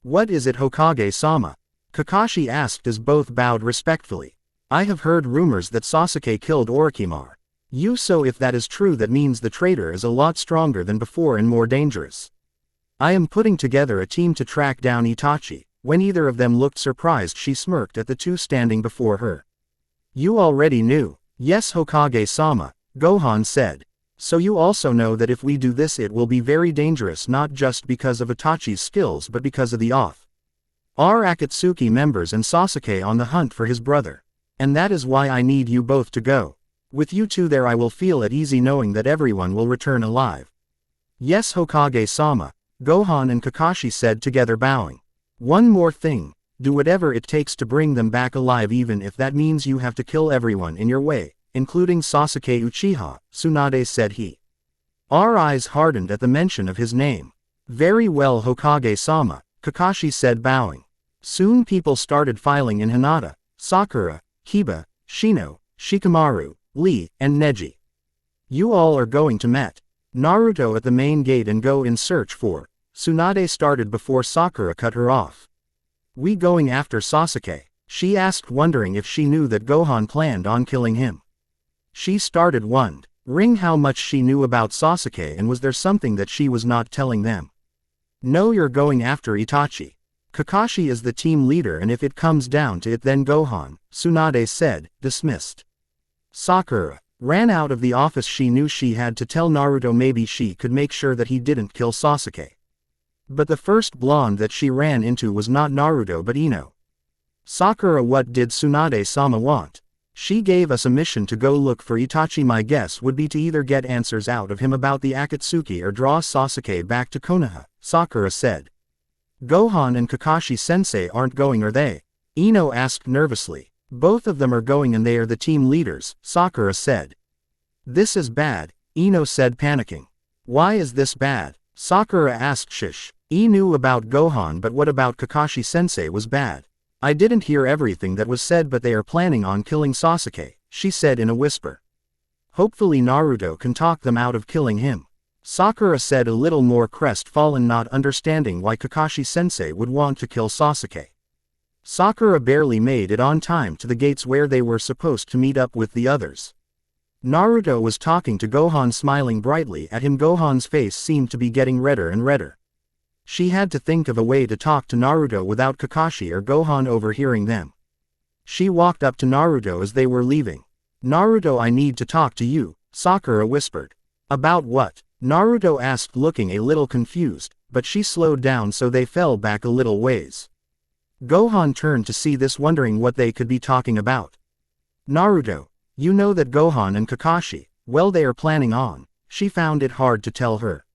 What is it, Hokage-sama? Kakashi asked as both bowed respectfully. I have heard rumors that Sasuke killed Orochimaru. So if that is true, that means the traitor is a lot stronger than before and more dangerous. I am putting together a team to track down Itachi. When either of them looked surprised, she smirked at the two standing before her. You already knew. Yes, Hokage-sama, Gohan said. So you also know that if we do this it will be very dangerous, not just because of Itachi's skills but because of the our Akatsuki members and Sasuke on the hunt for his brother. And that is why I need you both to go. With you two there I will feel at ease knowing that everyone will return alive. Yes, Hokage-sama, Gohan and Kakashi said together, bowing. One more thing, do whatever it takes to bring them back alive, even if that means you have to kill everyone in your way, including Sasuke Uchiha, Tsunade said. Our eyes hardened at the mention of his name. Very well, Hokage-sama, Kakashi said, bowing. Soon people started filing in: Hinata, Sakura, Kiba, Shino, Shikamaru, Lee, and Neji. You all are going to meet Naruto at the main gate and go in search for. Tsunade started before Sakura cut her off. We going after Sasuke? She asked, wondering if she knew that Gohan planned on killing him. She started wondering how much she knew about Sasuke and was there something that she was not telling them. No, you're going after Itachi. Kakashi is the team leader and if it comes down to it then Gohan, Tsunade said, dismissed. Sakura ran out of the office. She knew she had to tell Naruto maybe she could make sure that he didn't kill Sasuke. But the first blonde that she ran into was not Naruto but Ino. Sakura, what did Tsunade-sama want? She gave us a mission to go look for Itachi. My guess would be to either get answers out of him about the Akatsuki or draw Sasuke back to Konoha, Sakura said. Gohan and Kakashi-sensei aren't going, are they? Ino asked nervously. Both of them are going and they are the team leaders, Sakura said. This is bad, Ino said, panicking. Why is this bad? Sakura asked. Shish. Knew about Gohan, but what about Kakashi-sensei was bad? I didn't hear everything that was said, but they are planning on killing Sasuke, she said in a whisper. Hopefully Naruto can talk them out of killing him. Sakura said, a little more crestfallen, not understanding why Kakashi-sensei would want to kill Sasuke. Sakura barely made it on time to the gates where they were supposed to meet up with the others. Naruto was talking to Gohan, smiling brightly at him. Gohan's face seemed to be getting redder and redder. She had to think of a way to talk to Naruto without Kakashi or Gohan overhearing them. She walked up to Naruto as they were leaving. Naruto, I need to talk to you, Sakura whispered. About what? Naruto asked, looking a little confused, but she slowed down so they fell back a little ways. Gohan turned to see this, wondering what they could be talking about. Naruto, you know that Gohan and Kakashi, well, they are planning on. She found it hard to tell her.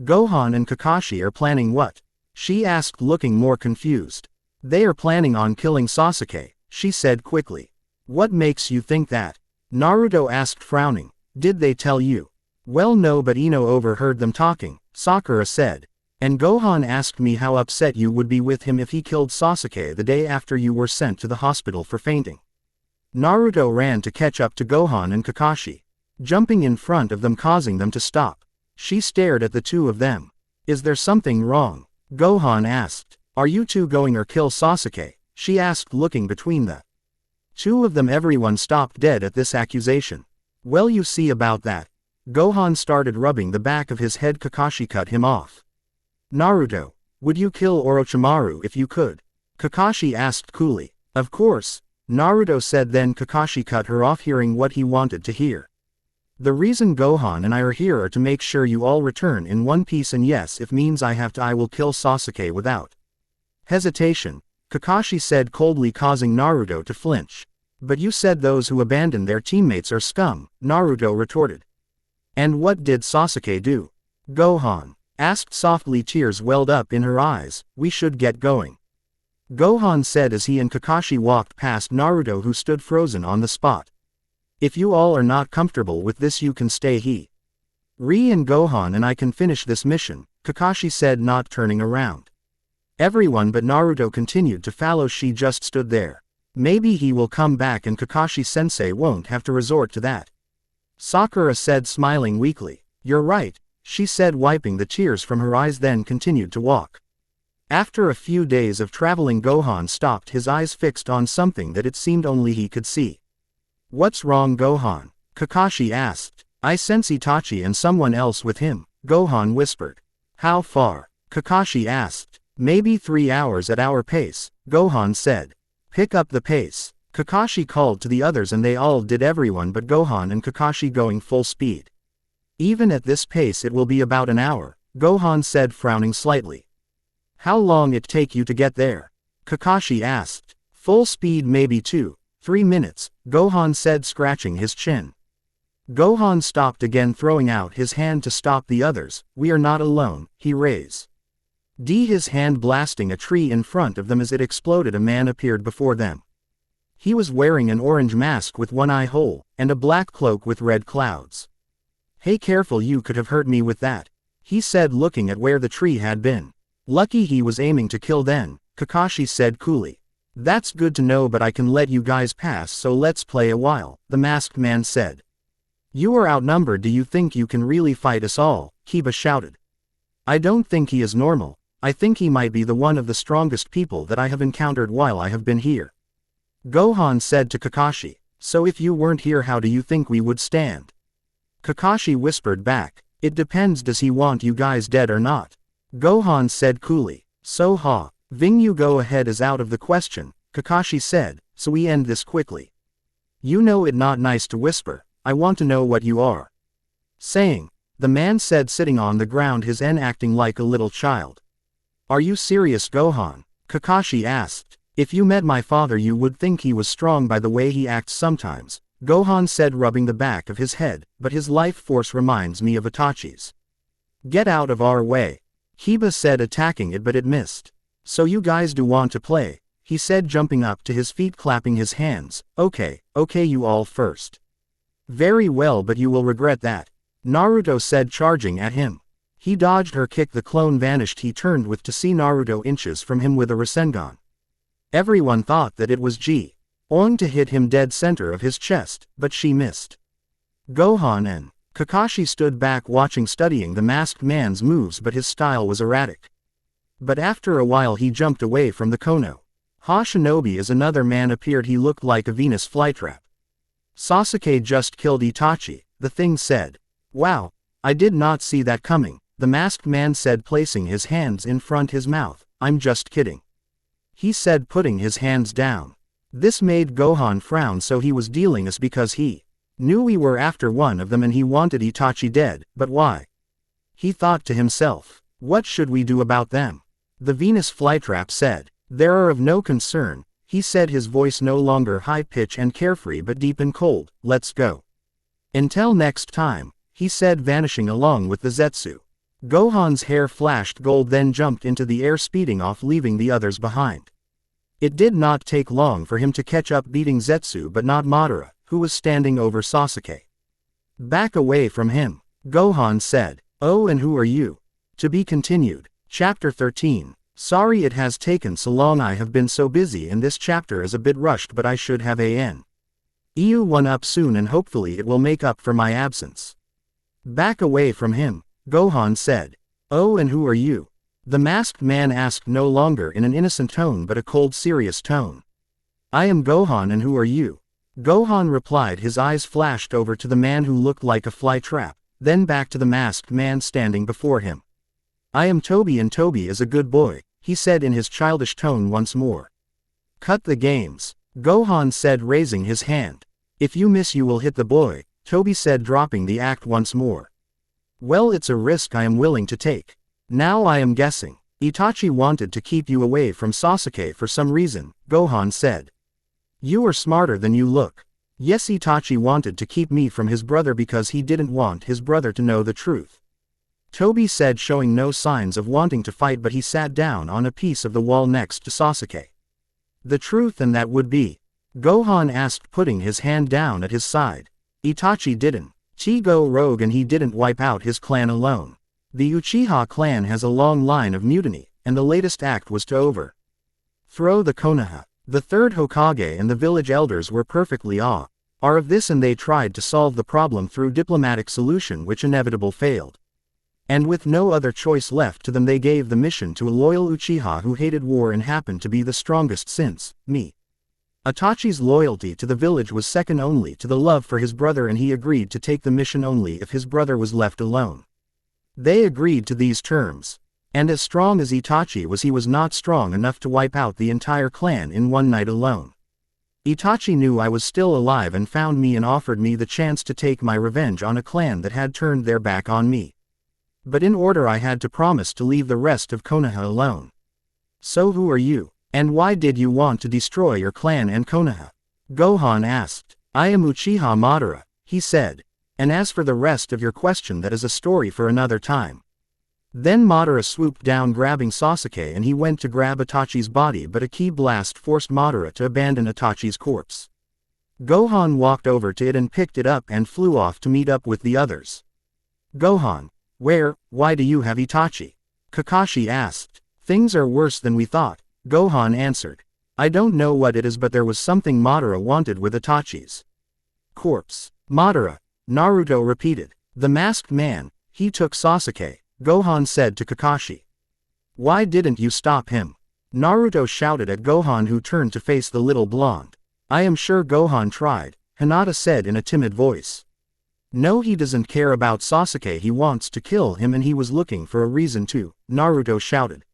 Gohan and Kakashi are planning what? She asked, looking more confused. They are planning on killing Sasuke, she said quickly. What makes you think that? Naruto asked, frowning. Did they tell you? Well, no, but Ino overheard them talking, Sakura said. And Gohan asked me how upset you would be with him if he killed Sasuke the day after you were sent to the hospital for fainting. Naruto ran to catch up to Gohan and Kakashi, jumping in front of them, causing them to stop. She stared at the two of them. Is there something wrong? Gohan asked. Are you two going or kill Sasuke? She asked, looking between the two of them. Everyone stopped dead at this accusation. Well, you see about that. Gohan started rubbing the back of his head. Kakashi cut him off. Naruto, would you kill Orochimaru if you could? Kakashi asked coolly. Of course, Naruto said. Then Kakashi cut her off, hearing what he wanted to hear. The reason Gohan and I are here are to make sure you all return in one piece, and yes, if means I have to, I will kill Sasuke without hesitation, Kakashi said coldly, causing Naruto to flinch. But you said those who abandon their teammates are scum, Naruto retorted. And what did Sasuke do? Gohan asked softly. Tears welled up in her eyes. We should get going, Gohan said as he and Kakashi walked past Naruto, who stood frozen on the spot. If you all are not comfortable with this, you can stay. Ri and Gohan and I can finish this mission, Kakashi said, not turning around. Everyone but Naruto continued to follow. She just stood there. Maybe he will come back and Kakashi-sensei won't have to resort to that. Sakura said, smiling weakly. You're right, she said, wiping the tears from her eyes, then continued to walk. After a few days of traveling, Gohan stopped, his eyes fixed on something that it seemed only he could see. What's wrong, Gohan? Kakashi asked. I sense Itachi and someone else with him, Gohan whispered. How far? Kakashi asked. Maybe 3 hours at our pace, Gohan said. Pick up the pace. Kakashi called to the others and they all did, everyone but Gohan and Kakashi going full speed. Even at this pace it will be about an hour, Gohan said, frowning slightly. How long it take you to get there? Kakashi asked. Full speed maybe 2-3 minutes, Gohan said, scratching his chin. Gohan stopped again, throwing out his hand to stop the others. We are not alone, he raised. His hand blasting a tree in front of them. As it exploded, a man appeared before them. He was wearing an orange mask with one eye hole, and a black cloak with red clouds. Hey, careful, you could have hurt me with that, he said, looking at where the tree had been. Lucky he was aiming to kill then, Kakashi said coolly. That's good to know, but I can let you guys pass, so let's play a while, the masked man said. You are outnumbered. Do you think you can really fight us all? Kiba shouted. I don't think he is normal. I think he might be the one of the strongest people that I have encountered while I have been here. Gohan said to Kakashi. So if you weren't here, how do you think we would stand? Kakashi whispered back. It depends. Does he want you guys dead or not? Gohan said coolly. So Ving, you go ahead is out of the question, Kakashi said, so we end this quickly. You know it not nice to whisper. I want to know what you are saying, the man said, sitting on the ground, his acting like a little child. Are you serious, Gohan? Kakashi asked. If you met my father you would think he was strong by the way he acts sometimes, Gohan said, rubbing the back of his head, but his life force reminds me of Itachi's. Get out of our way, Kiba said, attacking it, but it missed. So you guys do want to play, he said, jumping up to his feet, clapping his hands. Okay, you all first. Very well, but you will regret that, Naruto said, charging at him. He dodged her kick, the clone vanished. He turned with to see Naruto inches from him with a Rasengan. Everyone thought that it was going to hit him dead center of his chest, but she missed. Gohan and Kakashi stood back watching, studying the masked man's moves, but his style was erratic. But after a while he jumped away from the Kono. Shinobi as another man appeared. He looked like a Venus flytrap. Sasuke just killed Itachi, the thing said. Wow, I did not see that coming, the masked man said, placing his hands in front his mouth. I'm just kidding, he said, putting his hands down. This made Gohan frown, so he was dealing us because he knew we were after one of them and he wanted Itachi dead, but why? He thought to himself. What should we do about them? The Venus flytrap said. There are of no concern, he said, his voice no longer high pitch and carefree but deep and cold. Let's go. Until next time, he said, vanishing along with the Zetsu. Gohan's hair flashed gold, then jumped into the air, speeding off, leaving the others behind. It did not take long for him to catch up, beating Zetsu but not Madara, who was standing over Sasuke. Back away from him, Gohan said. Oh, and who are you? To be continued. Chapter 13. Sorry it has taken so long. I have been so busy and this chapter is a bit rushed, but I should have EU one up soon and hopefully it will make up for my absence. Back away from him, Gohan said. Oh, and who are you? The masked man asked, no longer in an innocent tone but a cold, serious tone. I am Gohan, and who are you? Gohan replied. His eyes flashed over to the man who looked like a fly trap, then back to the masked man standing before him. I am Toby, and Toby is a good boy, he said in his childish tone once more. Cut the games, Gohan said, raising his hand. If you miss you will hit the boy, Toby said, dropping the act once more. Well, it's a risk I am willing to take. Now I am guessing Itachi wanted to keep you away from Sasuke for some reason, Gohan said. You are smarter than you look. Yes, Itachi wanted to keep me from his brother because he didn't want his brother to know the truth, Toby said, showing no signs of wanting to fight, but he sat down on a piece of the wall next to Sasuke. The truth, and that would be? Gohan asked, putting his hand down at his side. Itachi didn't go rogue and he didn't wipe out his clan alone. The Uchiha clan has a long line of mutiny, and the latest act was to overthrow the Konoha. The third Hokage and the village elders were perfectly aware of this, and they tried to solve the problem through diplomatic solution, which inevitably failed. And with no other choice left to them, they gave the mission to a loyal Uchiha who hated war and happened to be the strongest since me. Itachi's loyalty to the village was second only to the love for his brother, and he agreed to take the mission only if his brother was left alone. They agreed to these terms. And as strong as Itachi was, he was not strong enough to wipe out the entire clan in one night alone. Itachi knew I was still alive and found me and offered me the chance to take my revenge on a clan that had turned their back on me. But in order I had to promise to leave the rest of Konoha alone. So who are you? And why did you want to destroy your clan and Konoha? Gohan asked. I am Uchiha Madara, he said. And as for the rest of your question, that is a story for another time. Then Madara swooped down, grabbing Sasuke, and he went to grab Itachi's body, but a ki blast forced Madara to abandon Itachi's corpse. Gohan walked over to it and picked it up and flew off to meet up with the others. Gohan, why do you have Itachi? Kakashi asked. Things are worse than we thought, Gohan answered. I don't know what it is, but there was something Madara wanted with Itachi's corpse. Madara, Naruto repeated. The masked man, he took Sasuke, Gohan said to Kakashi. Why didn't you stop him? Naruto shouted at Gohan, who turned to face the little blonde. I am sure Gohan tried, Hinata said in a timid voice. No, he doesn't care about Sasuke, he wants to kill him, and he was looking for a reason to, Naruto shouted.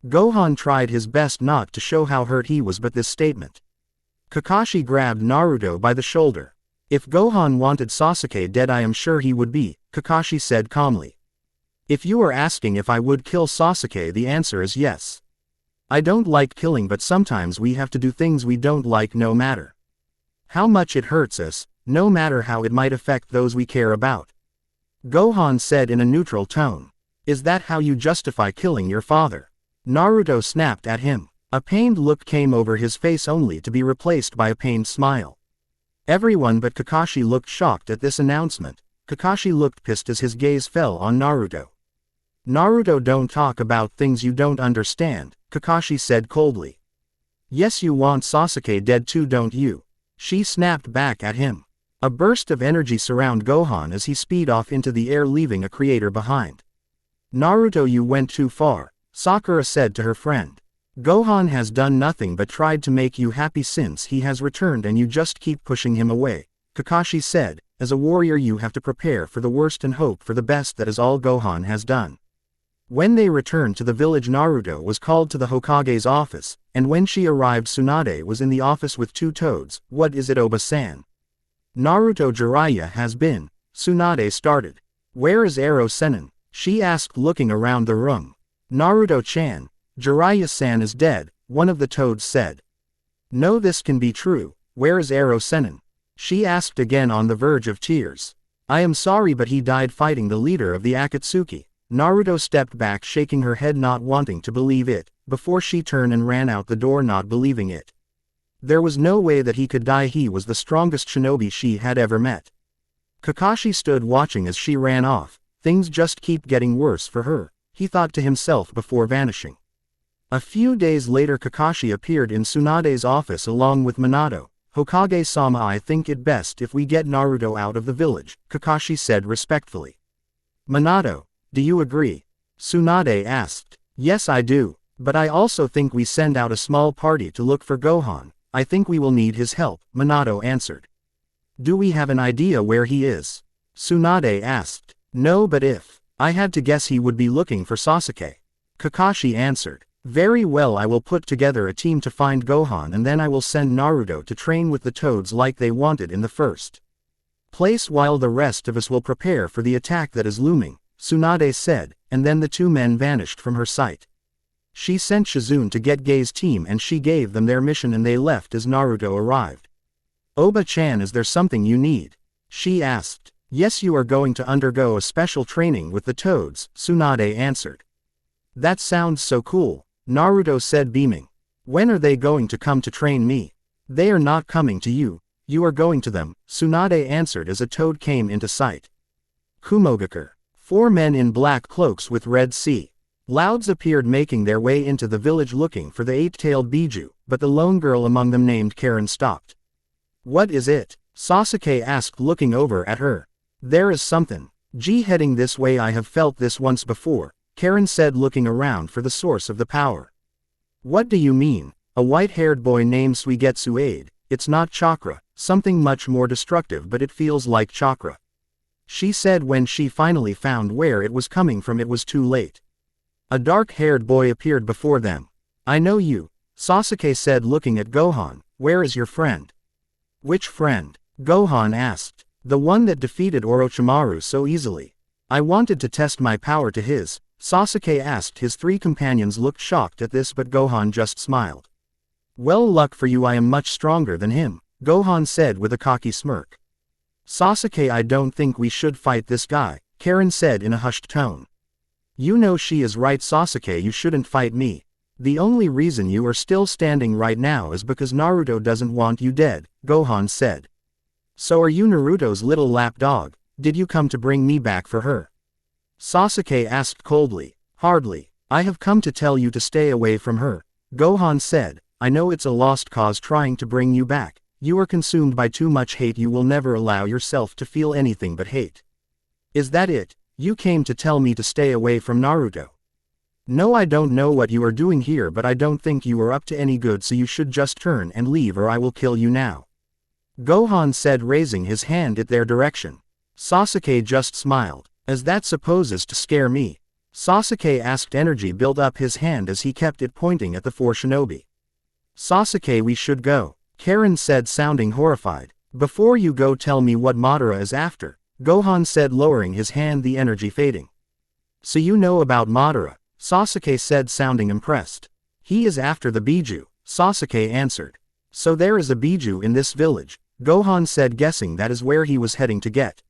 Gohan tried his best not to show how hurt he was, but this statement. Kakashi grabbed Naruto by the shoulder. If Gohan wanted Sasuke dead, I am sure he would be, Kakashi said calmly. If you are asking if I would kill Sasuke, the answer is yes. I don't like killing, but sometimes we have to do things we don't like, no matter how much it hurts us, no matter how it might affect those we care about. Gohan said in a neutral tone. Is that how you justify killing your father? Naruto snapped at him. A pained look came over his face, only to be replaced by a pained smile. Everyone but Kakashi looked shocked at this announcement. Kakashi looked pissed as his gaze fell on Naruto. Naruto, don't talk about things you don't understand, Kakashi said coldly. Yes, you want Sasuke dead too, don't you? She snapped back at him. A burst of energy surrounded Gohan as he sped off into the air, leaving a creator behind. Naruto, you went too far, Sakura said to her friend. Gohan has done nothing but tried to make you happy since he has returned, and you just keep pushing him away, Kakashi said. As a warrior you have to prepare for the worst and hope for the best, that is all Gohan has done. When they returned to the village, Naruto was called to the Hokage's office, and when she arrived, Tsunade was in the office with two toads. What is it, Oba-san? Naruto, Jiraiya has been, Tsunade started. Where is Ero Sennin? She asked, looking around the room. Naruto-chan, Jiraiya-san is dead, one of the toads said. No, this can be true. Where is Ero Sennin? She asked again, on the verge of tears. I am sorry, but he died fighting the leader of the Akatsuki. Naruto stepped back, shaking her head, not wanting to believe it, before she turned and ran out the door, not believing it. There was no way that he could die, he was the strongest shinobi she had ever met. Kakashi stood watching as she ran off. Things just keep getting worse for her, he thought to himself before vanishing. A few days later, Kakashi appeared in Tsunade's office along with Minato. Hokage-sama, I think it best if we get Naruto out of the village, Kakashi said respectfully. Minato, do you agree? Tsunade asked. Yes, I do, but I also think we send out a small party to look for Gohan. I think we will need his help, Minato answered. Do we have an idea where he is? Tsunade asked. No, but if I had to guess, he would be looking for Sasuke, Kakashi answered. Very well, I will put together a team to find Gohan, and then I will send Naruto to train with the toads like they wanted in the first place, while the rest of us will prepare for the attack that is looming, Tsunade said, and then the two men vanished from her sight. She sent Shizune to get Gei's team, and she gave them their mission, and they left as Naruto arrived. Oba-chan, is there something you need? She asked. Yes, you are going to undergo a special training with the toads, Tsunade answered. That sounds so cool, Naruto said, beaming. When are they going to come to train me? They are not coming to you, you are going to them, Tsunade answered as a toad came into sight. Kumogakure. 4 men in black cloaks with red sea. Louds appeared making their way into the village looking for the 8-tailed Biju, but the lone girl among them named Karen stopped. What is it? Sasuke asked looking over at her. There is something. Heading this way. I have felt this once before, Karen said looking around for the source of the power. What do you mean? A white-haired boy named Suigetsu aid. It's not chakra, something much more destructive, but it feels like chakra. She said when she finally found where it was coming from it was too late. A dark-haired boy appeared before them. I know you, Sasuke said looking at Gohan. Where is your friend? Which friend? Gohan asked. The one that defeated Orochimaru so easily. I wanted to test my power to his, Sasuke asked. His 3 companions looked shocked at this, but Gohan just smiled. Well, luck for you, I am much stronger than him, Gohan said with a cocky smirk. Sasuke, I don't think we should fight this guy, Karen said in a hushed tone. You know she is right, Sasuke, you shouldn't fight me. The only reason you are still standing right now is because Naruto doesn't want you dead, Gohan said. So are you Naruto's little lapdog? Did you come to bring me back for her? Sasuke asked coldly. Hardly. I have come to tell you to stay away from her, Gohan said. I know it's a lost cause trying to bring you back. You are consumed by too much hate. You will never allow yourself to feel anything but hate. Is that it? You came to tell me to stay away from Naruto? No, I don't know what you are doing here, but I don't think you are up to any good, so you should just turn and leave or I will kill you now, Gohan said, raising his hand at their direction. Sasuke just smiled. As that supposes to scare me? Sasuke asked. Energy built up his hand as he kept it pointing at the 4 shinobi. Sasuke, we should go, Karen said, sounding horrified. Before you go, tell me what Madara is after, Gohan said, lowering his hand, the energy fading. So you know about Madara? Sasuke said, sounding impressed. He is after the Biju, Sasuke answered. So there is a Biju in this village, Gohan said, guessing that is where he was heading to get.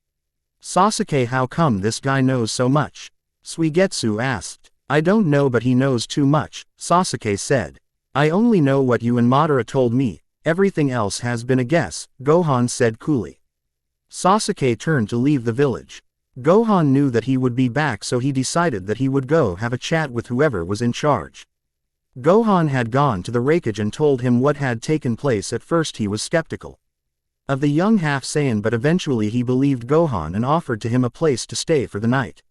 Sasuke, how come this guy knows so much? Suigetsu asked. I don't know, but he knows too much, Sasuke said. I only know what you and Madara told me, everything else has been a guess, Gohan said coolly. Sasuke turned to leave the village. Gohan knew that he would be back, so he decided that he would go have a chat with whoever was in charge. Gohan had gone to the Raikage and told him what had taken place. At first he was skeptical of the young half-Saiyan, but eventually he believed Gohan and offered to him a place to stay for the night.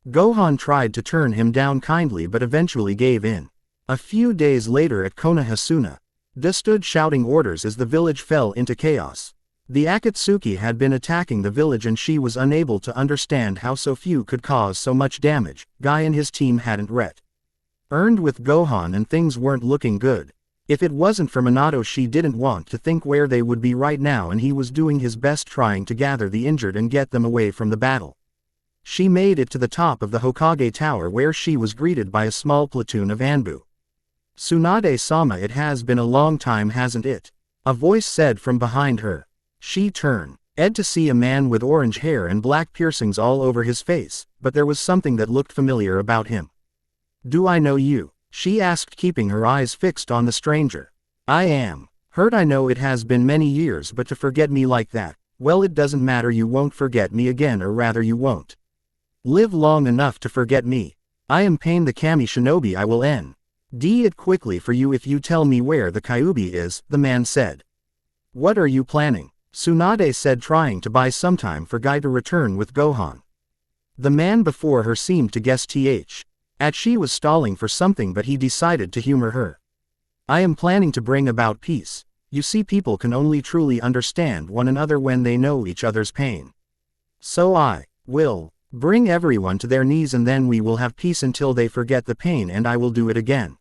Gohan tried to turn him down kindly but eventually gave in. A few days later at Konohasuna, Da stood shouting orders as the village fell into chaos. The Akatsuki had been attacking the village and she was unable to understand how so few could cause so much damage. Guy and his team hadn't earned with Gohan and things weren't looking good. If it wasn't for Minato, she didn't want to think where they would be right now, and he was doing his best trying to gather the injured and get them away from the battle. She made it to the top of the Hokage Tower where she was greeted by a small platoon of Anbu. Tsunade-sama, it has been a long time, hasn't it? A voice said from behind her. She turned to see a man with orange hair and black piercings all over his face, but there was something that looked familiar about him. Do I know you? She asked, keeping her eyes fixed on the stranger. I am hurt, I know it has been many years, but to forget me like that, well, it doesn't matter, you won't forget me again, or rather you won't live long enough to forget me. I am Pain the Kami Shinobi, I will end it quickly for you if you tell me where the Kyuubi is, the man said. What are you planning? Tsunade said, trying to buy some time for Guy to return with Gohan. The man before her seemed to guess she was stalling for something, but he decided to humor her. I am planning to bring about peace. You see, people can only truly understand one another when they know each other's pain. So I will bring everyone to their knees, and then we will have peace until they forget the pain, and I will do it again.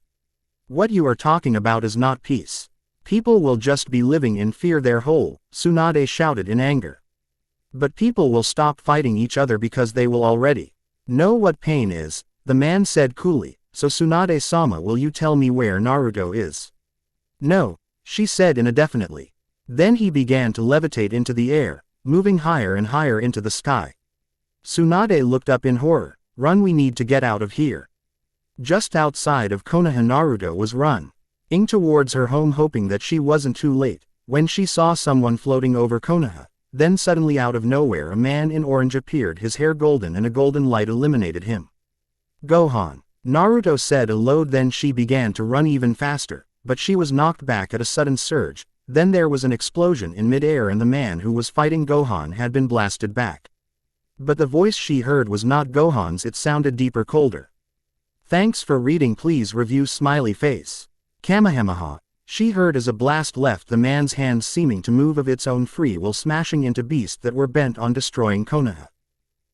What you are talking about is not peace. People will just be living in fear their whole, Tsunade shouted in anger. But people will stop fighting each other because they will already know what pain is, the man said coolly. So Tsunade-sama, will you tell me where Naruto is? No, she said indefinitely. Then he began to levitate into the air, moving higher and higher into the sky. Tsunade looked up in horror. Run, we need to get out of here. Just outside of Konoha, Naruto was running towards her home, hoping that she wasn't too late, when she saw someone floating over Konoha. Then suddenly out of nowhere a man in orange appeared, his hair golden and a golden light illuminated him. Gohan. Naruto said aloud, then she began to run even faster, but she was knocked back at a sudden surge. Then there was an explosion in mid-air and the man who was fighting Gohan had been blasted back. But the voice she heard was not Gohan's, it sounded deeper, colder. Thanks for reading, please review smiley face. Kamehameha. She heard as a blast left the man's hands, seeming to move of its own free will, smashing into beasts that were bent on destroying Konoha.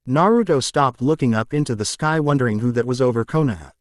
Naruto stopped, looking up into the sky, wondering who that was over Konoha.